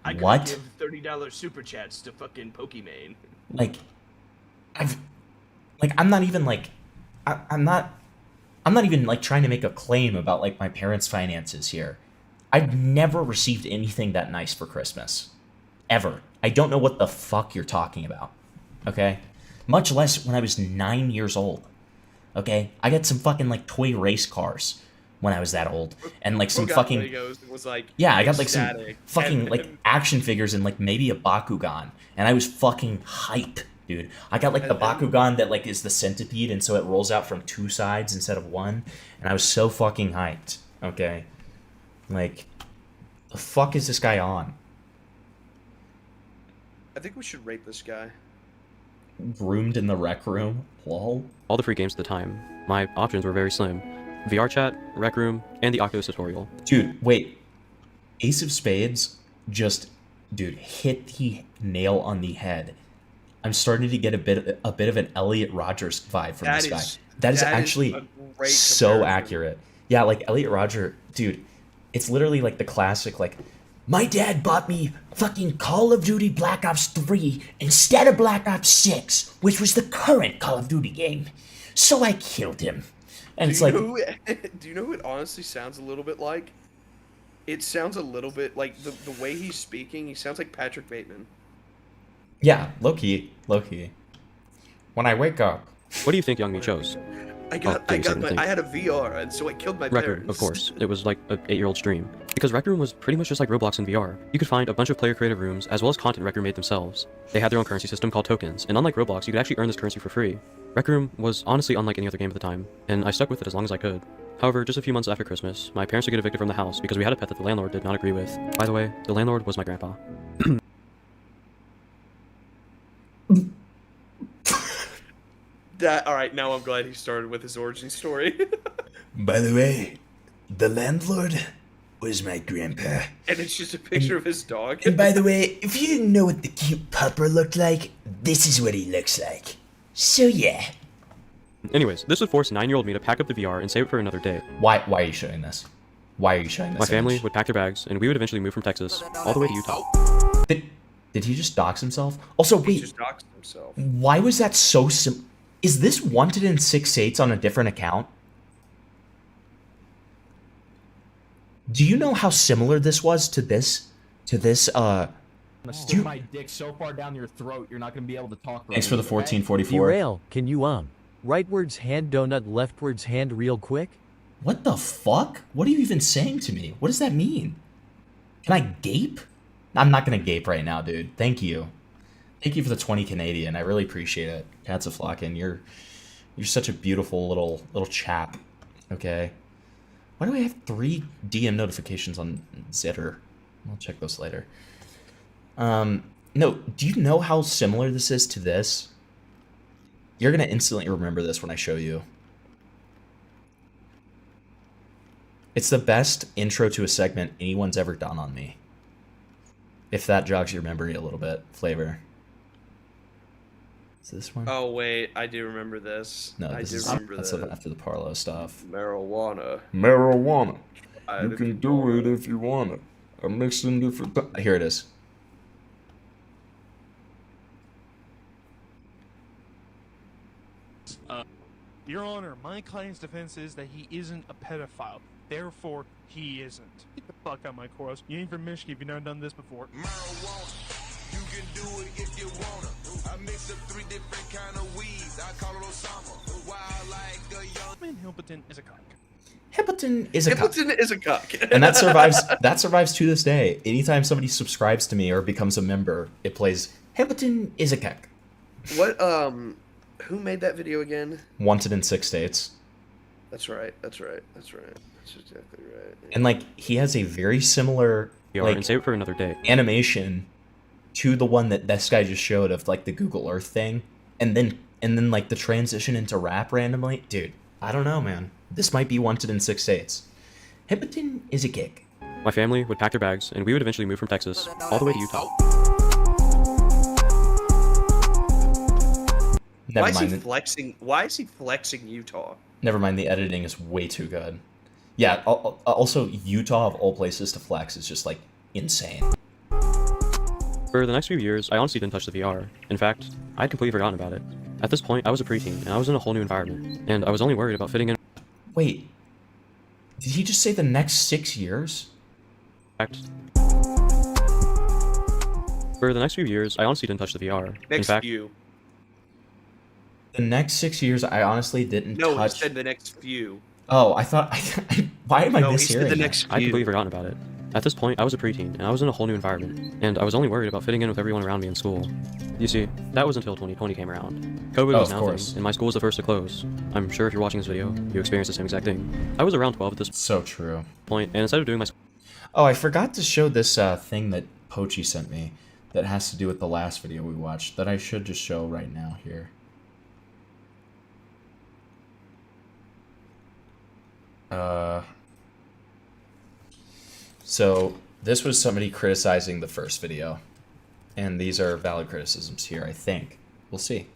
I could What? give $30 super chats to fucking Pokimane. Like, I'm not even like, I'm not even like trying to make a claim about like my parents' finances here. I've never received anything that nice for Christmas. Ever. I don't know what the fuck you're talking about. Okay? Much less when I was 9 years old. Okay? I got some fucking like toy race cars when I was that old. And like some fucking... Legos was like Yeah, I got like some ecstatic. fucking And- like action figures and like maybe a Bakugan. And I was fucking hype, dude. I got like the Bakugan that like is the centipede and so it rolls out from 2 sides instead of 1. And I was so fucking hyped. Okay? Like, the fuck is this guy on? I think we should rape this guy. Groomed in the rec room? Lol. All the free games at the time. My options were very slim. VR chat, Rec Room, and the Oculus tutorial. Dude, wait. Ace of Spades just, dude, hit the nail on the head. I'm starting to get a bit of an Elliot Rodgers vibe from That this guy. is- That is that is actually a great so comparison. accurate. Yeah, like Elliot Rodger, dude, it's literally like the classic, like, My dad bought me fucking Call of Duty Black Ops 3 instead of Black Ops 6, which was the current Call of Duty game. So I killed him. And do you know who it honestly sounds a little bit like? It sounds a little bit like the way he's speaking. He sounds like Patrick Bateman. yeah, low key. When I wake up. What do you think Young Me chose? I think. had a VR, and so I killed my Rec parents. Room, of course. It was like an 8-year-old stream. Because Rec Room was pretty much just like Roblox in VR. You could find a bunch of player creative rooms, as well as content Rec Room made themselves. They had their own currency system called tokens, and unlike Roblox, you could actually earn this currency for free. Rec Room was honestly unlike any other game at the time, and I stuck with it as long as I could. However, just a few months after Christmas, my parents would get evicted from the house because we had a pet that the landlord did not agree with. By the way, the landlord was my grandpa. All right, now I'm glad he started with his origin story. By the way, the landlord was my grandpa. And it's just a picture of his dog. And by the way, if you didn't know what the cute pupper looked like, this is what he looks like. So yeah. Anyways, this would force 9-year-old me to pack up the VR and save it for another day. Why are you showing this? Why are you showing this? My family image? would pack their bags, and we would eventually move from Texas all the way to Utah. Did he just dox himself? Also, He wait. just doxed himself. Why was that so Is this wanted in 6/8 on a different account? Do you know how similar this was to this? I'm gonna stick my dick so far down your throat, you're not gonna be able to talk. Thanks for the 1444. Derail, can you rightwards hand donut, leftwards hand real quick? What the fuck? What are you even saying to me? What does that mean? Can I gape? I'm not gonna gape right now, dude. Thank you. Thank you for the 20 Canadian. I really appreciate it. Cats a flocking. You're such a beautiful little chap. Okay. Why do I have 3 DM notifications on Zitter? I'll check those later. No, do you know how similar this is to this? You're gonna instantly remember this when I show you. It's the best intro to a segment anyone's ever done on me. If that jogs your memory a little bit, Flavor. Is this one? Oh wait, I do remember this. No, I this do is remember that's this. after the Parlo stuff. Marijuana. Marijuana. You If can do it if you want it. I'm mixing different. Here it is. Your Honor, my client's defense is that he isn't a pedophile. Therefore, he isn't. Get the fuck out of my course. You ain't from Michigan if you've never done this before. Marijuana, you can do it if you wanna. I mix up 3 different kind of weeds. I call it Osama. Wild like a young Man, Hilperton is a cock. Hippolyton is a cock. Hippolyton is a cock. And that survives. That survives to this day. Anytime somebody subscribes to me or becomes a member, it plays Hippolyton is a cock. What who made that video again? Wanted in 6 states. That's right. That's exactly right. And like he has a very similar and save it for another day. animation to the one that this guy just showed of like the Google Earth thing, and then like the transition into rap randomly. Dude, I don't know, man. This might be Wanted in 6 states. Hippolyton is a kick. My family would pack their bags, and we would eventually move from Texas all the way to Utah. Never Why is he mind. flexing? Why is he flexing Utah? Never mind. The editing is way too good. Yeah. Also, Utah of all places to flex is just like insane. For the next few years, I honestly didn't touch the VR. In fact, I'd completely forgotten about it. At this point, I was a preteen, and I was in a whole new environment, and I was only worried about fitting in. Wait. Did he just say the next 6 years? For the next few years, I honestly didn't touch the VR. In fact, The next 6 years, I honestly didn't No, touch. he said the next few. Oh, I thought. Why am I No, he mishearing? said the that? next I'd completely forgotten about it. At this point, I was a preteen, and I was in a whole new environment, and I was only worried about fitting in with everyone around me in school. You see, that was until 2020 came around. COVID Oh, was of now course. thing, and my school was the first to close. I'm sure if you're watching this video, you experienced the same exact thing. I was around 12 at this So true. point, and instead of doing my Oh, I forgot to show this thing that Pochi sent me that has to do with the last video we watched that I should just show right now here. So this was somebody criticizing the first video, and these are valid criticisms here, I think. We'll see.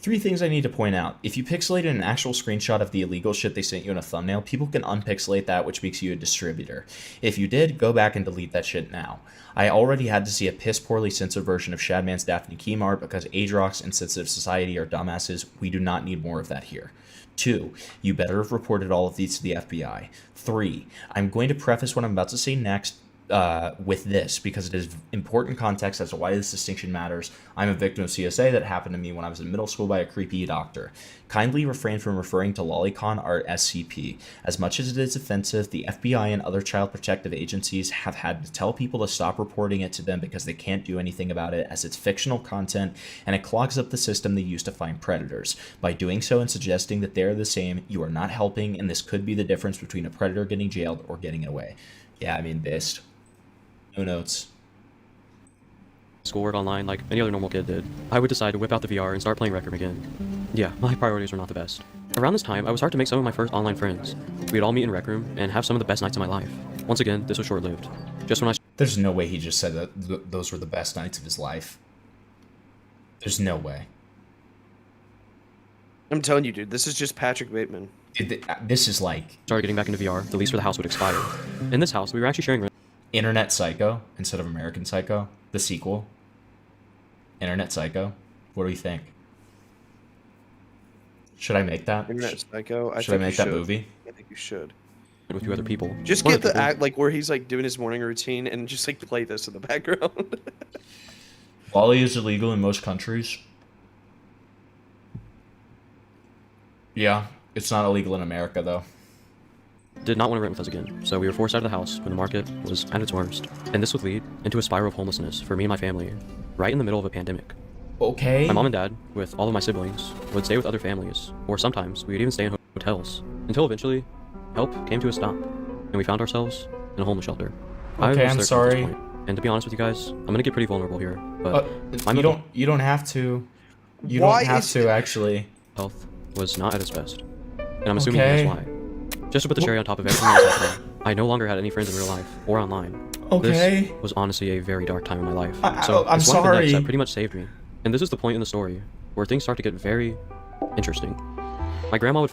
3 things I need to point out. If you pixelated an actual screenshot of the illegal shit they sent you in a thumbnail, people can unpixelate that, which makes you a distributor. If you did, go back and delete that shit now. I already had to see a piss poorly censored version of Shadman's Daphne Keemar because age rocks and sensitive society are dumbasses. We do not need more of that here. 2, you better have reported all of these to the FBI. 3, I'm going to preface what I'm about to say next with this because it is important context as to why this distinction matters. I'm a victim of CSA that happened to me when I was in middle school by a creepy doctor. Kindly refrain from referring to Lolicon or SCP. As much as it is offensive, the FBI and other child protective agencies have had to tell people to stop reporting it to them because they can't do anything about it as it's fictional content and it clogs up the system they use to find predators. By doing so and suggesting that they're the same, you are not helping, and this could be the difference between a predator getting jailed or getting away. Yeah, I mean, based. No notes. schoolwork online like any other normal kid did, I would decide to whip out the VR and start playing Rec Room again. Yeah, my priorities were not the best. Around this time, I would start to make some of my first online friends. We'd all meet in Rec Room and have some of the best nights of my life. Once again, this was short-lived. Just when I... There's no way he just said that those were the best nights of his life. There's no way. I'm telling you, dude, this is just Patrick Bateman. This is like... Started getting back into VR, the lease for the house would expire. In this house, we were actually sharing... Internet Psycho instead of American Psycho, the sequel. Internet Psycho. What do you think? Should I make that? Internet Psycho. Should I make that movie? I think you should. With 2 other people. Just get the act like where he's like doing his morning routine and just like play this in the background. Wally is illegal in most countries. Yeah, it's not illegal in America though. Did not want to rent with us again, so we were forced out of the house when the market was at its worst. And this would lead into a spiral of homelessness for me and my family, right in the middle of a pandemic. Okay. My mom and dad, with all of my siblings, would stay with other families, or sometimes we would even stay in hotels, until eventually, help came to a stop, and we found ourselves in a homeless shelter. I Okay, was I'm 13 sorry. at this point, and to be honest with you guys, I'm gonna get pretty vulnerable here, but my you mental don't have to. You Why don't have is to actually. health was not at its best, and I'm assuming here's Okay. why. Just to put the cherry on top of everything that was happening, I no longer had any friends in real life or online. Okay. This was honestly a very dark time in my life. I'm So it's one of the sorry. events that pretty much saved me. And this is the point in the story where things start to get very interesting. My grandma would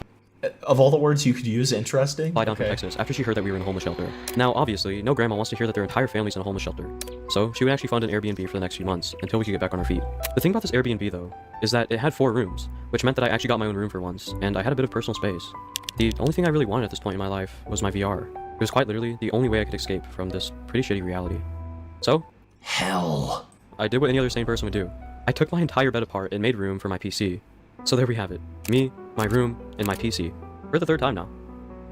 Of all the words you could use, interesting. fly down from Okay. Texas after she heard that we were in a homeless shelter. Now, obviously, no grandma wants to hear that their entire family's in a homeless shelter. So she would actually fund an Airbnb for the next few months until we could get back on our feet. The thing about this Airbnb, though, is that it had 4 rooms, which meant that I actually got my own room for once, and I had a bit of personal space. The only thing I really wanted at this point in my life was my VR. It was quite literally the only way I could escape from this pretty shitty reality. So, hell, I did what any other sane person would do. I took my entire bed apart and made room for my PC. So there we have it. Me, my room, and my PC. For the 3rd time now.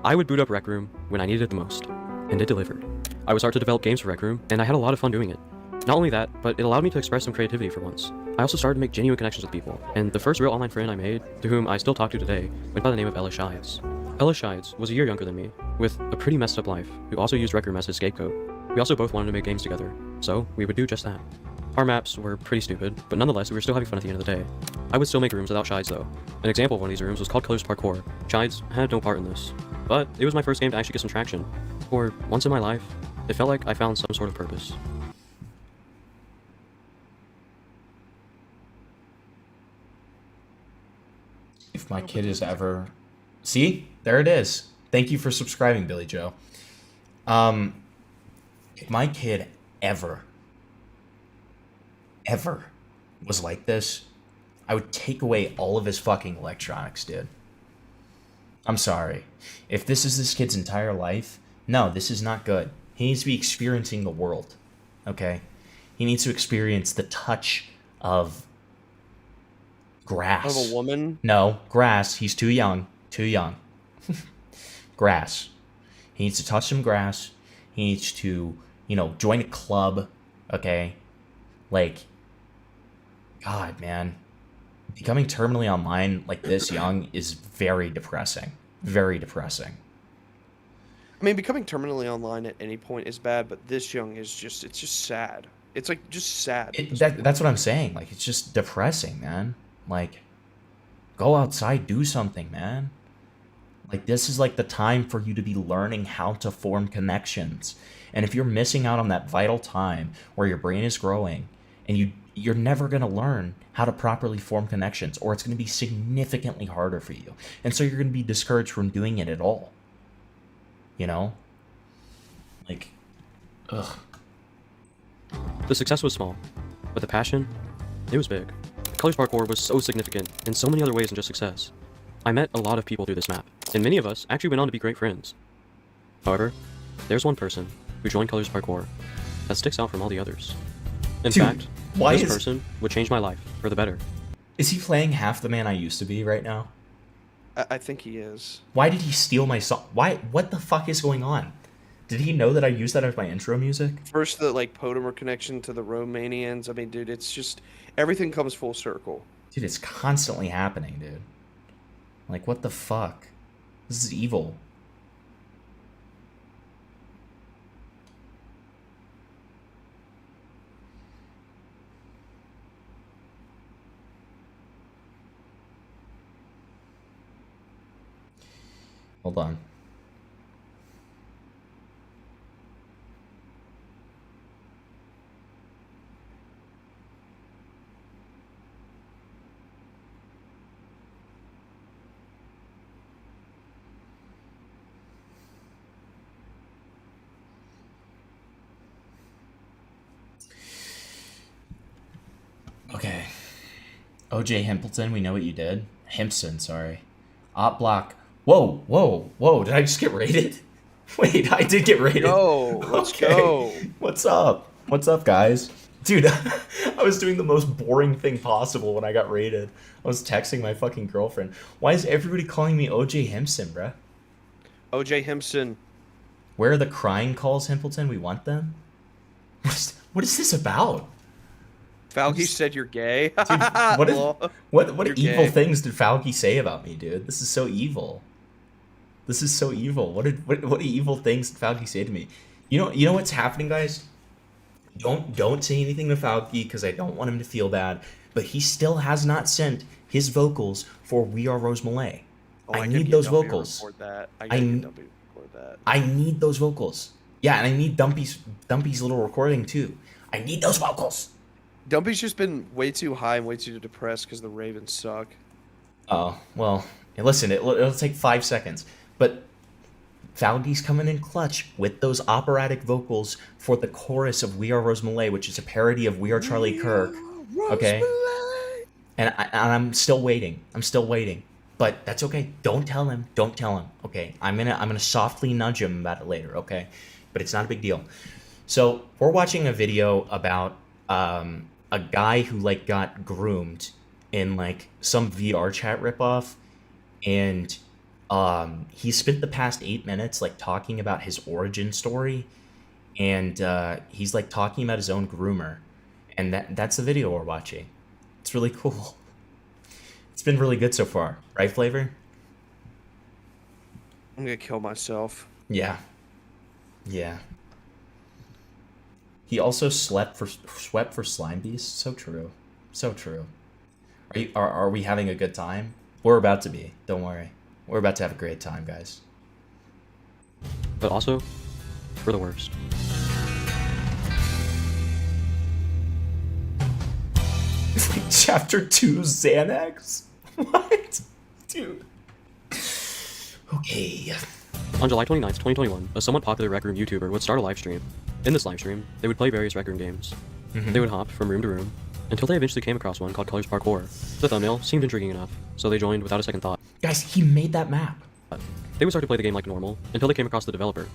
I would boot up Rec Room when I needed it the most. And it delivered. I would start to develop games for Rec Room, and I had a lot of fun doing it. Not only that, but it allowed me to express some creativity for once. I also started to make genuine connections with people, and the first real online friend I made, to whom I still talk to today, went by the name of Ella Shides. Ella Shides was a year younger than me, with a pretty messed up life, who also used Rec Room as his scapegoat. We also both wanted to make games together, so we would do just that. Our maps were pretty stupid, but nonetheless we were still having fun at the end of the day. I would still make rooms without Shides though. An example of one of these rooms was called Colors Parkour. Shides had no part in this, but it was my first game to actually get some traction. For once in my life, it felt like I found some sort of purpose. If my kid is ever... See? There it is. Thank you for subscribing, Billy Joe. If my kid ever was like this, I would take away all of his fucking electronics, dude. I'm sorry. If this is this kid's entire life, no, this is not good. He needs to be experiencing the world, okay? He needs to experience the touch of grass. Of a woman? No, grass. He's too young. Too young. Grass. He needs to touch some grass. He needs to, join a club, okay? Like, God, man. Becoming terminally online like this young is very depressing. Very depressing. I mean, becoming terminally online at any point is bad, but this young is just, it's just sad. It's like, just sad. That's what I'm saying. Like, it's just depressing, man. Like, go outside, do something, man. Like, this is like the time for you to be learning how to form connections. And if you're missing out on that vital time where your brain is growing and you're never going to learn how to properly form connections, or it's going to be significantly harder for you. And so you're going to be discouraged from doing it at all. Like, ugh. The success was small, but the passion, it was big. Colors Parkour was so significant in so many other ways than just success. I met a lot of people through this map, and many of us actually went on to be great friends. However, there's one person who joined Colors Parkour that sticks out from all the others. In fact, this person would change my life for the better. Is he playing half the man I used to be right now? I think he is. Why did he steal my song? Why? What the fuck is going on? Did he know that I used that as my intro music? First, the Potamer connection to the Romanians. I mean, dude, it's just everything comes full circle. Dude, it's constantly happening, dude. Like, what the fuck? This is evil. Hold on. Okay. OJ Himpleton, we know what you did. Himpson, sorry. Op block. Whoa, whoa, whoa, did I just get raided? Wait, I did get raided. Go, let's go. What's up? What's up, guys? Dude, I was doing the most boring thing possible when I got raided. I was texting my fucking girlfriend. Why is everybody calling me OJ Himpson, bruh? OJ Himpson. Where are the crying calls, Himpleton? We want them? What is this about? Falky said you're gay. Dude, what You're evil gay. things did Falky say about me, dude? This is so evil. This is so evil. What evil things did Falky say to me? You know what's happening, guys? Don't say anything to Falky because I don't want him to feel bad. But he still has not sent his vocals for We Are Rose Malay. I need those vocals. I need those vocals. Yeah, and I need Dumpy's little recording too. I need those vocals. Dumpy's just been way too high and way too depressed because the Ravens suck. Oh, well, listen, it'll take 5 seconds. But Falky's coming in clutch with those operatic vocals for the chorus of We Are Rose Malay, which is a parody of We Are Charlie Kirk. Okay? And I'm still waiting. But that's okay. Don't tell him. Okay? I'm gonna softly nudge him about it later, okay? But it's not a big deal. So we're watching a video about a guy who like got groomed in like some VR chat ripoff, and he spent the past 8 minutes like talking about his origin story, and he's like talking about his own groomer, and that's the video we're watching. It's really cool. It's been really good so far, right, Flavor? I'm gonna kill myself. Yeah. He also swept for slime beasts. So true. Are we having a good time? We're about to be. Don't worry. We're about to have a great time, guys. But also, we're the worst. Chapter 2 Xanax? What? Dude. Okay. On July 29th, 2021, a somewhat popular Rec Room YouTuber would start a live stream. In this live stream, they would play various Rec Room games. They would hop from room to room, until they eventually came across one called Colors Parkour. The thumbnail seemed intriguing enough, so they joined without a second thought. Guys, he made that map. They would start to play the game like normal, until they came across the developer.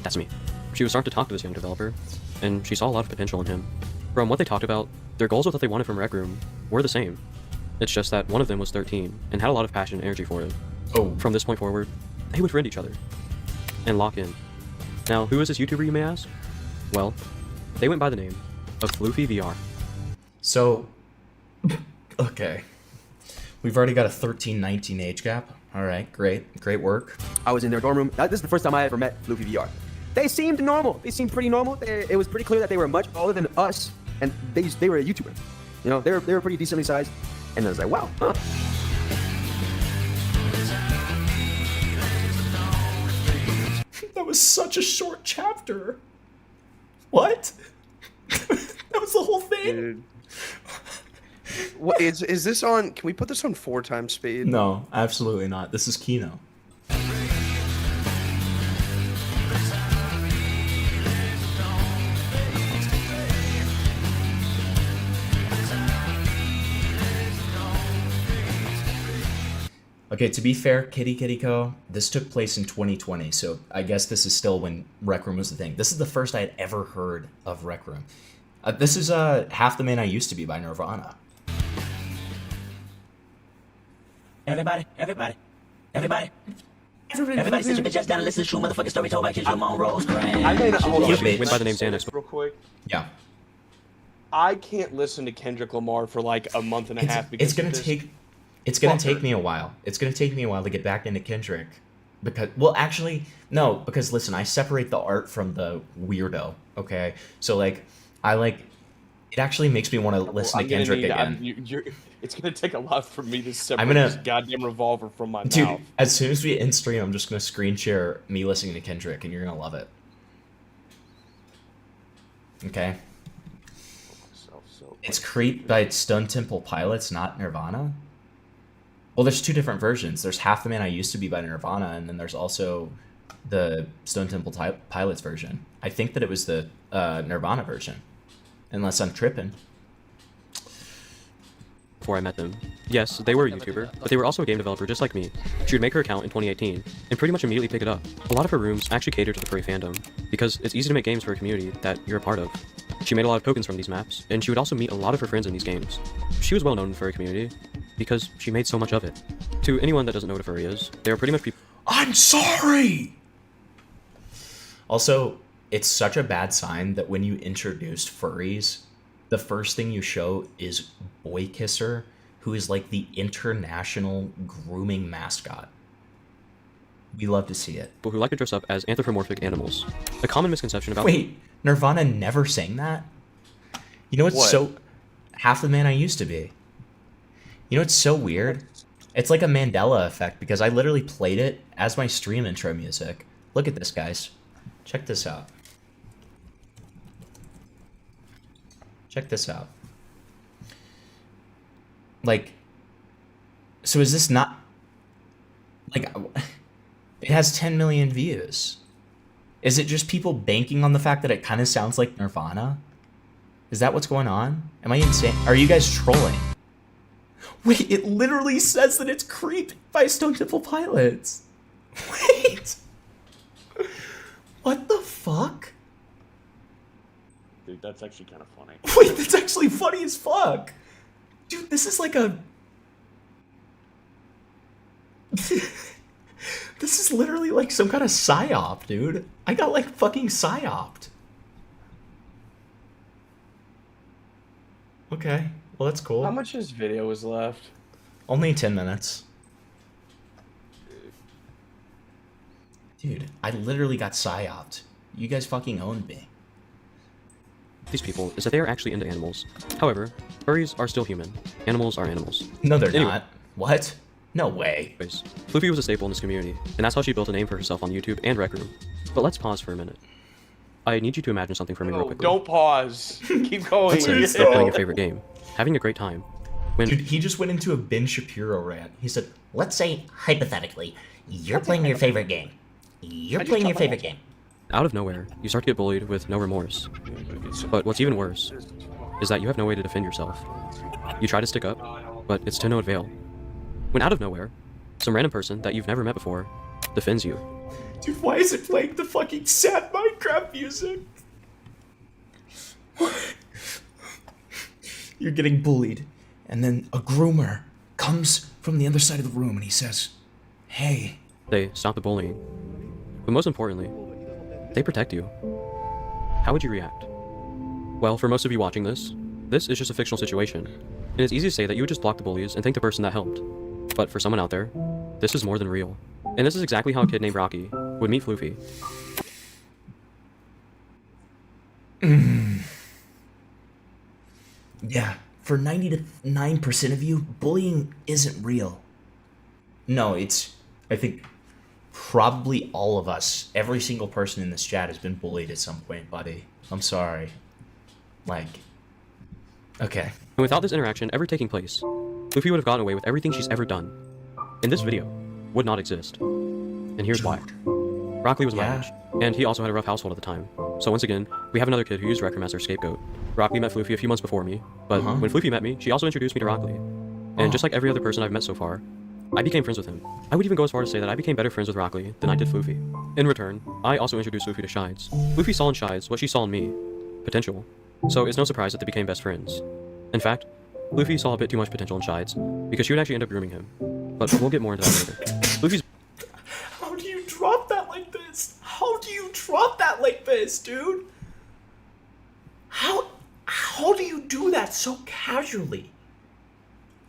That's me. She would start to talk to this young developer, and she saw a lot of potential in him. From what they talked about, their goals with what they wanted from Rec Room were the same. It's just that one of them was 13, and had a lot of passion and energy for it. Oh. From this point forward, they would friend each other, and lock in. Now, who is this YouTuber, you may ask? Well, they went by the name of Floofy VR. So, okay. We've already got a 13-19 age gap. All right, great work. I was in their dorm room. This is the first time I ever met Floofy VR. They seemed normal. They seemed pretty normal. It was pretty clear that they were much older than us, and they were a YouTuber. You know, they were pretty decently sized, and I was like, wow, huh. That was such a short chapter. What? That was the whole thing? Dude. What is this on? Can we put this on 4 times speed? No, absolutely not. This is Kino. Okay, to be fair, Kitty Co., this took place in 2020, so I guess this is still when Rec Room was the thing. This is the first I had ever heard of Rec Room. This is Half the Man I Used to Be by Nirvana. Everybody set your bitch ass down and listen to motherfucking story told by kids from on Rose Grand. I made a hold on. Went by the name Xanax. Real quick. Yeah. I can't listen to Kendrick Lamar for like a month and a half because it's gonna take me a while. It's gonna take me a while to get back into Kendrick. Because, well, actually, no, because listen, I separate the art from the weirdo, okay? So, like, it actually makes me want to listen to Kendrick again. It's gonna take a lot for me to separate gonna- this goddamn revolver from my Dude, mouth. as soon as we end stream, I'm just gonna screen share me listening to Kendrick, and you're gonna love it. Okay? It's Creep by Stone Temple Pilots, not Nirvana? Well, there's 2 different versions. There's Half the Man I Used to Be by Nirvana, and then there's also the Stone Temple Pilots version. I think that it was the Nirvana version, unless I'm tripping. Before I met them. Yes, they were a YouTuber, but they were also a game developer just like me. She would make her account in 2018, and pretty much immediately pick it up. A lot of her rooms actually cater to the furry fandom, because it's easy to make games for a community that you're a part of. She made a lot of tokens from these maps, and she would also meet a lot of her friends in these games. She was well known in the furry community, because she made so much of it. To anyone that doesn't know what a furry is, they are pretty much people— I'm sorry! Also, it's such a bad sign that when you introduced furries, the first thing you show is Boy Kisser, who is like the international grooming mascot. We love to see it. People who like to dress up as anthropomorphic animals. A common misconception about... Wait, Nirvana never sang that? You know what's What? so... Half the man I used to be. You know what's so weird? It's like a Mandela effect because I literally played it as my stream intro music. Look at this, guys. Check this out. Check this out. Like, so is this not... Like, it has 10 million views. Is it just people banking on the fact that it kind of sounds like Nirvana? Is that what's going on? Am I insane? Are you guys trolling? Wait, it literally says that it's Creep by Stone Temple Pilots. Wait. What the fuck? Dude, that's actually kind of funny. Wait, that's actually funny as fuck. Dude, this is like a... This is literally like some kind of psyop, dude. I got like fucking psyoped. Okay, well that's cool. How much of this video is left? Only 10 minutes. Dude, I literally got psyoped. You guys fucking owned me. These people is that they are actually into animals. However, furries are still human. Animals are animals. No, they're not. What? No way. Anyways, Floofy was a staple in this community, and that's how she built a name for herself on YouTube and Rec Room. But let's pause for a minute. I need you to imagine something for me real quickly. Don't pause. Keep going. Let's say you're playing your favorite game, having a great time. When Dude, he just went into a Ben Shapiro rant. He said, Let's say, hypothetically, you're playing your favorite game. You're playing your favorite game. out of nowhere, you start to get bullied with no remorse. But what's even worse is that you have no way to defend yourself. You try to stick up, but it's to no avail. When out of nowhere, some random person that you've never met before defends you. Dude, why is it playing the fucking sad Minecraft music? You're getting bullied, and then a groomer comes from the other side of the room and he says, "Hey." They stop the bullying. But most importantly, they protect you. How would you react? Well, for most of you watching this is just a fictional situation. And it's easy to say that you would just block the bullies and thank the person that helped. But for someone out there, this is more than real. And this is exactly how a kid named Rocky would meet Floofy. Yeah, for 99% of you, bullying isn't real. No, it's, I think, probably all of us, every single person in this chat has been bullied at some point, buddy. I'm sorry. Like, okay. And without this interaction ever taking place, Floofy would have gotten away with everything she's ever done. And this video would not exist. And here's why. Broccoli was my age, and he also had a rough household at the time. So once again, we have another kid who used Rec Room as their scapegoat. Broccoli met Floofy a few months before me, but when Floofy met me, she also introduced me to Broccoli. And just like every other person I've met so far, I became friends with him. I would even go as far as to say that I became better friends with Broccoli than I did Floofy. In return, I also introduced Floofy to Shides. Floofy saw in Shides what she saw in me, potential. So it's no surprise that they became best friends. In fact, Floofy saw a bit too much potential in Shides, because she would actually end up grooming him. But we'll get more into that later. Floofy's... How do you drop that like this? How do you drop that like this, dude? How do you do that so casually?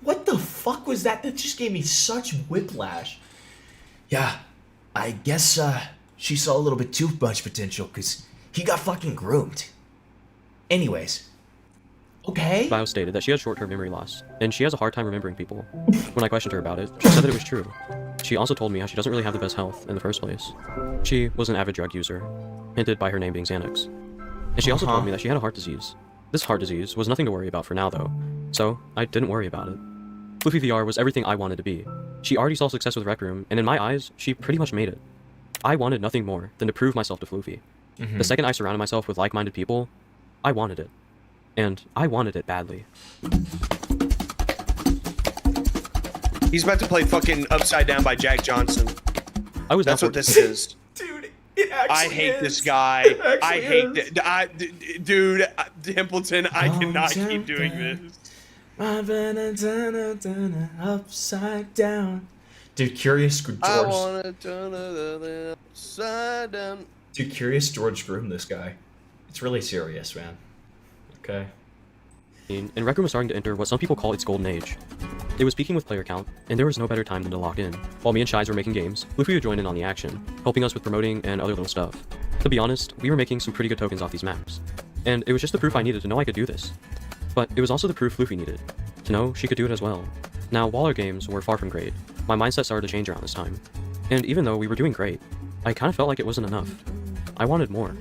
What the fuck was that? That just gave me such whiplash. Yeah, I guess she saw a little bit too much potential because he got fucking groomed. Anyways, okay. Bio stated that she had short-term memory loss, and she has a hard time remembering people. When I questioned her about it, she said that it was true. She also told me how she doesn't really have the best health in the first place. She was an avid drug user, hinted by her name being Xanax. And she also told me that she had a heart disease. This heart disease was nothing to worry about for now though, so I didn't worry about it. Floofy VR was everything I wanted to be. She already saw success with Rec Room, and in my eyes, she pretty much made it. I wanted nothing more than to prove myself to Floofy. The second I surrounded myself with like-minded people, I wanted it. And I wanted it badly. He's about to play fucking Upside Down by Jack Johnson. That's what this is. Dude, it actually I hate is. this guy. It I actually hate is. dude, Templeton, I cannot keep doing this. Upside down. Dude, Curious George. I wanna turn it upside down. Dude, Curious George groomed this guy. It's really serious, man. Okay. and Rec Room was starting to enter what some people call its golden age. It was peaking with player count, and there was no better time than to lock in. While me and Shies were making games, Luffy would join in on the action, helping us with promoting and other little stuff. To be honest, we were making some pretty good tokens off these maps, and it was just the proof I needed to know I could do this. But it was also the proof Luffy needed, to know she could do it as well. Now, while our games were far from great, my mindset started to change around this time. And even though we were doing great, I kind of felt like it wasn't enough. I wanted more.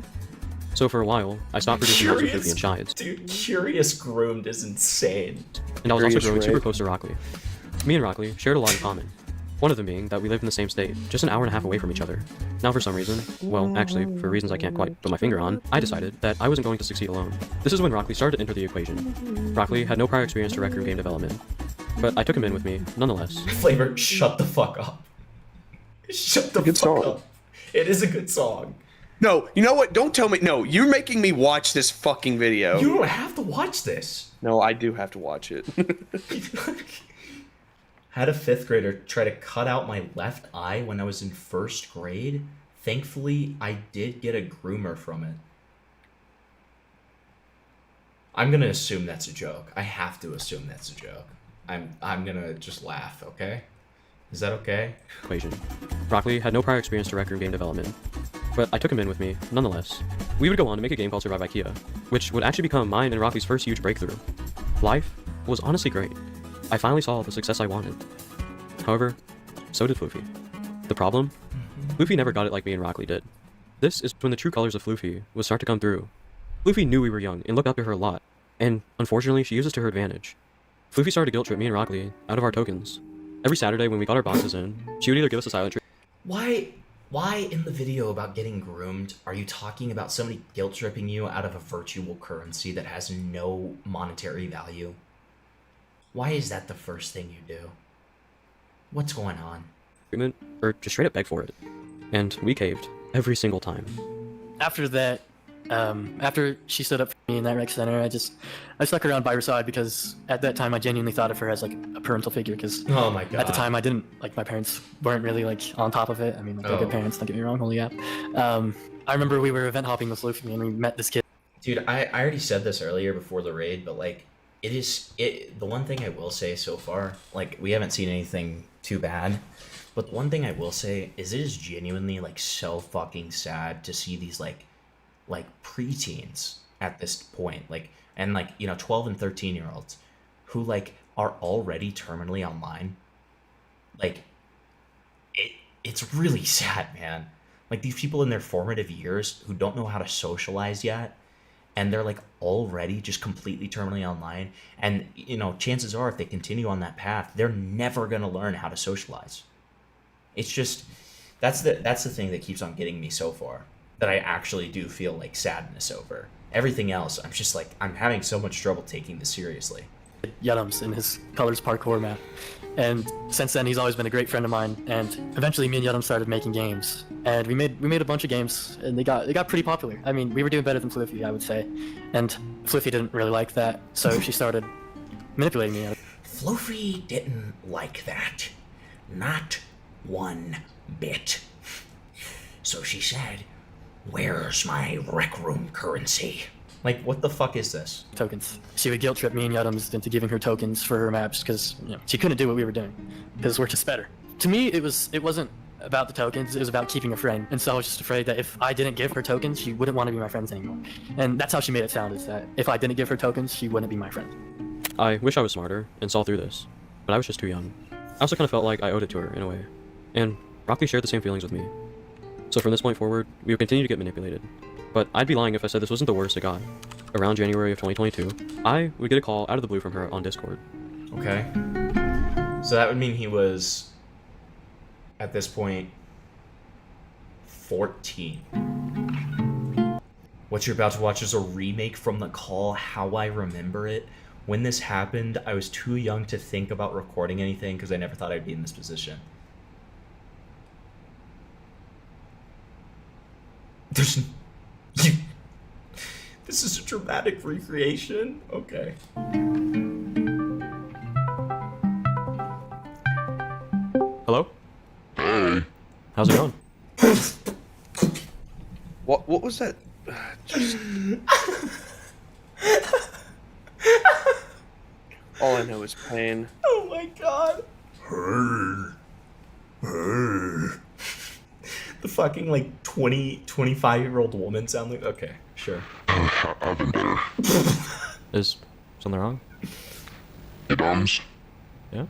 So for a while, I stopped producing videos with Luffy and Shies. Dude, Curious Groomed is insane. And I was also growing super close to Rockley. Me and Rockley shared a lot in common. One of them being that we lived in the same state, just an hour and a half away from each other. Now for some reason, well, actually, for reasons I can't quite put my finger on, I decided that I wasn't going to succeed alone. This is when Rockley started to enter the equation. Rockley had no prior experience to Rec Room game development, but I took him in with me, nonetheless. Flavor, shut the fuck up. Shut the fuck up. It is a good song. No, you know what? Don't tell me. No, you're making me watch this fucking video. You don't have to watch this. No, I do have to watch it. Had a 5th grader try to cut out my left eye when I was in 1st grade. Thankfully, I did get a groomer from it. I'm gonna assume that's a joke. I have to assume that's a joke. I'm gonna just laugh, okay? Is that okay? Equation. Rockley had no prior experience to Rec Room game development, but I took him in with me, nonetheless. We would go on to make a game called Survive IKEA, which would actually become mine and Rockley's first huge breakthrough. Life was honestly great. I finally saw the success I wanted. However, so did Floofy. The problem? Floofy never got it like me and Rockley did. This is when the true colors of Floofy would start to come through. Floofy knew we were young and looked up to her a lot, and unfortunately she used this to her advantage. Floofy started to guilt trip me and Rockley out of our tokens. Every Saturday when we got our boxes in, she would either give us a silent treatment. Why in the video about getting groomed are you talking about somebody guilt tripping you out of a virtual currency that has no monetary value? Why is that the first thing you do? What's going on? Treatment, or just straight up beg for it. And we caved every single time. After that, after she stood up for me in that rec center, I stuck around by her side because at that time I genuinely thought of her as like a parental figure. Because oh my god, at the time I didn't like my parents weren't really like on top of it. I mean, like, they're good parents. Don't get me wrong. Holy yeah. I remember we were event hopping with Luffy and we met this kid. Dude, I already said this earlier before the raid, but like the one thing I will say so far, like we haven't seen anything too bad. But the one thing I will say is it is genuinely like so fucking sad to see these like preteens at this point, like, and like, you know, 12 and 13-year-olds who like are already terminally online. Like it's really sad, man. Like these people in their formative years who don't know how to socialize yet, and they're like already just completely terminally online, and you know, chances are if they continue on that path, they're never going to learn how to socialize. It's just that's the thing that keeps on getting me so far, that I actually do feel like sadness over. Everything else, I'm just like, I'm having so much trouble taking this seriously. Yutums in his Colors Parkour map. And since then, he's always been a great friend of mine. And eventually, me and Yutums started making games. And we made a bunch of games, and they got pretty popular. I mean, we were doing better than Floofy, I would say. And Floofy didn't really like that, so she started manipulating me. Floofy didn't like that. Not one bit. So she said, "Where's my Rec Room currency?" Like, what the fuck is this? Tokens. She would guilt trip me and Yutums into giving her tokens for her maps because, you know, she couldn't do what we were doing because we're just better. To me, it wasn't about the tokens, it was about keeping a friend. And so I was just afraid that if I didn't give her tokens, she wouldn't want to be my friends anymore. And that's how she made it sound, is that if I didn't give her tokens, she wouldn't be my friend. I wish I was smarter and saw through this, but I was just too young. I also kind of felt like I owed it to her in a way. And Rockley shared the same feelings with me. So from this point forward, we would continue to get manipulated. But I'd be lying if I said this wasn't the worst it got. Around January of 2022, I would get a call out of the blue from her on Discord. Okay. So that would mean he was, at this point, 14. What you're about to watch is a remake from the call How I Remember It. When this happened, I was too young to think about recording anything because I never thought I'd be in this position. This is a dramatic recreation? Okay. Hello? Hey. How's it going? What was that? Just... All I know is pain. Oh my god. The fucking like 25-year-old woman sound like, okay, sure. I've been better. Is something wrong? Hey, Doms. Yeah?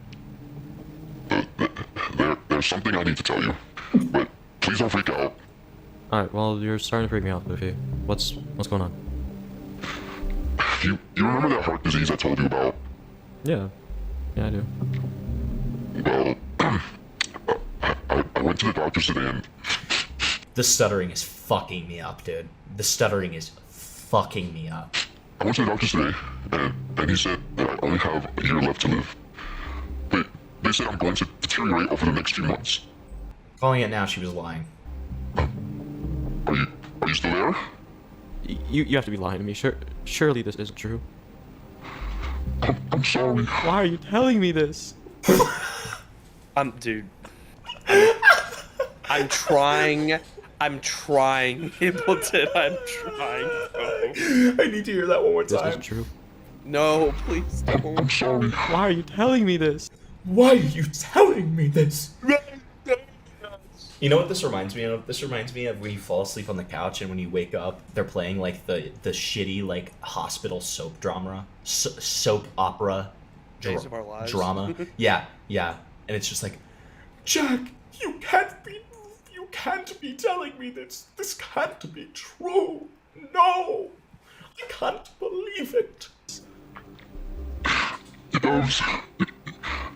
There's something I need to tell you, but please don't freak out. Alright, well, you're starting to freak me out, Luffy. What's going on? You remember that heart disease I told you about? Yeah. Yeah, I do. Well, I went to the doctors today and... The stuttering is fucking me up, dude. The stuttering is fucking me up. I went to the doctor today, and he said that I only have a year left to live. They said I'm going to deteriorate over the next few months. Calling it now, she was lying. Are you still there? You have to be lying to me. Surely this isn't true. I'm sorry. Why are you telling me this? Dude. I'm trying. I'm trying, Ableton. I'm trying. Oh. I need to hear that one more time. This isn't true. No, please don't. I'm sorry. Why are you telling me this? Why are you telling me this? You know what this reminds me of? This reminds me of when you fall asleep on the couch and when you wake up, they're playing like the shitty like hospital soap drama, soap opera, Days of Our Lives. drama. Yeah, and it's just like, Jack, you can't be telling me this. This can't be true. No, I can't believe it.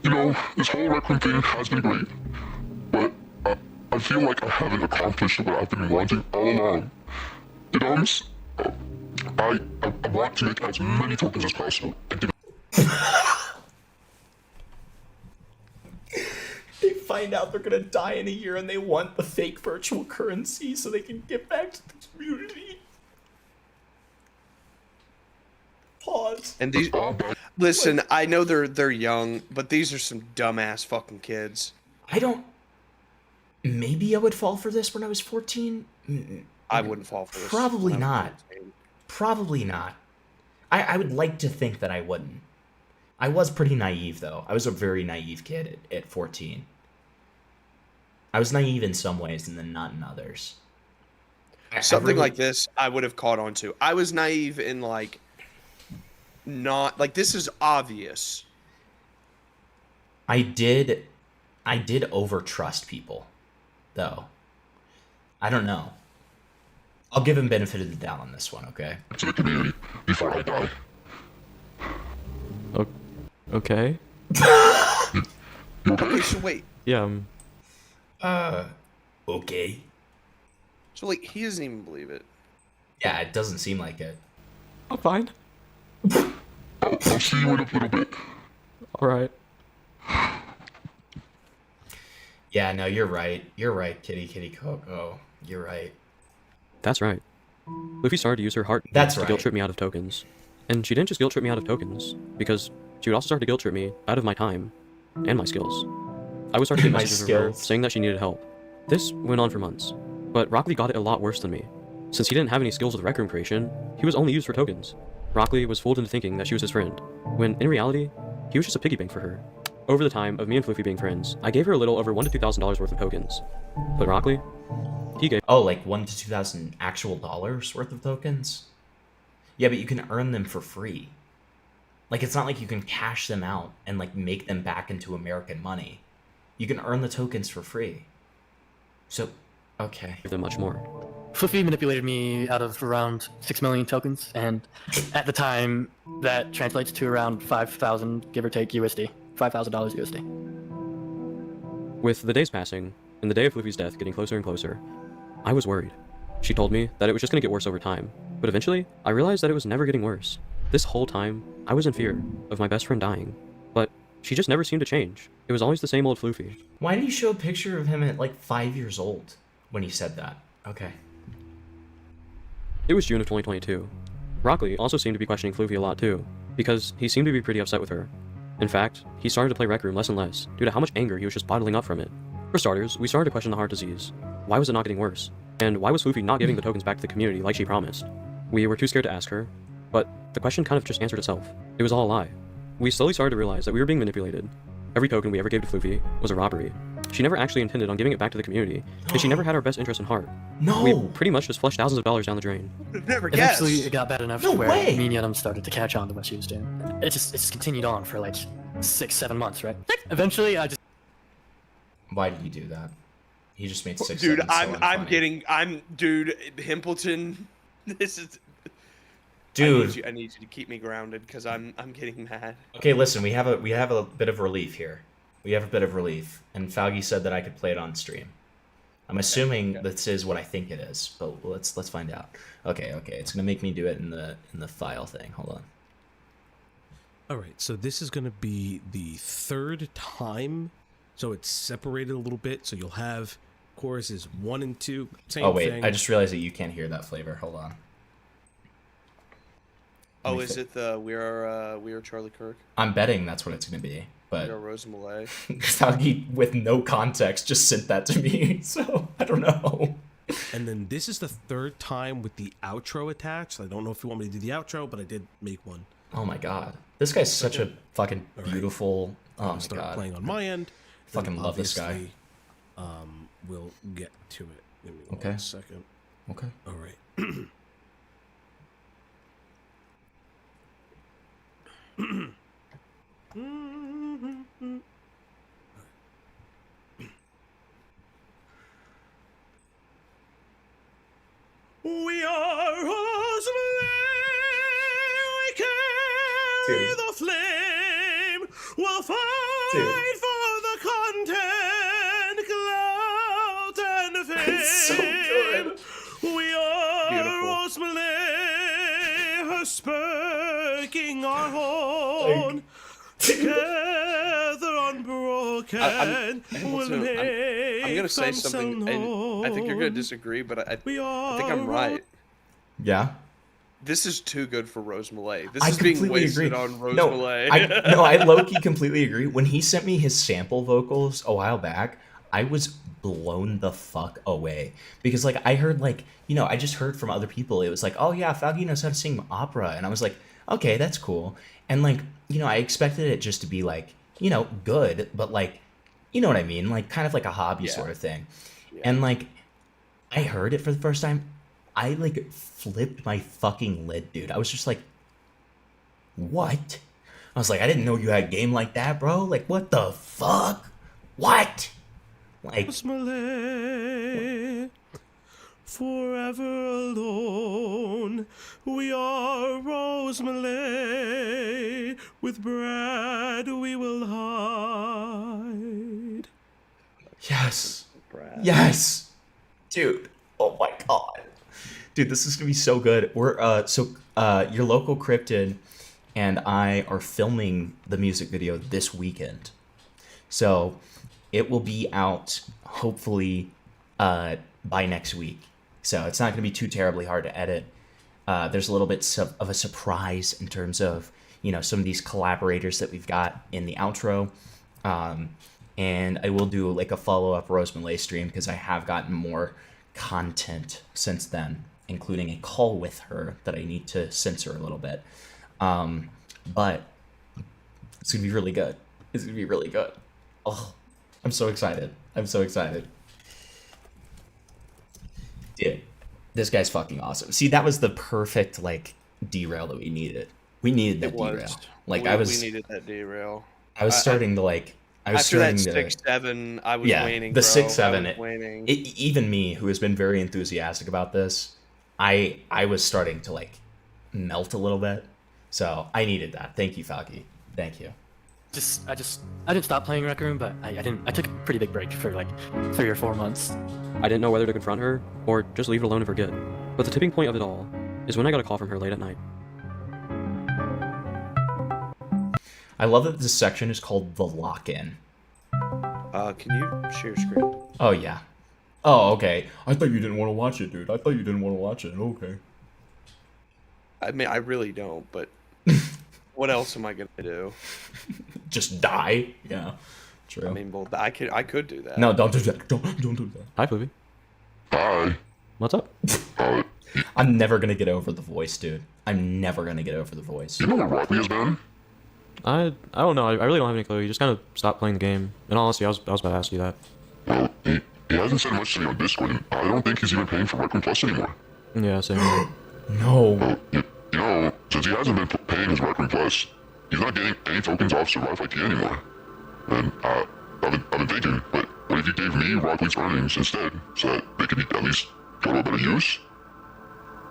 You know, this whole record thing has been great, but I feel like I haven't accomplished what I've been wanting all along. I want to make as many tokens as possible. They find out they're gonna die in a year and they want the fake virtual currency so they can get back to the community. Pause. And these, listen, I know they're young, but these are some dumbass fucking kids. Maybe I would fall for this when I was 14. I wouldn't fall for this. Probably not. Probably not. I would like to think that I wouldn't. I was pretty naive, though. I was a very naive kid at 14. I was naive in some ways and then not in others. Something like this, I would have caught on to. I was naive in, like, not... Like, this is obvious. I did over-trust people, though. I don't know. I'll give him benefit of the doubt on this one, okay? To the community before I die. Okay. Okay, so wait. Yeah. Okay. So, like, he doesn't even believe it. Yeah, it doesn't seem like it. I'm fine. I'll see you in a little bit. Alright. Yeah, no, you're right. You're right, Kitty Coco. You're right. That's right. Luffy started to use her heart to guilt trip me out of tokens. And she didn't just guilt trip me out of tokens, because she would also start to guilt trip me out of my time and my skills. I would start to get messages from her saying that she needed help. This went on for months, but Rock Lee got it a lot worse than me. Since he didn't have any skills with Rec Room creation, he was only used for tokens. Rock Lee was fooled into thinking that she was his friend, when in reality, he was just a piggy bank for her. Over the time of me and Fluffy being friends, I gave her a little over $1,000 to $2,000 worth of tokens. But Rock Lee, he gave— Oh, like $1,000 to $2,000 actual dollars worth of tokens? Yeah, but you can earn them for free. Like, it's not like you can cash them out and, like, make them back into American money. You can earn the tokens for free. So, okay. Give them much more. Fluffy manipulated me out of around 6 million tokens, and at the time, that translates to around 5,000, give or take, USD. $5,000 USD. With the days passing, and the day of Luffy's death getting closer and closer, I was worried. She told me that it was just going to get worse over time, but eventually, I realized that it was never getting worse. This whole time, I was in fear of my best friend dying, but she just never seemed to change. It was always the same old Fluffy. Why did you show a picture of him at, like, 5 years old when he said that? Okay. It was June of 2022. Rock Lee also seemed to be questioning Fluffy a lot too, because he seemed to be pretty upset with her. In fact, he started to play Rec Room less and less, due to how much anger he was just bottling up from it. For starters, we started to question the heart disease. Why was it not getting worse? And why was Fluffy not giving the tokens back to the community like she promised? We were too scared to ask her, but the question kind of just answered itself. It was all a lie. We slowly started to realize that we were being manipulated. Every token we ever gave to Floofy was a robbery. She never actually intended on giving it back to the community, and she never had our best interest in heart. No! We pretty much just flushed thousands of dollars down the drain. Never guessed. Eventually, it got bad enough No to where way! me and Yadam started to catch on to what she was doing. It just continued on for like 6-7 months, right? Eventually, I just. Why did he do that? He just made 6 Dude, seconds so unfunny. Dude, Himpleton, this is. Dude. I need you to keep me grounded because I'm getting mad. Okay, listen, we have a bit of relief here. We have a bit of relief, and Falgi said that I could play it on stream. I'm assuming this is what I think it is, but let's find out. Okay, it's gonna make me do it in the file thing. Hold on. All right, so this is gonna be the third time, so it's separated a little bit. So you'll have choruses 1 and 2. Same Oh wait, thing. I just realized that you can't hear that flavor. Hold on. Oh, is it the We Are Charlie Kirk? I'm betting that's what it's gonna be, but We Are Rose Malay. Falgi, with no context, just sent that to me, so I don't know. And then this is the third time with the outro attached. I don't know if you want me to do the outro, but I did make one. Oh my god, this guy's such a fucking beautiful. Oh my Start god, playing on my end. Fucking Then love this guy. obviously, We'll get to it. Give me Okay. 1 second. Okay. All right. We are Rosemary, we carry the flame, we'll fight for the content, clout and fame. It's so good. We are Beautiful. Rosemary, her spurking our horn, together unbroken, we'll I'm gonna make say some something, and I think you're gonna disagree, but I think I'm right. Yeah. This is too good for Rose Malay. This I is being completely wasted agree. on Rose No, Malay. I low-key completely agree. When he sent me his sample vocals a while back, I was blown the fuck away. Because, like, I heard, like, I just heard from other people. It was like, oh, yeah, Falgi knows how to sing opera. And I was like, okay, that's cool. And, like, I expected it just to be, like, good. But, like, you know what I mean? Like, kind of like a hobby sort of thing. Yeah. And, like, I heard it for the first time. I, like, flipped my fucking lid, dude. I was just like, what? I was like, I didn't know you had a game like that, bro. Like, what the fuck? What? Like, Rosemary, forever alone. We are Rosemary, with bread we will hide. yes. Yes. Dude. Oh my god. Dude, this is gonna be so good. We're your local cryptid and I are filming the music video this weekend. So it will be out hopefully by next week. So it's not gonna be too terribly hard to edit. There's a little bit of a surprise in terms of, some of these collaborators that we've got in the outro. And I will do like a follow-up Rose Malay stream because I have gotten more content since then, including a call with her that I need to censor a little bit. But it's gonna be really good. It's gonna be really good. Oh, I'm so excited. I'm so excited. Dude, this guy's fucking awesome. See, that was the perfect like derail that we needed. We needed that derail. Like we needed that derail. I was starting to like. After that 6-7, I was waning. The bro. 6-7. Even me, who has been very enthusiastic about this, I was starting to like melt a little bit. So I needed that. Thank you, Falki. Thank you. I didn't stop playing Rec Room, but I took a pretty big break for like 3 or 4 months. I didn't know whether to confront her or just leave it alone and forget. But the tipping point of it all is when I got a call from her late at night. I love that this section is called the lock-in. Can you share your screen? Oh, yeah. Oh, okay. I thought you didn't want to watch it, dude. I thought you didn't want to watch it. Okay. I mean, I really don't, but what else am I going to do? Just die? Yeah, true. I mean, well, I could do that. No, don't do that. Don't do that. Hi, Poopy. Hi. What's up? I'm never going to get over the voice, dude. I'm never going to get over the voice. You know what Rocky has been? I don't know. I really don't have any clue. He just kind of stopped playing the game. In all honesty, I was about to ask you that. Well, he hasn't said much to me on Discord, and I don't think he's even paying for Rec Room Plus anymore. Yeah, same here. No. Well, you know, since he hasn't been paying his Rec Room Plus, he's not getting any tokens off Survive IT anymore. And I've been thinking, but what if he gave me Rock League's earnings instead, so that they could at least go to a better use?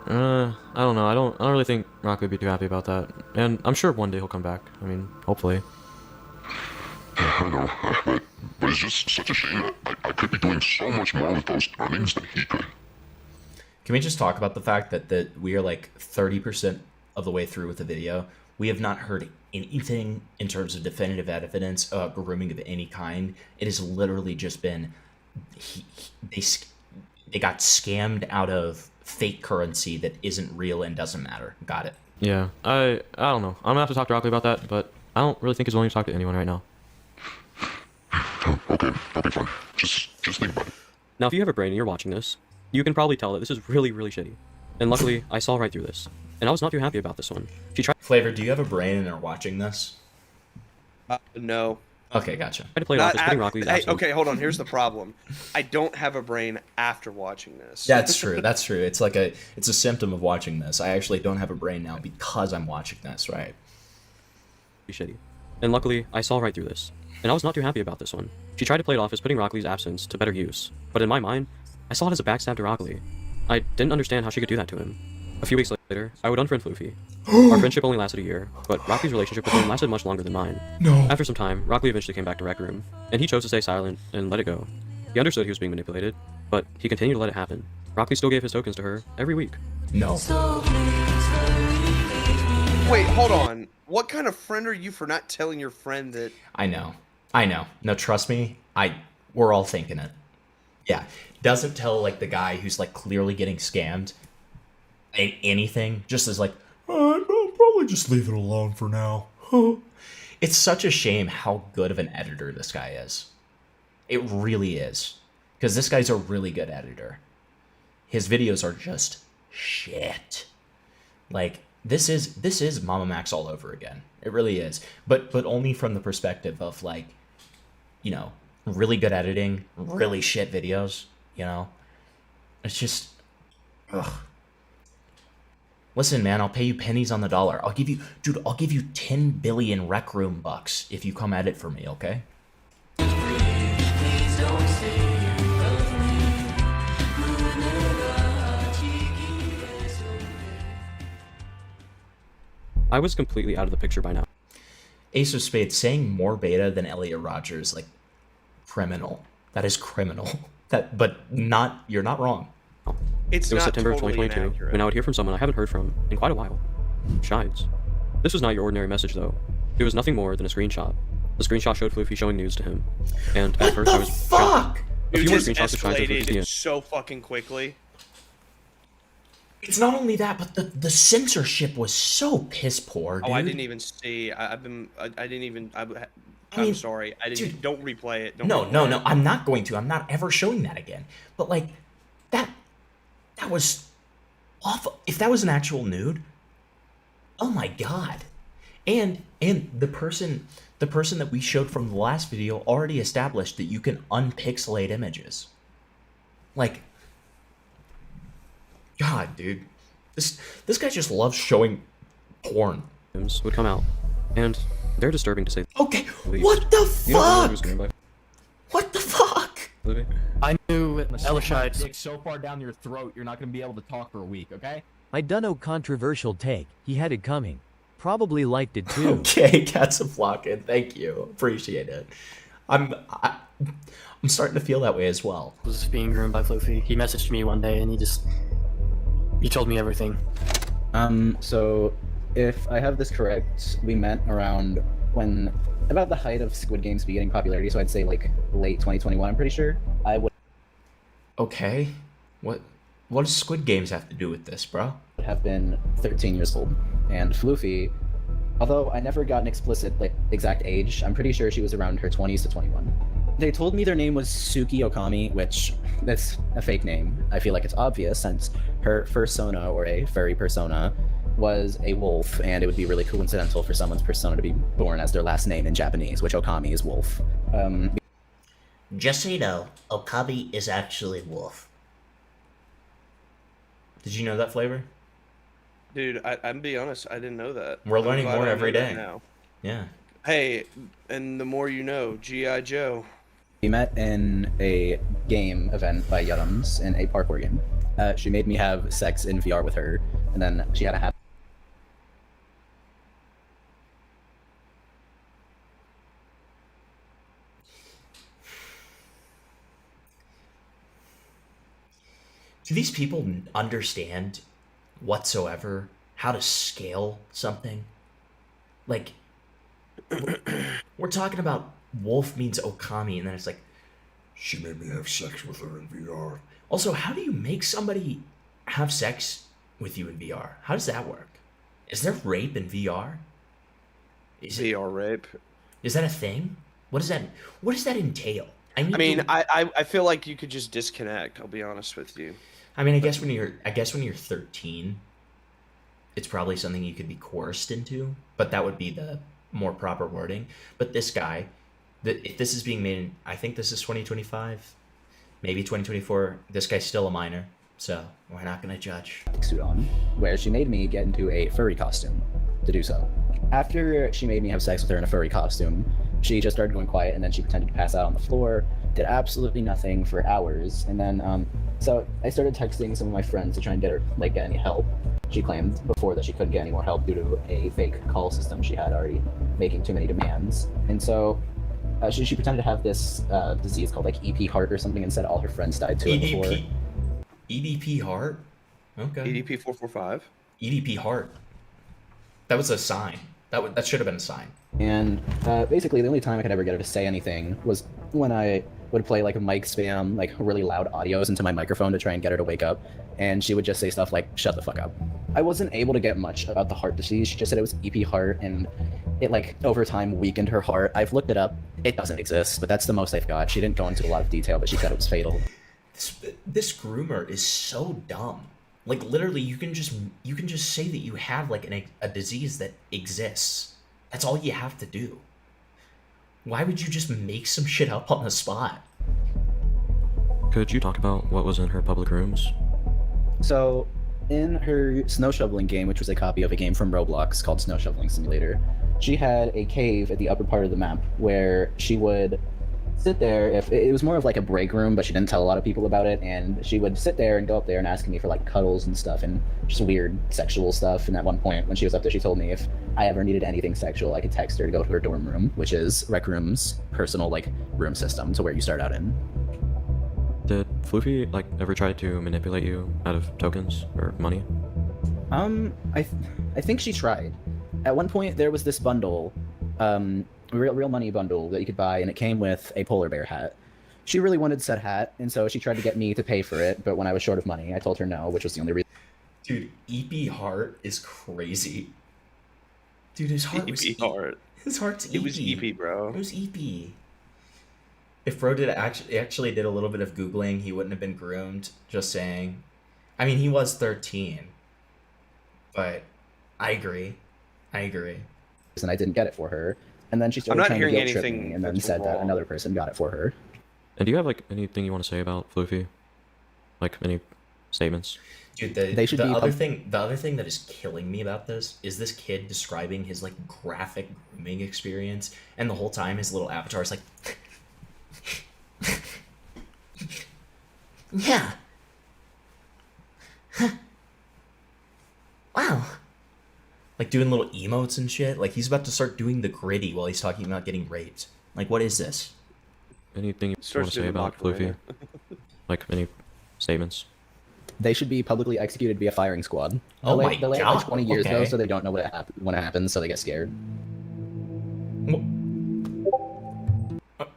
I don't know. I don't really think Rock would be too happy about that. And I'm sure one day he'll come back. I mean, hopefully. I know, but it's just such a shame that I could be doing so much more with those earnings than he could. Can we just talk about the fact that we are like 30% of the way through with the video? We have not heard anything in terms of definitive evidence of grooming of any kind. It has literally just been they got scammed out of fake currency that isn't real and doesn't matter. Got it. Yeah, I don't know. I'm gonna have to talk to Rockley about that, but I don't really think he's willing to talk to anyone right now. Okay, fine. Just think about it. Now, if you have a brain and you're watching this, you can probably tell that this is really, really shitty. And luckily, I saw right through this. And I was not too happy about this one. She tried. Flavor, do you have a brain and are watching this? No. Okay, gotcha. Tried to play it off as putting Rockley's absence. Okay, hold on. Here's the problem. I don't have a brain after watching this. That's true. That's true. It's like it's a symptom of watching this. I actually don't have a brain now because I'm watching this, right? Shitty. And luckily, I saw right through this. And I was not too happy about this one. She tried to play it off as putting Rockley's absence to better use. But in my mind, I saw it as a backstab to Rockley. I didn't understand how she could do that to him. A few weeks later, I would unfriend Floofy. Our friendship only lasted a year, but Rockley's relationship with him lasted much longer than mine. No. After some time, Rockley eventually came back to Rec Room, and he chose to stay silent and let it go. He understood he was being manipulated, but he continued to let it happen. Rockley still gave his tokens to her every week. No. Wait, hold on. What kind of friend are you for not telling your friend that... I know. No, trust me. We're all thinking it. Yeah. Doesn't tell like the guy who's like clearly getting scammed anything. Just as like, I'll probably just leave it alone for now. It's such a shame how good of an editor this guy is. It really is. Because this guy's a really good editor. His videos are just shit. Like, this is Mama Max all over again. It really is. But only from the perspective of like, you know, really good editing, really shit videos, you know? It's just, ugh. Listen, man, I'll pay you pennies on the dollar. I'll give you 10 billion Rec Room bucks if you come at it for me, okay? I was completely out of the picture by now. Ace of Spades saying more beta than Elliot Rogers, like, criminal. That is criminal. You're not wrong. It was September of 2022, when I would hear from someone I haven't heard from in quite a while. Shides. This was not your ordinary message, though. It was nothing more than a screenshot. The screenshot showed Floofy showing news to him. And at first I was shocked. It just escalated so fucking quickly. It's not only that, but the censorship was so piss poor, dude. Oh, I didn't even see. I'm sorry. I didn't. Dude, don't replay it. No. I'm not going to. I'm not ever showing that again. But like, that was awful. If that was an actual nude, oh my god. And the person that we showed from the last video already established that you can unpixelate images. Like, God, dude, this guy just loves showing porn. Would come out, and they're disturbing to say. Okay, what the fuck? What the fuck? I knew Elishide. Dick so far down your throat, you're not gonna be able to talk for a week. Okay? I done no controversial take. He had it coming. Probably liked it too. Okay, Cats of Flockin', thank you, appreciate it. I'm starting to feel that way as well. Was being groomed by Floofy. He messaged me one day and he told me everything. So if I have this correct, we met around about the height of Squid Games beginning popularity, so I'd say like late 2021, I'm pretty sure. I would. Okay, what does Squid Games have to do with this, bro? Have been 13 years old, and Floofy, although I never got an explicit exact age, I'm pretty sure she was around her 20s to 21. They told me their name was Suki Okami, which that's a fake name. I feel like it's obvious since her fursona, or a furry persona, was a wolf, and it would be really coincidental for someone's persona to be born as their last name in Japanese, which Okami is wolf. Just so you know, Okabe is actually wolf. Did you know that, Flavor? Dude, I'm be honest, I didn't know that. We're I'm learning glad more I every know that day. now. Yeah. Hey, and the more you know, G.I. Joe. We met in a game event by Yutums in a parkour game. She made me have sex in VR with her, and then she had a happy. Do these people understand whatsoever how to scale something? Like, we're talking about wolf means Okami, and then it's like, she made me have sex with her in VR. Also, how do you make somebody have sex with you in VR? How does that work? Is there rape in VR? VR rape? Is that a thing? What does that entail? I feel like you could just disconnect. I'll be honest with you. I mean, I guess when you're 13, it's probably something you could be coerced into, but that would be the more proper wording. But this guy, if this is being made in, I think this is 2025, maybe 2024, this guy's still a minor, so we're not going to judge. Suit on, where she made me get into a furry costume to do so. After she made me have sex with her in a furry costume, she just started going quiet, and then she pretended to pass out on the floor, did absolutely nothing for hours, and then, so I started texting some of my friends to try and get her, get any help. She claimed before that she couldn't get any more help due to a fake call system she had already making too many demands. And so she pretended to have this disease called EP heart or something, and said all her friends died to it before. EDP heart? Okay. EDP 445? EDP heart. That was a sign. That should have been a sign. And basically the only time I could ever get her to say anything was when I would play a mic spam, really loud audios into my microphone to try and get her to wake up, and she would just say stuff like, shut the fuck up. I wasn't able to get much about the heart disease. She just said it was EP heart, and it over time weakened her heart. I've looked it up. It doesn't exist, but that's the most I've got. She didn't go into a lot of detail, but she said it was fatal. This groomer is so dumb. Literally, you can just say that you have a disease that exists. That's all you have to do. Why would you just make some shit up on the spot? Could you talk about what was in her public rooms? So, in her snow shoveling game, which was a copy of a game from Roblox called Snow Shoveling Simulator, she had a cave at the upper part of the map where she would sit there. If it was more of a break room, but she didn't tell a lot of people about it, and she would sit there and go up there and ask me for cuddles and stuff and just weird sexual stuff. And at one point when she was up there, she told me if I ever needed anything sexual, I could text her to go to her dorm room, which is Rec Room's personal room system to where you start out in. Did Floofy ever try to manipulate you out of tokens or money? I think she tried. At one point there was this bundle, real money bundle that you could buy, and it came with a polar bear hat. She really wanted said hat, and so she tried to get me to pay for it, but when I was short of money, I told her no, which was the only reason. Dude, EP heart is crazy. Dude, his heart was heart. His heart's EP. It was EP, bro. It was EP. If Bro actually did a little bit of Googling, he wouldn't have been groomed. Just saying. I mean, he was 13. But I agree. And I didn't get it for her. And then she started trying to guilt trip me, and then said that another person got it for her. And do you have anything you want to say about Floofy? Any statements? Dude, the other thing that is killing me about this is this kid describing his graphic grooming experience, and the whole time his little avatar is Yeah. Huh. Wow. Doing little emotes and shit. He's about to start doing the gritty while he's talking about getting raped. What is this? Anything you want to say about Floofy? Any statements? They should be publicly executed via firing squad. Oh my They'll god. 20 years okay. though, so they don't know when it happens, so they get scared.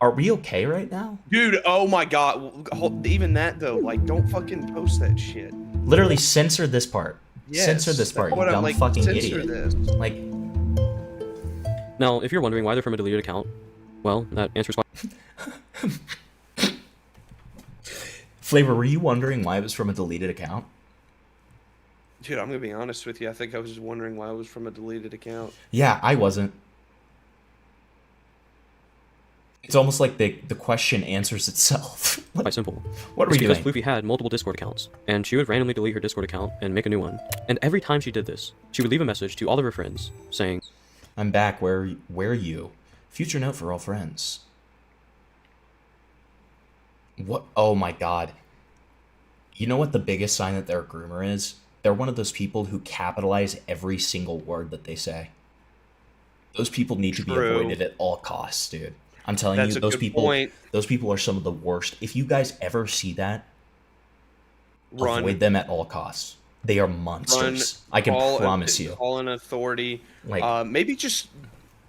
Are we okay right now? Dude, oh my god. Even that though, don't fucking post that shit. Literally censor this part. Yes, censor this part, you that's what dumb I'm fucking censor idiot. this. Now, if you're wondering why they're from a deleted account, well, that answers why. Flavor, were you wondering why it was from a deleted account? Dude, I'm gonna be honest with you. I think I was just wondering why it was from a deleted account. Yeah, I wasn't. It's almost like the question answers itself. Quite simple. What are It's we because doing? Floofy had multiple Discord accounts, and she would randomly delete her Discord account and make a new one. And every time she did this, she would leave a message to all of her friends saying, I'm back. Where are you? Future note for all friends. What? Oh my god. You know what the biggest sign that they're a groomer is? They're one of those people who capitalize every single word that they say. Those people need to be True. avoided at all costs, dude. I'm telling That's you, a those good people point. those people are some of the worst. If you guys ever see that, Run. avoid them at all costs. They are monsters. I can promise you. Call an authority. Like- Maybe just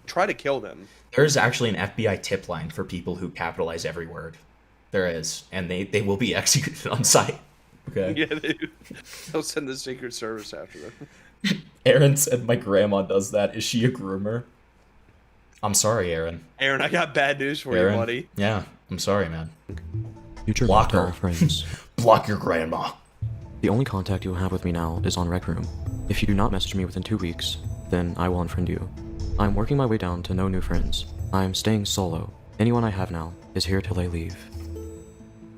try to kill them. There's actually an FBI tip line for people who capitalize every word. There is, and they will be executed on sight. Okay. Yeah, they'll send the Secret Service after them. Aaron said my grandma does that. Is she a groomer? I'm sorry, Aaron. Aaron, I got bad news for Aaron? you, buddy. Yeah, I'm sorry, man. Future Block to her. all friends. Block your grandma. The only contact you will have with me now is on Rec Room. If you do not message me within 2 weeks, then I will unfriend you. I'm working my way down to no new friends. I'm staying solo. Anyone I have now is here till I leave.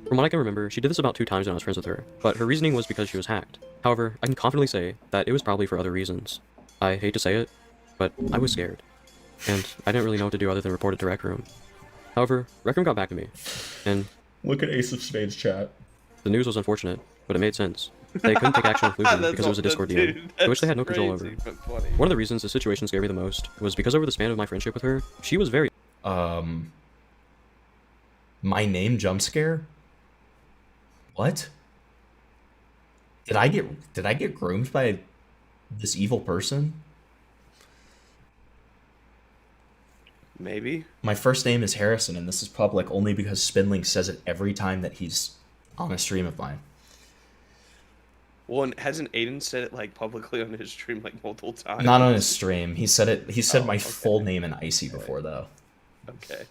From what I can remember, she did this about 2 times when I was friends with her, but her reasoning was because she was hacked. However, I can confidently say that it was probably for other reasons. I hate to say it, but I was scared. And I didn't really know what to do other than report it to Rec Room. However, Rec Room got back to me, and Look at Ace of Spades chat. the news was unfortunate, but it made sense. They couldn't take action on Fluky That's because it was a Discord dude, DM, which they had no that's control over. crazy, but funny. One of the reasons the situation scared me the most was because over the span of my friendship with her, she was very... My name jump scare? What? Did I get groomed by this evil person? Maybe. My first name is Harrison, and this is public only because Spinlink says it every time that he's on a stream of mine. Well, and hasn't Aiden said it like publicly on his stream like multiple times? Not on his stream. He said it. He said my okay. full name in Icy before, though. Okay.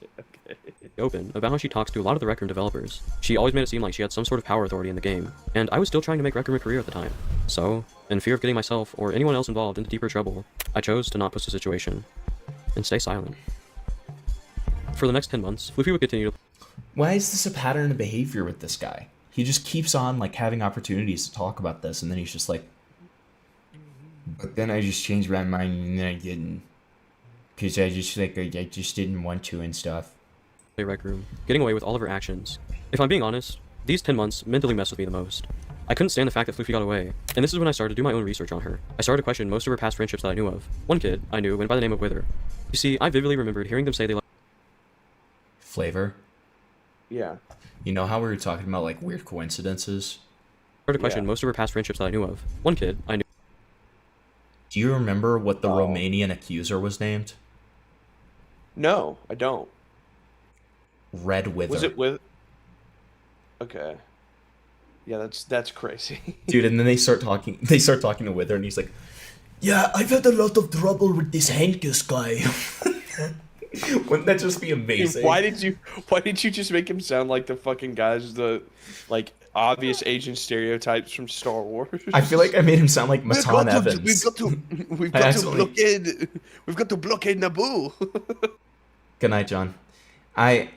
open about how she talks to a lot of the Rec Room developers. She always made it seem like she had some sort of power authority in the game, and I was still trying to make Rec Room a career at the time. So, in fear of getting myself or anyone else involved into deeper trouble, I chose to not push the situation and stay silent. For the next 10 months, Floofy would continue to... Why is this a pattern of behavior with this guy? He just keeps on like having opportunities to talk about this, and then he's just like, but then I just changed my mind and then I didn't, because I just didn't want to and stuff. Rec Room, getting away with all of her actions. If I'm being honest, these 10 months mentally messed with me the most. I couldn't stand the fact that Floofy got away, and this is when I started to do my own research on her. I started to question most of her past friendships that I knew of. One kid I knew went by the name of Wither. You see, I vividly remembered hearing them say they Flavor? Yeah. You know how we were talking about like weird coincidences? started to question most of her past friendships that I knew of. One kid I knew... Do you remember what the Romanian accuser was named? No, I don't. Red Wither. Was it with? Okay. Yeah, that's crazy. Dude, and then they start talking to Wither, and he's like, yeah, I've had a lot of trouble with this Hankus guy. Wouldn't that just be amazing? Why did you just make him sound like the fucking guys, the like obvious Asian stereotypes from Star Wars? I feel like I made him sound like Matan Evans. We've got to blockade Naboo. Good night, John. I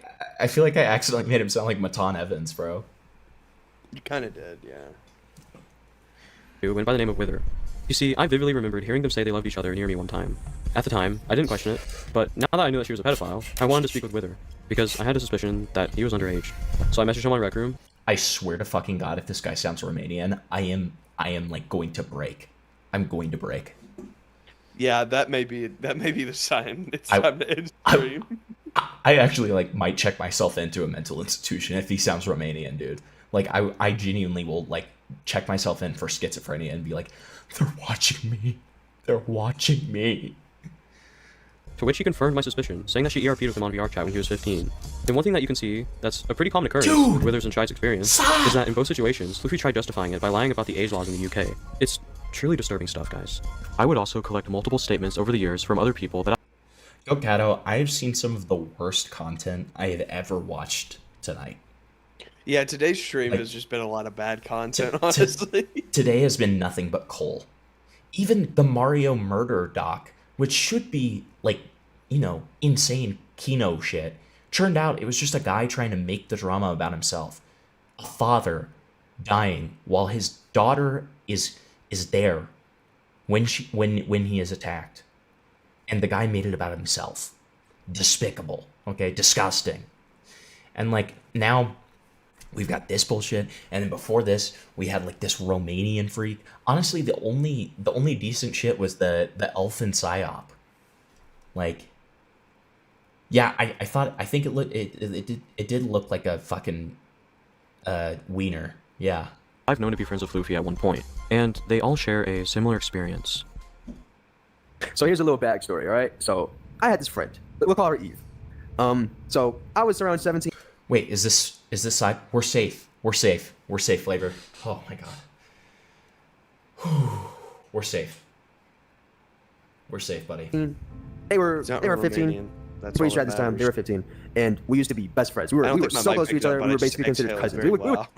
feel like I accidentally made him sound like Matan Evans, bro. You kind of did, yeah. who went by the name of Wither. You see, I vividly remembered hearing them say they loved each other near me one time. At the time, I didn't question it, but now that I knew that she was a pedophile, I wanted to speak with Wither, because I had a suspicion that he was underage. So I messaged him on Rec Room. I swear to fucking God, if this guy sounds Romanian, I am like going to break. I'm going to break. Yeah, that may be the sign. It's time to end stream. I actually like might check myself into a mental institution if he sounds Romanian, dude. Like I genuinely will like check myself in for schizophrenia and be like, they're watching me. They're watching me. To which he confirmed my suspicion, saying that she ERP'd with him on VR chat when he was 15. And one thing that you can see that's a pretty common occurrence with Withers and Shy's experience is that in both situations, Luffy tried justifying it by lying about the age laws in the UK. It's truly disturbing stuff, guys. I would also collect multiple statements over the years from other people that Yo, Kato, I have seen some of the worst content I have ever watched tonight. Yeah, today's stream Like, has just been a lot of bad content, honestly. Today has been nothing but coal. Even the Mario murder doc, which should be like, insane Kino shit, turned out it was just a guy trying to make the drama about himself. A father dying while his daughter is there when he is attacked. And the guy made it about himself. Despicable. Okay, disgusting. And like now we've got this bullshit, and then before this we had like this Romanian freak. Honestly, the only decent shit was the elfin psyop. Like, yeah, I think it did look like a fucking wiener. Yeah. I've known to be friends with Luffy at one point, and they all share a similar experience. So here's a little backstory, all right? So I had this friend. We'll call her Eve. So I was around 17. Wait, is this side? We're safe. We're safe. We're safe, Flavor. Oh my god. We're safe. We're safe, buddy. They were 15. That's Pretty all sure at that this time they matters. were 15, and we used to be best friends. We were think my so mic close to picked each other. up, but We I were just basically considered exhaled cousins.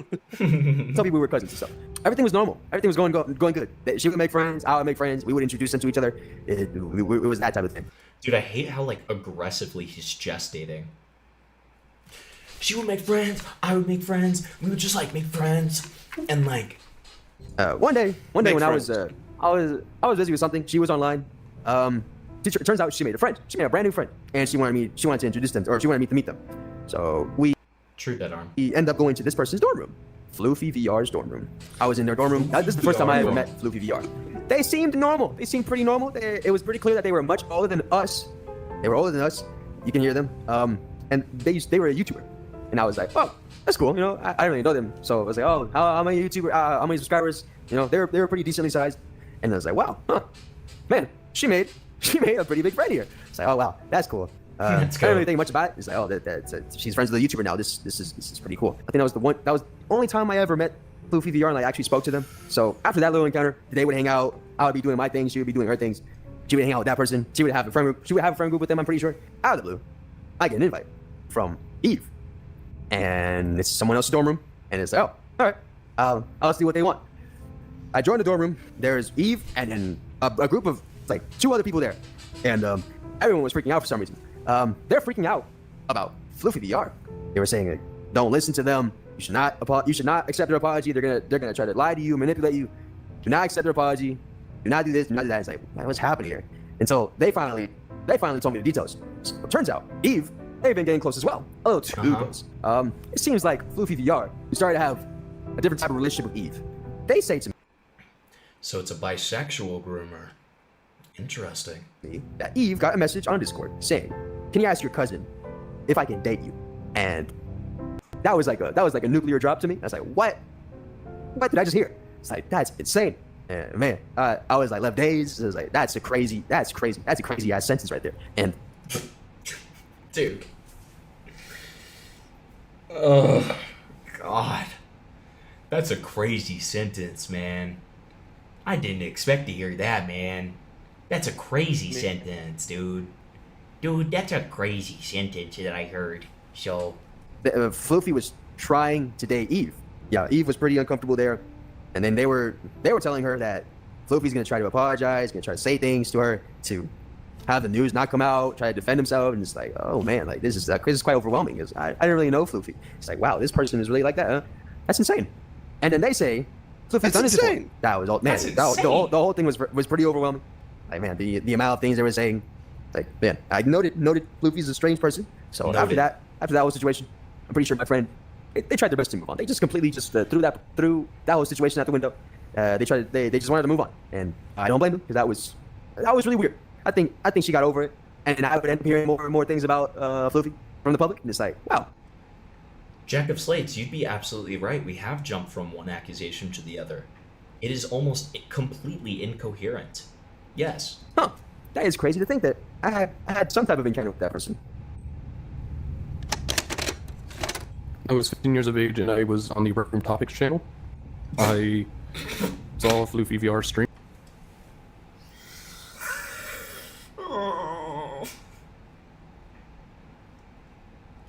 very Tell people we were cousins and stuff. Everything was normal. Everything was going good. She would make friends. I would make friends. We would introduce them to each other. It was that type of thing. Dude, I hate how like aggressively he's gestating. She would make friends. I would make friends. We would just like make friends, and like. One day when friends. I was busy with something. She was online. It turns out she made a friend. She made a brand new friend, and she wanted to introduce them, or she wanted me to meet them. So we end up going to this person's dorm room, Floofy VR's dorm room. I was in their dorm room. This is the first time I ever met Floofy VR. They seemed normal. They seemed pretty normal. It was pretty clear that they were much older than us. They were older than us. You can hear them. And they were a YouTuber, and I was like, oh, that's cool. I didn't really know them, so I was like, oh, how many YouTuber? How many subscribers? They were pretty decently sized, and I was like, wow, man, she made a pretty big friend here. It's like, oh wow, that's cool. I didn't really think much about it. It's like, oh, she's friends with a YouTuber now. This is pretty cool. I think that was the only time I ever met Floofy VR and like actually spoke to them. So after that little encounter, they would hang out. I would be doing my things. She would be doing her things. She would hang out with that person. She would have a friend group. She would have a friend group with them. I'm pretty sure. Out of the blue, I get an invite from Eve, and it's someone else's dorm room. And it's like, oh, all right, I'll see what they want. I joined the dorm room. There's Eve and then a group of like 2 other people there, and everyone was freaking out for some reason. They're freaking out about Floofy VR. They were saying, "Don't listen to them. You should not accept their apology. They're gonna try to lie to you, manipulate you. Do not accept their apology. Do not do this. Do not do that." It's like, man, what's happening here? And so they finally told me the details. So it turns out Eve, they've been getting close as well, a little too close. It seems like Floofy VR started to have a different type of relationship with Eve. They say to So it's a bisexual groomer. Interesting. me that Eve got a message on Discord saying, "Can you ask your cousin if I can date you?" And that was like a nuclear drop to me. I was like, "What? What did I just hear?" It's like, that's insane. And man, I was like left dazed. I was like, that's a crazy ass sentence right there. And dude, oh god, that's a crazy sentence, man. I didn't expect to hear that, man. That's a crazy sentence, dude. Dude, that's a crazy sentence that I heard. So, Floofy was trying to date Eve. Yeah, Eve was pretty uncomfortable there, and then they were telling her that Floofy's gonna try to apologize, gonna try to say things to her to have the news not come out, try to defend himself, and it's like, oh man, like this is quite overwhelming. Because I didn't really know Floofy. It's like, wow, this person is really like that. Huh? That's insane. And then they say Floofy's done his report. That was all. Man, the whole thing was pretty overwhelming. Like man, the amount of things they were saying. Like man, I noted Floofy's a strange person. So after that whole situation, I'm pretty sure my friend, they tried their best to move on. They just completely threw that whole situation out the window. They just wanted to move on, and I don't blame them because that was really weird. I think she got over it, and I would end up hearing more and more things about Floofy from the public, and it's like, wow. Jack of Slates, you'd be absolutely right. We have jumped from one accusation to the other. It is almost completely incoherent. Yes. Huh. That is crazy to think that I had some type of encounter with that person. I was 15 years of age and I was on the Workroom Topics channel. I saw a Floofy VR stream.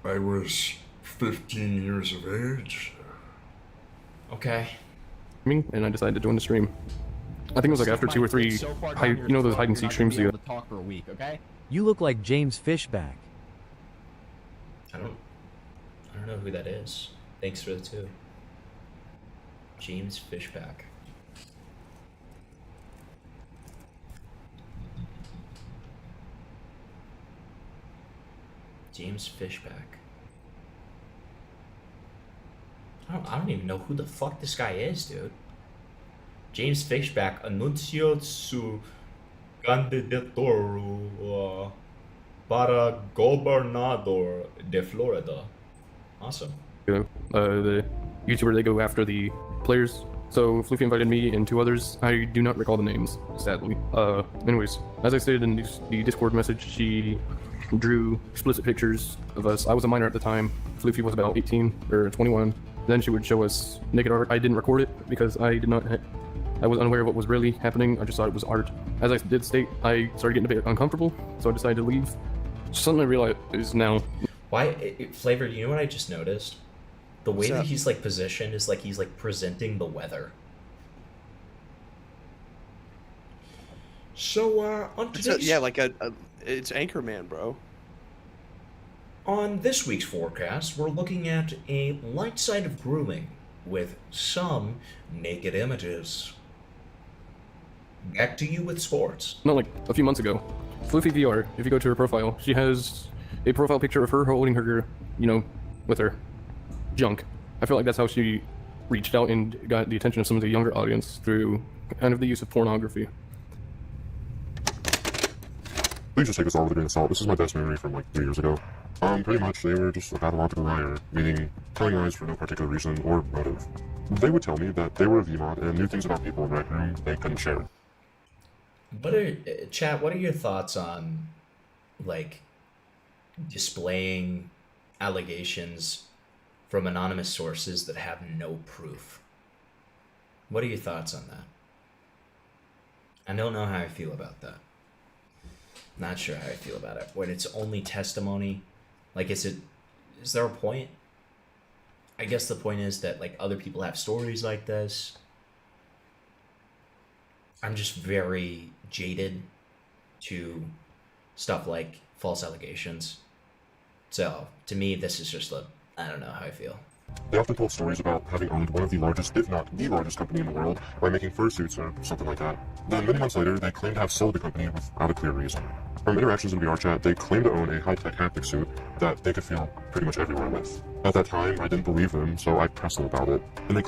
I was 15 years of age. Okay. And I decided to join the stream. I think it was like after 2 or 3, you know those hide and seek streams you talk for a week, okay? You look like James Fishback. I don't know who that is. Thanks for the 2. James Fishback. James Fishback. I don't even know who the fuck this guy is, dude. James Fishback anunció su candidatura para gobernador de Florida. Awesome. The YouTuber, they go after the players. So Floofy invited me and 2 others. I do not recall the names, sadly. Anyways, as I stated in the Discord message, she drew explicit pictures of us. I was a minor at the time. Floofy was about 18 or 21. Then she would show us naked art. I didn't record it because I was unaware of what was really happening. I just thought it was art. As I did state, I started getting a bit uncomfortable, so I decided to leave. Something I realize is now. Flavor, you know what I just noticed? The way What's that up? he's like positioned is like he's like presenting the weather. So on today's it's Anchorman, bro. On this week's forecast, we're looking at a light side of grooming with some naked images. Back to you with sports. Not like a few months ago. Floofy VR, if you go to her profile, she has a profile picture of her holding her, with her junk. I feel like that's how she reached out and got the attention of some of the younger audience through kind of the use of pornography. Please just take this all with a grain of salt. This is my best memory from like 3 years ago. Pretty much they were just a pathological liar, meaning telling lies for no particular reason or motive. They would tell me that they were a VMod and knew things about people in Rec Room they couldn't share. What are your thoughts on, like, displaying allegations from anonymous sources that have no proof? What are your thoughts on that? I don't know how I feel about that. Not sure how I feel about it. When it's only testimony, like, is there a point? I guess the point is that, like, other people have stories like this. I'm just very jaded to stuff like false allegations. So, to me, this is just I don't know how I feel. They often told stories about having owned one of the largest, if not the largest company in the world by making fursuits or something like that. Then many months later, they claimed to have sold the company without a clear reason. From interactions in VR chat, they claimed to own a high-tech haptic suit that they could feel pretty much everywhere with. At that time, I didn't believe them, so I pressed them about it. And they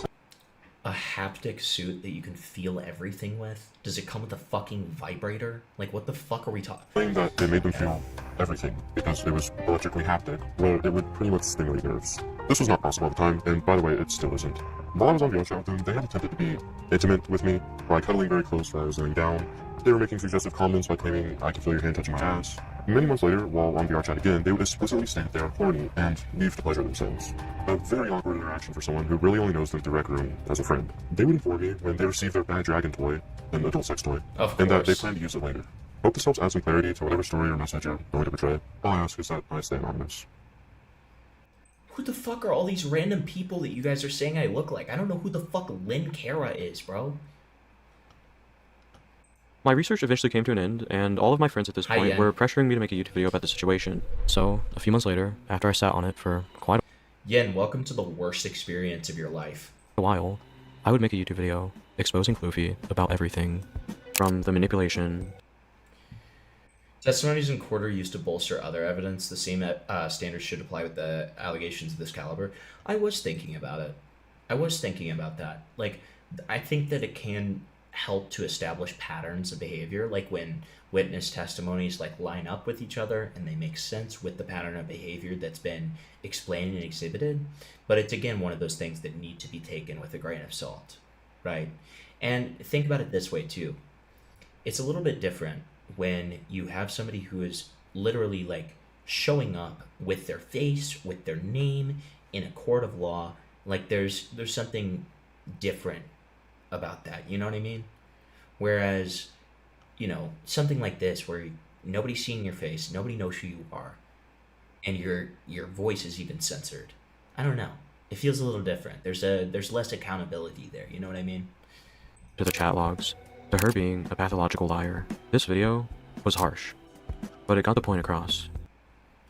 A haptic suit that you can feel everything with? Does it come with a fucking vibrator? Like, what the fuck are we talking? claimed that they made them feel everything because it was electrically haptic, where it would pretty much stimulate nerves. This was not possible at the time, and by the way, it still isn't. While I was on VR chat with them, they had attempted to be intimate with me by cuddling very close as I was laying down. They were making suggestive comments by claiming I could feel your hand touching my ass. Many months later, while on VR chat again, they would explicitly state that they are horny and leave to pleasure themselves. A very awkward interaction for someone who really only knows the direct room as a friend. They would inform me when they received their bad dragon toy, an adult sex toy, and that they plan to use it later. Hope this helps add some clarity to whatever story or message you're going to portray. All I ask is that I stay anonymous. Who the fuck are all these random people that you guys are saying I look like? I don't know who the fuck Lynn Cara is, bro. My research eventually came to an end, and all of my friends at this Hi, point Yen. were pressuring me to make a YouTube video about the situation. So, a few months later, after I sat on it for quite Yen, welcome to the worst experience of your life. a while, I would make a YouTube video exposing Floofy about everything, from the manipulation. Testimonies in court are used to bolster other evidence. The same standards should apply with the allegations of this caliber. I was thinking about it. I was thinking about that. Like, I think that it can help to establish patterns of behavior, like when witness testimonies like line up with each other and they make sense with the pattern of behavior that's been explained and exhibited. But it's again one of those things that need to be taken with a grain of salt, right? And think about it this way too. It's a little bit different when you have somebody who is literally like showing up with their face, with their name in a court of law. Like there's something different about that, you know what I mean? Whereas, you know, something like this where nobody's seeing your face, nobody knows who you are, and your voice is even censored. I don't know. It feels a little different. There's less accountability there. You know what I mean? To the chat logs, to her being a pathological liar. This video was harsh, but it got the point across.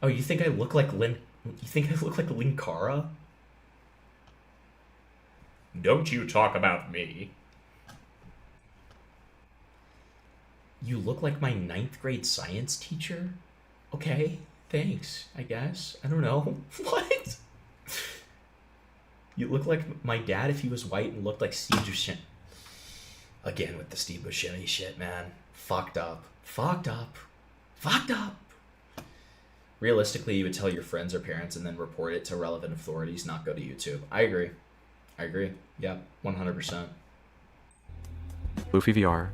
Oh, you think I look like Lin? You think I look like Linkara? Don't you talk about me. You look like my 9th grade science teacher? Okay, thanks, I guess. I don't know. What? You look like my dad if he was white and looked like Steve Buscemi. Again with the Steve Buscemi shit, man. Fucked up. Fucked up. Fucked up. Realistically, you would tell your friends or parents and then report it to relevant authorities, not go to YouTube. I agree. I agree. Yeah, 100%. Luffy VR,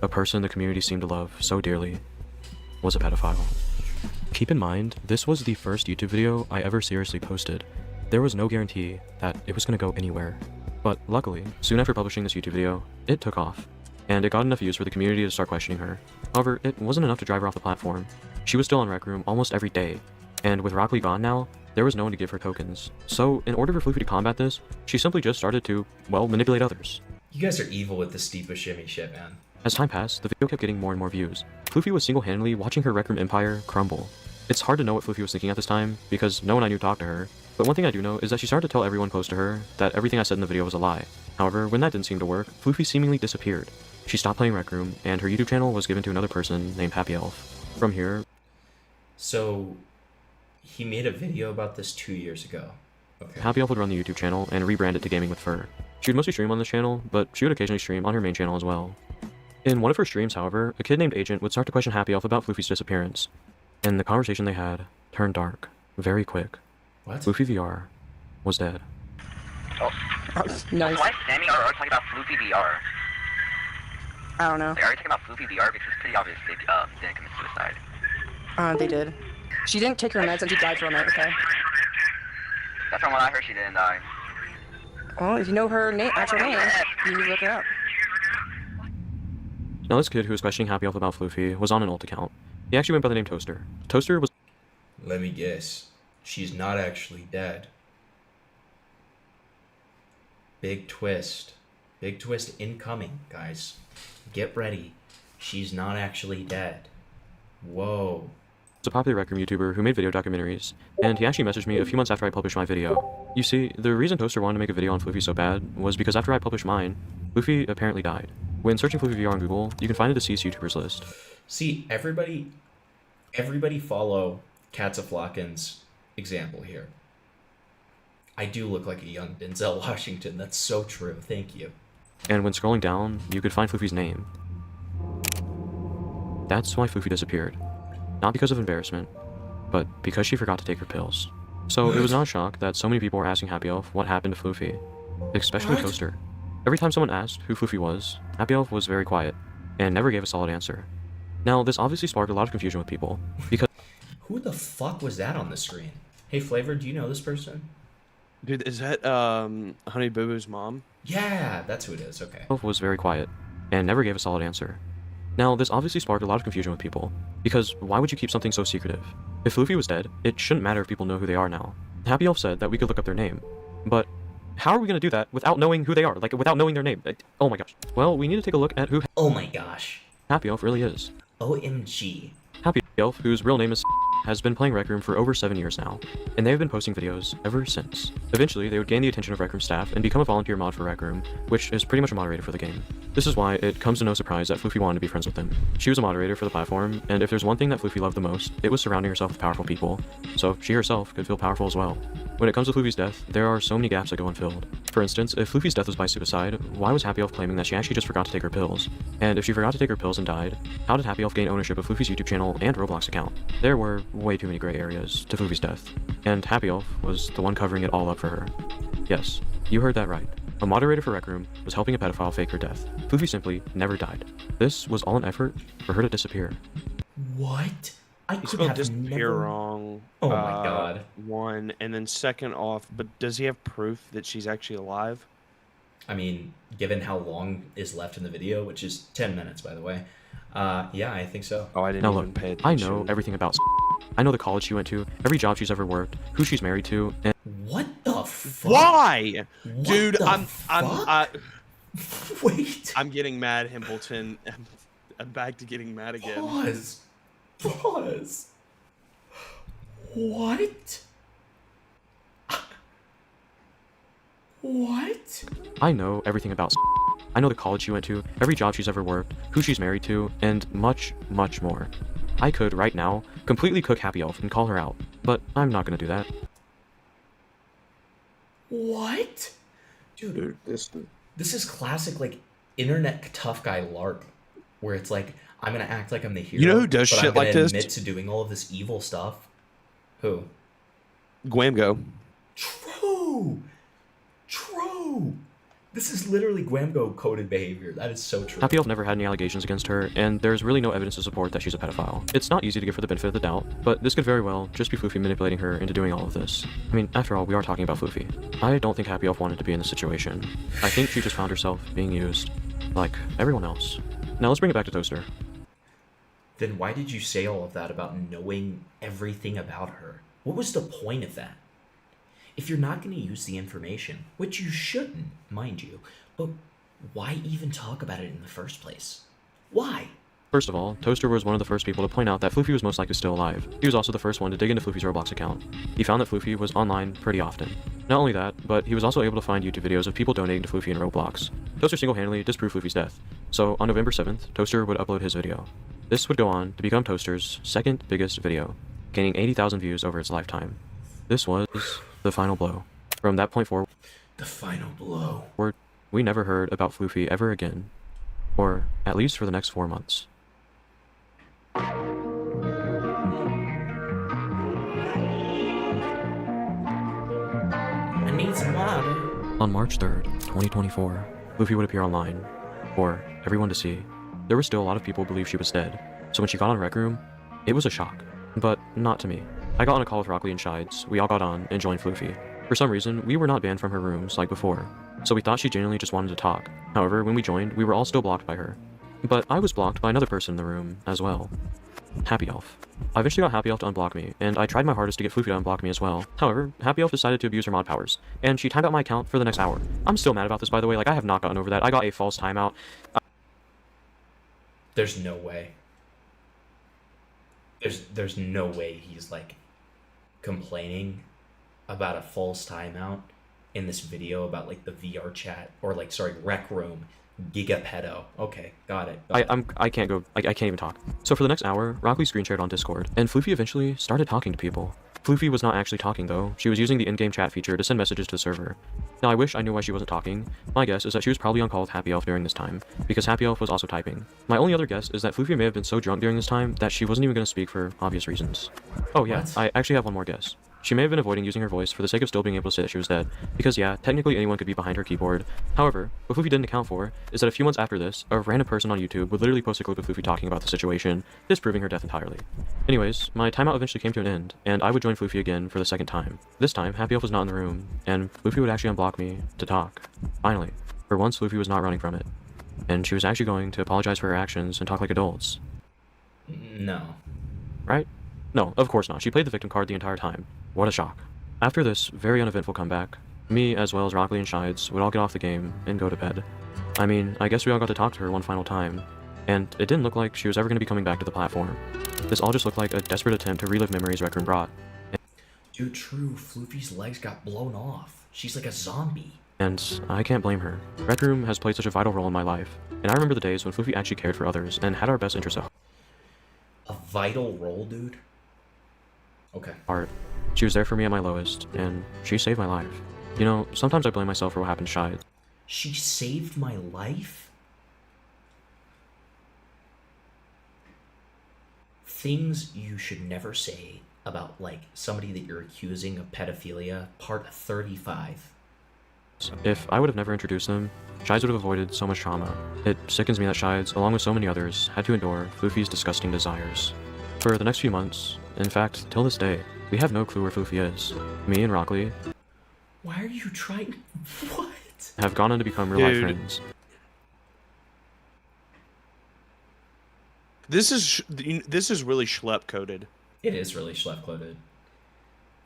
a person the community seemed to love so dearly, was a pedophile. Keep in mind, this was the first YouTube video I ever seriously posted. There was no guarantee that it was going to go anywhere. But luckily, soon after publishing this YouTube video, it took off, and it got enough views for the community to start questioning her. However, it wasn't enough to drive her off the platform. She was still on Rec Room almost every day, and with Rock Lee gone now, there was no one to give her tokens. So, in order for Floofy to combat this, she simply just started to, well, manipulate others. You guys are evil with the Steve Buscemi shit, man. As time passed, the video kept getting more and more views. Floofy was single-handedly watching her Rec Room empire crumble. It's hard to know what Floofy was thinking at this time, because no one I knew talked to her, but one thing I do know is that she started to tell everyone close to her that everything I said in the video was a lie. However, when that didn't seem to work, Floofy seemingly disappeared. She stopped playing Rec Room, and her YouTube channel was given to another person named Happy Elf. From here... So, he made a video about this 2 years ago. Okay. Happy Elf would run the YouTube channel and rebrand it to Gaming with Fur. She would mostly stream on this channel, but she would occasionally stream on her main channel as well. In one of her streams, however, a kid named Agent would start to question Happy Elf about Floofy's disappearance, and the conversation they had turned dark very quick. What? Floofy VR was dead. Oh. Nice. Why is Sammy or talking about Floofy VR? I don't know. Like, are you talking about Floofy VR? Because it's pretty obvious they didn't commit suicide. They did. She didn't take her meds and she died from it, okay? That's from what I heard, she didn't die. Well, if you know her actual name, you need to look it up. Now this kid who was questioning Happy Elf about Floofy was on an alt account. He actually went by the name Toaster. Toaster was... Let me guess. She's not actually dead. Big twist. Big twist incoming, guys. Get ready. She's not actually dead. Whoa. a popular Rec Room YouTuber who made video documentaries, and he actually messaged me a few months after I published my video. You see, the reason Toaster wanted to make a video on Floofy so bad was because after I published mine, Floofy apparently died. When searching Floofy VR on Google, you can find a deceased YouTubers list. See, everybody follow Katzaflocken's example here. I do look like a young Denzel Washington. That's so true. Thank you. And when scrolling down, you could find Floofy's name. That's why Floofy disappeared. Not because of embarrassment, but because she forgot to take her pills. So it was not a shock that so many people were asking Happy Elf what happened to Floofy, especially Toaster. Every time someone asked who Floofy was, Happy Elf was very quiet, and never gave a solid answer. Now, this obviously sparked a lot of confusion with people, because... Who the fuck was that on the screen? Hey, Flavor, do you know this person? Dude, is that Honey Boo Boo's mom? Yeah, that's who it is. Okay. Elf was very quiet, and never gave a solid answer. Now, this obviously sparked a lot of confusion with people, because why would you keep something so secretive? If Floofy was dead, it shouldn't matter if people know who they are now. Happy Elf said that we could look up their name, but how are we going to do that without knowing who they are? Like, without knowing their name? Oh my gosh. Well, we need to take a look at who... Oh my gosh. Happy Elf really is. OMG. Happy Elf, whose real name is has been playing Rec Room for over 7 years now, and they have been posting videos ever since. Eventually, they would gain the attention of Rec Room staff and become a volunteer mod for Rec Room, which is pretty much a moderator for the game. This is why it comes to no surprise that Floofy wanted to be friends with them. She was a moderator for the platform, and if there's one thing that Floofy loved the most, it was surrounding herself with powerful people, so she herself could feel powerful as well. When it comes to Floofy's death, there are so many gaps that go unfilled. For instance, if Floofy's death was by suicide, why was Happy Elf claiming that she actually just forgot to take her pills? And if she forgot to take her pills and died, how did Happy Elf gain ownership of Floofy's YouTube channel and Roblox account? There were way too many gray areas to Floofy's death, and Happy Elf was the one covering it all up for her. Yes, you heard that right. A moderator for Rec Room was helping a pedophile fake her death. Floofy simply never died. This was all an effort for her to disappear. What? I You could spelled have disappear never... wrong. Oh my god. One, and then second off, but does he have proof that she's actually alive? I mean, given how long is left in the video, which is 10 minutes, by the way, yeah, I think so. Oh, I didn't Now even look, pay I attention. know everything about I know the college she went to, every job she's ever worked, who she's married to, and What the fuck? Why? What Dude, the Wait. I'm getting mad, Himpleton. I'm back to getting mad again. Pause. Pause. What? What? I know everything about I know the college she went to, every job she's ever worked, who she's married to, and much, much more. I could, right now, completely cook Happy Elf and call her out, but I'm not gonna do that. What? Dude, this is classic, like, internet tough guy LARP, where it's like, I'm gonna act like I'm the hero. You know who does but shit I'm gonna like this? admit to doing all of this evil stuff. Who? Guamgo. True. This is literally Guamgo coded behavior. That is so true. Happy Elf never had any allegations against her, and there's really no evidence to support that she's a pedophile. It's not easy to give her the benefit of the doubt, but this could very well just be Floofy manipulating her into doing all of this. I mean, after all, we are talking about Floofy. I don't think Happy Elf wanted to be in this situation. I think she just found herself being used, like everyone else. Now let's bring it back to Toaster. Then why did you say all of that about knowing everything about her? What was the point of that? If you're not going to use the information, which you shouldn't, mind you, but why even talk about it in the first place? Why? First of all, Toaster was one of the first people to point out that Floofy was most likely still alive. He was also the first one to dig into Floofy's Roblox account. He found that Floofy was online pretty often. Not only that, but he was also able to find YouTube videos of people donating to Floofy in Roblox. Toaster single-handedly disproved Floofy's death. So on November 7th, Toaster would upload his video. This would go on to become Toaster's second biggest video, gaining 80,000 views over its lifetime. This was the final blow. From that point forward, the final blow. We never heard about Floofy ever again, or at least for the next 4 months. I need some water. On March 3rd, 2024, Floofy would appear online for everyone to see. There were still a lot of people who believed she was dead, so when she got on Rec Room, it was a shock. But not to me. I got on a call with Rockley and Shides, we all got on and joined Floofy. For some reason, we were not banned from her rooms like before, so we thought she genuinely just wanted to talk. However, when we joined, we were all still blocked by her. But I was blocked by another person in the room as well. Happy Elf. I eventually got Happy Elf to unblock me, and I tried my hardest to get Floofy to unblock me as well. However, Happy Elf decided to abuse her mod powers, and she timed out my account for the next hour. I'm still mad about this, by the way, like I have not gotten over that. I got a false timeout. There's no way. There's no way he's like complaining about a false timeout in this video about like the VR chat or like Rec Room gigapedo. Okay, got it. I can't even talk. So for the next hour, Rockley screen shared on Discord, and Floofy eventually started talking to people. Floofy was not actually talking though. She was using the in-game chat feature to send messages to the server. Now I wish I knew why she wasn't talking. My guess is that she was probably on call with Happy Elf during this time, because Happy Elf was also typing. My only other guess is that Floofy may have been so drunk during this time that she wasn't even going to speak for obvious reasons. Oh yeah, What? I actually have one more guess. She may have been avoiding using her voice for the sake of still being able to say that she was dead, because yeah, technically anyone could be behind her keyboard. However, what Floofy didn't account for is that a few months after this, a random person on YouTube would literally post a clip of Floofy talking about the situation, disproving her death entirely. Anyways, my timeout eventually came to an end, and I would join Floofy again for the second time. This time, Happy Elf was not in the room, and Floofy would actually unblock me to talk. Finally, for once Floofy was not running from it, and she was actually going to apologize for her actions and talk like adults. No. Right? No, of course not. She played the victim card the entire time. What a shock. After this very uneventful comeback, me as well as Rockley and Shides would all get off the game and go to bed. I mean, I guess we all got to talk to her one final time, and it didn't look like she was ever going to be coming back to the platform. This all just looked like a desperate attempt to relive memories Rec Room brought. Dude, true, Floofy's legs got blown off. She's like a zombie. And I can't blame her. Rec Room has played such a vital role in my life, and I remember the days when Floofy actually cared for others and had our best interests at A vital role, dude? Okay. heart. She was there for me at my lowest, and she saved my life. You know, sometimes I blame myself for what happened to Shides. She saved my life? Things you should never say about, like, somebody that you're accusing of pedophilia, part 35. If I would have never introduced them, Shides would have avoided so much trauma. It sickens me that Shides, along with so many others, had to endure Floofy's disgusting desires. For the next few months, in fact, till this day, we have no clue where Floofy is. Me and Rockley Why are you trying? What? have gone on to become real-life Dude. friends. This is really schlep coded. It is really schlep coded.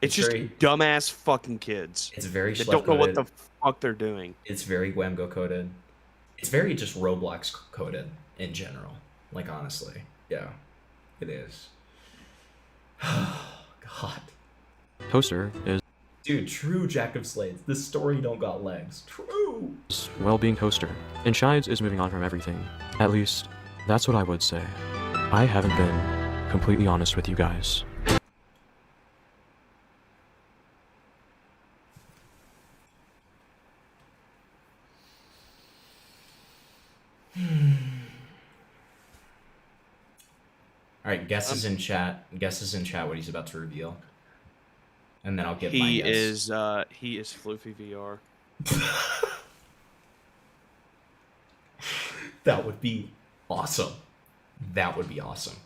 It's just very, dumbass fucking kids. It's very They don't know what the Schlepp-coded. fuck they're doing. It's very Whamgo coded. It's very just Roblox coded in general. Like, honestly. Yeah. It is. God. Toaster is Dude, true Jack of Slades. This story don't got legs. True. well-being Toaster, and Shides is moving on from everything. At least, that's what I would say. I haven't been completely honest with you guys. Alright, guesses in chat. Guesses in chat what he's about to reveal. And then I'll give my He guess. is Floofy VR. That would be awesome. That would be awesome.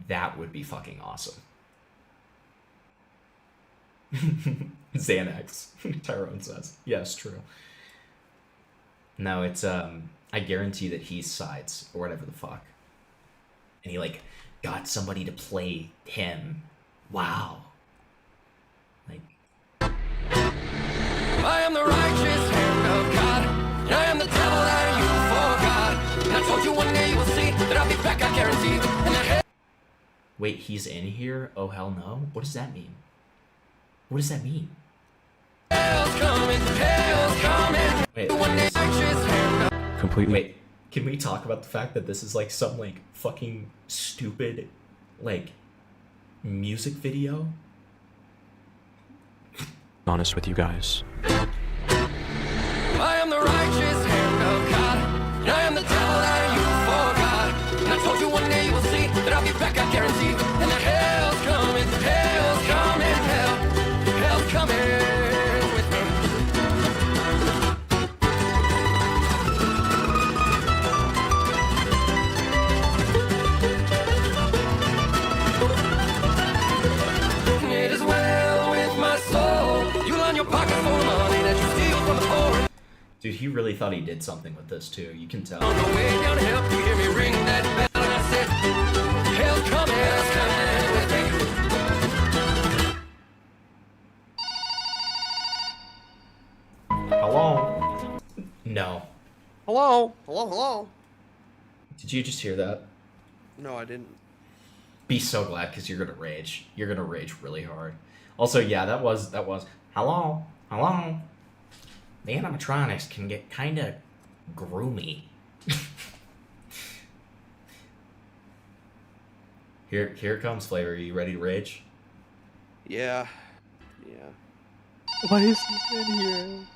That would be fucking awesome. Xanax, Tyrone says. Yes, true. No, it's I guarantee that he's sides or whatever the fuck. And he like got somebody to play him. Wow. Like I am the righteous hand of God, and I am the devil that you forgot. And I told you one day you will see that I'll be back, I guarantee. And that wait, he's in here? Oh hell no. What does that mean? What does that mean? hell's coming. Wait, One day righteous hand of Completely. Wait, can we talk about the fact that this is like some like fucking stupid like music video? Honest with you guys. I am the righteous hand of God, and I am the devil that you forgot. And I told you one day you will see that I'll be back, I guarantee. And that hell's coming, hell's coming with me. It is well with my soul. You line your pocket full of money that you steal from the poor. Dude, he really thought he did something with this too. You can tell. On the way down to help you hear me ring that bell, and I said, hell's coming with me. Hello? No. Hello? Hello? Did you just hear that? No, I didn't. Be so glad because you're gonna rage. You're gonna rage really hard. Also, yeah, that was hello. The animatronics can get kind of groomy. Here comes Flavor. Are you ready to rage? Yeah. Why is this in here?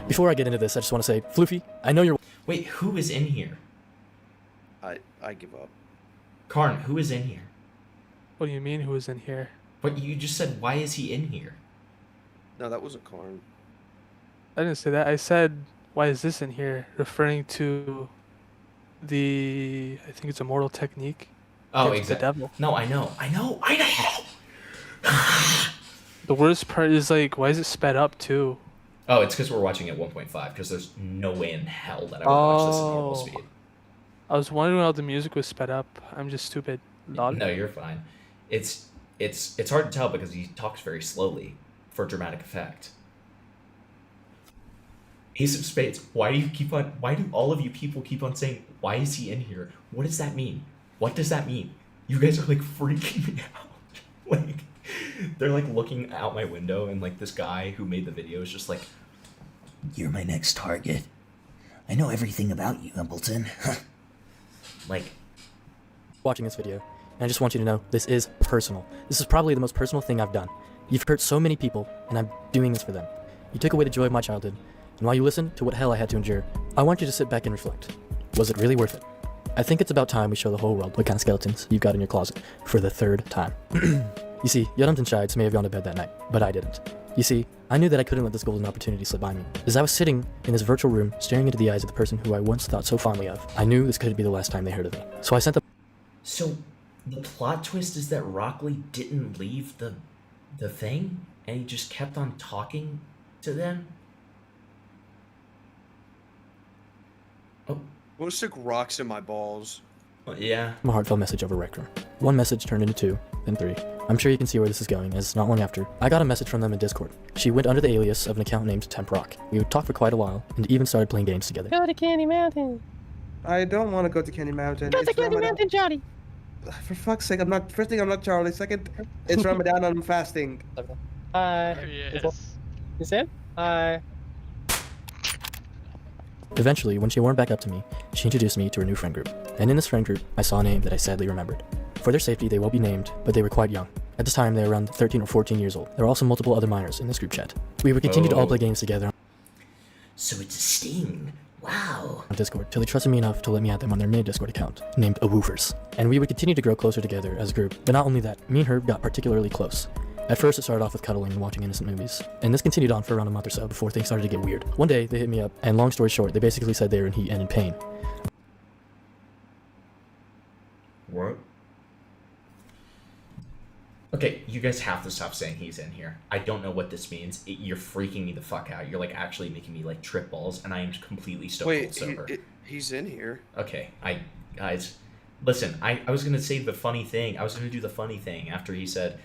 Before I get into this, I just want to say, Floofy, I know you're. Wait, who is in here? I give up. Karn, who is in here? What do you mean, who is in here? But you just said, why is he in here? No, that wasn't Karn. I didn't say that. I said, why is this in here? Referring to the, I think it's Immortal Technique. Oh, against the exactly. devil. No, I know. The worst part is like, why is it sped up too? Oh, it's because we're watching at 1.5, because there's no way in hell that I would watch this in normal speed. I was wondering how the music was sped up. I'm just stupid. Lol. No, you're fine. It's hard to tell because he talks very slowly for dramatic effect. Ace of Spades, why do all of you people keep on saying, why is he in here? What does that mean? What does that mean? You guys are like freaking me out. Like, they're like looking out my window and like this guy who made the video is just like, You're my next target. I know everything about you, Embleton. like, watching this video, and I just want you to know this is personal. This is probably the most personal thing I've done. You've hurt so many people, and I'm doing this for them. You took away the joy of my childhood, and while you listen to what hell I had to endure, I want you to sit back and reflect. Was it really worth it? I think it's about time we show the whole world what kind of skeletons you've got in your closet for the third time. You see, Yadams and Shides may have gone to bed that night, but I didn't. You see, I knew that I couldn't let this golden opportunity slip by me. As I was sitting in this virtual room, staring into the eyes of the person who I once thought so fondly of, I knew this couldn't be the last time they heard of me. So I sent them. So the plot twist is that Rockley didn't leave the thing and he just kept on talking to them? I want to stick rocks in my balls. Yeah. A heartfelt message over Rec Room. One message turned into 2, then 3. I'm sure you can see where this is going, as not long after, I got a message from them in Discord. She went under the alias of an account named Temp Rock. We would talk for quite a while, and even started playing games together. Go to Candy Mountain. I don't want to go to Candy Mountain. Go to Candy Mountain, Johnny. For fuck's sake, I'm not. First thing, I'm not Charlie. Second, it's Ramadan. I'm fasting. Yes. You said? Hi. Eventually, when she warmed back up to me, she introduced me to her new friend group. And in this friend group, I saw a name that I sadly remembered. For their safety, they won't be named, but they were quite young. At this time, they were around 13 or 14 years old. There were also multiple other minors in this group chat. We would continue to all play games together. So it's a sting. Wow. On Discord, till they trusted me enough to let me add them on their main Discord account, named A Woofers. And we would continue to grow closer together as a group. But not only that, me and Herb got particularly close. At first, it started off with cuddling and watching innocent movies, and this continued on for around a month or so before things started to get weird. One day, they hit me up, and long story short, they basically said they were in heat and in pain. What? Okay, you guys have to stop saying he's in here. I don't know what this means. You're freaking me the fuck out. You're like actually making me like trip balls, and I am completely stone cold sober. He's in here. Okay, guys, listen. I was gonna say the funny thing. I was gonna do the funny thing after he said,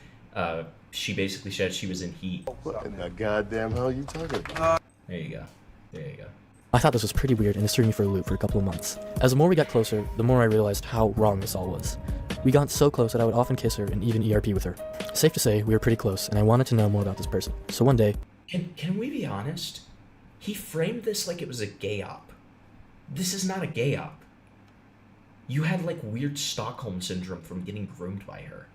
she basically said she was in heat. What in the goddamn hell are you talking about? There you go. There you go. I thought this was pretty weird, and it threw me for a loop for a couple of months. As the more we got closer, the more I realized how wrong this all was. We got so close that I would often kiss her and even ERP with her. Safe to say, we were pretty close, and I wanted to know more about this person. So one day... Can we be honest? He framed this like it was a gay op. This is not a gay op. You had like weird Stockholm syndrome from getting groomed by her.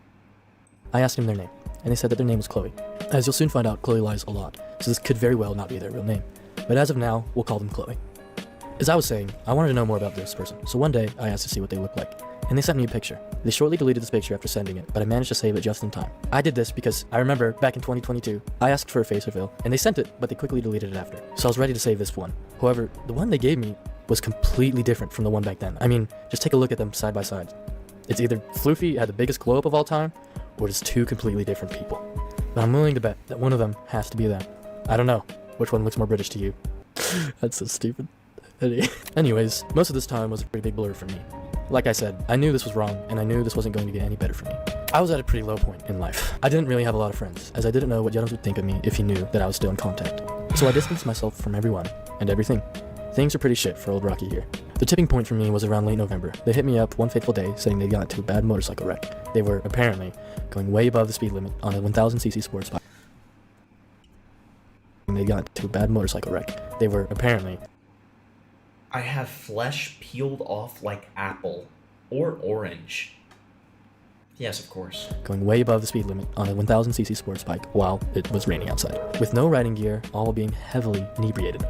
I asked him their name, and they said that their name was Chloe. As you'll soon find out, Chloe lies a lot, so this could very well not be their real name. But as of now, we'll call them Chloe. As I was saying, I wanted to know more about this person, so one day I asked to see what they looked like, and they sent me a picture. They shortly deleted this picture after sending it, but I managed to save it just in time. I did this because I remember back in 2022, I asked for a face reveal, and they sent it, but they quickly deleted it after. So I was ready to save this one. However, the one they gave me was completely different from the one back then. I mean, just take a look at them side by side. It's either Floofy had the biggest glow up of all time, or it's two completely different people. But I'm willing to bet that one of them has to be that. I don't know. Which one looks more British to you? That's so stupid. Anyways, most of this time was a pretty big blur for me. Like I said, I knew this was wrong, and I knew this wasn't going to get any better for me. I was at a pretty low point in life. I didn't really have a lot of friends, as I didn't know what Jennings would think of me if he knew that I was still in contact. So I distanced myself from everyone and everything. Things were pretty shit for old Rocky here. The tipping point for me was around late November. They hit me up one fateful day saying they got into a bad motorcycle wreck. They were, apparently, going way above the speed limit on a 1000cc sports bike. They got into a bad motorcycle wreck. They were, apparently... I have flesh peeled off like apple. Or orange. Yes, of course. Going way above the speed limit on a 1000cc sports bike while it was raining outside. With no riding gear, all being heavily inebriated.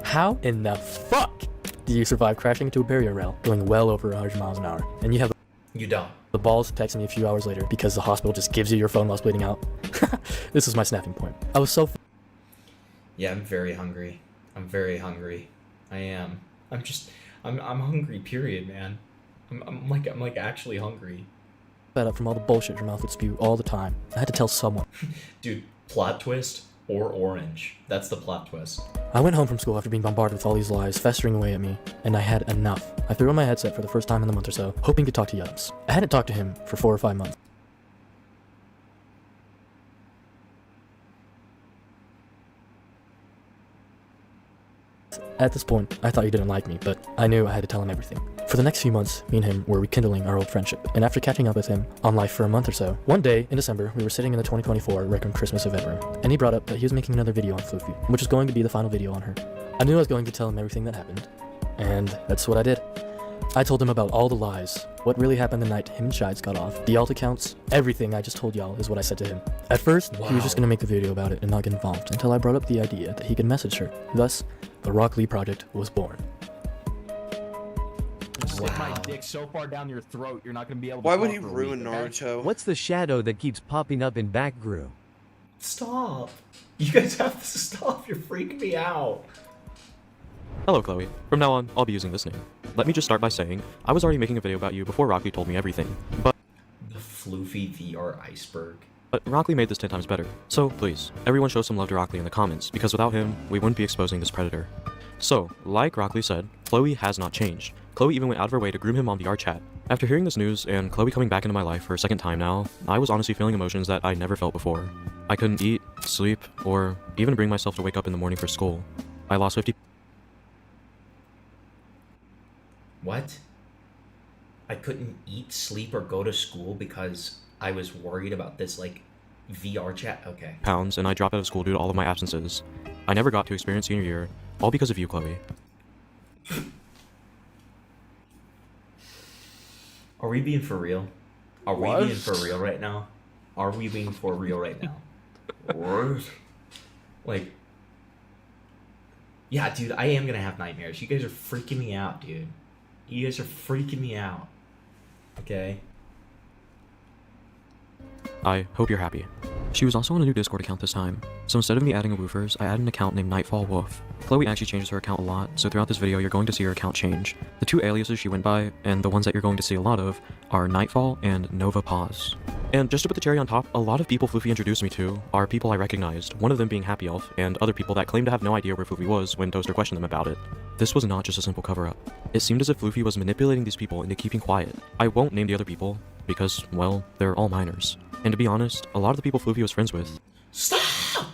How in the fuck do you survive crashing into a barrier rail going well over 100 miles an hour? And you have You don't. the balls to text me a few hours later because the hospital just gives you your phone while it's bleeding out. This was my snapping point. I was so... Yeah, I'm very hungry. I'm very hungry. I am. I'm hungry, period, man. I'm like actually hungry. fed up from all the bullshit your mouth would spew all the time. I had to tell someone. Dude, plot twist or orange. That's the plot twist. I went home from school after being bombarded with all these lies festering away at me, and I had enough. I threw on my headset for the first time in a month or so, hoping to talk to Yums. I hadn't talked to him for 4 or 5 months. At this point, I thought he didn't like me, but I knew I had to tell him everything. For the next few months, me and him were rekindling our old friendship, and after catching up with him on life for a month or so, one day in December, we were sitting in the 2024 Rec Room Christmas event room, and he brought up that he was making another video on Floofy, which was going to be the final video on her. I knew I was going to tell him everything that happened, and that's what I did. I told him about all the lies, what really happened the night him and Shides got off, the alt accounts, everything I just told y'all is what I said to him. At first, he was just gonna make the video about it and not get involved until I brought up the idea that he could message her. Thus, the Rock Lee project was born. Stick my dick so far down your throat, you're not gonna be able to. Why would talk he for a ruin week, okay? Naruto? What's the shadow that keeps popping up in Backgrew? Stop. You guys have to stop. You're freaking me out. Hello, Chloe. From now on, I'll be using this name. Let me just start by saying, I was already making a video about you before Rock Lee told me everything, but... The Floofy VR iceberg. But Rock Lee made this 10 times better. So, please, everyone show some love to Rock Lee in the comments, because without him, we wouldn't be exposing this predator. So, like Rockley said, Chloe has not changed. Chloe even went out of her way to groom him on VR chat. After hearing this news and Chloe coming back into my life for a second time now, I was honestly feeling emotions that I never felt before. I couldn't eat, sleep, or even bring myself to wake up in the morning for school. I lost 50. What? I couldn't eat, sleep, or go to school because I was worried about this, like, VR chat? Okay. Pounds, and I dropped out of school due to all of my absences. I never got to experience senior year, all because of you, Chloe. Are we being for real? Are we being for real right now? Are we being for real right now? What? Like, yeah, dude, I am gonna have nightmares. You guys are freaking me out, dude. You guys are freaking me out. Okay? I hope you're happy. She was also on a new Discord account this time, so instead of me adding a woofers, I added an account named Nightfall Wolf. Chloe actually changes her account a lot, so throughout this video you're going to see her account change. The two aliases she went by, and the ones that you're going to see a lot of, are Nightfall and Nova Pause. And just to put the cherry on top, a lot of people Floofy introduced me to are people I recognized, one of them being Happy Elf, and other people that claim to have no idea where Floofy was when Toaster questioned them about it. This was not just a simple cover-up. It seemed as if Floofy was manipulating these people into keeping quiet. I won't name the other people, because, well, they're all minors. And to be honest, a lot of the people Floofy was friends with Stop!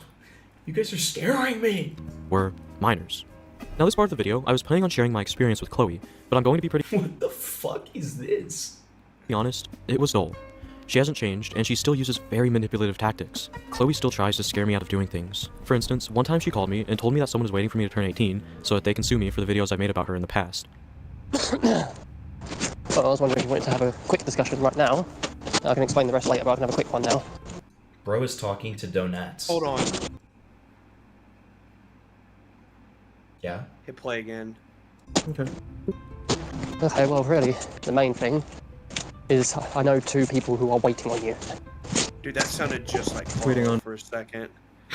You guys are scaring me! were minors. Now this part of the video, I was planning on sharing my experience with Chloe, but I'm going to be pretty What the fuck is this? honest, it was dull. She hasn't changed, and she still uses very manipulative tactics. Chloe still tries to scare me out of doing things. For instance, one time she called me and told me that someone is waiting for me to turn 18 so that they can sue me for the videos I made about her in the past. Well, I was wondering if you wanted to have a quick discussion right now. I can explain the rest later, but I can have a quick one now. Bro is talking to donuts. Hold on. Yeah? Hit play again. Okay. Okay, well, really, the main thing is I know two people who are waiting on you. Dude, that sounded just like Waiting Carlo on- for a second.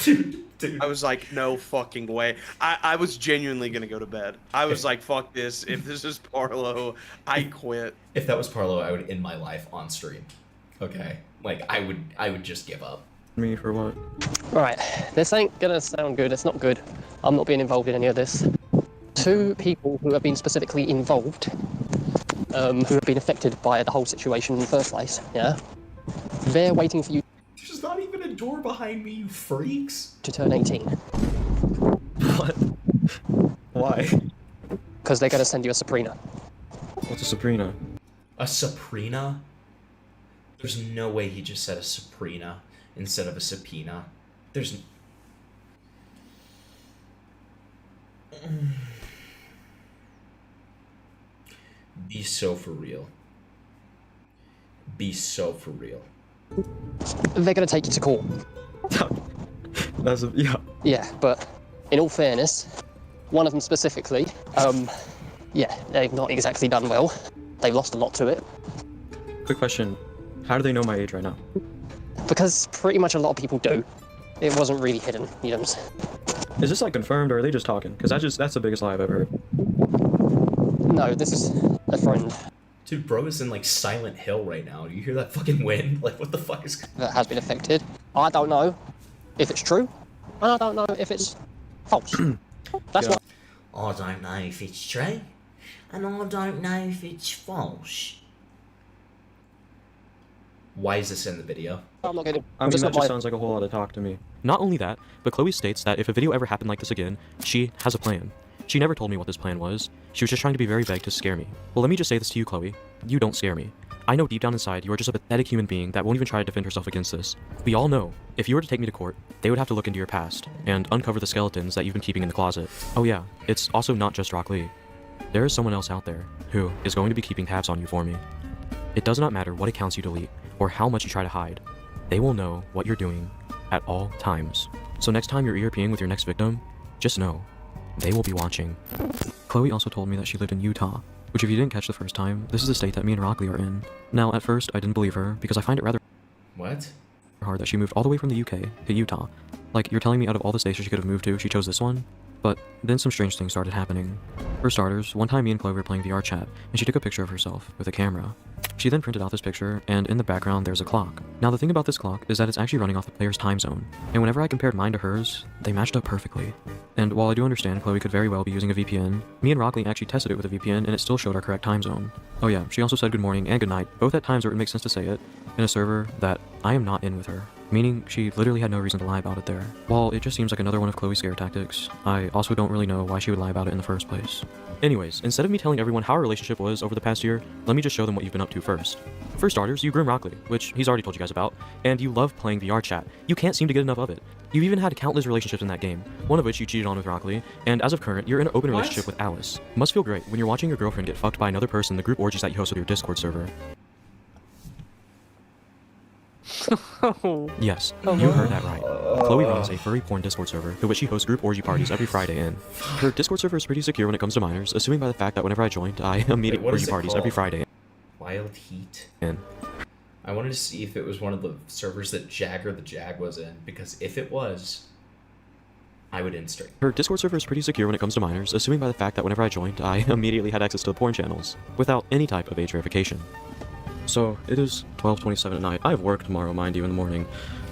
Dude. I was like, no fucking way. I was genuinely gonna go to bed. I was like, fuck this. If this is Parlo, I quit. If that was Parlo, I would end my life on stream. Okay? Like, I would just give up. Me for what? Right, this ain't gonna sound good, it's not good. I'm not being involved in any of this. Two people who have been specifically involved, who have been affected by the whole situation in the first place, yeah? They're waiting for you There's not even a door behind me, you freaks. to turn 18. What? Why? Because they're gonna send you a subpoena. What's a subpoena? A subpoena? There's no way he just said a subpoena instead of a subpoena. There's... Be so for real. Be so for real. They're gonna take you to court. That's a, yeah. Yeah, but in all fairness, one of them specifically, yeah, they've not exactly done well. They've lost a lot to it. Quick question. How do they know my age right now? Because pretty much a lot of people do. It wasn't really hidden, you know. Is this like confirmed or are they just talking? Because that's the biggest lie I've ever heard. No, this is a friend Dude, bro is in like Silent Hill right now. Do you hear that fucking wind? Like, what the fuck is... that has been affected. I don't know if it's true, and I don't know if it's false. That's Yeah. what I don't know if it's true, and I don't know if it's false. Why is this in the video? I'm not gonna... I mean, just that not just my- sounds like a whole lot of talk to me. Not only that, but Chloe states that if a video ever happened like this again, she has a plan. She never told me what this plan was. She was just trying to be very vague to scare me. Well, let me just say this to you, Chloe. You don't scare me. I know deep down inside you are just a pathetic human being that won't even try to defend herself against this. We all know, if you were to take me to court, they would have to look into your past and uncover the skeletons that you've been keeping in the closet. Oh yeah, it's also not just Rock Lee. There is someone else out there who is going to be keeping tabs on you for me. It does not matter what accounts you delete or how much you try to hide. They will know what you're doing at all times. So next time you're ERPing with your next victim, just know, they will be watching. Chloe also told me that she lived in Utah, which if you didn't catch the first time, this is the state that me and Rockley are in. Now, at first, I didn't believe her because I find it rather What? hard that she moved all the way from the UK to Utah. Like, you're telling me out of all the states she could have moved to, she chose this one? But then some strange things started happening. For starters, one time me and Chloe were playing VR chat, and she took a picture of herself with a camera. She then printed out this picture, and in the background there's a clock. Now the thing about this clock is that it's actually running off the player's time zone, and whenever I compared mine to hers, they matched up perfectly. And while I do understand Chloe could very well be using a VPN, me and Rockley actually tested it with a VPN and it still showed our correct time zone. Oh yeah, she also said good morning and good night, both at times where it makes sense to say it, in a server that I am not in with her. Meaning she literally had no reason to lie about it there. While it just seems like another one of Chloe's scare tactics, I also don't really know why she would lie about it in the first place. Anyways, instead of me telling everyone how our relationship was over the past year, let me just show them what you've been up to first. For starters, you groom Rockley, which he's already told you guys about, and you love playing VR chat. You can't seem to get enough of it. You've even had countless relationships in that game, one of which you cheated on with Rockley, and as of current, you're in an open relationship with Alice. Must feel great when you're watching your girlfriend get fucked by another person in the group orgies that you host with your Discord server. Yes, you heard that right. Chloe runs a furry porn Discord server to which she hosts group orgy parties every Friday in. Her Discord server is pretty secure when it comes to minors, assuming by the fact that whenever I joined, I immediately orgy parties every Friday Wild Heat. in. I wanted to see if it was one of the servers that Jagger the Jag was in, because if it was, I would insta. Her Discord server is pretty secure when it comes to minors, assuming by the fact that whenever I joined, I immediately had access to the porn channels, without any type of age verification. So, it is 12:27 at night. I have work tomorrow, mind you, in the morning.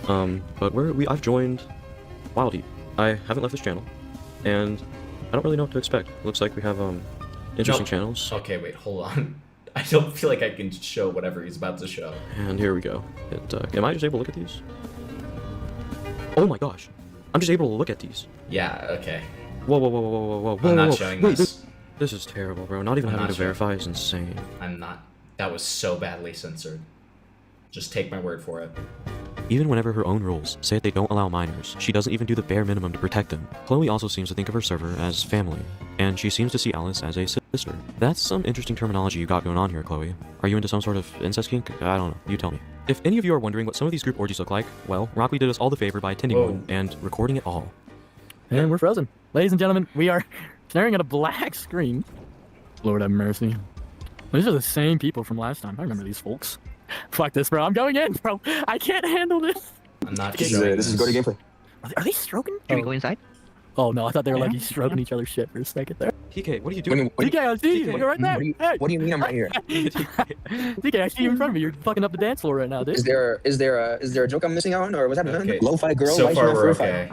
But I've joined Wild Heat. I haven't left this channel, and I don't really know what to expect. It looks like we have, interesting channels. Okay, wait, hold on. I don't feel like I can show whatever he's about to show. And here we go. Am I just able to look at these? Oh my gosh. I'm just able to look at these. Yeah, okay. Whoa, whoa, whoa, whoa, whoa, whoa, whoa. I'm not showing this. This is terrible, bro. Not even having to verify is insane. I'm not. That was so badly censored. Just take my word for it. Even whenever her own rules say that they don't allow minors, she doesn't even do the bare minimum to protect them. Chloe also seems to think of her server as family, and she seems to see Alice as a sister. That's some interesting terminology you got going on here, Chloe. Are you into some sort of incest kink? I don't know. You tell me. If any of you are wondering what some of these group orgies look like, well, Rockley did us all the favor by attending one and recording it all. And we're frozen. Ladies and gentlemen, we are staring at a black screen. Lord have mercy. These are the same people from last time. I remember these folks. Fuck this, bro. I'm going in, bro. I can't handle this. I'm not sure. This is go to gameplay. Are they stroking? Can we go inside? Oh no, I thought they were like stroking each other's shit for a second there. TK, what are you doing? TK, I see you. You're right there. Hey. What do you mean I'm right here? TK, I see you in front of me. You're fucking up the dance floor right now, dude. Is there a joke I'm missing out on, or was that Okay. lo-fi girl? So Why is she far not we're lo-fi? okay.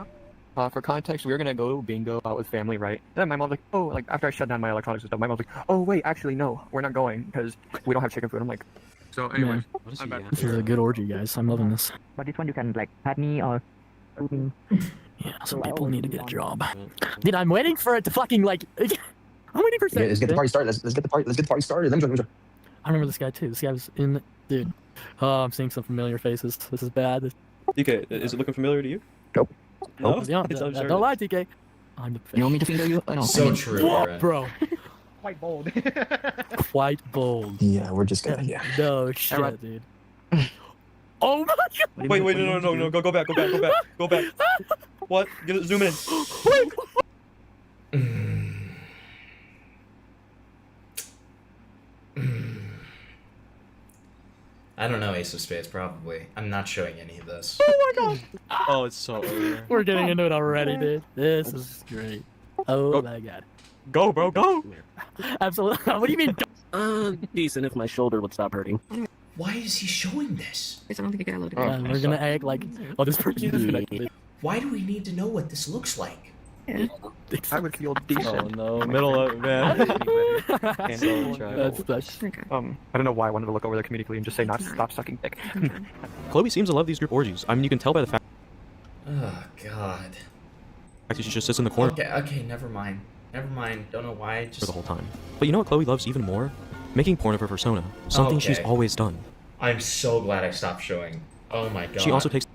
For context, we were gonna go bingo out with family, right? Then my mom's like, oh, like after I shut down my electronics and stuff, my mom's like, oh wait, actually no, we're not going because we don't have chicken food. I'm like, so anyway, This is a good orgy, guys. I'm loving this. But this one you can like pat me or. Yeah, some people need to get a job. Dude, I'm waiting for it to fucking like. I'm waiting for. Yeah, let's get the party started. Let's get the party started. Let me join. I remember this guy too. This guy was in. Dude, oh, I'm seeing some familiar faces. This is bad. TK, is it looking familiar to you? Nope. No, don't lie, TK. I'm the fish. You want me to finger you? No. So true, bro. Quite bold. Quite bold. Yeah, we're just gonna. Yeah. No shit, dude. Oh my god! Wait, no, go back. What? Zoom in. I don't know, Ace of Spades, probably. I'm not showing any of this. Oh my god! Oh, it's so over. We're getting into it already, dude. This is great. Oh my god. Go, bro, go! Absolutely. What do you mean? Decent if my shoulder would stop hurting. Why is he showing this? I don't think I got loaded. We're gonna act like, oh, this person is connected. Why do we need to know what this looks like? I would feel decent. Oh no, middle of man. That's I don't know why I wanted to look over there comedically and just say not stop sucking dick. Chloe seems to love these group orgies. I mean, you can tell by the fact Oh, God. that she just sits in the corner Okay, never mind. Don't know why. for the whole time. But you know what Chloe loves even more? Making porn of her persona. Something she's Okay. always done. I'm so glad I stopped showing. Oh my god. She also takes.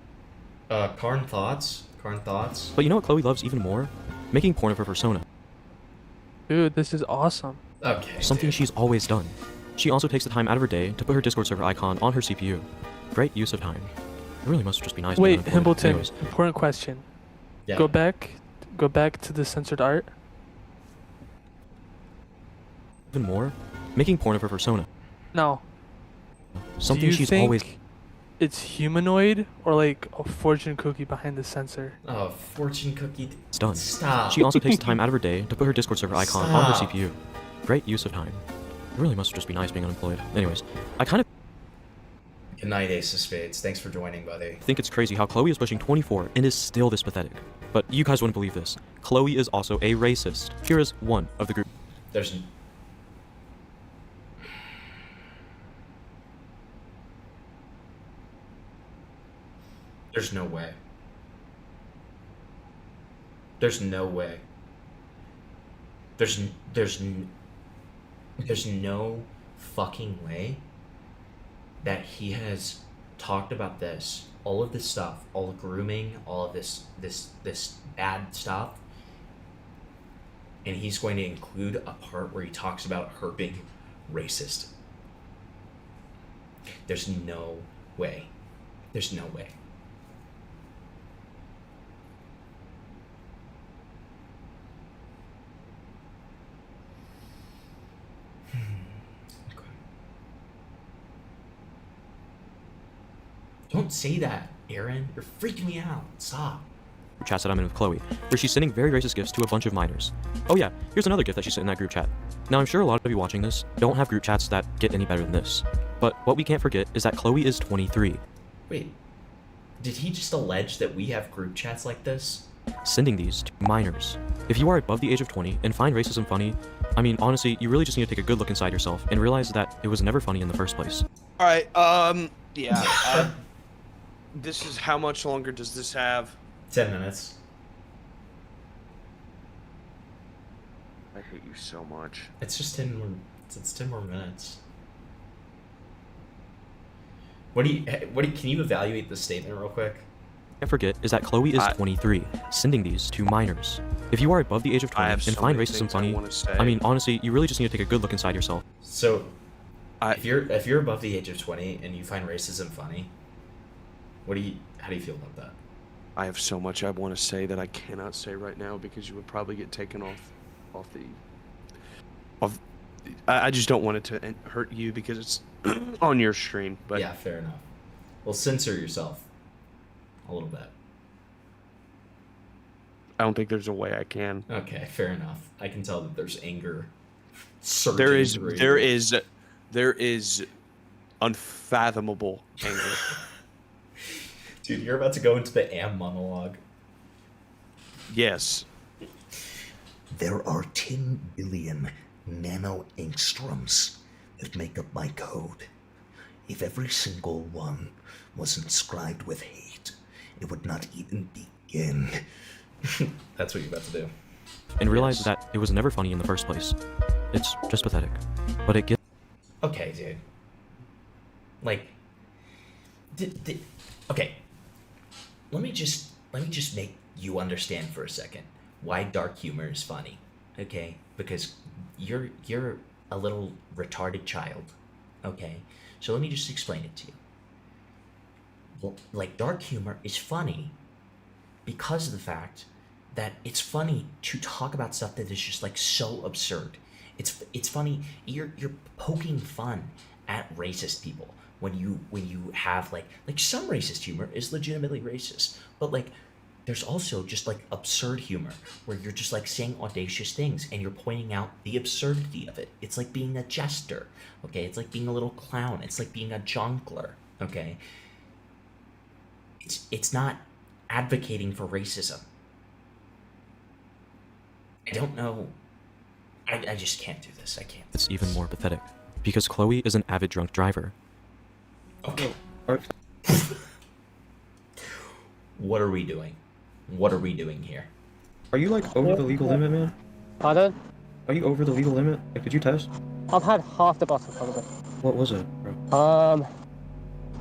Karn thoughts? But you know what Chloe loves even more? Making porn of her persona. Dude, this is awesome. Okay. Something she's always done. She also takes the time out of her day to put her Discord server icon on her CPU. Great use of time. It really must just be nice. Wait, being unemployed. Himbleton, Anyways. important question. Yeah. Go back to the censored art. Even more? Making porn of her persona. No. Something Do you she's think always. it's humanoid or like a fortune cookie behind the sensor? Oh, fortune cookie. It's done. Stop. She also takes the time out of her day to put her Discord server icon on her Stop. CPU. Great use of time. really must just be nice being unemployed. Anyways, I kind of Good night, Ace of Spades. Thanks for joining, buddy. think it's crazy how Chloe is pushing 24 and is still this pathetic. But you guys wouldn't believe this. Chloe is also a racist. Here is one of the group. There's no way. There's no way. There's no fucking way that he has talked about this, all of this stuff, all the grooming, all of this bad stuff, and he's going to include a part where he talks about her being racist. There's no way. There's no way. Don't say that, Aaron. You're freaking me out. Stop. Chats that I'm in with Chloe, where she's sending very racist gifts to a bunch of minors. Oh yeah, here's another gift that she sent in that group chat. Now I'm sure a lot of you watching this don't have group chats that get any better than this. But what we can't forget is that Chloe is 23. Wait, did he just allege that we have group chats like this? Sending these to minors. If you are above the age of 20 and find racism funny, I mean, honestly, you really just need to take a good look inside yourself and realize that it was never funny in the first place. Alright, yeah. This is, how much longer does this have? 10 minutes. I hate you so much. It's just 10 more. It's 10 more minutes. Can you evaluate this statement real quick? Can't forget is that Chloe is 23, sending these to minors. If you are above the age of 20 and find racism funny, I mean, honestly, you really just need to take a good look inside yourself. So, if you're above the age of 20 and you find racism funny, how do you feel about that? I have so much I want to say that I cannot say right now because you would probably get taken off the. I just don't want it to hurt you because it's on your stream. But yeah, fair enough. Well, censor yourself a little bit. I don't think there's a way I can. Okay, fair enough. I can tell that there's anger. There is unfathomable anger. Dude, you're about to go into the Am monologue. Yes. There are 10 billion nano angstroms that make up my code. If every single one was inscribed with hate, it would not even begin. That's what you're about to do. And realize that it was never funny in the first place. It's just pathetic. But it gets... Okay, dude. Like... Okay. Let me just make you understand for a second why dark humor is funny, okay? Because you're a little retarded child, okay? So let me just explain it to you. Well, like, dark humor is funny because of the fact that it's funny to talk about stuff that is just like so absurd. It's funny. You're poking fun at racist people. When you have like some racist humor is legitimately racist, but like there's also just like absurd humor where you're just like saying audacious things and you're pointing out the absurdity of it. It's like being a jester, okay? It's like being a little clown. It's like being a jongleur, okay? It's not advocating for racism. I don't know. I just can't do this. I can't. It's even more pathetic because Chloe is an avid drunk driver. Okay. What are we doing? What are we doing here? Are you like over the legal limit, man? Pardon? Are you over the legal limit? Like, did you test? I've had half the bottle probably. What was it, bro?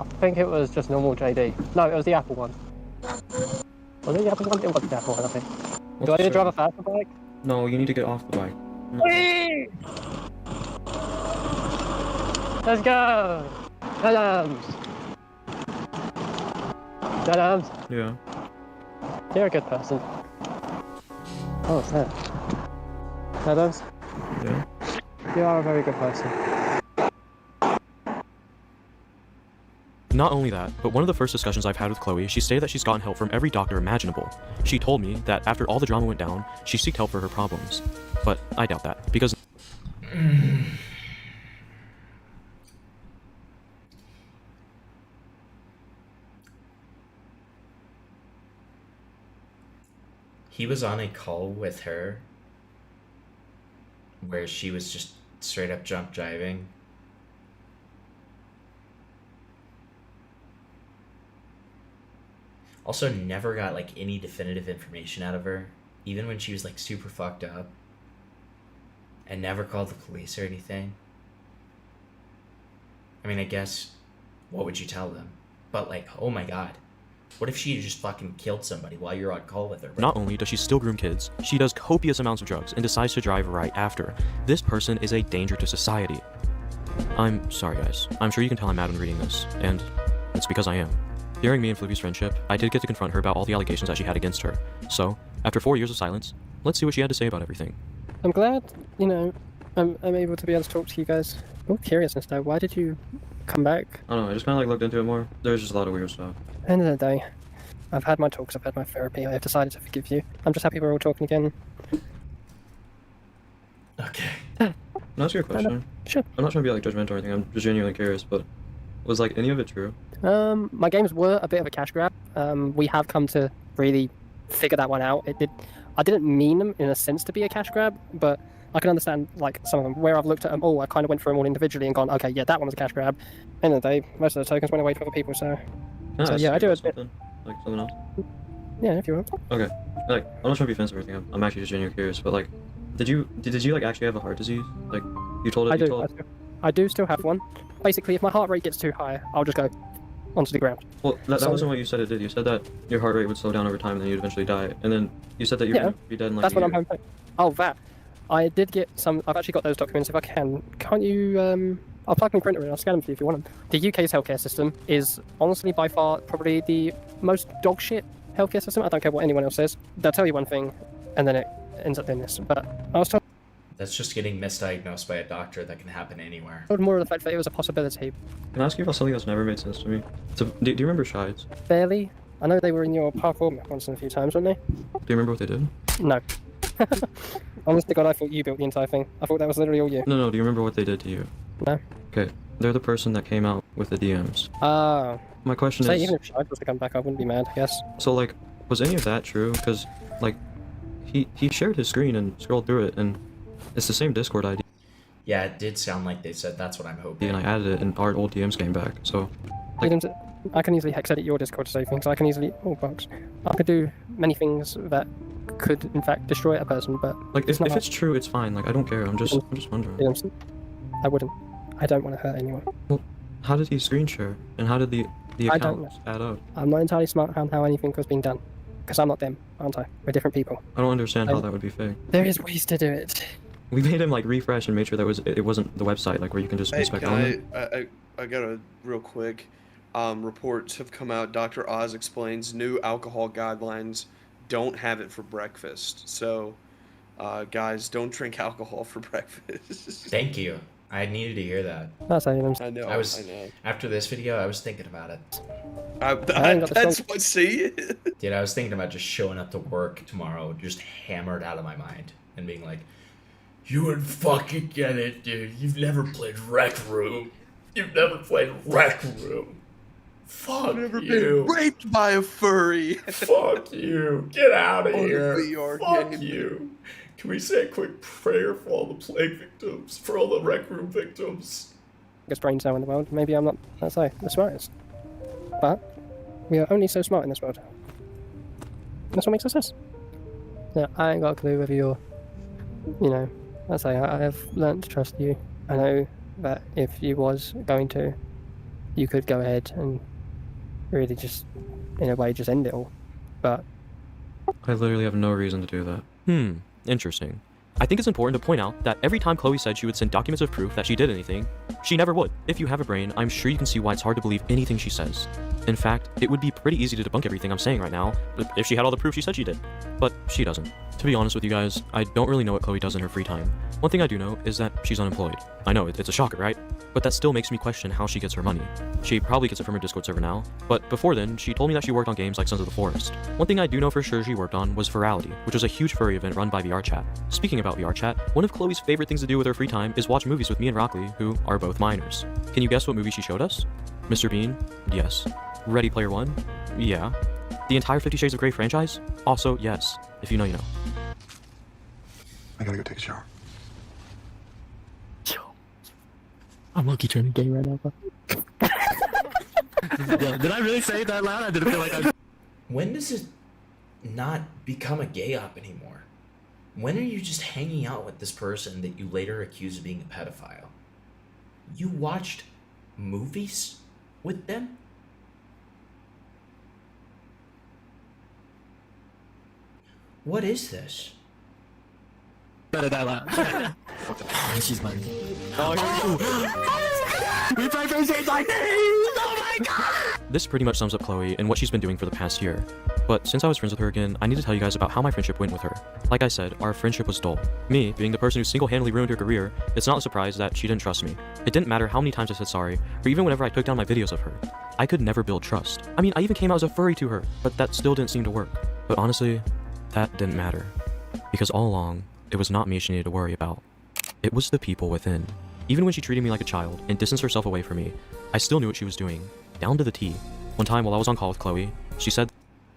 I think it was just normal JD. No, it was the Apple one. Was it the Apple one? It was the Apple one, I think. Do I need to drive a faster bike? No, you need to get off the bike. Whee! Let's go! Adams! Adams? Yeah. You're a good person. Oh, what's that? Adams? Yeah. You are a very good person. Not only that, but one of the first discussions I've had with Chloe, she stated that she's gotten help from every doctor imaginable. She told me that after all the drama went down, she sought help for her problems. But I doubt that, because... He was on a call with her where she was just straight up drunk driving. Also, never got like any definitive information out of her, even when she was like super fucked up. And never called the police or anything. I mean, I guess, what would you tell them? But like, oh my god. What if she just fucking killed somebody while you're on call with her? Bro? Not only does she still groom kids, she does copious amounts of drugs and decides to drive right after. This person is a danger to society. I'm sorry guys, I'm sure you can tell I'm mad when reading this, and it's because I am. During me and Fluvy's friendship, I did get to confront her about all the allegations that she had against her. So, after 4 years of silence, let's see what she had to say about everything. I'm glad, you know, I'm able to be able to talk to you guys. I'm curiousness though, why did you come back? I don't know, I just kind of like looked into it more. There's just a lot of weird stuff. End of the day, I've had my talks, I've had my therapy, I have decided to forgive you. I'm just happy we're all talking again. Okay. Can I ask you a question? Sure. I'm not trying to be like judgmental or anything, I'm just genuinely curious, but was like any of it true? My games were a bit of a cash grab. We have come to really figure that one out. I didn't mean them in a sense to be a cash grab, but I can understand like some of them. Where I've looked at them all, I kind of went through them all individually and gone, okay, yeah, that one was a cash grab. End of the day, most of the tokens went away to other people, so yeah, I do a bit. Like something else? Yeah, if you want. Okay. Like, I'm not trying to be offensive or anything. I'm actually just genuinely curious. But like, did you like actually have a heart disease? Like, you told it. I do still have one. Basically, if my heart rate gets too high, I'll just go onto the ground. Well, that wasn't what you said it did. You said that your heart rate would slow down over time and then you'd eventually die. And then you said that you would be dead in like that's a what year. I'm hoping. Oh, that. I did get some. I've actually got those documents. If I can, can't you? I'll plug my printer in. I'll scan them for you if you want them. The UK's healthcare system is honestly by far probably the most dog shit healthcare system. I don't care what anyone else says. They'll tell you one thing, and then it ends up doing this. But I was told That's just getting misdiagnosed by a doctor that can happen anywhere. more of the fact that it was a possibility. Can I ask you about something that's never made sense to me? So, do you remember Shides? Barely. I know they were in your parkour map once and a few times, weren't they? Do you remember what they did? No. Honest to God, I thought you built the entire thing. I thought that was literally all you. No, do you remember what they did to you? No. Okay, they're the person that came out with the DMs. Ah. My question So is... even if Shide was to come back, I wouldn't be mad, I guess. So, like, was any of that true? Because, like, he shared his screen and scrolled through it, and it's the same Discord ID. Yeah, it did sound like they said that's what I'm hoping. And I added it, and our old DMs came back, so... Like, I can easily hex edit your Discord to save things. I can easily... Oh, bugs. I could do many things that could, in fact, destroy a person, but... like if not it's true, it's fine. Like, I don't care. I'm just wondering. I wouldn't. I don't want to hurt anyone. Well, how did he screen share? And how did the I don't accounts add up? I'm not entirely smart on how anything was being done. Because I'm not them, aren't I? We're different people. I don't understand how that would be fake. There is ways to do it. We made him, like, refresh and made sure that it wasn't the website, like, where you can just inspect on it. I got a real quick. Reports have come out. Dr. Oz explains new alcohol guidelines don't have it for breakfast. So, guys, don't drink alcohol for breakfast. Thank you. I needed to hear that. That's I know. I was I know. after this video. I was thinking about it. That's what. See, dude, I was thinking about just showing up to work tomorrow, just hammered out of my mind, and being like, "You would fucking get it, dude. You've never played Rec Room. You've never played Rec Room. Fuck never you. been raped by a furry. Fuck you. Get out of On a here. VR Fuck game. you. Can we say a quick prayer for all the plague victims, for all the Rec Room victims?" Biggest brain cell in the world. Maybe I'm not, let's say, the smartest. But we are only so smart in this world. That's what makes us us. Yeah, I ain't got a clue whether you're, you know, let's say I have learnt to trust you. I know that if you was going to, you could go ahead and really just, in a way, just end it all. But I literally have no reason to do that. Interesting. I think it's important to point out that every time Chloe said she would send documents of proof that she did anything, she never would. If you have a brain, I'm sure you can see why it's hard to believe anything she says. In fact, it would be pretty easy to debunk everything I'm saying right now, if she had all the proof she said she did. But she doesn't. To be honest with you guys, I don't really know what Chloe does in her free time. One thing I do know is that she's unemployed. I know, it's a shocker, right? But that still makes me question how she gets her money. She probably gets it from her Discord server now, but before then, she told me that she worked on games like Sons of the Forest. One thing I do know for sure she worked on was Virality, which was a huge furry event run by VRChat. Speaking about VRChat, one of Chloe's favorite things to do with her free time is watch movies with me and Rockley, who are both minors. Can you guess what movie she showed us? Mr. Bean? Yes. Ready Player One? Yeah. The entire 50 Shades of Grey franchise? Also, yes. If you know, you know. I gotta go take a shower. I'm low-key turning gay right now, bro. Did I really say it that loud? I didn't feel like I... When does it not become a gay op anymore? When are you just hanging out with this person that you later accuse of being a pedophile? You watched movies with them? What is this? Better that loud. She's mine. We play for Shades like this! Oh my god! This pretty much sums up Chloe and what she's been doing for the past year. But since I was friends with her again, I need to tell you guys about how my friendship went with her. Like I said, our friendship was dull. Me, being the person who single-handedly ruined her career, it's not a surprise that she didn't trust me. It didn't matter how many times I said sorry, or even whenever I took down my videos of her. I could never build trust. I mean, I even came out as a furry to her, but that still didn't seem to work. But honestly, that didn't matter. Because all along, it was not me she needed to worry about. It was the people within. Even when she treated me like a child and distanced herself away from me, I still knew what she was doing, down to the T. One time while I was on call with Chloe, she said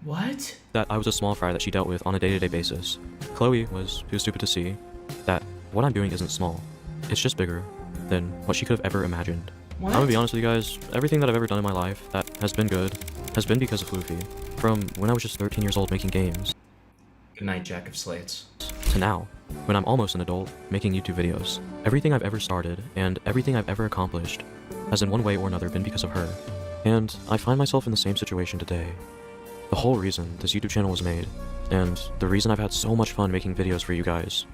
What? that I was a small fry that she dealt with on a day-to-day basis. Chloe was too stupid to see that what I'm doing isn't small. It's just bigger than what she could have ever imagined. What? I'm gonna be honest with you guys, everything that I've ever done in my life that has been good has been because of Floofy. From when I was just 13 years old making games. Good night, Jack of Slates. To now, when I'm almost an adult, making YouTube videos. Everything I've ever started, and everything I've ever accomplished, has in one way or another been because of her. And I find myself in the same situation today. The whole reason this YouTube channel was made, and the reason I've had so much fun making videos for you guys,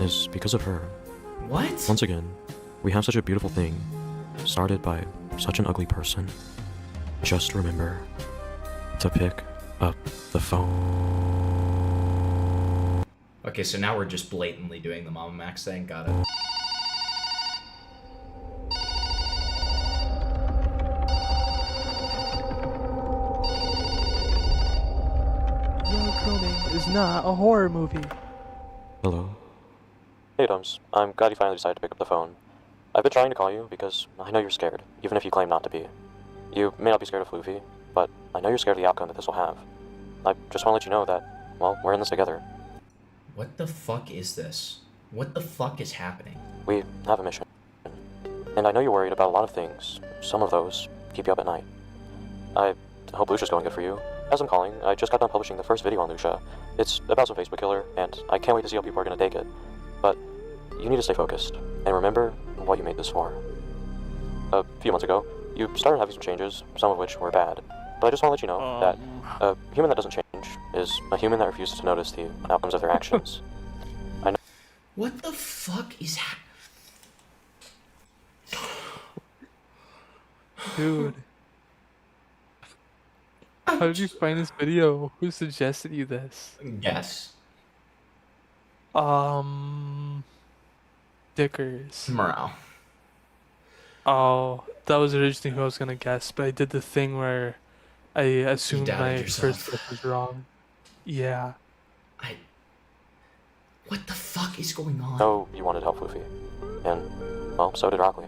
is because of her. What? Once again, we have such a beautiful thing, started by such an ugly person. Just remember to pick up the phone. Okay, so now we're just blatantly doing the Mama Max thing. Got it. Young Cloning is not a horror movie. Hello? Hey Dums, I'm glad you finally decided to pick up the phone. I've been trying to call you because I know you're scared, even if you claim not to be. You may not be scared of Floofy, but I know you're scared of the outcome that this will have. I just want to let you know that, well, we're in this together. What the fuck is this? What the fuck is happening? We have a mission. And I know you're worried about a lot of things. Some of those keep you up at night. I hope Lucia's going good for you. As I'm calling, I just got done publishing the first video on Lucia. It's about some Facebook killer, and I can't wait to see how people are going to take it. But you need to stay focused, and remember what you made this for. A few months ago, you started having some changes, some of which were bad. But I just want to let you know that a human that doesn't change is a human that refuses to notice the outcomes of their actions. I know. What the fuck is Dude. How did you find this video? Who suggested you this? Yes. Dickers. Morale. Oh, that was originally who I was gonna guess, but I did the thing where I assumed doubted my yourself. first guess was wrong. Yeah. What the fuck is going on? know you wanted help, Floofy. And, well, so did Rockley.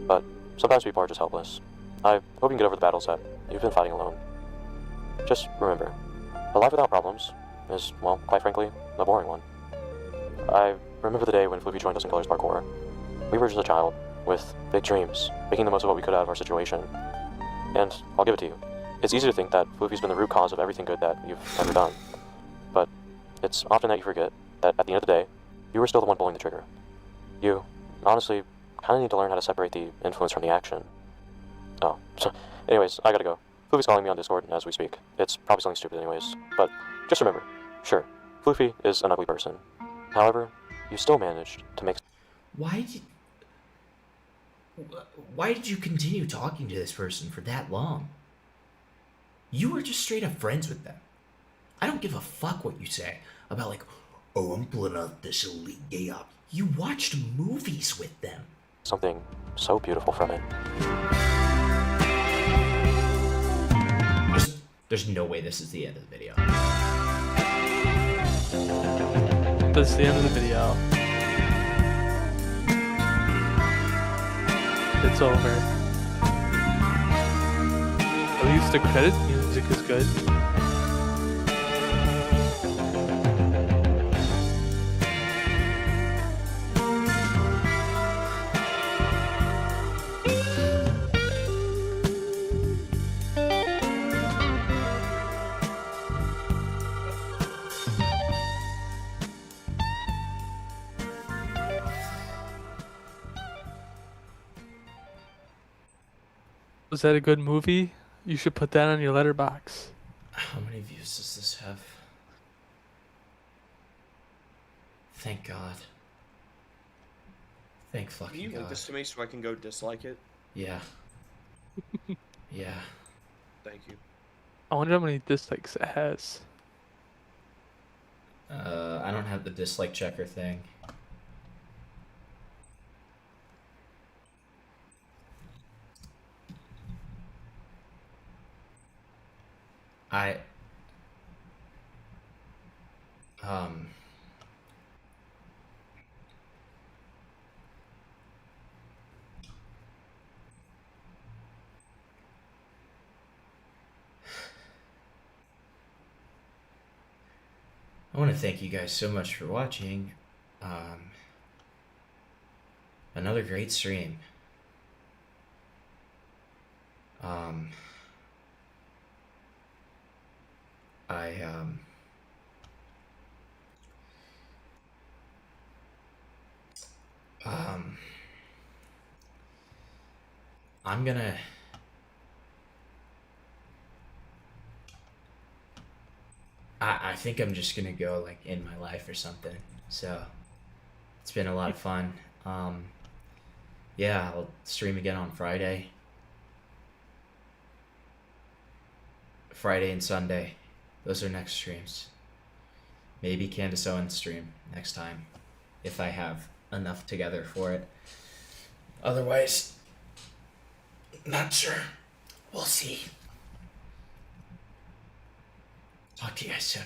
But sometimes people are just helpless. I hope you can get over the battles that you've been fighting alone. Just remember, a life without problems is, well, quite frankly, a boring one. I remember the day when Floofy joined us in Colors Parkour. We were just a child, with big dreams, making the most of what we could out of our situation. And I'll give it to you. It's easy to think that Floofy's been the root cause of everything good that you've ever done. But it's often that you forget that at the end of the day, you were still the one pulling the trigger. You, honestly, kind of need to learn how to separate the influence from the action. Oh, so, anyways, I gotta go. Floofy's calling me on Discord as we speak. It's probably something stupid anyways. But just remember, sure, Floofy is an ugly person. However, you still managed to make... Why did you continue talking to this person for that long? You were just straight up friends with them. I don't give a fuck what you say about like, oh, I'm pulling out this elite gay op. You watched movies with them. something so beautiful from it. There's no way this is the end of the video. That's the end of the video. It's over. At least the credit music is good. Was that a good movie? You should put that on your letterbox. How many views does this have? Thank God. Thank fucking Can you link God. this to me so I can go dislike it? Yeah. Yeah. Thank you. I wonder how many dislikes it has. I don't have the dislike checker thing. I want to thank you guys so much for watching. Another great stream. I'm gonna I think I'm just gonna go like in my life or something. So it's been a lot of fun. Yeah, I'll stream again on Friday. Friday and Sunday. Those are next streams. Maybe Candace Owens stream next time, if I have enough together for it. Otherwise, not sure. We'll see. Talk to you guys soon.